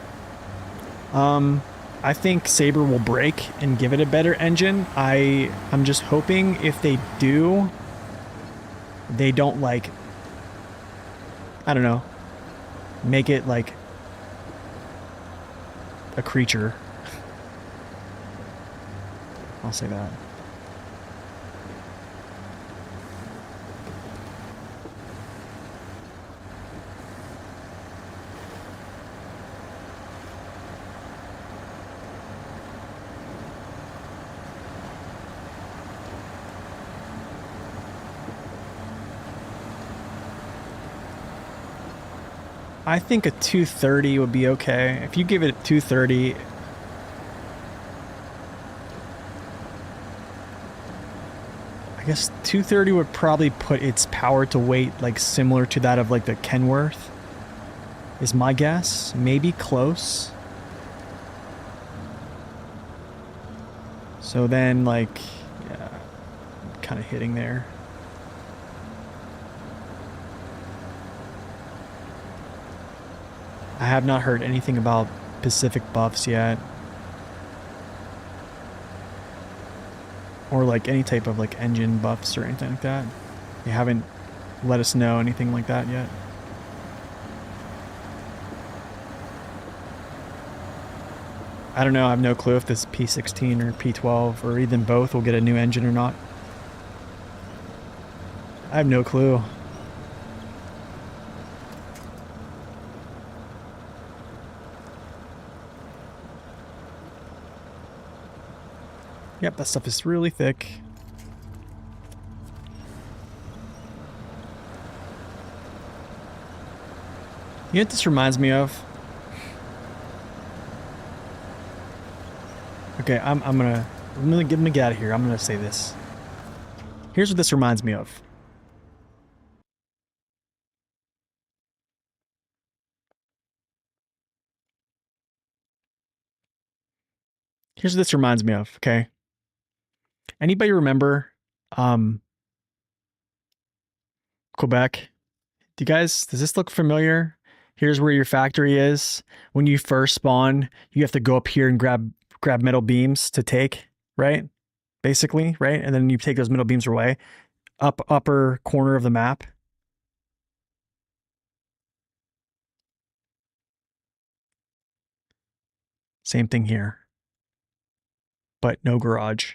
I think Sabre will break and give it a better engine. I'm just hoping if they do, they don't, like... I don't know. Make it, like... a creature. I'll say that. I think a 230 would be okay. If you give it a 230... I guess 230 would probably put its power to weight like similar to that of like the Kenworth, is my guess. Maybe close. So then like, yeah, kind of hitting there. I have not heard anything about Pacific buffs yet. or like any type of like engine buffs or anything like that. They haven't let us know anything like that yet. I don't know. I have no clue if this P16 or P12 or even both will get a new engine or not. I have no clue. Yep, that stuff is really thick. You know what this reminds me of? Okay, I'm gonna get out of here. I'm gonna say this. Here's what this reminds me of. Here's what this reminds me of, okay? Anybody remember Quebec? Does this look familiar? Here's where your factory is. When you first spawn, you have to go up here and grab metal beams to take, right? Basically, right? And then you take those metal beams away. Upper corner of the map. Same thing here. But no garage.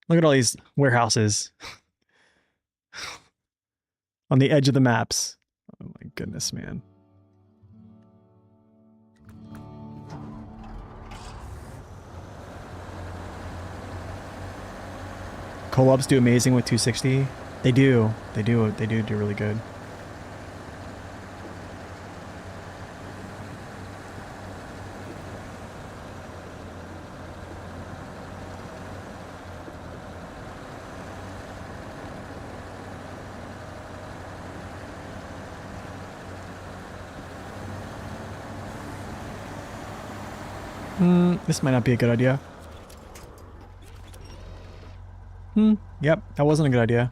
Look at all these warehouses on the edge of the maps. Oh my goodness, man. Collabs do amazing with 260. They do really good. This might not be a good idea. Yep, that wasn't a good idea.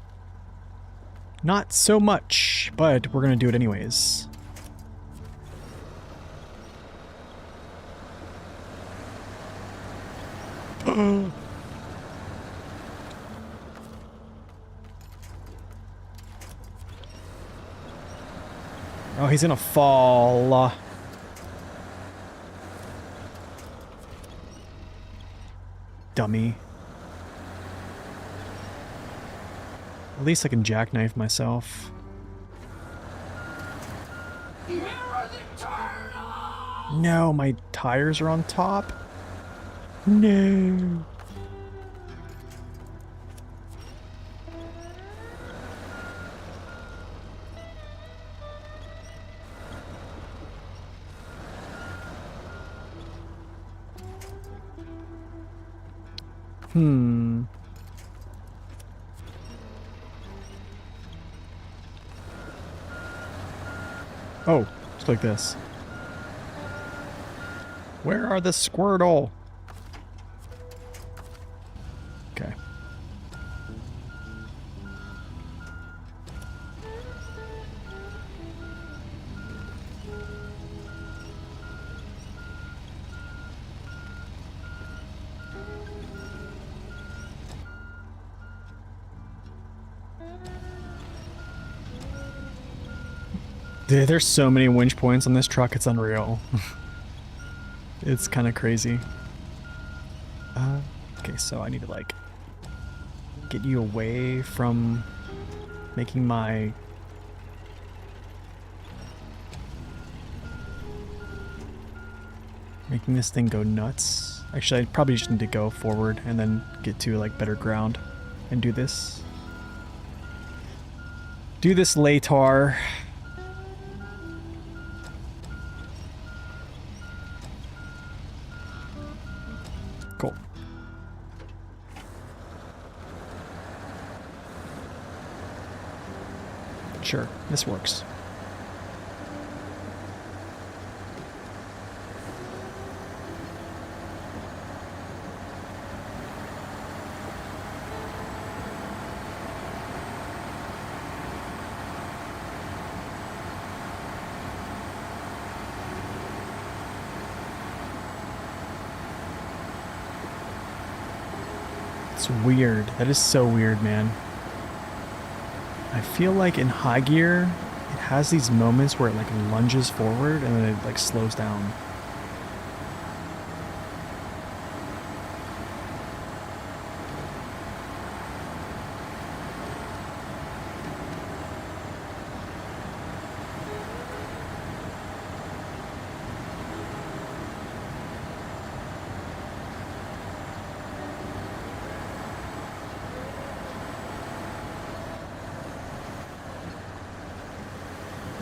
Not so much, but we're gonna do it anyways. Oh, he's gonna fall. Dummy. At least I can jackknife myself. No, my tires are on top. No. Oh, just like this. Where are the Squirtle? Okay. Dude, there's so many winch points on this truck, it's unreal. It's kind of crazy. Okay, so I need to like get you away from making my this thing go nuts. Actually, I probably just need to go forward and then get to like better ground and do this. Do this later. Cool. Sure, this works. That's weird. That is so weird, man. I feel like in high gear, it has these moments where it like lunges forward and then it like slows down.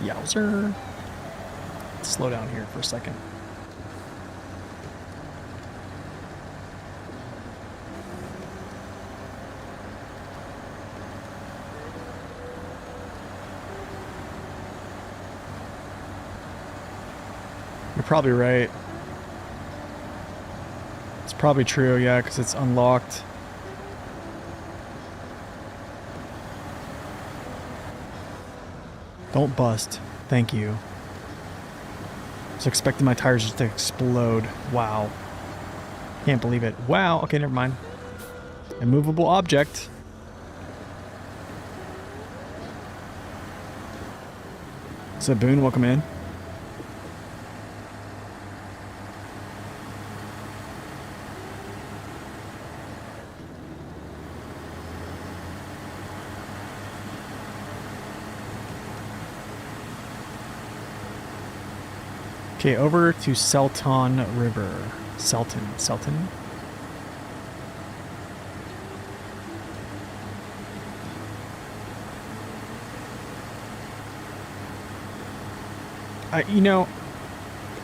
Yowzer. Let's slow down here for a second. You're probably right. It's probably true, yeah, because it's unlocked. Don't bust. Thank you. I was expecting my tires just to explode. Wow. Can't believe it. Wow. Okay, never mind. Immovable object. So, Boone, welcome in. Okay, over to Selton River. Selton? You know,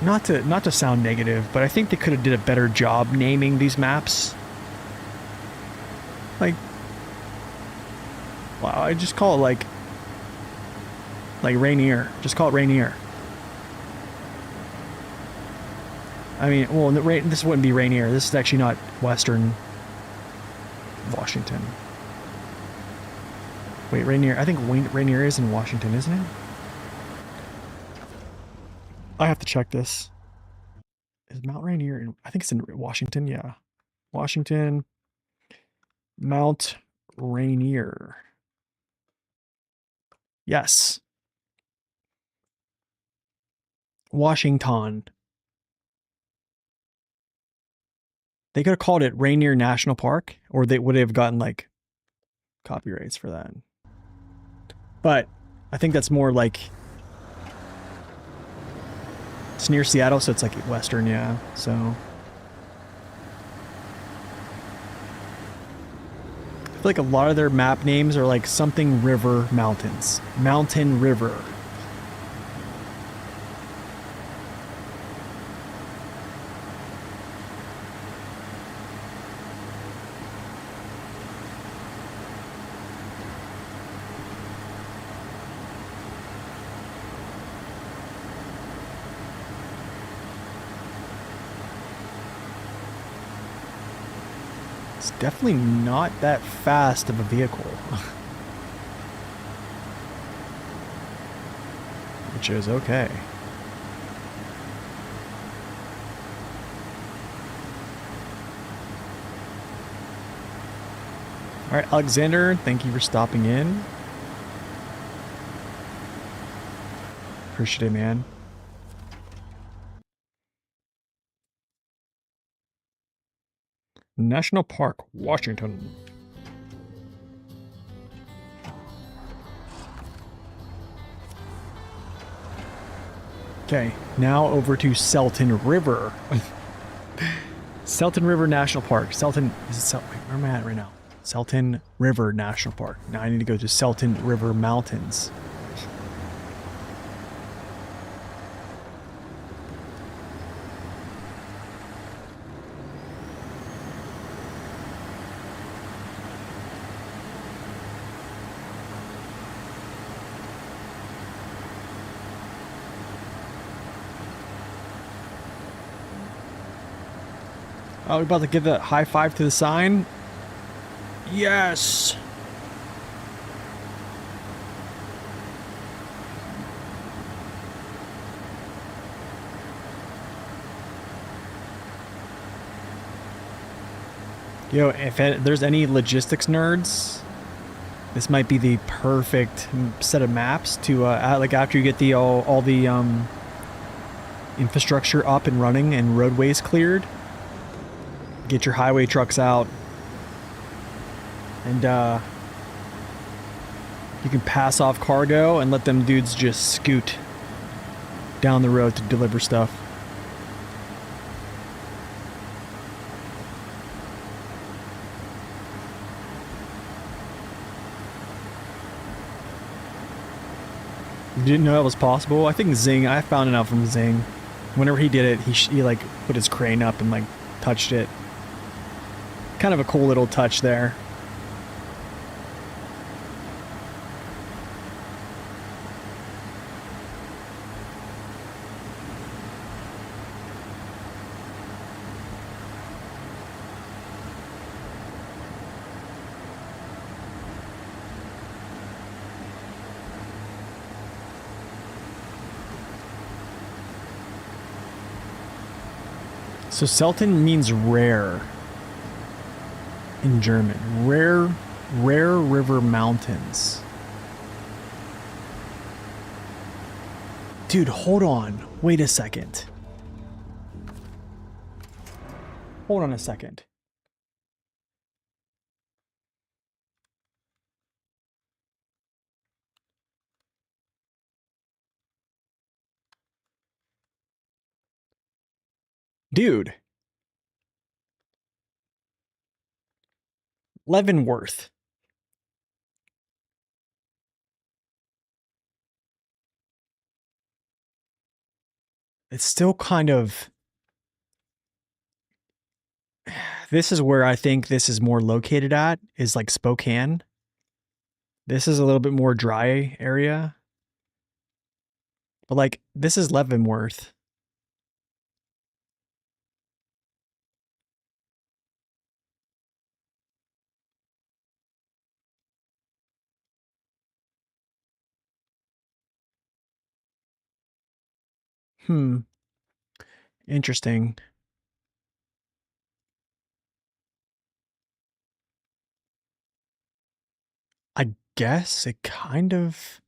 not to sound negative, but I think they could have did a better job naming these maps. Like, wow, I just call it like Rainier. Just call it Rainier. I mean, well, this wouldn't be Rainier. This is actually not Western Washington. Wait, Rainier. I think Rainier is in Washington, isn't it? I have to check this. Is Mount Rainier in... I think it's in Washington, yeah. Washington. Mount Rainier. Yes. Washington. They could have called it Rainier National Park, or they would have gotten, like, copyrights for that. But I think that's more like... It's near Seattle, so it's like Western, yeah. So... I feel like a lot of their map names are like something river mountains. Mountain River. It's definitely not that fast of a vehicle. Which is okay. Alright, Alexander, thank you for stopping in. Appreciate it, man. National Park, Washington. Okay, now over to Selton River. Selton River National Park. Selton, wait, where am I at right now? Selton River National Park. Now I need to go to Selton River Mountains. Oh, we're about to give that high five to the sign. Yes. Yo, if there's any logistics nerds, this might be the perfect set of maps to like after you get the all the infrastructure up and running and roadways cleared, get your highway trucks out, and you can pass off cargo and let them dudes just scoot down the road to deliver stuff. You didn't know that was possible? I think Zing, I found it out from Zing. Whenever he did it, he like put his crane up and like touched it. Kind of a cool little touch there. So Selten means rare in German. Rare river mountains. Dude, hold on. Wait a second. Hold on a second. Dude. Leavenworth. It's still kind of... This is where I think this is more located at, is like Spokane. This is a little bit more dry area. But like, this is Leavenworth. Interesting. I guess it kind of...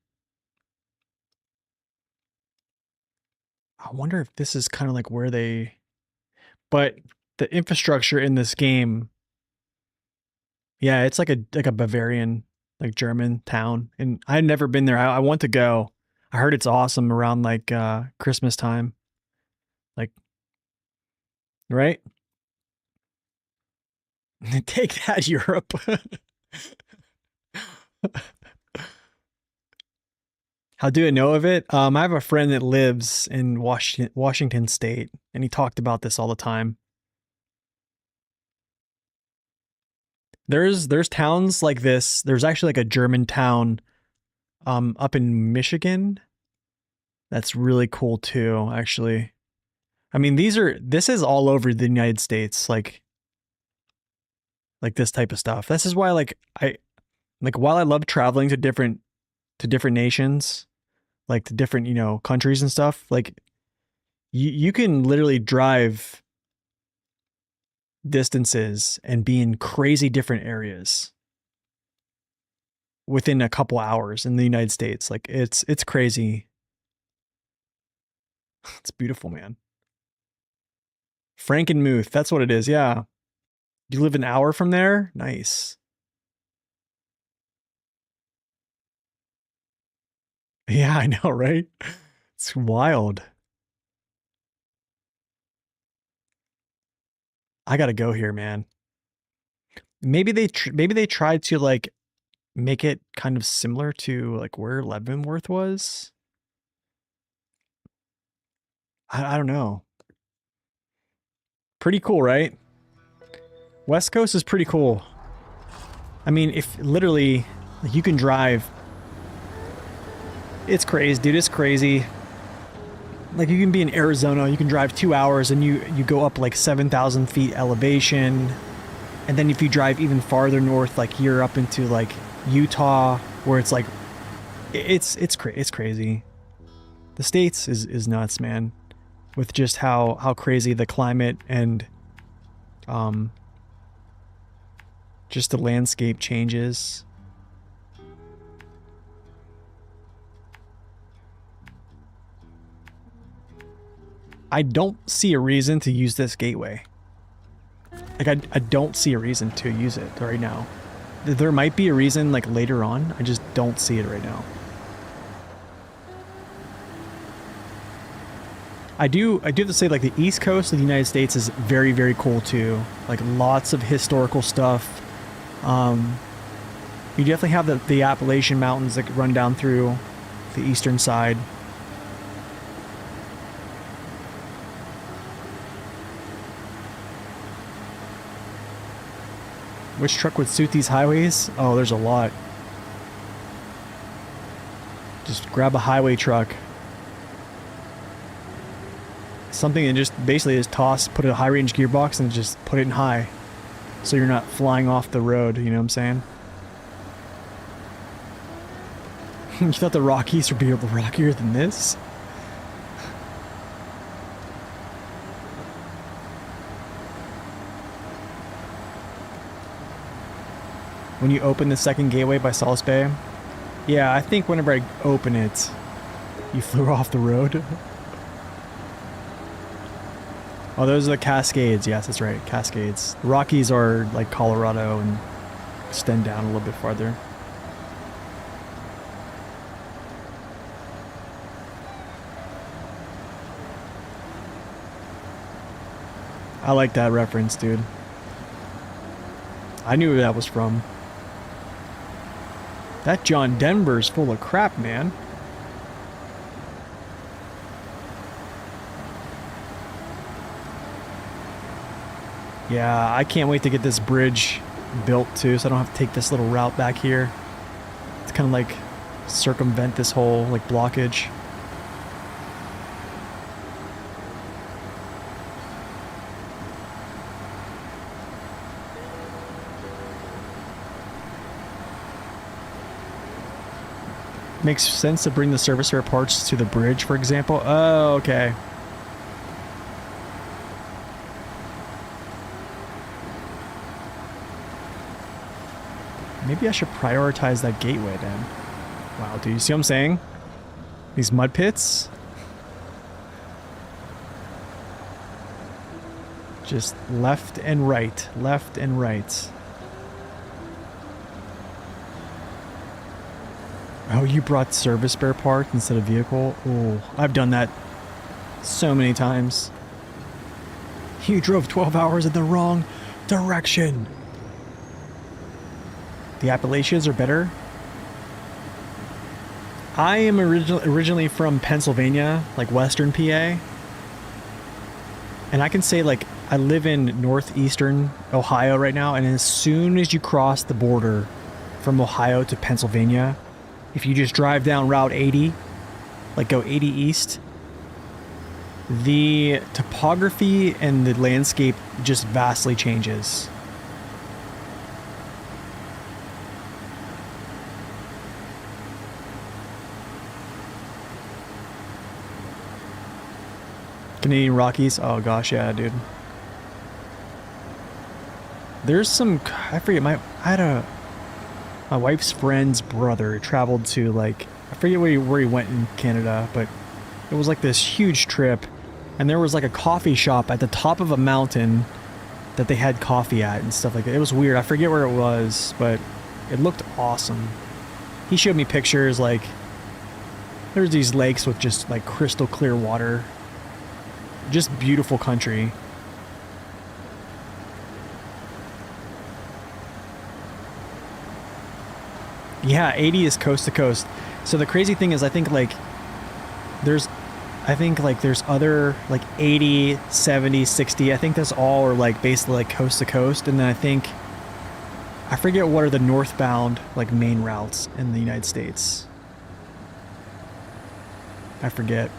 I wonder if this is kind of like where they... But the infrastructure in this game... Yeah, it's like a Bavarian, like German town. And I've never been there. I want to go. I heard it's awesome around like Christmas time. Like, right? Take that, Europe. How do I know of it? I have a friend that lives in Washington State, and he talked about this all the time. There's towns like this. There's actually like a German town up in Michigan. That's really cool too, actually. I mean, this is all over the United States, like this type of stuff. This is why while I love traveling to different nations, like to different, countries and stuff, like you can literally drive distances and be in crazy different areas within a couple hours in the United States. Like it's crazy. It's beautiful, man. Frankenmuth, that's what it is. Yeah. You live an hour from there? Nice. Yeah, I know, right? It's wild. I gotta go here, man. Maybe they tried to like make it kind of similar to like where Leavenworth was. I don't know. Pretty cool, right? West Coast is pretty cool. I mean, if literally like, you can drive. It's crazy, dude. It's crazy. Like you can be in Arizona, you can drive 2 hours and you go up like 7,000 feet elevation. And then if you drive even farther north, like you're up into like Utah, where it's like, it's crazy. The States is nuts, man. With just how crazy the climate and Just the landscape changes. I don't see a reason to use this gateway. Like, I don't see a reason to use it right now. There might be a reason, like, later on. I just don't see it right now. I do have to say, like, the East Coast of the United States is very, very cool, too. Like, lots of historical stuff. You definitely have the Appalachian Mountains that run down through the eastern side. Which truck would suit these highways? Oh, there's a lot. Just grab a highway truck. Something and just basically just toss, put a high range gearbox and just put it in high. So you're not flying off the road, you know what I'm saying? You thought the Rockies would be rockier than this? When you open the second gateway by Solace Bay? Yeah, I think whenever I open it, you flew off the road. Oh, those are the Cascades. Yes, that's right, Cascades. The Rockies are like Colorado and extend down a little bit farther. I like that reference, dude. I knew where that was from. That John Denver's full of crap, man. Yeah, I can't wait to get this bridge built too, so I don't have to take this little route back here. It's kind of like circumvent this whole like blockage. Makes sense to bring the service repair parts to the bridge, for example. Oh, okay. Maybe I should prioritize that gateway then. Wow, do you see what I'm saying? These mud pits? Just left and right, left and right. Oh, you brought service spare parts instead of vehicle? Oh, I've done that so many times. You drove 12 hours in the wrong direction. The Appalachians are better. I am originally from Pennsylvania, like Western PA. And I can say, like, I live in northeastern Ohio right now, and as soon as you cross the border from Ohio to Pennsylvania, if you just drive down Route 80, like go 80 east, the topography and the landscape just vastly changes. Canadian Rockies? Oh gosh, yeah, dude. There's some, I forget, my wife's friend's brother traveled to, like, I forget where he went in Canada, but it was like this huge trip, and there was like a coffee shop at the top of a mountain that they had coffee at and stuff like that. It was weird. I forget where it was, but it looked awesome. He showed me pictures, like, there's these lakes with just like crystal clear water. Just beautiful country. Yeah, 80 is coast to coast. So the crazy thing is, I think there's other like 80, 70, 60. I think that's all are like basically like coast to coast. And then I forget what are the northbound like main routes in the United States. I forget.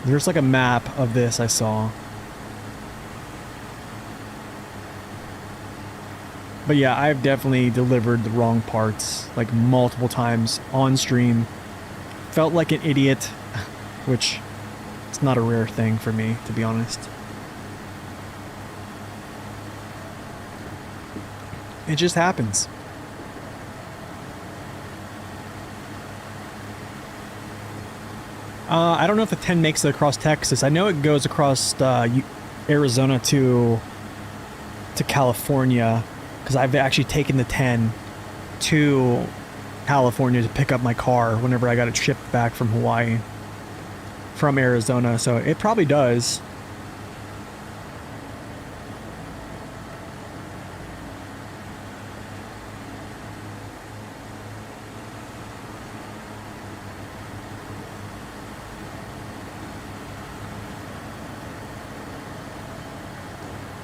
There's like a map of this I saw. But yeah, I've definitely delivered the wrong parts like multiple times on stream. Felt like an idiot, which is not a rare thing for me, to be honest. It just happens. I don't know if the 10 makes it across Texas. I know it goes across Arizona to California, because I've actually taken the 10 to California to pick up my car whenever I got it shipped back from Hawaii, from Arizona. So it probably does.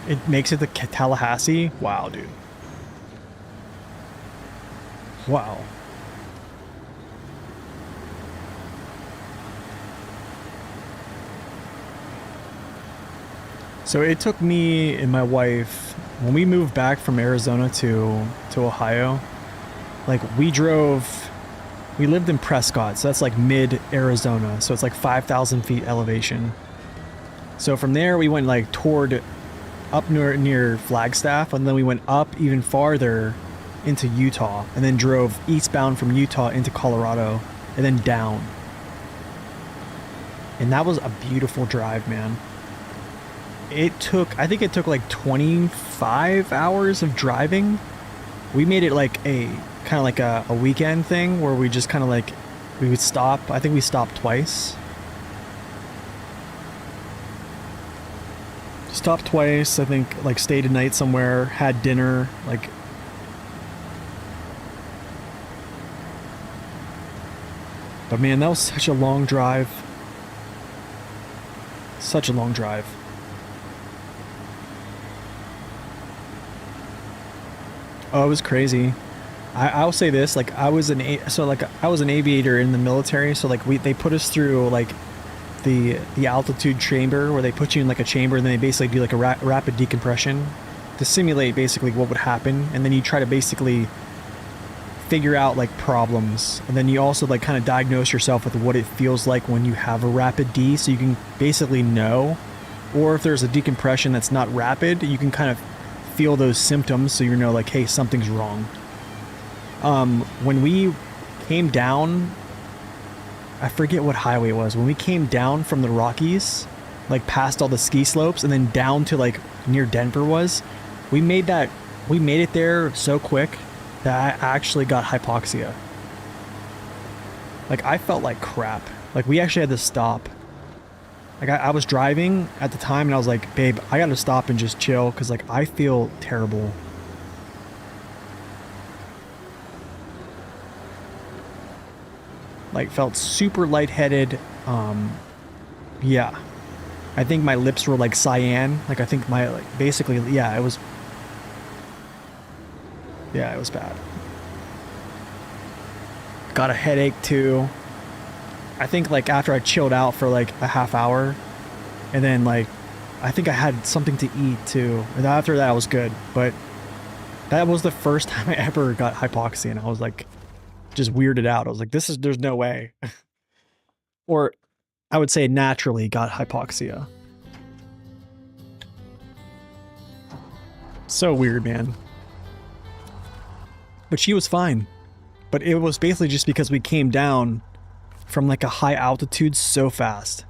It makes it to Tallahassee? Wow, dude. Wow. So it took me and my wife, when we moved back from Arizona to Ohio, like we lived in Prescott, so that's like mid Arizona, so it's like 5,000 feet elevation. So from there we went like toward up near Flagstaff, and then we went up even farther into Utah, and then drove eastbound from Utah into Colorado, and then down. And that was a beautiful drive, man. I think it took like 25 hours of driving. We made it like a kind of like a weekend thing where we just kind of like, we would stop. I think we stopped twice. Stopped twice, I think, like stayed a night somewhere, had dinner, like. But man, that was such a long drive. Such a long drive. Oh, it was crazy. I'll say this, like I was an aviator in the military, so like they put us through like the altitude chamber, where they put you in like a chamber, and then they basically do like a rapid decompression to simulate basically what would happen, and then you try to basically figure out like problems, and then you also like kind of diagnose yourself with what it feels like when you have a rapid D, so you can basically know, or if there's a decompression that's not rapid, you can kind of feel those symptoms, so you know like, hey, something's wrong. When we came down, I forget what highway it was. When we came down from the Rockies, like past all the ski slopes, and then down to like near Denver we made it there so quick that I actually got hypoxia. Like I felt like crap. Like we actually had to stop. Like I was driving at the time, and I was like, babe, I gotta stop and just chill, because like I feel terrible. Like felt super lightheaded. Yeah. I think my lips were like cyan. Like I think my, like, basically, yeah, it was bad. Got a headache too. I think like after I chilled out for like a half hour, and then like I think I had something to eat too, and after that I was good. But that was the first time I ever got hypoxia, and I was like just weirded out. I was like, there's no way. Or I would say naturally got hypoxia. So weird, man. But she was fine. But it was basically just because we came down from like a high altitude so fast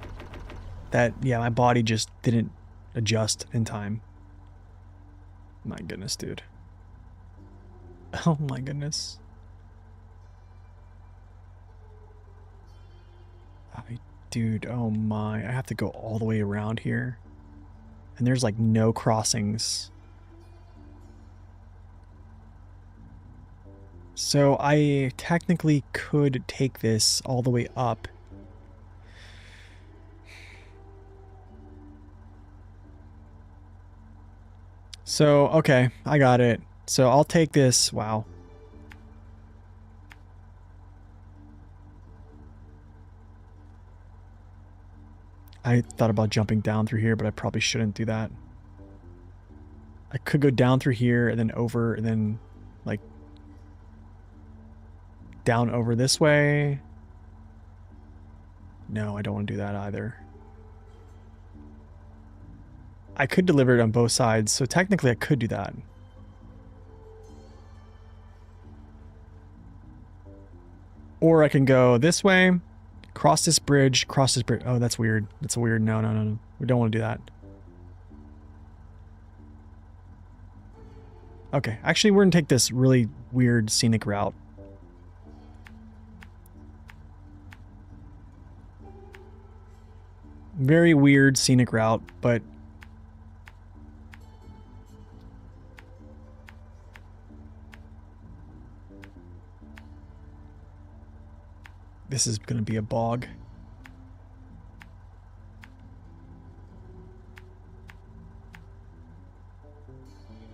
that, yeah, my body just didn't adjust in time. My goodness, dude. Oh my goodness. Dude, oh my. I have to go all the way around here. And there's like no crossings. So I technically could take this all the way up. So, okay, I got it. So I'll take this. Wow. I thought about jumping down through here, but I probably shouldn't do that. I could go down through here and then over, and then like down over this way. No, I don't want to do that either. I could deliver it on both sides, so technically I could do that. Or I can go this way, cross this bridge, cross this bridge. Oh, that's weird. That's weird. No, no, no, no. We don't want to do that. Okay, actually, we're going to take this really weird scenic route. Very weird scenic route, but this is going to be a bog.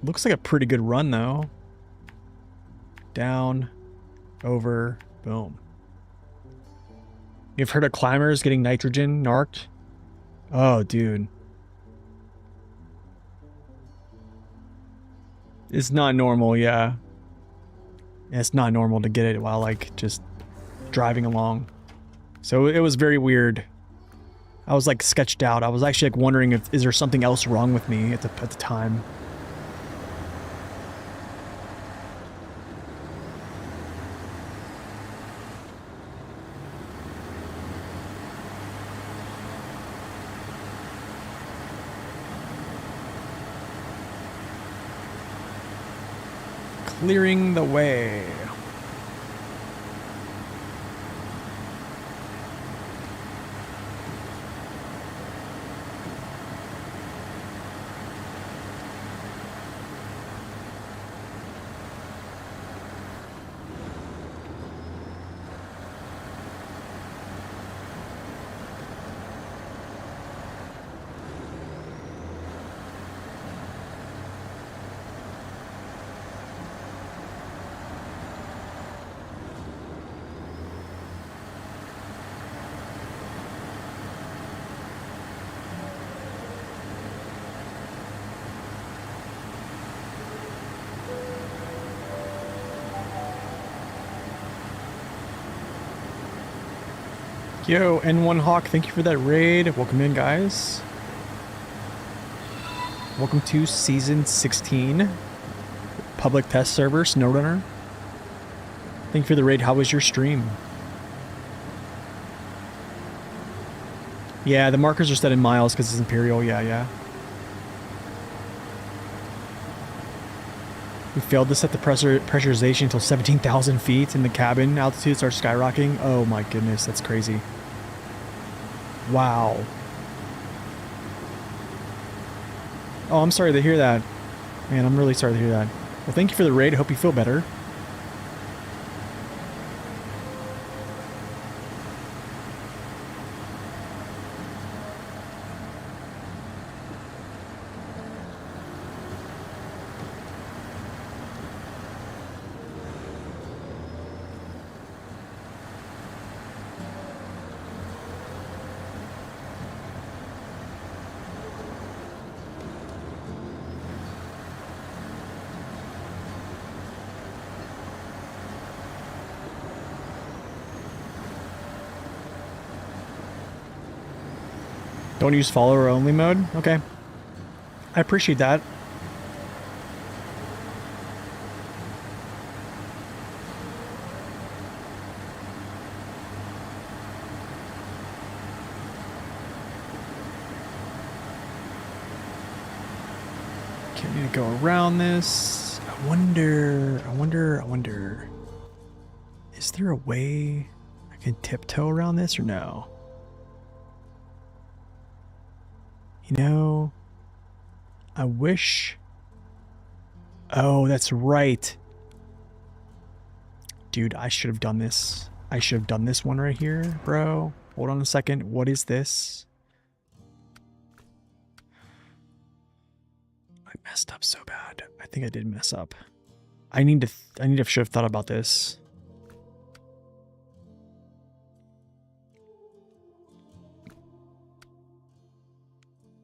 Looks like a pretty good run, though. Down, over, boom. You've heard of climbers getting nitrogen narked? Oh, dude. It's not normal, yeah. It's not normal to get it while, like, just driving along. So it was very weird. I was, like, sketched out. I was actually, like, wondering if is there something else wrong with me at the time. Clearing the way. Yo, N1 Hawk, thank you for that raid. Welcome in, guys. Welcome to Season 16. Public test server, SnowRunner. Thank you for the raid. How was your stream? Yeah, the markers are set in miles because it's Imperial. Yeah, yeah. We failed to set the pressurization until 17,000 feet and the cabin altitude starts skyrocketing. Oh my goodness, that's crazy. Wow. Oh, I'm sorry to hear that. Man, I'm really sorry to hear that. Well, thank you for the raid. I hope you feel better. Don't use follower only mode? Okay. I appreciate that. Okay, I need to go around this. I wonder. Is there a way I can tiptoe around this or no? You know, I wish. Oh, that's right. Dude, I should have done this. I should have done this one right here, bro. Hold on a second. What is this? I messed up so bad. I think I did mess up. I need to should have thought about this.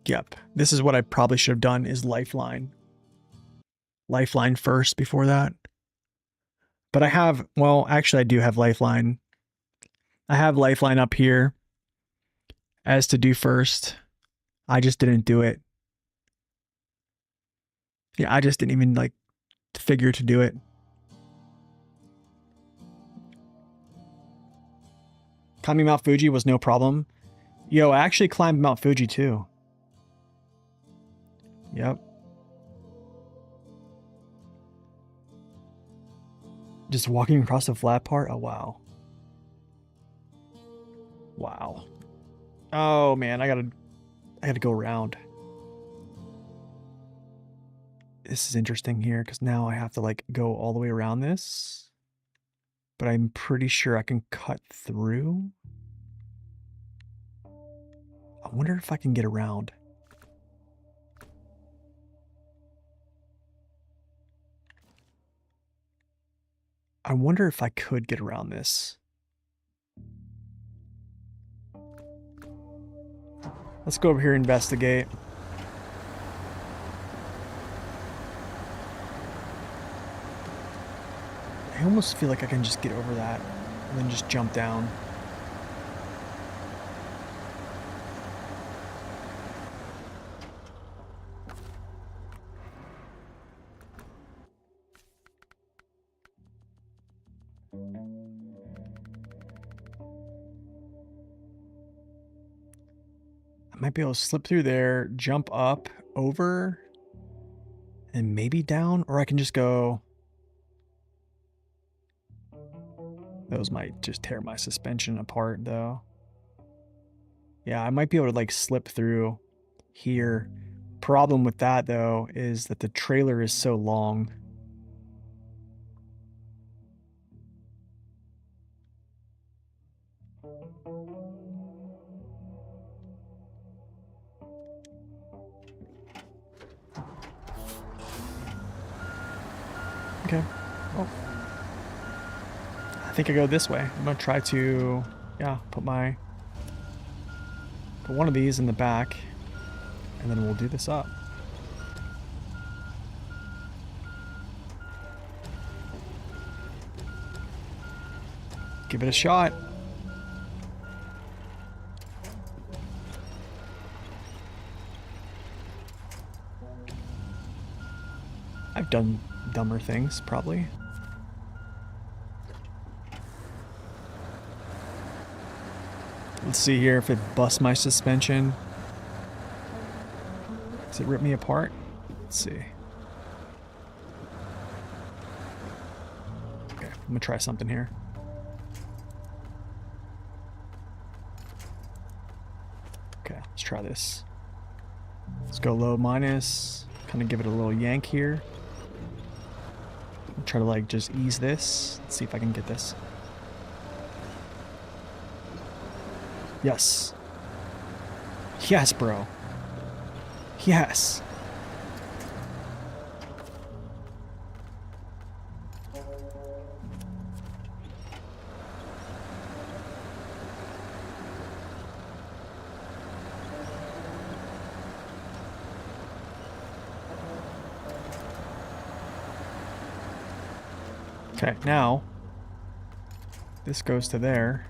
Yep. This is what I probably should have done is lifeline. Lifeline first before that. But I have, well, actually I do have lifeline. I have lifeline up here as to do first. I just didn't do it. Yeah, I just didn't even like figure to do it. Climbing Mount Fuji was no problem. Yo, I actually climbed Mount Fuji too. Yep. Just walking across the flat part? Oh, wow. Wow. Oh, man, I gotta go around. This is interesting here, because now I have to, like, go all the way around this. But I'm pretty sure I can cut through. I wonder if I can get around. I wonder if I could get around this. Let's go over here and investigate. I almost feel like I can just get over that and then just jump down. I might be able to slip through there, jump up, over, and maybe down, or I can just go... Those might just tear my suspension apart, though. Yeah, I might be able to, like, slip through here. Problem with that, though, is that the trailer is so long. Okay. Oh. I think I go this way. I'm gonna try to, yeah, put one of these in the back, and then we'll do this up. Give it a shot. I've done dumber things, probably. Let's see here if it busts my suspension. Does it rip me apart? Let's see. Okay, I'm gonna try something here. Okay, let's try this. Let's go low minus. Kind of give it a little yank here. Try to like just ease this. Let's see if I can get this. Yes. Yes, bro. Yes. Okay, now this goes to there.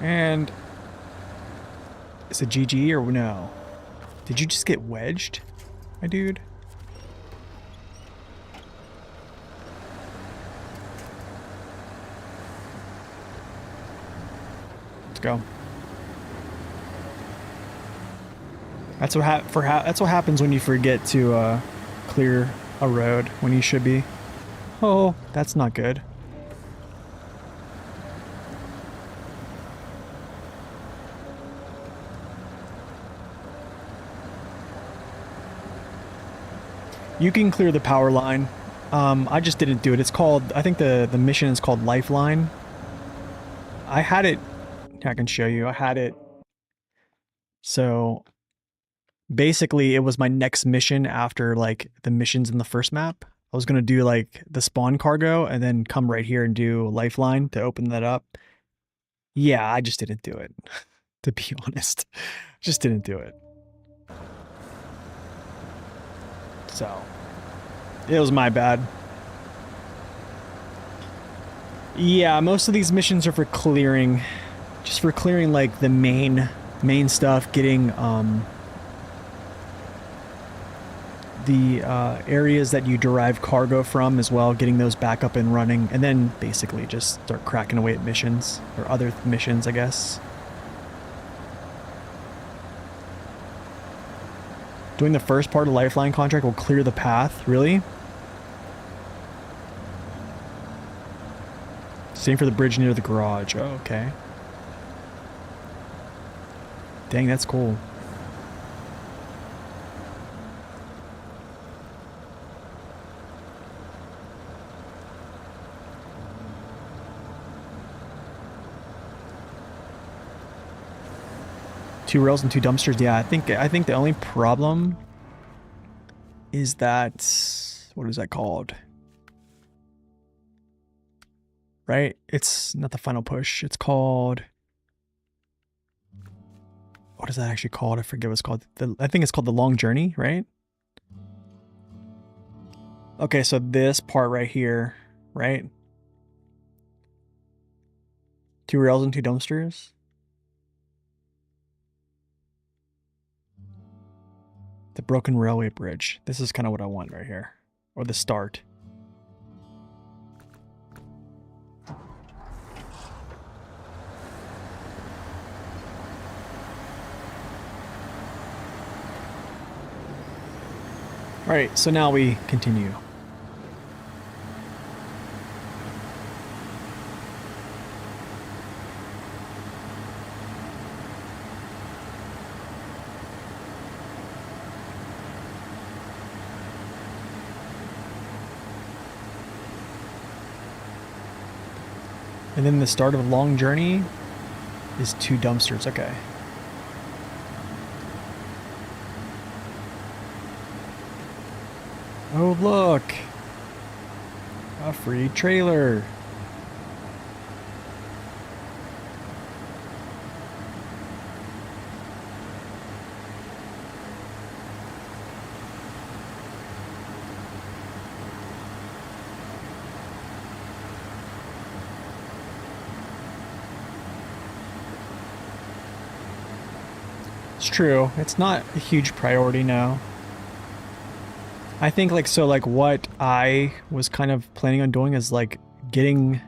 And is it GG or no? Did you just get wedged, my dude? Let's go. That's what that's what happens when you forget to clear a road when you should be. Oh, that's not good. You can clear the power line. I just didn't do it. It's called, I think the mission is called Lifeline. I had it, I can show you. I had it. So basically it was my next mission after like the missions in the first map. I was going to do like the spawn cargo and then come right here and do Lifeline to open that up. Yeah, I just didn't do it. To be honest, just didn't do it. So it was my bad. Yeah, most of these missions are for clearing, just for clearing like the main stuff, getting the areas that you derive cargo from as well, getting those back up and running, and then basically just start cracking away at missions, or other missions, I guess. Doing the first part of Lifeline contract will clear the path, really? Same for the bridge near the garage. Oh, okay. Dang, that's cool. Two rails and two dumpsters. Yeah, I think the only problem is that, what is that called? Right? It's not the final push. It's called, what is that actually called? I forget what it's called. I think it's called the long journey, right? Okay, so this part right here, right? Two rails and two dumpsters. The broken railway bridge. This is kind of what I want right here. Or the start. Alright, so now we continue. And then the start of a long journey is two dumpsters. Okay. Oh, look. A free trailer. It's true. It's not a huge priority now. I think like, so like what I was kind of planning on doing is like getting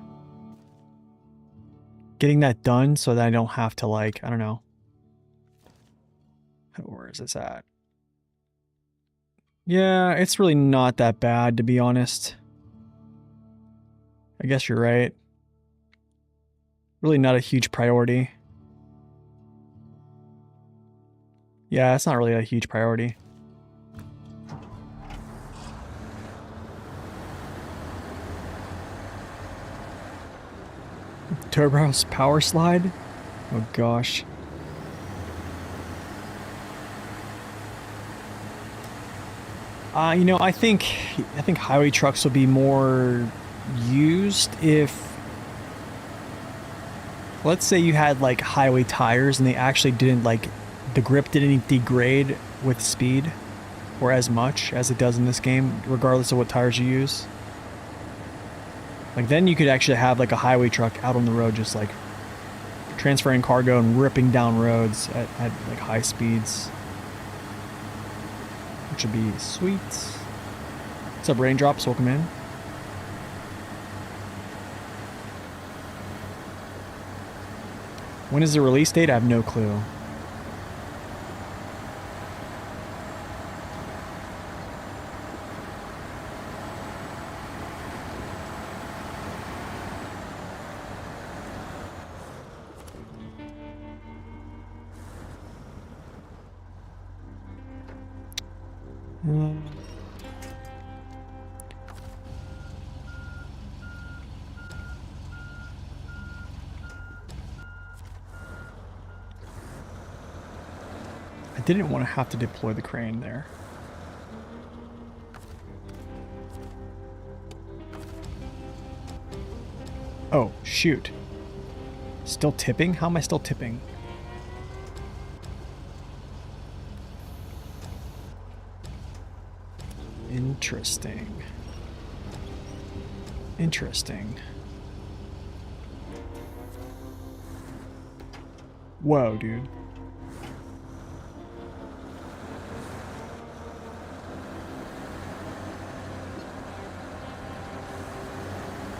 that done so that I don't have to like, I don't know. Where is this at? Yeah, it's really not that bad to be honest. I guess you're right. Really not a huge priority. Yeah, it's not really a huge priority. Turbo's power slide? Oh gosh. You know, I think highway trucks will be more used if, let's say you had like highway tires and they actually didn't like, the grip didn't degrade with speed or as much as it does in this game, regardless of what tires you use. Like then you could actually have like a highway truck out on the road just like transferring cargo and ripping down roads at like high speeds. Which would be sweet. What's up, Raindrops? Welcome in. When is the release date? I have no clue. I didn't want to have to deploy the crane there. Oh, shoot. Still tipping? How am I still tipping? Interesting. Interesting. Whoa, dude.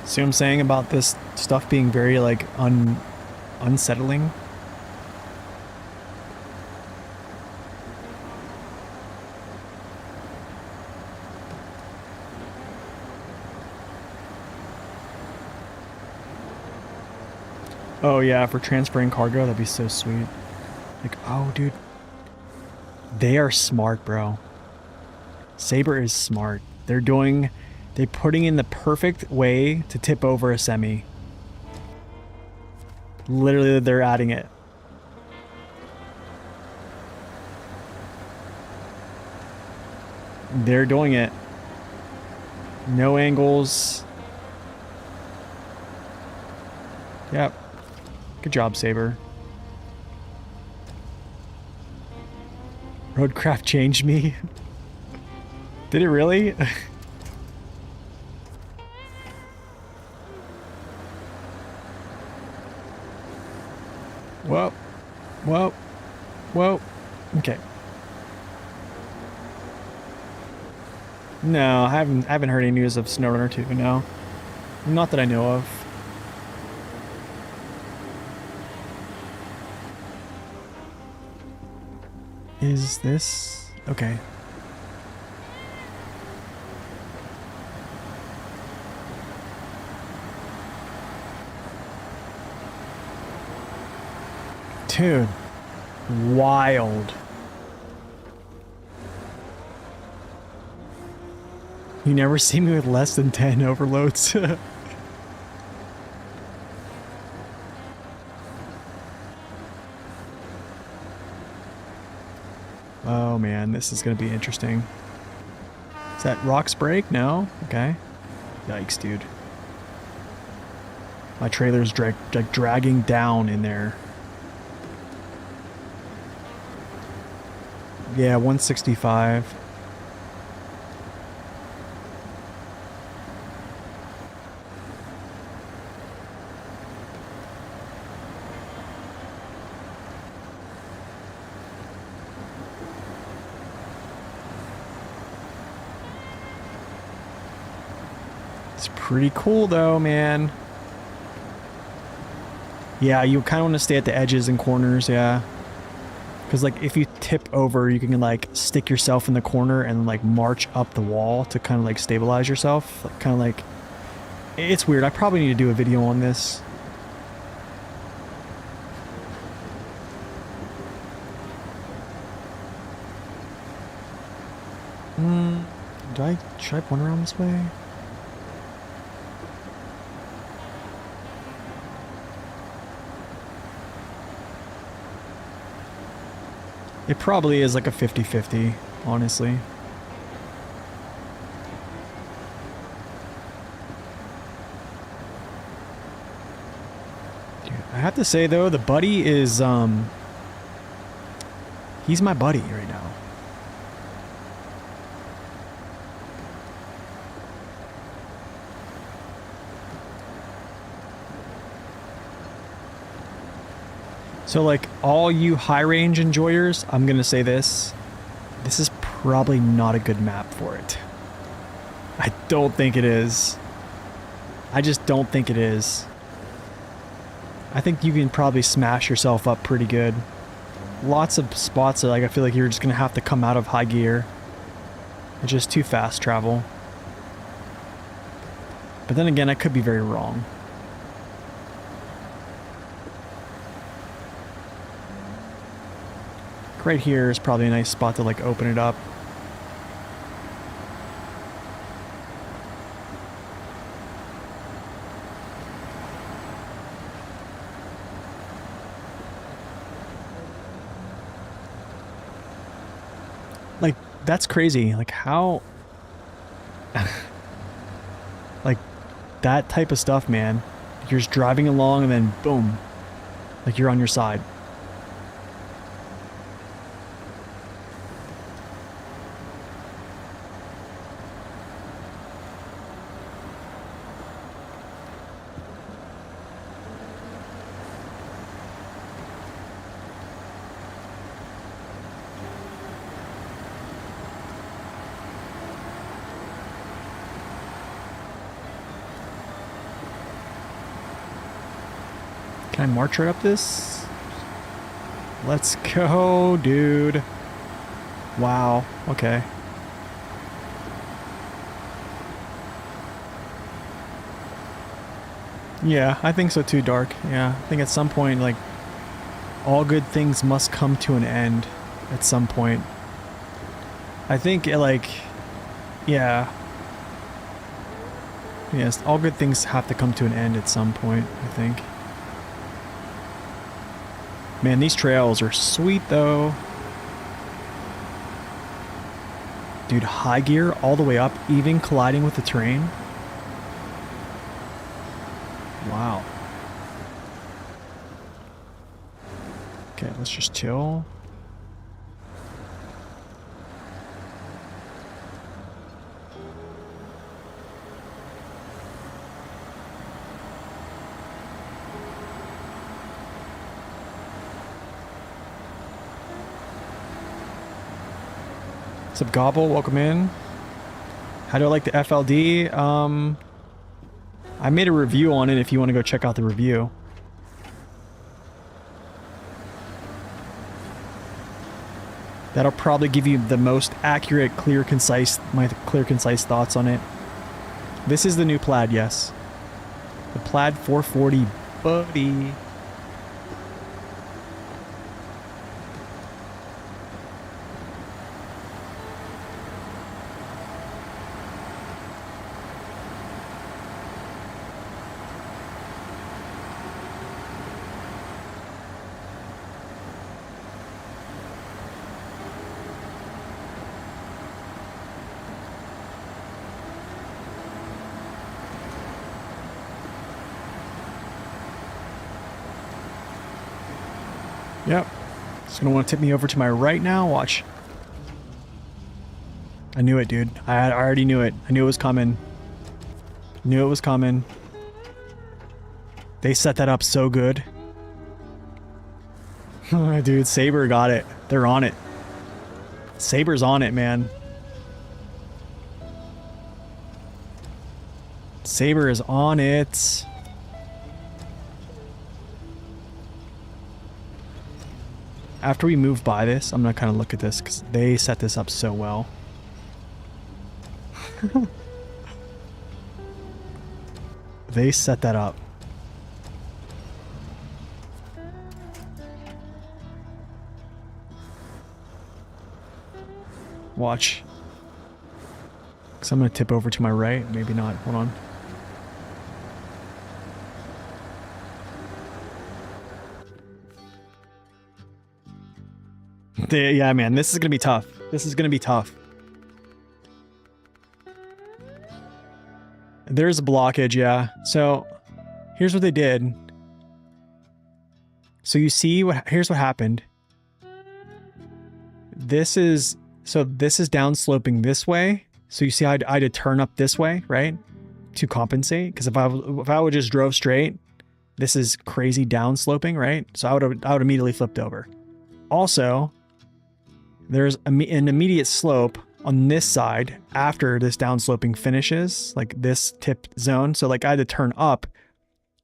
See what I'm saying about this stuff being very, like, unsettling? Oh yeah, for transferring cargo, that'd be so sweet. Like, oh dude. They are smart, bro. Saber is smart. They're putting in the perfect way to tip over a semi. Literally, they're adding it. They're doing it. No angles. Yep. Good job, Saber. Roadcraft changed me. Did it really? Whoa. Whoa. Whoa. Okay. No, I haven't heard any news of SnowRunner 2, no. Not that I know of. Is this... Okay. Dude. Wild. You never see me with less than 10 overloads. Oh man, this is gonna be interesting. Is that rocks break? No? Okay. Yikes, dude. My trailer's dragging down in there. Yeah, 165. It's pretty cool though, man. Yeah, you kind of want to stay at the edges and corners, yeah. Because, like, if you tip over, you can, like, stick yourself in the corner and, like, march up the wall to kind of, like, stabilize yourself. Like, kind of like... It's weird. I probably need to do a video on this. Should I point around this way? It probably is like a 50-50, honestly. Dude, I have to say though, the buddy is he's my buddy right now. So like all you high range enjoyers, I'm gonna say this is probably not a good map for it. I don't think it is. I just don't think it is. I think you can probably smash yourself up pretty good. Lots of spots that, like, I feel like you're just gonna have to come out of high gear. It's just too fast travel. But then again, I could be very wrong. Right here is probably a nice spot to, like, open it up. Like, that's crazy. Like, how... like, that type of stuff, man. You're just driving along and then boom. Like, you're on your side. Can I march right up this? Let's go, dude. Wow. Okay. Yeah, I think so too, Dark. Yeah, I think at some point, like, all good things must come to an end at some point. I think, like, yeah. Yes, all good things have to come to an end at some point, I think. Man, these trails are sweet, though. Dude, high gear all the way up, even colliding with the terrain. Wow. Okay, let's just chill. What's up, Gobble? Welcome in. How do I like the FLD? I made a review on it if you want to go check out the review. That'll probably give you the most accurate, clear, concise thoughts on it. This is the new Plaid, yes. The Plaid 440, buddy. Yep. It's gonna want to tip me over to my right now. Watch. I knew it, dude. I already knew it. I knew it was coming. Knew it was coming. They set that up so good. Dude, Saber got it. They're on it. Saber's on it, man. Saber is on it. After we move by this, I'm gonna kind of look at this because they set this up so well. They set that up. Watch. Because I'm gonna tip over to my right. Maybe not. Hold on. Yeah, man, this is gonna be tough. This is gonna be tough. There's a blockage, yeah. So, here's what they did. So you see what? Here's what happened. This is downsloping this way. So you see how I had to turn up this way, right, to compensate. Because if I would just drove straight, this is crazy downsloping, right? So I would immediately flipped over. Also, there's an immediate slope on this side after this downsloping finishes, like this tip zone. So like I had to turn up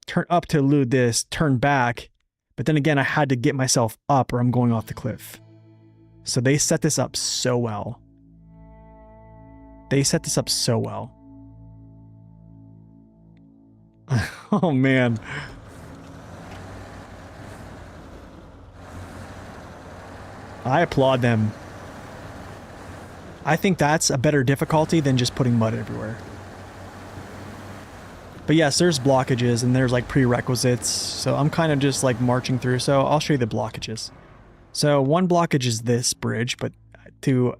to elude this, turn back, but then again I had to get myself up or I'm going off the cliff. So they set this up so well. They set this up so well. Oh man. I applaud them. I think that's a better difficulty than just putting mud everywhere. But yes, there's blockages and there's like prerequisites. So I'm kind of just like marching through. So I'll show you the blockages. So one blockage is this bridge, but to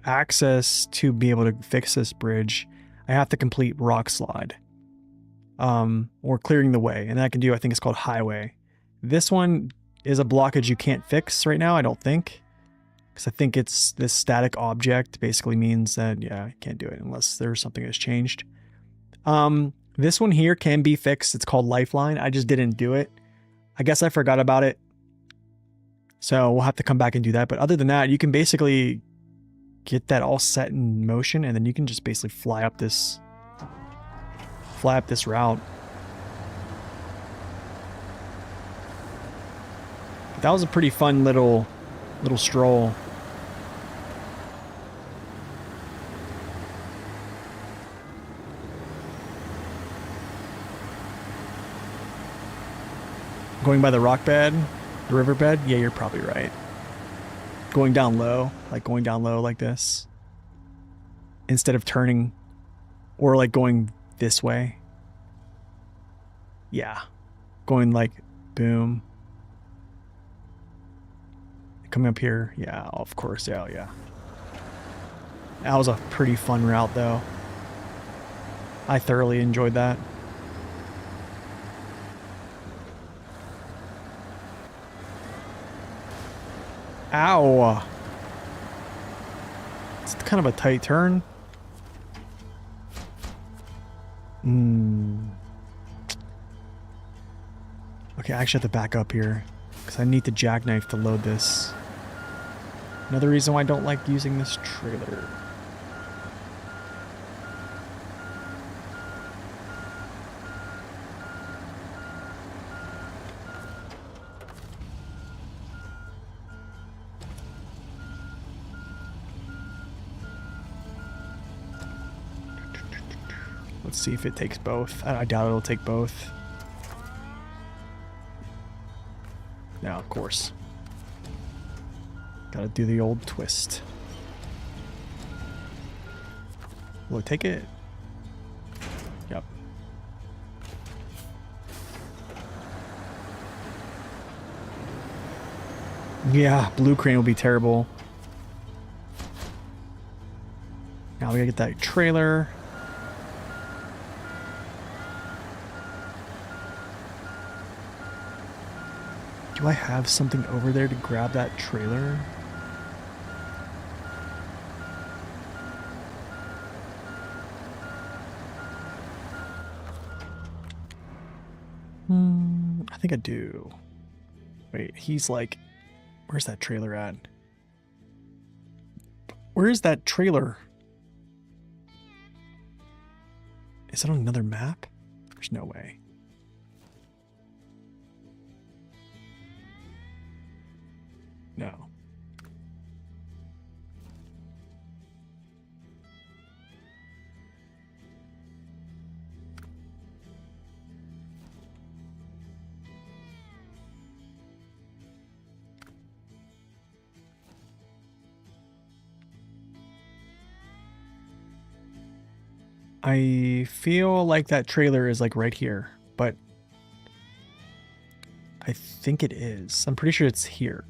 be able to fix this bridge, I have to complete rock slide. Or clearing the way. And that I can do, I think it's called highway. This one is a blockage you can't fix right now, I don't think. Because I think it's this static object basically means that, yeah, I can't do it unless there's something that's changed. This one here can be fixed. It's called Lifeline. I just didn't do it. I guess I forgot about it. So we'll have to come back and do that. But other than that, you can basically get that all set in motion and then you can just basically fly up this route. That was a pretty fun little stroll. Going by the rock bed, the riverbed? Yeah, you're probably right. Going down low like this. Instead of turning or like going this way. Yeah. Going like boom. Coming up here. Yeah, of course. Yeah, yeah. That was a pretty fun route though. I thoroughly enjoyed that. Ow. It's kind of a tight turn. Okay, I actually have to back up here because I need the jackknife to load this. Another reason why I don't like using this trailer. Let's see if it takes both. I doubt it'll take both. No, of course. Gotta do the old twist. Will it take it? Yep. Yeah, blue crane will be terrible. Now we gotta get that trailer. Do I have something over there to grab that trailer? I think I do. Wait, he's like, where's that trailer at? Where is that trailer? Is it on another map? There's no way. No. I feel like that trailer is like right here, but I think it is. I'm pretty sure it's here.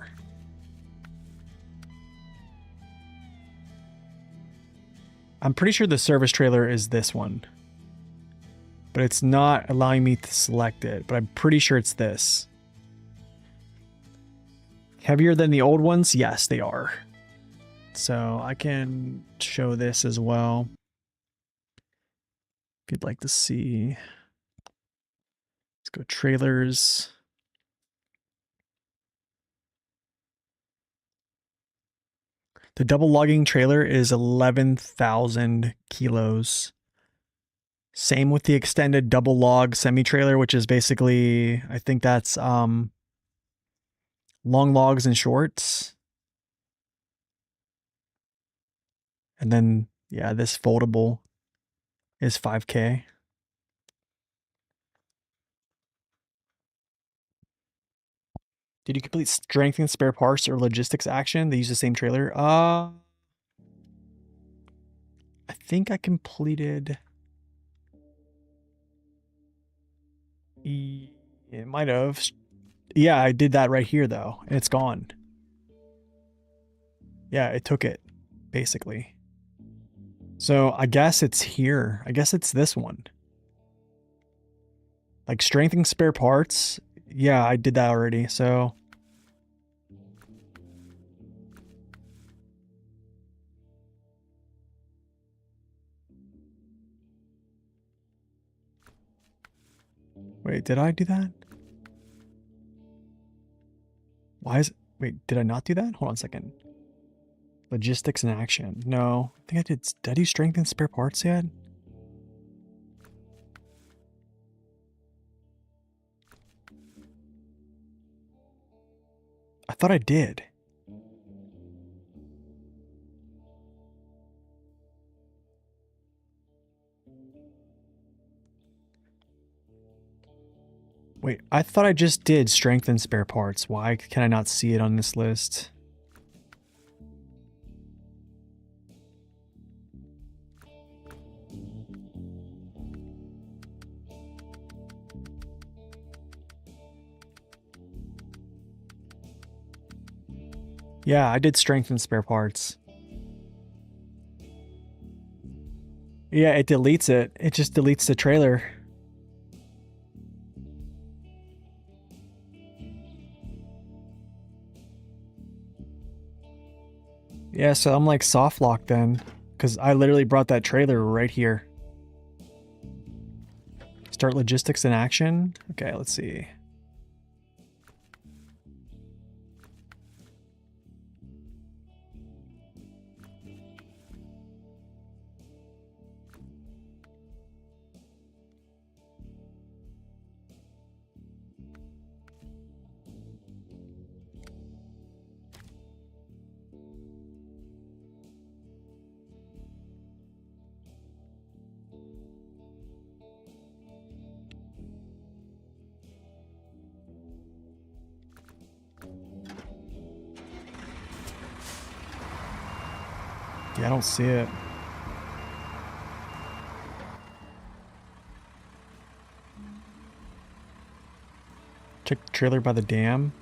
I'm pretty sure the service trailer is this one, but it's not allowing me to select it, but I'm pretty sure it's this. Heavier than the old ones? Yes, they are. So I can show this as well. If you'd like to see. Let's go trailers. The double lugging trailer is 11,000 kilos. Same with the extended double log semi-trailer, which is basically, I think that's long logs and shorts. And then, yeah, this foldable is 5K. Did you complete strengthening spare parts or logistics action? They use the same trailer. I think I completed. It might have. Yeah, I did that right here though, and it's gone. Yeah, it took it, basically. So I guess it's here. I guess it's this one. Like strengthening spare parts. Yeah, I did that already. So wait, did I do that? Why is it? Wait, did I not do that? Hold on a second. Logistics in action. No, I think I did. Did I do strengthen spare parts yet? thought I did. Wait, I thought I just did strength and spare parts. Why can I not see it on this list? Yeah, I did strength and spare parts. Yeah, it deletes it. It just deletes the trailer. Yeah, so I'm like soft locked then, because I literally brought that trailer right here. Start logistics in action. Okay, let's see. Yeah, I don't see it. Check the trailer by the dam.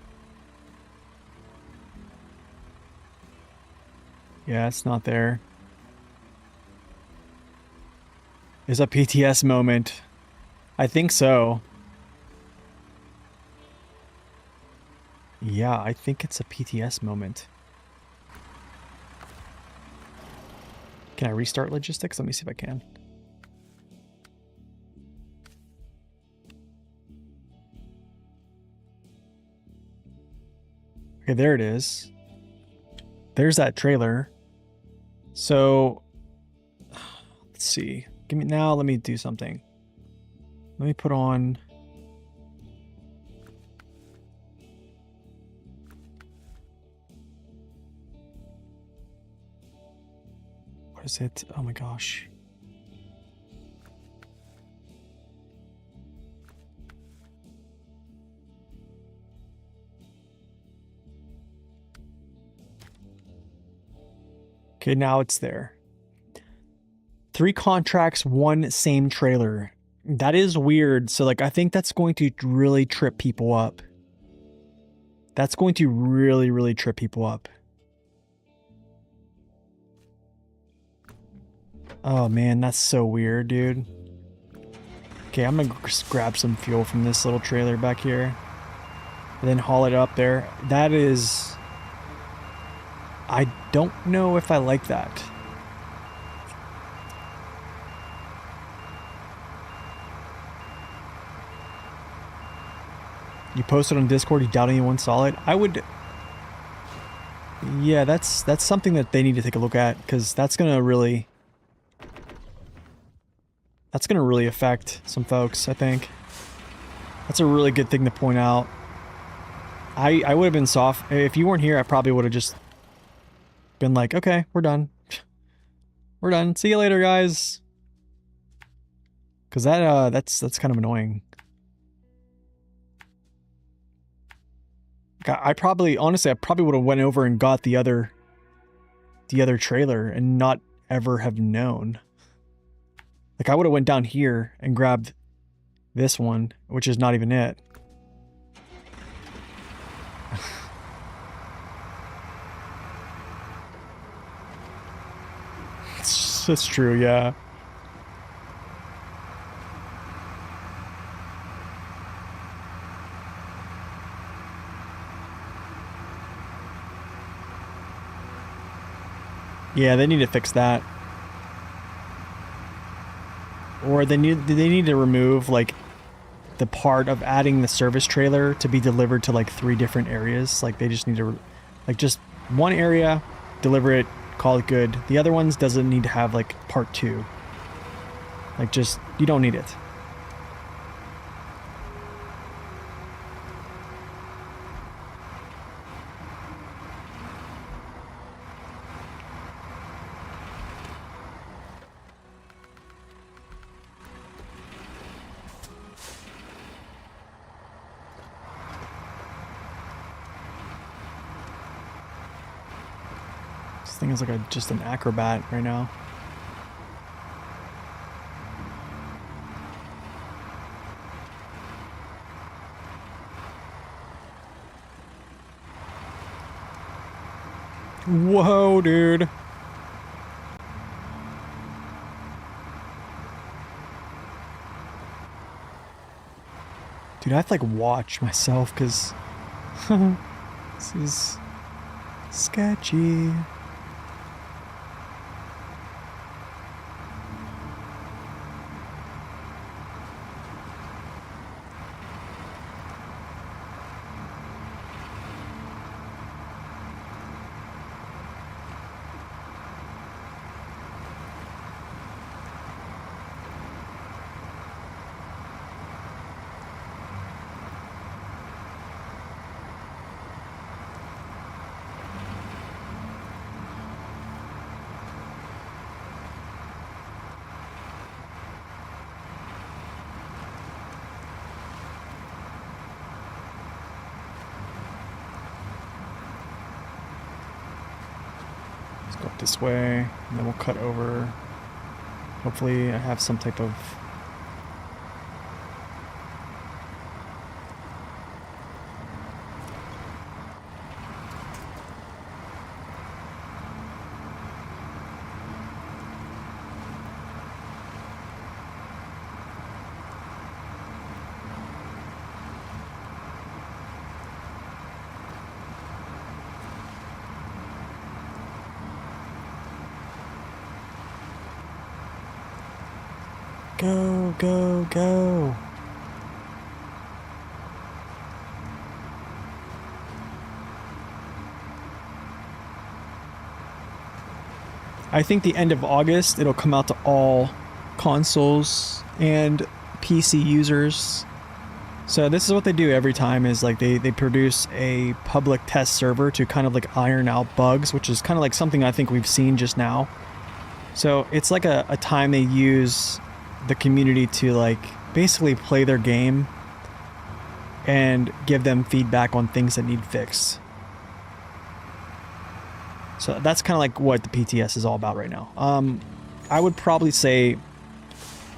Yeah, it's not there. Is a PTS moment. I think so. Yeah, I think it's a PTS moment. Can I restart logistics? Let me see if I can. Okay, there it is. There's that trailer. So, let's see. Let me do something. Let me put on... What is it? Oh my gosh. Okay, now it's there. 3 contracts, 1 same trailer. That is weird. So, like, I think that's going to really trip people up. That's going to really, really trip people up. Oh man, that's so weird, dude. Okay, I'm gonna just grab some fuel from this little trailer back here. And then haul it up there. That is... I don't know if I like that. You posted on Discord, you doubt anyone saw it? I would... Yeah, that's something that they need to take a look at, because that's gonna really... That's gonna really affect some folks, I think. That's a really good thing to point out. I would have been soft. If you weren't here, I probably would have just been like, okay, we're done. We're done. See you later, guys. Because that's kind of annoying. I probably, honestly, I probably would have went over and got the other trailer and not ever have known. Like, I would have went down here and grabbed this one, which is not even it. That's true, yeah. Yeah, they need to fix that. Or they need to remove, like, the part of adding the service trailer to be delivered to, like, 3 different areas. Like, they just need to, like, just one area, deliver it, call it good. The other ones doesn't need to have, like, part 2. Like, just, you don't need it. This thing is like just an acrobat right now. Whoa, dude. Dude, I have to like watch myself because this is sketchy. Go up this way, and then we'll cut over. Hopefully I have some type of... Go, go, go. I think the end of August, it'll come out to all consoles and PC users. So this is what they do every time is like they produce a public test server to kind of like iron out bugs, which is kind of like something I think we've seen just now. So it's like a time they use the community to like basically play their game and give them feedback on things that need fixed. So that's kind of like what the PTS is all about right now. I would probably say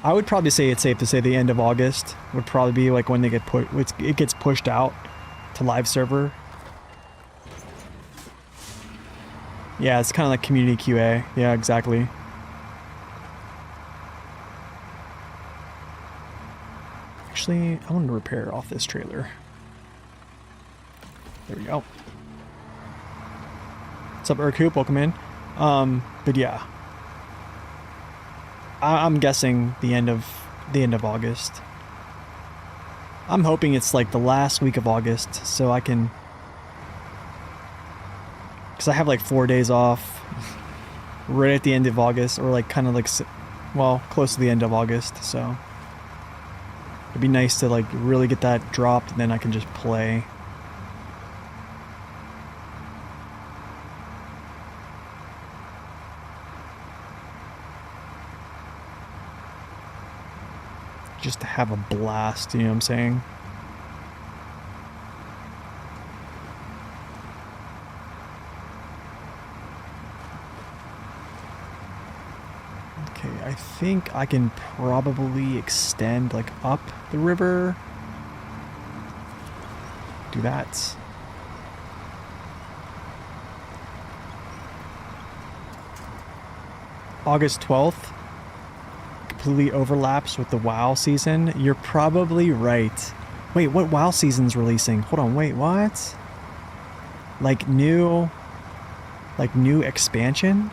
it's safe to say the end of August would probably be like when they get it gets pushed out to live server. Yeah, it's kind of like community QA. Yeah, exactly. Actually, I wanted to repair off this trailer. There we go. What's up, Urkoop? Welcome in. But yeah, I'm guessing the end of August. I'm hoping it's like the last week of August, so I can, because I have like 4 days off right at the end of August, or like kind of like, well, close to the end of August. So it'd be nice to like really get that dropped, and then I can just play. Just to have a blast, you know what I'm saying? Okay, I think I can probably extend like up the river. Do that. August 12th. Completely overlaps with the WoW season. You're probably right. Wait, what WoW season's releasing? Hold on, wait, what? Like new expansion?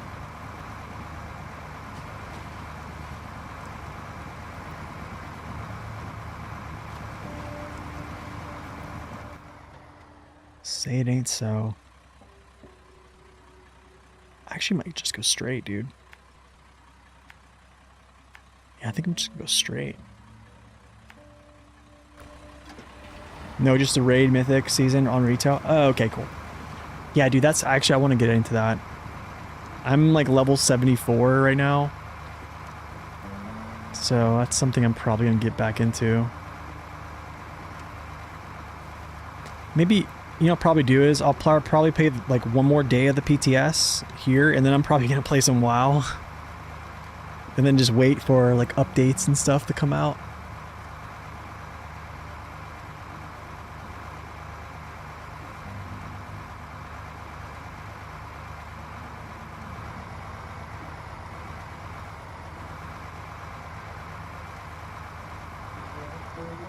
Say it ain't so. I actually might just go straight, dude. Yeah, I think I'm just gonna go straight. No, just the raid mythic season on retail. Oh, okay, cool. Yeah, dude, that's actually, I want to get into that. I'm like level 74 right now. So that's something I'm probably gonna get back into. Maybe you know, probably do is I'll probably play like one more day of the PTS here, and then I'm probably gonna play some WoW, and then just wait for like updates and stuff to come out.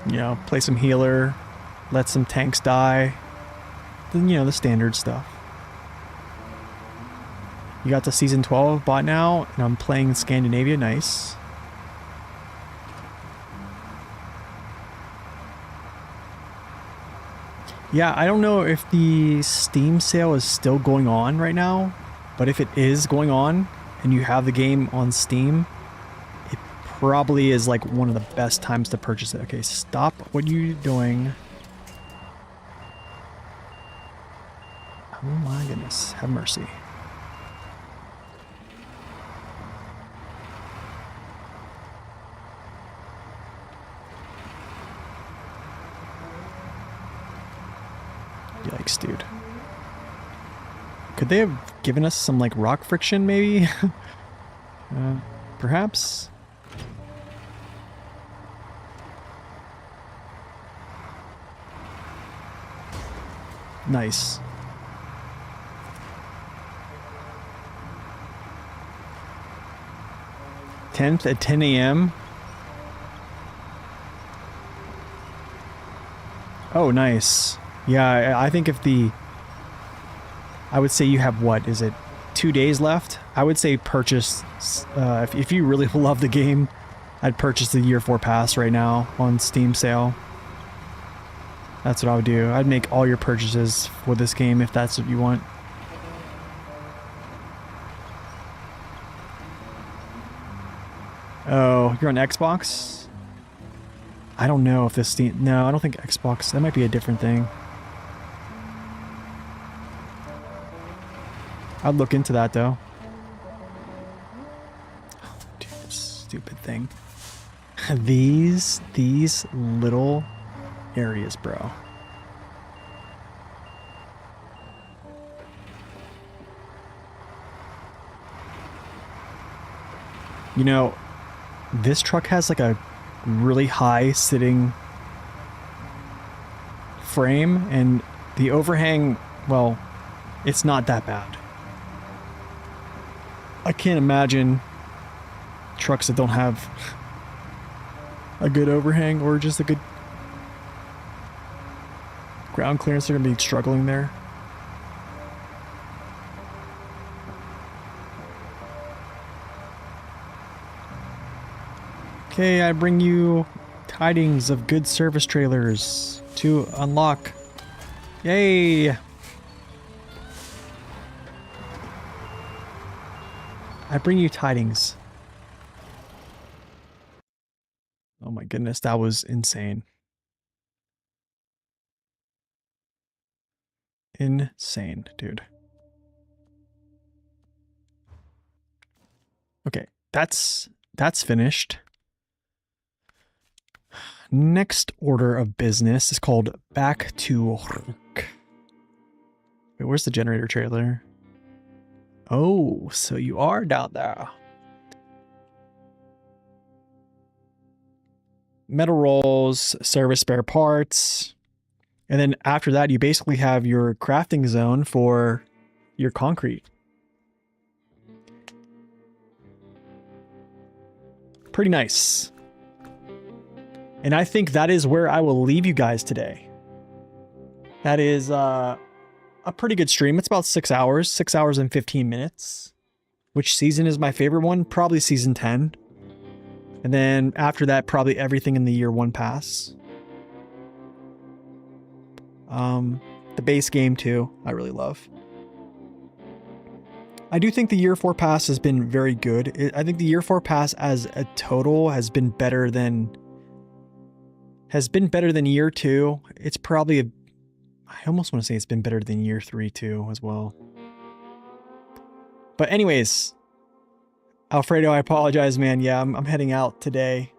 You know, play some healer, let some tanks die, then, you know, the standard stuff. You got to season 12 bot now, and I'm playing Scandinavia. Nice. Yeah, I don't know if the Steam sale is still going on right now, but if it is going on and you have the game on Steam, it probably is like one of the best times to purchase it. Okay, stop what you're doing. Oh my goodness, have mercy. Yikes, dude. Could they have given us some, like, rock friction, maybe? Perhaps? Nice. '10th at 10 a.m.? Oh, nice. Yeah, I think if the... I would say you have, what, is it 2 days left? I would say purchase... if you really love the game, I'd purchase the Year 4 Pass right now on Steam sale. That's what I would do. I'd make all your purchases for this game if that's what you want. Oh, you're on Xbox? I don't know if this Steam... No, I don't think Xbox... That might be a different thing. I'd look into that, though. Oh, dude, stupid thing. These little areas, bro. You know, this truck has like a really high sitting frame, and the overhang, well, it's not that bad. I can't imagine trucks that don't have a good overhang or just a good ground clearance are going to be struggling there. Okay, I bring you tidings of good service trailers to unlock. Yay! I bring you tidings. Oh my goodness, that was insane. Insane, dude. Okay, that's finished. Next order of business is called Back to Work. Wait, where's the generator trailer? Oh, so you are down there. Metal rolls, service spare parts. And then after that, you basically have your crafting zone for your concrete. Pretty nice. And I think that is where I will leave you guys today. That is a pretty good stream. It's about 6 hours, 6 hours and 15 minutes. Which season is my favorite one? Probably season 10. And then after that, probably everything in the year 1 pass. The base game too, I really love. I do think the year 4 pass has been very good. I think the year 4 pass as a total has been better than year 2. It's probably I almost want to say it's been better than year 3 too as well. But anyways, Alfredo, I apologize, man. Yeah, I'm heading out today.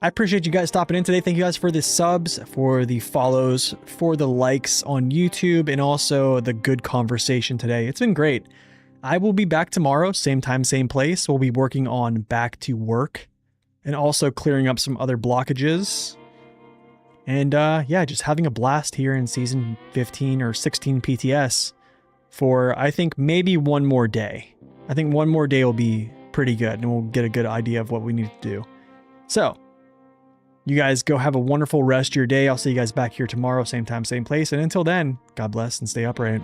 I appreciate you guys stopping in today. Thank you guys for the subs, for the follows, for the likes on YouTube, and also the good conversation today. It's been great. I will be back tomorrow, same time, same place. We'll be working on back to work and also clearing up some other blockages. And yeah, just having a blast here in season 15 or 16 PTS for, I think, maybe one more day. I think one more day will be pretty good and we'll get a good idea of what we need to do. So, you guys go have a wonderful rest of your day. I'll see you guys back here tomorrow, same time, same place. And until then, God bless and stay upright.